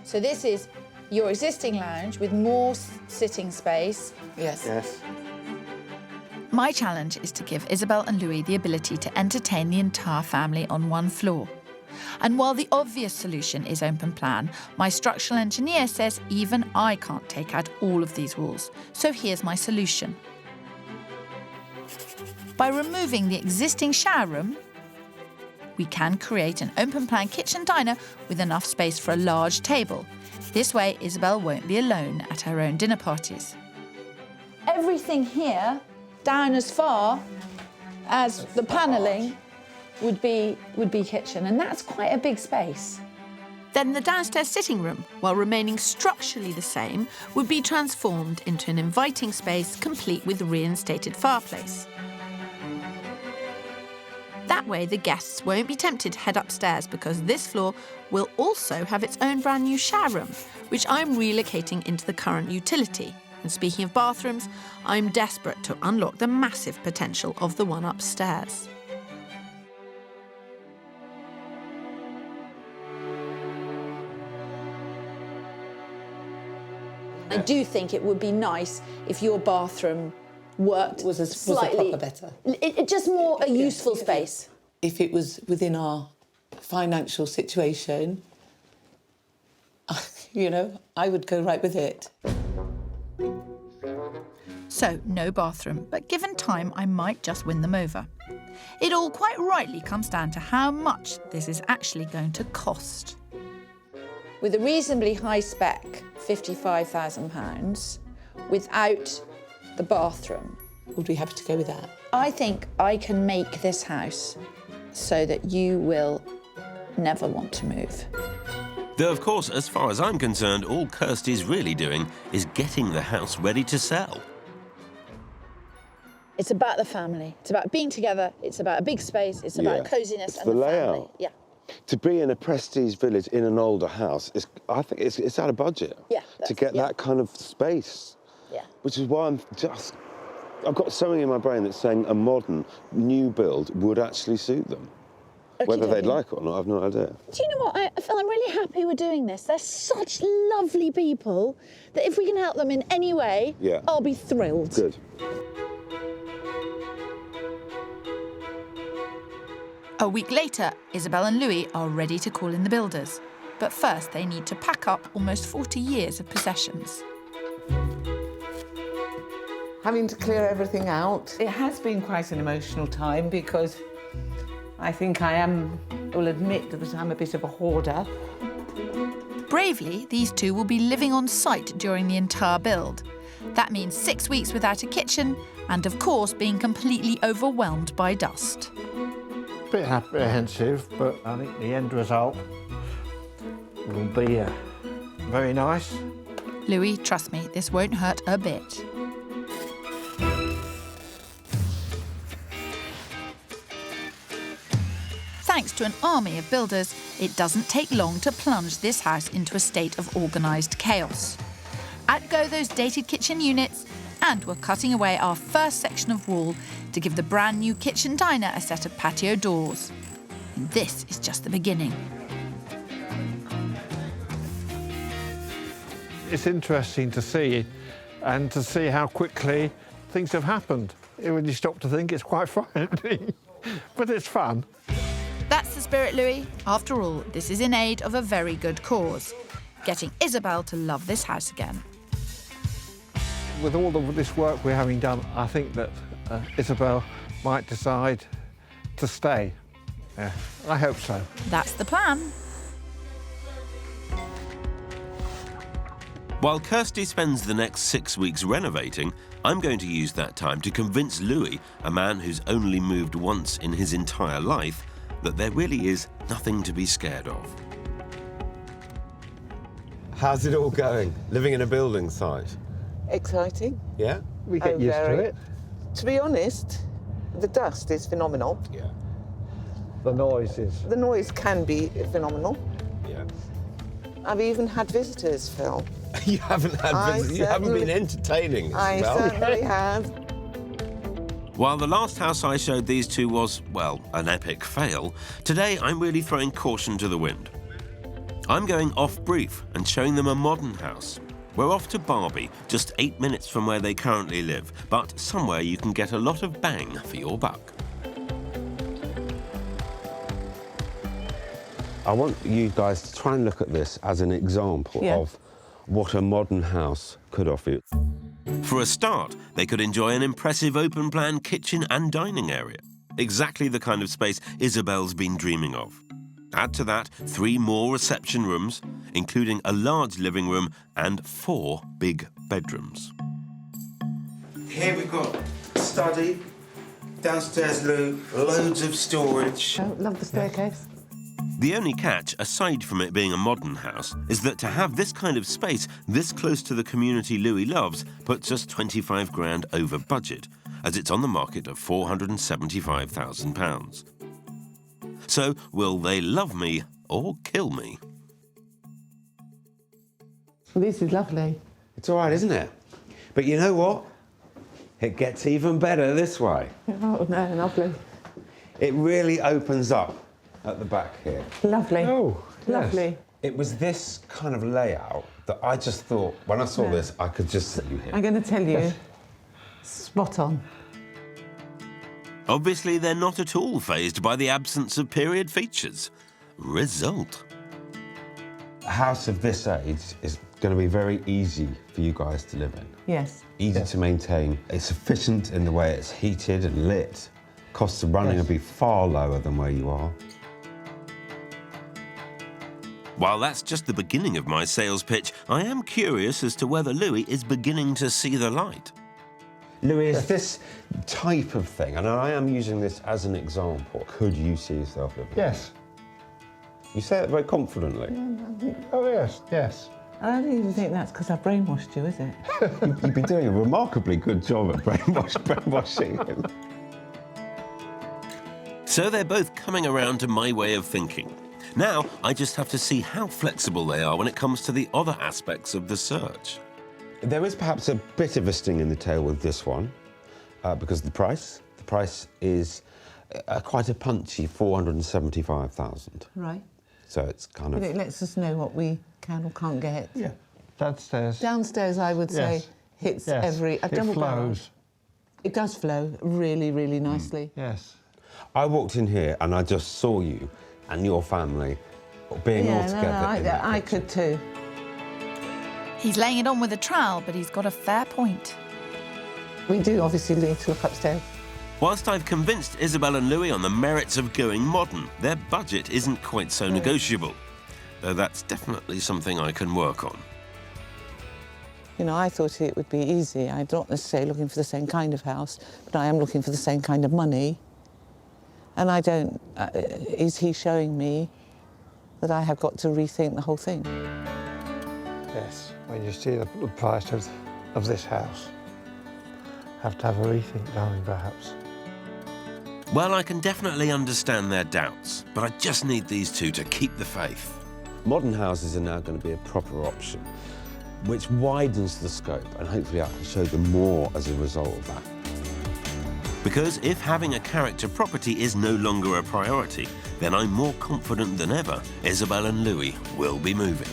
So this is your existing lounge with more sitting space. Yes. Yes. My challenge is to give Isabel and Louis the ability to entertain the entire family on one floor. And while the obvious solution is open plan, my structural engineer says even I can't take out all of these walls. So here's my solution. By removing the existing shower room, we can create an open plan kitchen diner with enough space for a large table. This way, Isabel won't be alone at her own dinner parties. Everything here, down as far as the panelling, would be kitchen, and that's quite a big space. Then the downstairs sitting room, while remaining structurally the same, would be transformed into an inviting space complete with reinstated fireplace. That way the guests won't be tempted to head upstairs because this floor will also have its own brand new shower room, which I'm relocating into the current utility. And speaking of bathrooms, I'm desperate to unlock the massive potential of the one upstairs. I do think it would be nice if your bathroom worked slightly better. It just more a useful space. If it was within our financial situation, I would go right with it. So, no bathroom, but given time, I might just win them over. It all quite rightly comes down to how much this is actually going to cost. With a reasonably high spec, £55,000, without the bathroom. Would we have to go with that? I think I can make this house so that you will never want to move. Though, of course, as far as I'm concerned, all Kirstie's really doing is getting the house ready to sell. It's about the family. It's about being together. It's about a big space. It's about coziness and the layout. family. Yeah. To be in a prestige village in an older house, I think it's out of budget. Yeah. To get that kind of space. Yeah. Which is why I've got something in my brain that's saying a modern, new build would actually suit them. Whether they'd like it or not, I've no idea. Do you know what? I feel I'm really happy we're doing this. They're such lovely people that if we can help them in any way, I'll be thrilled. Good. A week later, Isabel and Louis are ready to call in the builders. But first, they need to pack up almost 40 years of possessions. Having to clear everything out. It has been quite an emotional time because I think I will admit that I'm a bit of a hoarder. Bravely, these two will be living on site during the entire build. That means 6 weeks without a kitchen and, of course, being completely overwhelmed by dust. A bit apprehensive, but I think the end result will be very nice. Louis, trust me, this won't hurt a bit. Thanks to an army of builders, it doesn't take long to plunge this house into a state of organised chaos. Out go those dated kitchen units, and we're cutting away our first section of wall to give the brand new kitchen diner a set of patio doors. And this is just the beginning. It's interesting to see, and to see how quickly things have happened. When you stop to think, it's quite frightening, but it's fun. That's the spirit, Louis. After all, this is in aid of a very good cause, getting Isabel to love this house again. With all of this work we're having done, I think that Isabel might decide to stay. Yeah, I hope so. That's the plan. While Kirstie spends the next 6 weeks renovating, I'm going to use that time to convince Louis, a man who's only moved once in his entire life, that there really is nothing to be scared of. How's it all going? Living in a building site? Exciting. Yeah? We get used to it. To be honest, the dust is phenomenal. Yeah. The noise is. The noise can be phenomenal. Yeah. I've even had visitors, Phil. You haven't had visitors? You haven't been entertaining, I certainly have. While the last house I showed these two was, well, an epic fail, today I'm really throwing caution to the wind. I'm going off-brief and showing them a modern house. We're off to Barbie, just 8 minutes from where they currently live, but somewhere you can get a lot of bang for your buck. I want you guys to try and look at this as an example of what a modern house could offer you. For a start, they could enjoy an impressive open-plan kitchen and dining area. Exactly the kind of space Isabel's been dreaming of. Add to that 3 more reception rooms, including a large living room and 4 big bedrooms. Here we've got study, downstairs loo, loads of storage. Oh, love the staircase. The only catch, aside from it being a modern house, is that to have this kind of space this close to the community Louis loves puts us 25 grand over budget, as it's on the market at £475,000. So, will they love me or kill me? Well, this is lovely. It's all right, isn't it? But you know what? It gets even better this way. Oh, no, lovely. It really opens up at the back here. Lovely. Oh, lovely. Yes. It was this kind of layout that I just thought, when I saw this, I could just see you here. I'm going to tell you, spot on. Obviously, they're not at all fazed by the absence of period features. Result. A house of this age is going to be very easy for you guys to live in. Yes. Easy to maintain. It's efficient in the way it's heated and lit. Costs of running will be far lower than where you are. While that's just the beginning of my sales pitch, I am curious as to whether Louis is beginning to see the light. Louis, is this type of thing, and I am using this as an example, could you see yourself living? Yes. You say it very confidently. Oh, yes, yes. I don't even think that's because I brainwashed you, is it? You've been doing a remarkably good job at brainwashing him. So they're both coming around to my way of thinking. Now, I just have to see how flexible they are when it comes to the other aspects of the search. There is perhaps a bit of a sting in the tail with this one, because of the price. The price is quite a punchy £475,000. Right. So it's kind of... But it lets us know what we can or can't get. Yeah. Downstairs. Downstairs, I would say, hits every... It flows. It does flow really, really nicely. Yes. I walked in here and I just saw you and your family being all together. No, I could too. He's laying it on with a trowel, but he's got a fair point. We do obviously need to look upstairs. Whilst I've convinced Isabel and Louis on the merits of going modern, their budget isn't quite so negotiable. Though that's definitely something I can work on. You know, I thought it would be easy. I'm not necessarily looking for the same kind of house, but I am looking for the same kind of money. And I don't... is he showing me that I have got to rethink the whole thing? Yes, when you see the price of this house, have to have a rethink, darling, perhaps. Well, I can definitely understand their doubts, but I just need these two to keep the faith. Modern houses are now going to be a proper option, which widens the scope, and hopefully I can show them more as a result of that. Because if having a character property is no longer a priority, then I'm more confident than ever Isabel and Louis will be moving.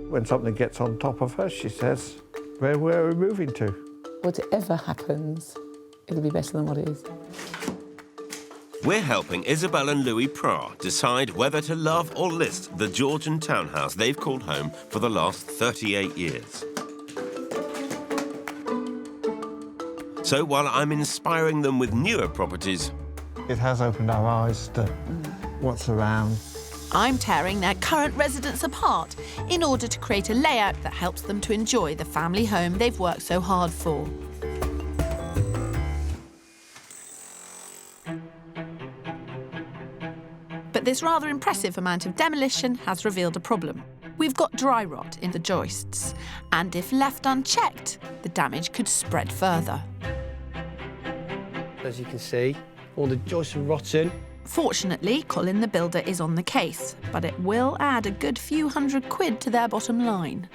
When something gets on top of her, she says, where are we moving to? Whatever happens, it'll be better than what it is. We're helping Isabel and Louis Pra decide whether to love or list the Georgian townhouse they've called home for the last 38 years. So while I'm inspiring them with newer properties... It has opened our eyes to what's around. I'm tearing their current residence apart in order to create a layout that helps them to enjoy the family home they've worked so hard for. But this rather impressive amount of demolition has revealed a problem. We've got dry rot in the joists, and if left unchecked, the damage could spread further. As you can see, all the joists are rotten. Fortunately, Colin the builder is on the case, but it will add a good few £100 to their bottom line.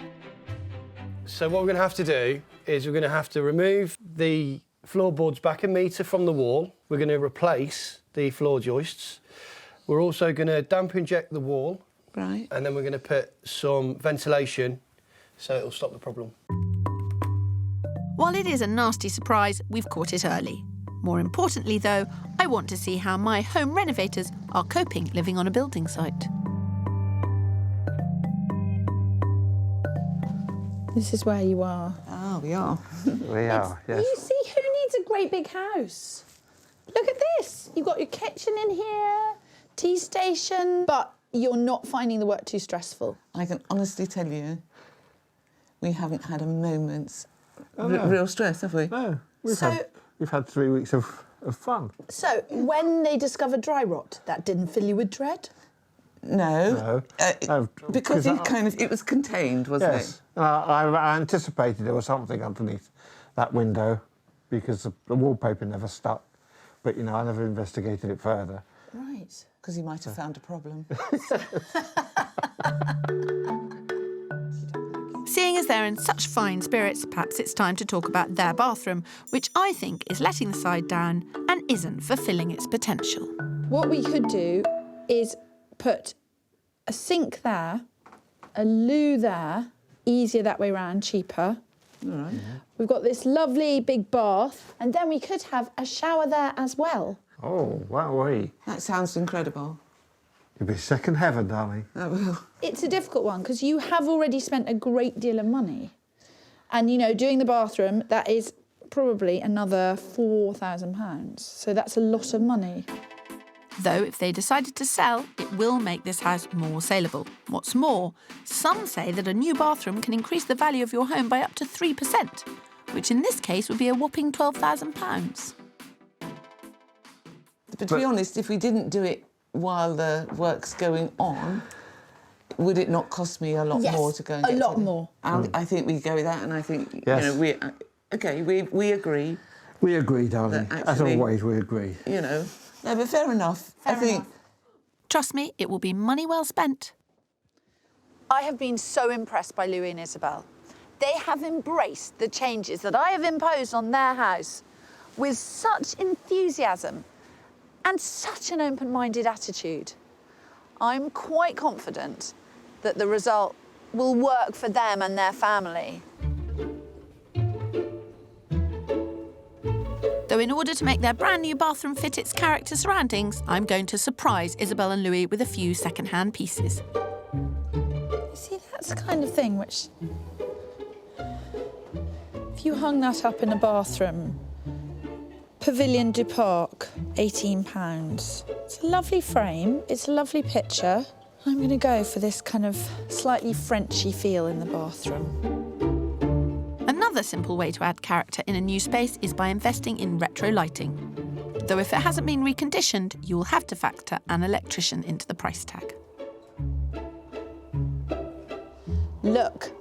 So what we're going to have to do is we're going to have to remove the floorboards back a metre from the wall. We're going to replace the floor joists. We're also going to damp inject the wall. Right. And then we're going to put some ventilation so it'll stop the problem. While it is a nasty surprise, we've caught it early. More importantly, though, I want to see how my home renovators are coping living on a building site. This is where you are. Oh, we are. We are, yes. You see, who needs a great big house? Look at this. You've got your kitchen in here, tea station, but you're not finding the work too stressful. I can honestly tell you, we haven't had a moment's Oh, no. real stress, have we? No. We've So- had 3 weeks of fun. So, when they discovered dry rot, that didn't fill you with dread? No. No, Because it was contained, wasn't it? Yes. I anticipated there was something underneath that window because the wallpaper never stuck. But, you know, I never investigated it further. Right. Because you might have found a problem. Seeing as they're in such fine spirits, perhaps it's time to talk about their bathroom, which I think is letting the side down and isn't fulfilling its potential. What we could do is put a sink there, a loo there, easier that way round, cheaper. All right. We've got this lovely big bath, and then we could have a shower there as well. Oh, wowee. That sounds incredible. You'll be second heaven, darling. I will. It's a difficult one because you have already spent a great deal of money. And, you know, doing the bathroom, that is probably another £4,000. So that's a lot of money. Though if they decided to sell, it will make this house more saleable. What's more, some say that a new bathroom can increase the value of your home by up to 3%, which in this case would be a whopping £12,000. But to be honest, if we didn't do it while the work's going on, would it not cost me a lot more to go and get a lot more. I think we go with that, and I think, Yes. you know, we agree. We agree, darling. That As actually- always, we agree. You know. No, but fair enough. I think. Trust me, it will be money well spent. I have been so impressed by Louis and Isabel. They have embraced the changes that I have imposed on their house with such enthusiasm and such an open-minded attitude. I'm quite confident that the result will work for them and their family. Though in order to make their brand new bathroom fit its character surroundings, I'm going to surprise Isabel and Louis with a few second-hand pieces. You see, that's the kind of thing which, if you hung that up in a bathroom, Pavilion du Parc, £18. It's a lovely frame, it's a lovely picture. I'm going to go for this kind of slightly Frenchy feel in the bathroom. Another simple way to add character in a new space is by investing in retro lighting. Though if it hasn't been reconditioned, you will have to factor an electrician into the price tag. Look,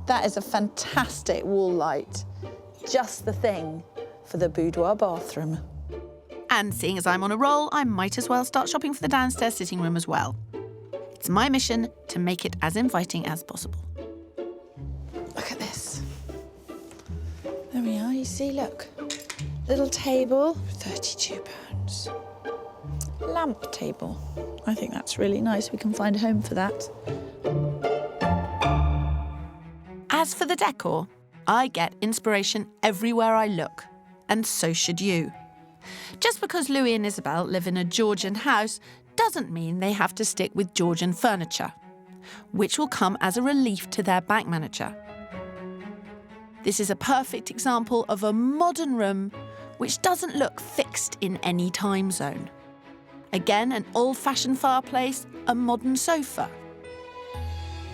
that is a fantastic wall light. Just the thing for the boudoir bathroom. And seeing as I'm on a roll, I might as well start shopping for the downstairs sitting room as well. It's my mission to make it as inviting as possible. Look at this. There we are, you see, look. Little table, £32. Lamp table. I think that's really nice. We can find a home for that. As for the decor, I get inspiration everywhere I look, and so should you. Just because Louis and Isabel live in a Georgian house doesn't mean they have to stick with Georgian furniture, which will come as a relief to their bank manager. This is a perfect example of a modern room which doesn't look fixed in any time zone. Again, an old-fashioned fireplace, a modern sofa.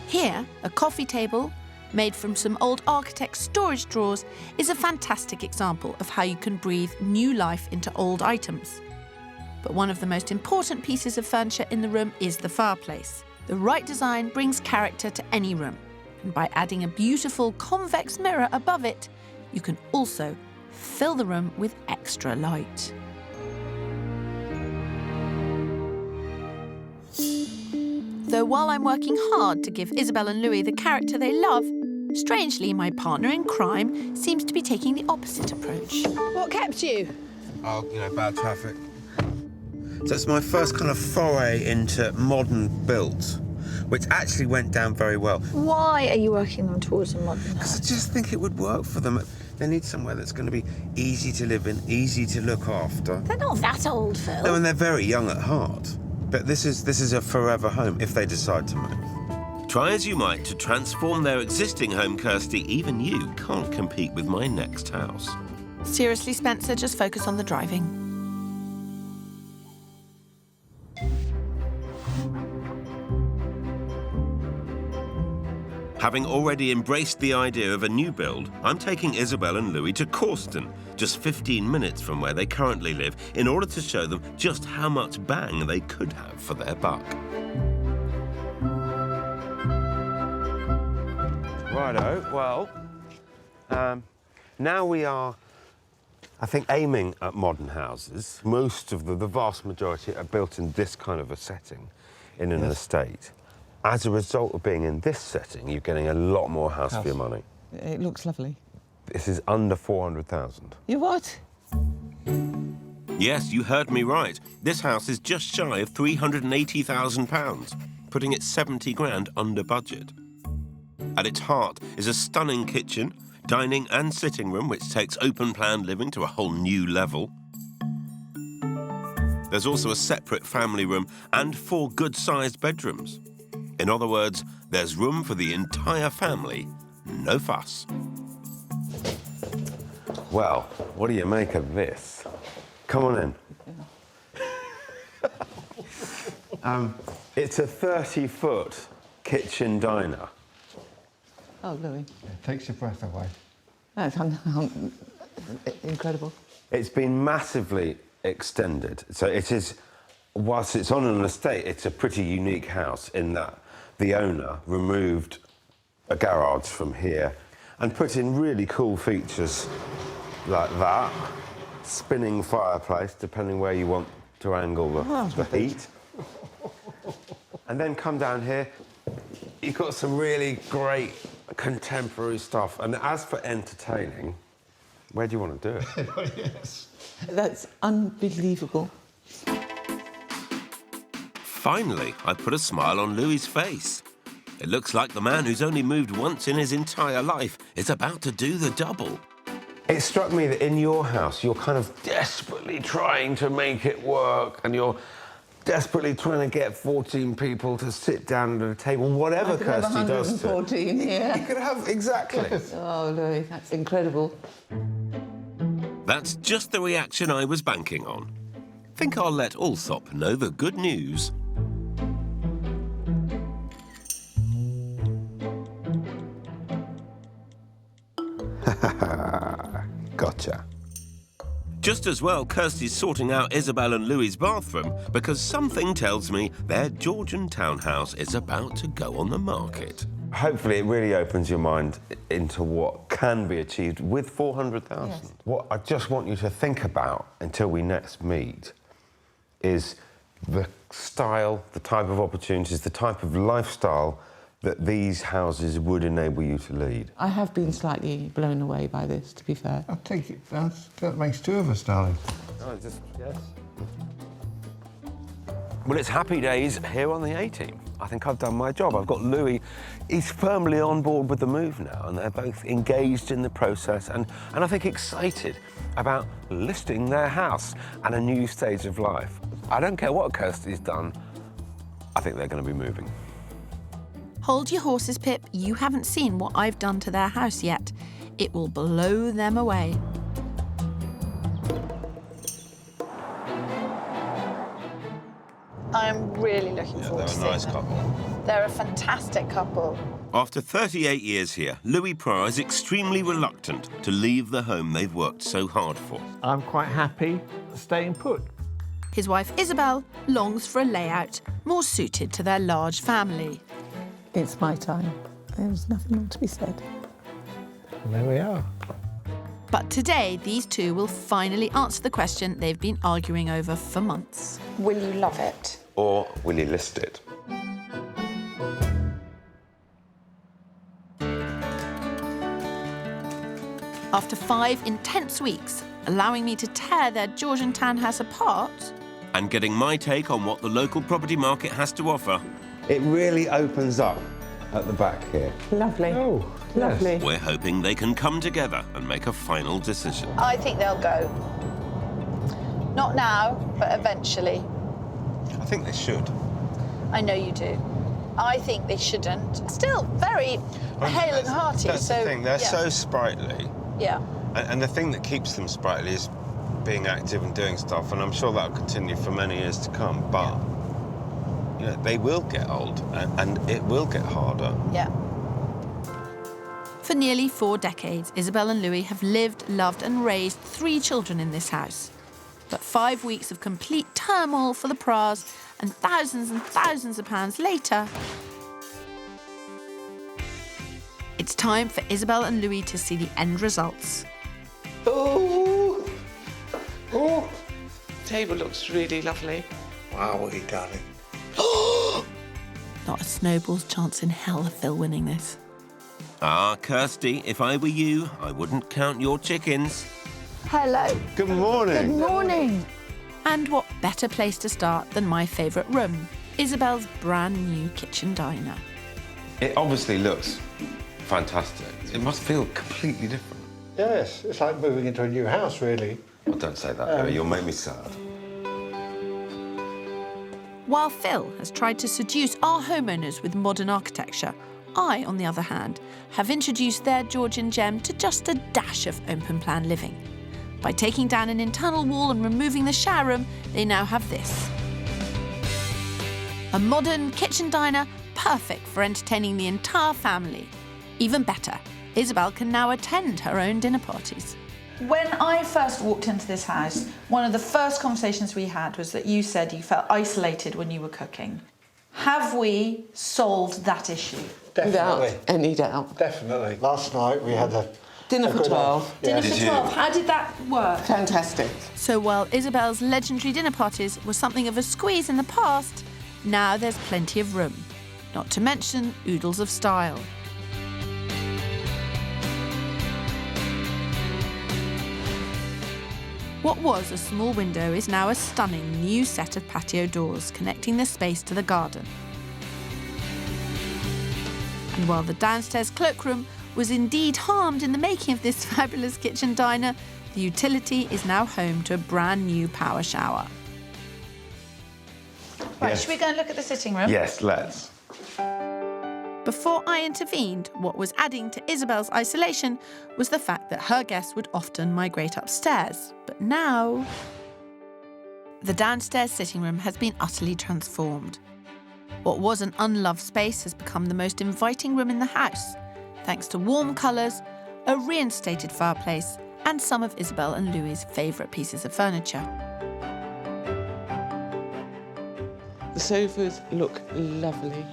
Here, a coffee table, made from some old architect's storage drawers, is a fantastic example of how you can breathe new life into old items. But one of the most important pieces of furniture in the room is the fireplace. The right design brings character to any room, and by adding a beautiful convex mirror above it, you can also fill the room with extra light. Though while I'm working hard to give Isabel and Louis the character they love, strangely, my partner in crime seems to be taking the opposite approach. What kept you? Oh, you know, bad traffic. So it's my first kind of foray into modern builds, which actually went down very well. Why are you working them towards a modern Because I just think it would work for them. They need somewhere that's going to be easy to live in, easy to look after. They're not that old, Phil. No, and they're very young at heart. But this is a forever home if they decide to move. Try as you might to transform their existing home, Kirstie, even you can't compete with my next house. Seriously, Spencer, just focus on the driving. Having already embraced the idea of a new build, I'm taking Isabel and Louis to Corston, just 15 minutes from where they currently live, in order to show them just how much bang they could have for their buck. Righto, well, now we are, I think, aiming at modern houses. Most of the vast majority are built in this kind of a setting, in an estate. As a result of being in this setting, you're getting a lot more house for your money. It looks lovely. This is under 400,000. You what? Yes, you heard me right. This house is just shy of £380,000, putting it 70 grand under budget. At its heart is a stunning kitchen, dining and sitting room, which takes open-plan living to a whole new level. There's also a separate family room and 4 good-sized bedrooms. In other words, there's room for the entire family, no fuss. Well, what do you make of this? Come on in. It's a 30-foot kitchen diner. Oh, Louis. It takes your breath away. That's incredible. It's been massively extended. So it is, whilst it's on an estate, it's a pretty unique house in that the owner removed a garage from here and put in really cool features like that, spinning fireplace, depending where you want to angle the heat. And then come down here, you've got some really great contemporary stuff. And as for entertaining, where do you want to do it? Yes. That's unbelievable. Finally, I put a smile on Louis's face. It looks like the man who's only moved once in his entire life is about to do the double. It struck me that in your house, you're kind of desperately trying to make it work, and you're desperately trying to get 14 people to sit down at a table, whatever Kirstie does to it. 114, yeah. You could have, exactly. Oh, Louis, that's incredible. That's just the reaction I was banking on. Think I'll let Allsopp know the good news. Gotcha. Just as well, Kirstie's sorting out Isabel and Louis's bathroom because something tells me their Georgian townhouse is about to go on the market. Hopefully it really opens your mind into what can be achieved with 400,000. Yes. What I just want you to think about until we next meet is the style, the type of opportunities, the type of lifestyle that these houses would enable you to lead. I have been slightly blown away by this, to be fair. I take it that makes 2 of us, darling. Oh, yes. Well, it's happy days here on the A-team. I think I've done my job. I've got Louis. He's firmly on board with the move now, and they're both engaged in the process and I think excited about listing their house and a new stage of life. I don't care what Kirstie's done. I think they're going to be moving. Hold your horses, Pip. You haven't seen what I've done to their house yet. It will blow them away. I'm really looking forward to seeing them. They're a nice couple. They're a fantastic couple. After 38 years here, Louis Pryor is extremely reluctant to leave the home they've worked so hard for. I'm quite happy staying put. His wife, Isabel, longs for a layout more suited to their large family. It's my time. There's nothing more to be said. And there we are. But today, these two will finally answer the question they've been arguing over for months. Will you love it? Or will you list it? After 5 intense weeks, allowing me to tear their Georgian townhouse apart... and getting my take on what the local property market has to offer, it really opens up at the back here. Lovely. Oh, lovely. We're hoping they can come together and make a final decision. I think they'll go. Not now, but eventually. I think they should. I know you do. I think they shouldn't. Still very hale and hearty. That's so the thing, they're yeah. so sprightly. Yeah. And the thing that keeps them sprightly is being active and doing stuff, and I'm sure that'll continue for many years to come, but you know, they will get old and it will get harder. Yeah. For nearly 4 decades, Isabel and Louis have lived, loved and raised 3 children in this house. But 5 weeks of complete turmoil for the Pras and thousands of pounds later, it's time for Isabel and Louis to see the end results. Oh, oh, table looks really lovely. Wow, darling. Not a snowball's chance in hell of Phil winning this. Ah, Kirstie, if I were you, I wouldn't count your chickens. Hello. Good morning. Good morning. And what better place to start than my favourite room, Isabel's brand new kitchen diner. It obviously looks fantastic. It must feel completely different. Yes, it's like moving into a new house, really. Oh, don't say that, Louis, you'll make me sad. While Phil has tried to seduce our homeowners with modern architecture, I, on the other hand, have introduced their Georgian gem to just a dash of open-plan living. By taking down an internal wall and removing the shower room, they now have this. A modern kitchen diner, perfect for entertaining the entire family. Even better, Isabel can now attend her own dinner parties. When I first walked into this house, one of the first conversations we had was that you said you felt isolated when you were cooking. Have we solved that issue? Definitely. Without any doubt. Definitely. Last night we had a dinner for 12. Dinner for 12. How did that work? Fantastic. So while Isabel's legendary dinner parties were something of a squeeze in the past, now there's plenty of room. Not to mention oodles of style. What was a small window is now a stunning new set of patio doors connecting the space to the garden. And while the downstairs cloakroom was indeed harmed in the making of this fabulous kitchen diner, the utility is now home to a brand new power shower. Right, Yes. should we go and look at the sitting room? Yes, let's. Before I intervened, what was adding to Isabel's isolation was the fact that her guests would often migrate upstairs. But now, the downstairs sitting room has been utterly transformed. What was an unloved space has become the most inviting room in the house, thanks to warm colours, a reinstated fireplace, and some of Isabel and Louis' favourite pieces of furniture. The sofas look lovely.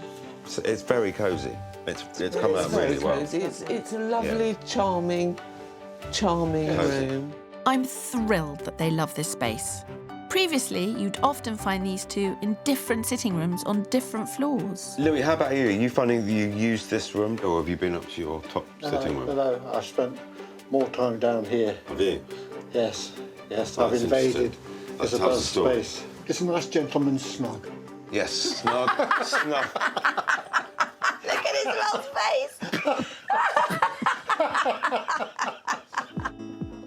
It's very cosy. It's come out really well. Cozy. It's a lovely, charming room. I'm thrilled that they love this space. Previously, you'd often find these two in different sitting rooms on different floors. Louis, how about you? Are you finding that you use this room, or have you been up to your top sitting room? No, I spent more time down here. Have you? Yes, yes, That's I've invaded That's Isabel's the story. space. It's a nice gentleman's snug. Yes, snug, snug. Look at Isabel's face.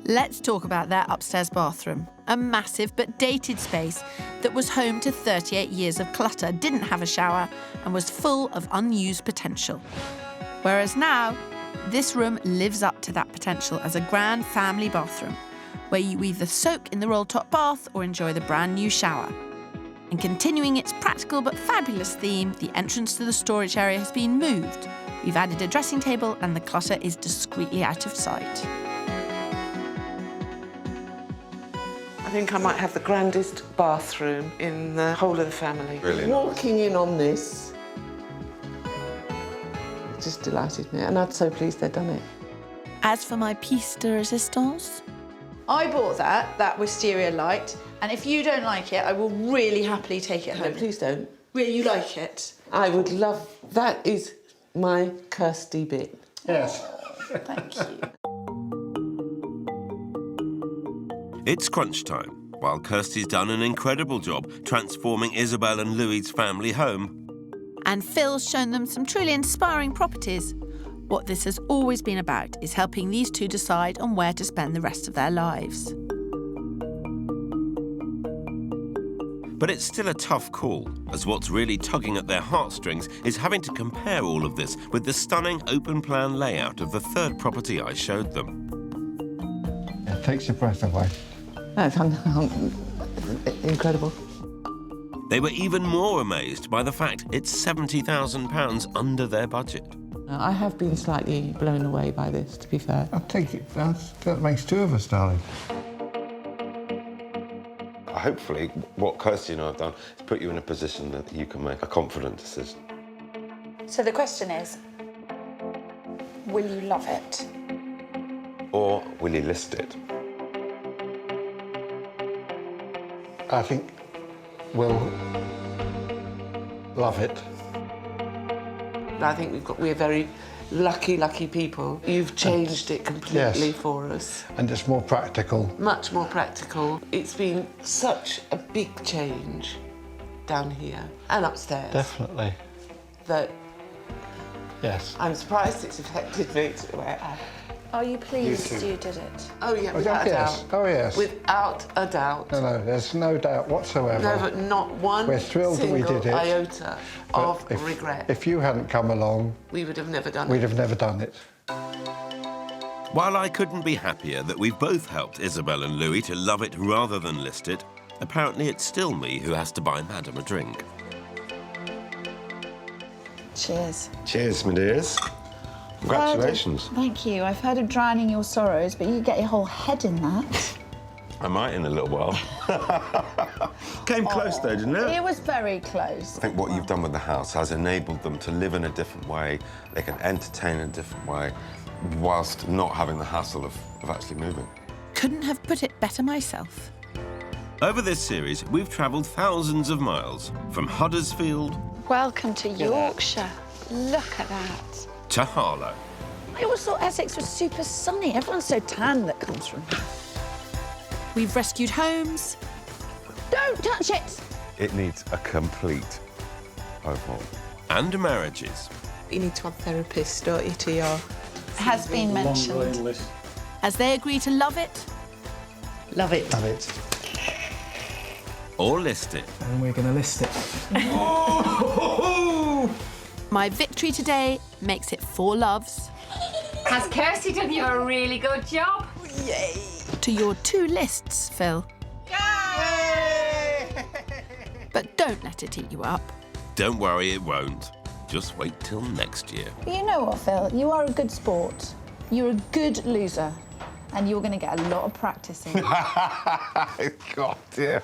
Let's talk about their upstairs bathroom. A massive but dated space that was home to 38 years of clutter, didn't have a shower, and was full of unused potential. Whereas now, this room lives up to that potential as a grand family bathroom, where you either soak in the roll-top bath or enjoy the brand new shower. And continuing its practical but fabulous theme, the entrance to the storage area has been moved. We've added a dressing table and the clutter is discreetly out of sight. I think I might have the grandest bathroom in the whole of the family. Really nice. Walking in on this, it just delighted me, and I'm so pleased they've done it. As for my piece de resistance, I bought that wisteria light, and if you don't like it, I will really happily take it home. No, please don't. Really, you like it? I would love, that is my Kirstie bit. Yes. Thank you. It's crunch time. While Kirstie's done an incredible job transforming Isabel and Louis' family home, And Phil's shown them some truly inspiring properties. What this has always been about is helping these two decide on where to spend the rest of their lives. But it's still a tough call, as what's really tugging at their heartstrings is having to compare all of this with the stunning open-plan layout of the third property I showed them. It takes your breath away. That's incredible. They were even more amazed by the fact it's £70,000 under their budget. I have been slightly blown away by this, to be fair. I take it, that makes two of us, darling. Hopefully, what Kirstie and I have done is put you in a position that you can make a confident decision. So the question is, will you love it? Or will you list it? I think we'll love it. I think we're very lucky people. You've changed it completely for us. And it's more practical. Much more practical. It's been such a big change down here and upstairs. Definitely. That yes. I'm surprised it's affected me to where I... Are you pleased you did it? Oh, yeah, Oh, without a yes. doubt. Oh, yes. Without a doubt. No, there's no doubt whatsoever. No, but not one We're thrilled that we did it. iota of regret. If you hadn't come along, We would have never done we'd it. have never done it. While I couldn't be happier that we've both helped Isabel and Louis to love it rather than list it, apparently it's still me who has to buy Madam a drink. Cheers. Cheers, my dears. Congratulations. Thank you. I've heard of drowning your sorrows, but you get your whole head in that. I might in a little while. Came close though, didn't it? It was very close. I think what you've done with the house has enabled them to live in a different way. They can entertain in a different way, whilst not having the hassle of actually moving. Couldn't have put it better myself. Over this series, we've travelled thousands of miles, from Huddersfield Welcome to Yorkshire. Look at that. to Harlow. I always thought Essex was super sunny. Everyone's so tan that comes from here. We've rescued homes. Don't touch it! It needs a complete overhaul. And marriages. You need to have therapists, don't you, to your... Has been mentioned. As they agree to love it. Love it. Love it. Or list it. And we're going to list it. My victory today makes it 4 loves. Has Kirstie done you a really good job? Yay! To your 2 lists, Phil. Yay! But don't let it eat you up. Don't worry, it won't. Just wait till next year. You know what, Phil? You are a good sport. You're a good loser. And you're going to get a lot of practice in. God, dear.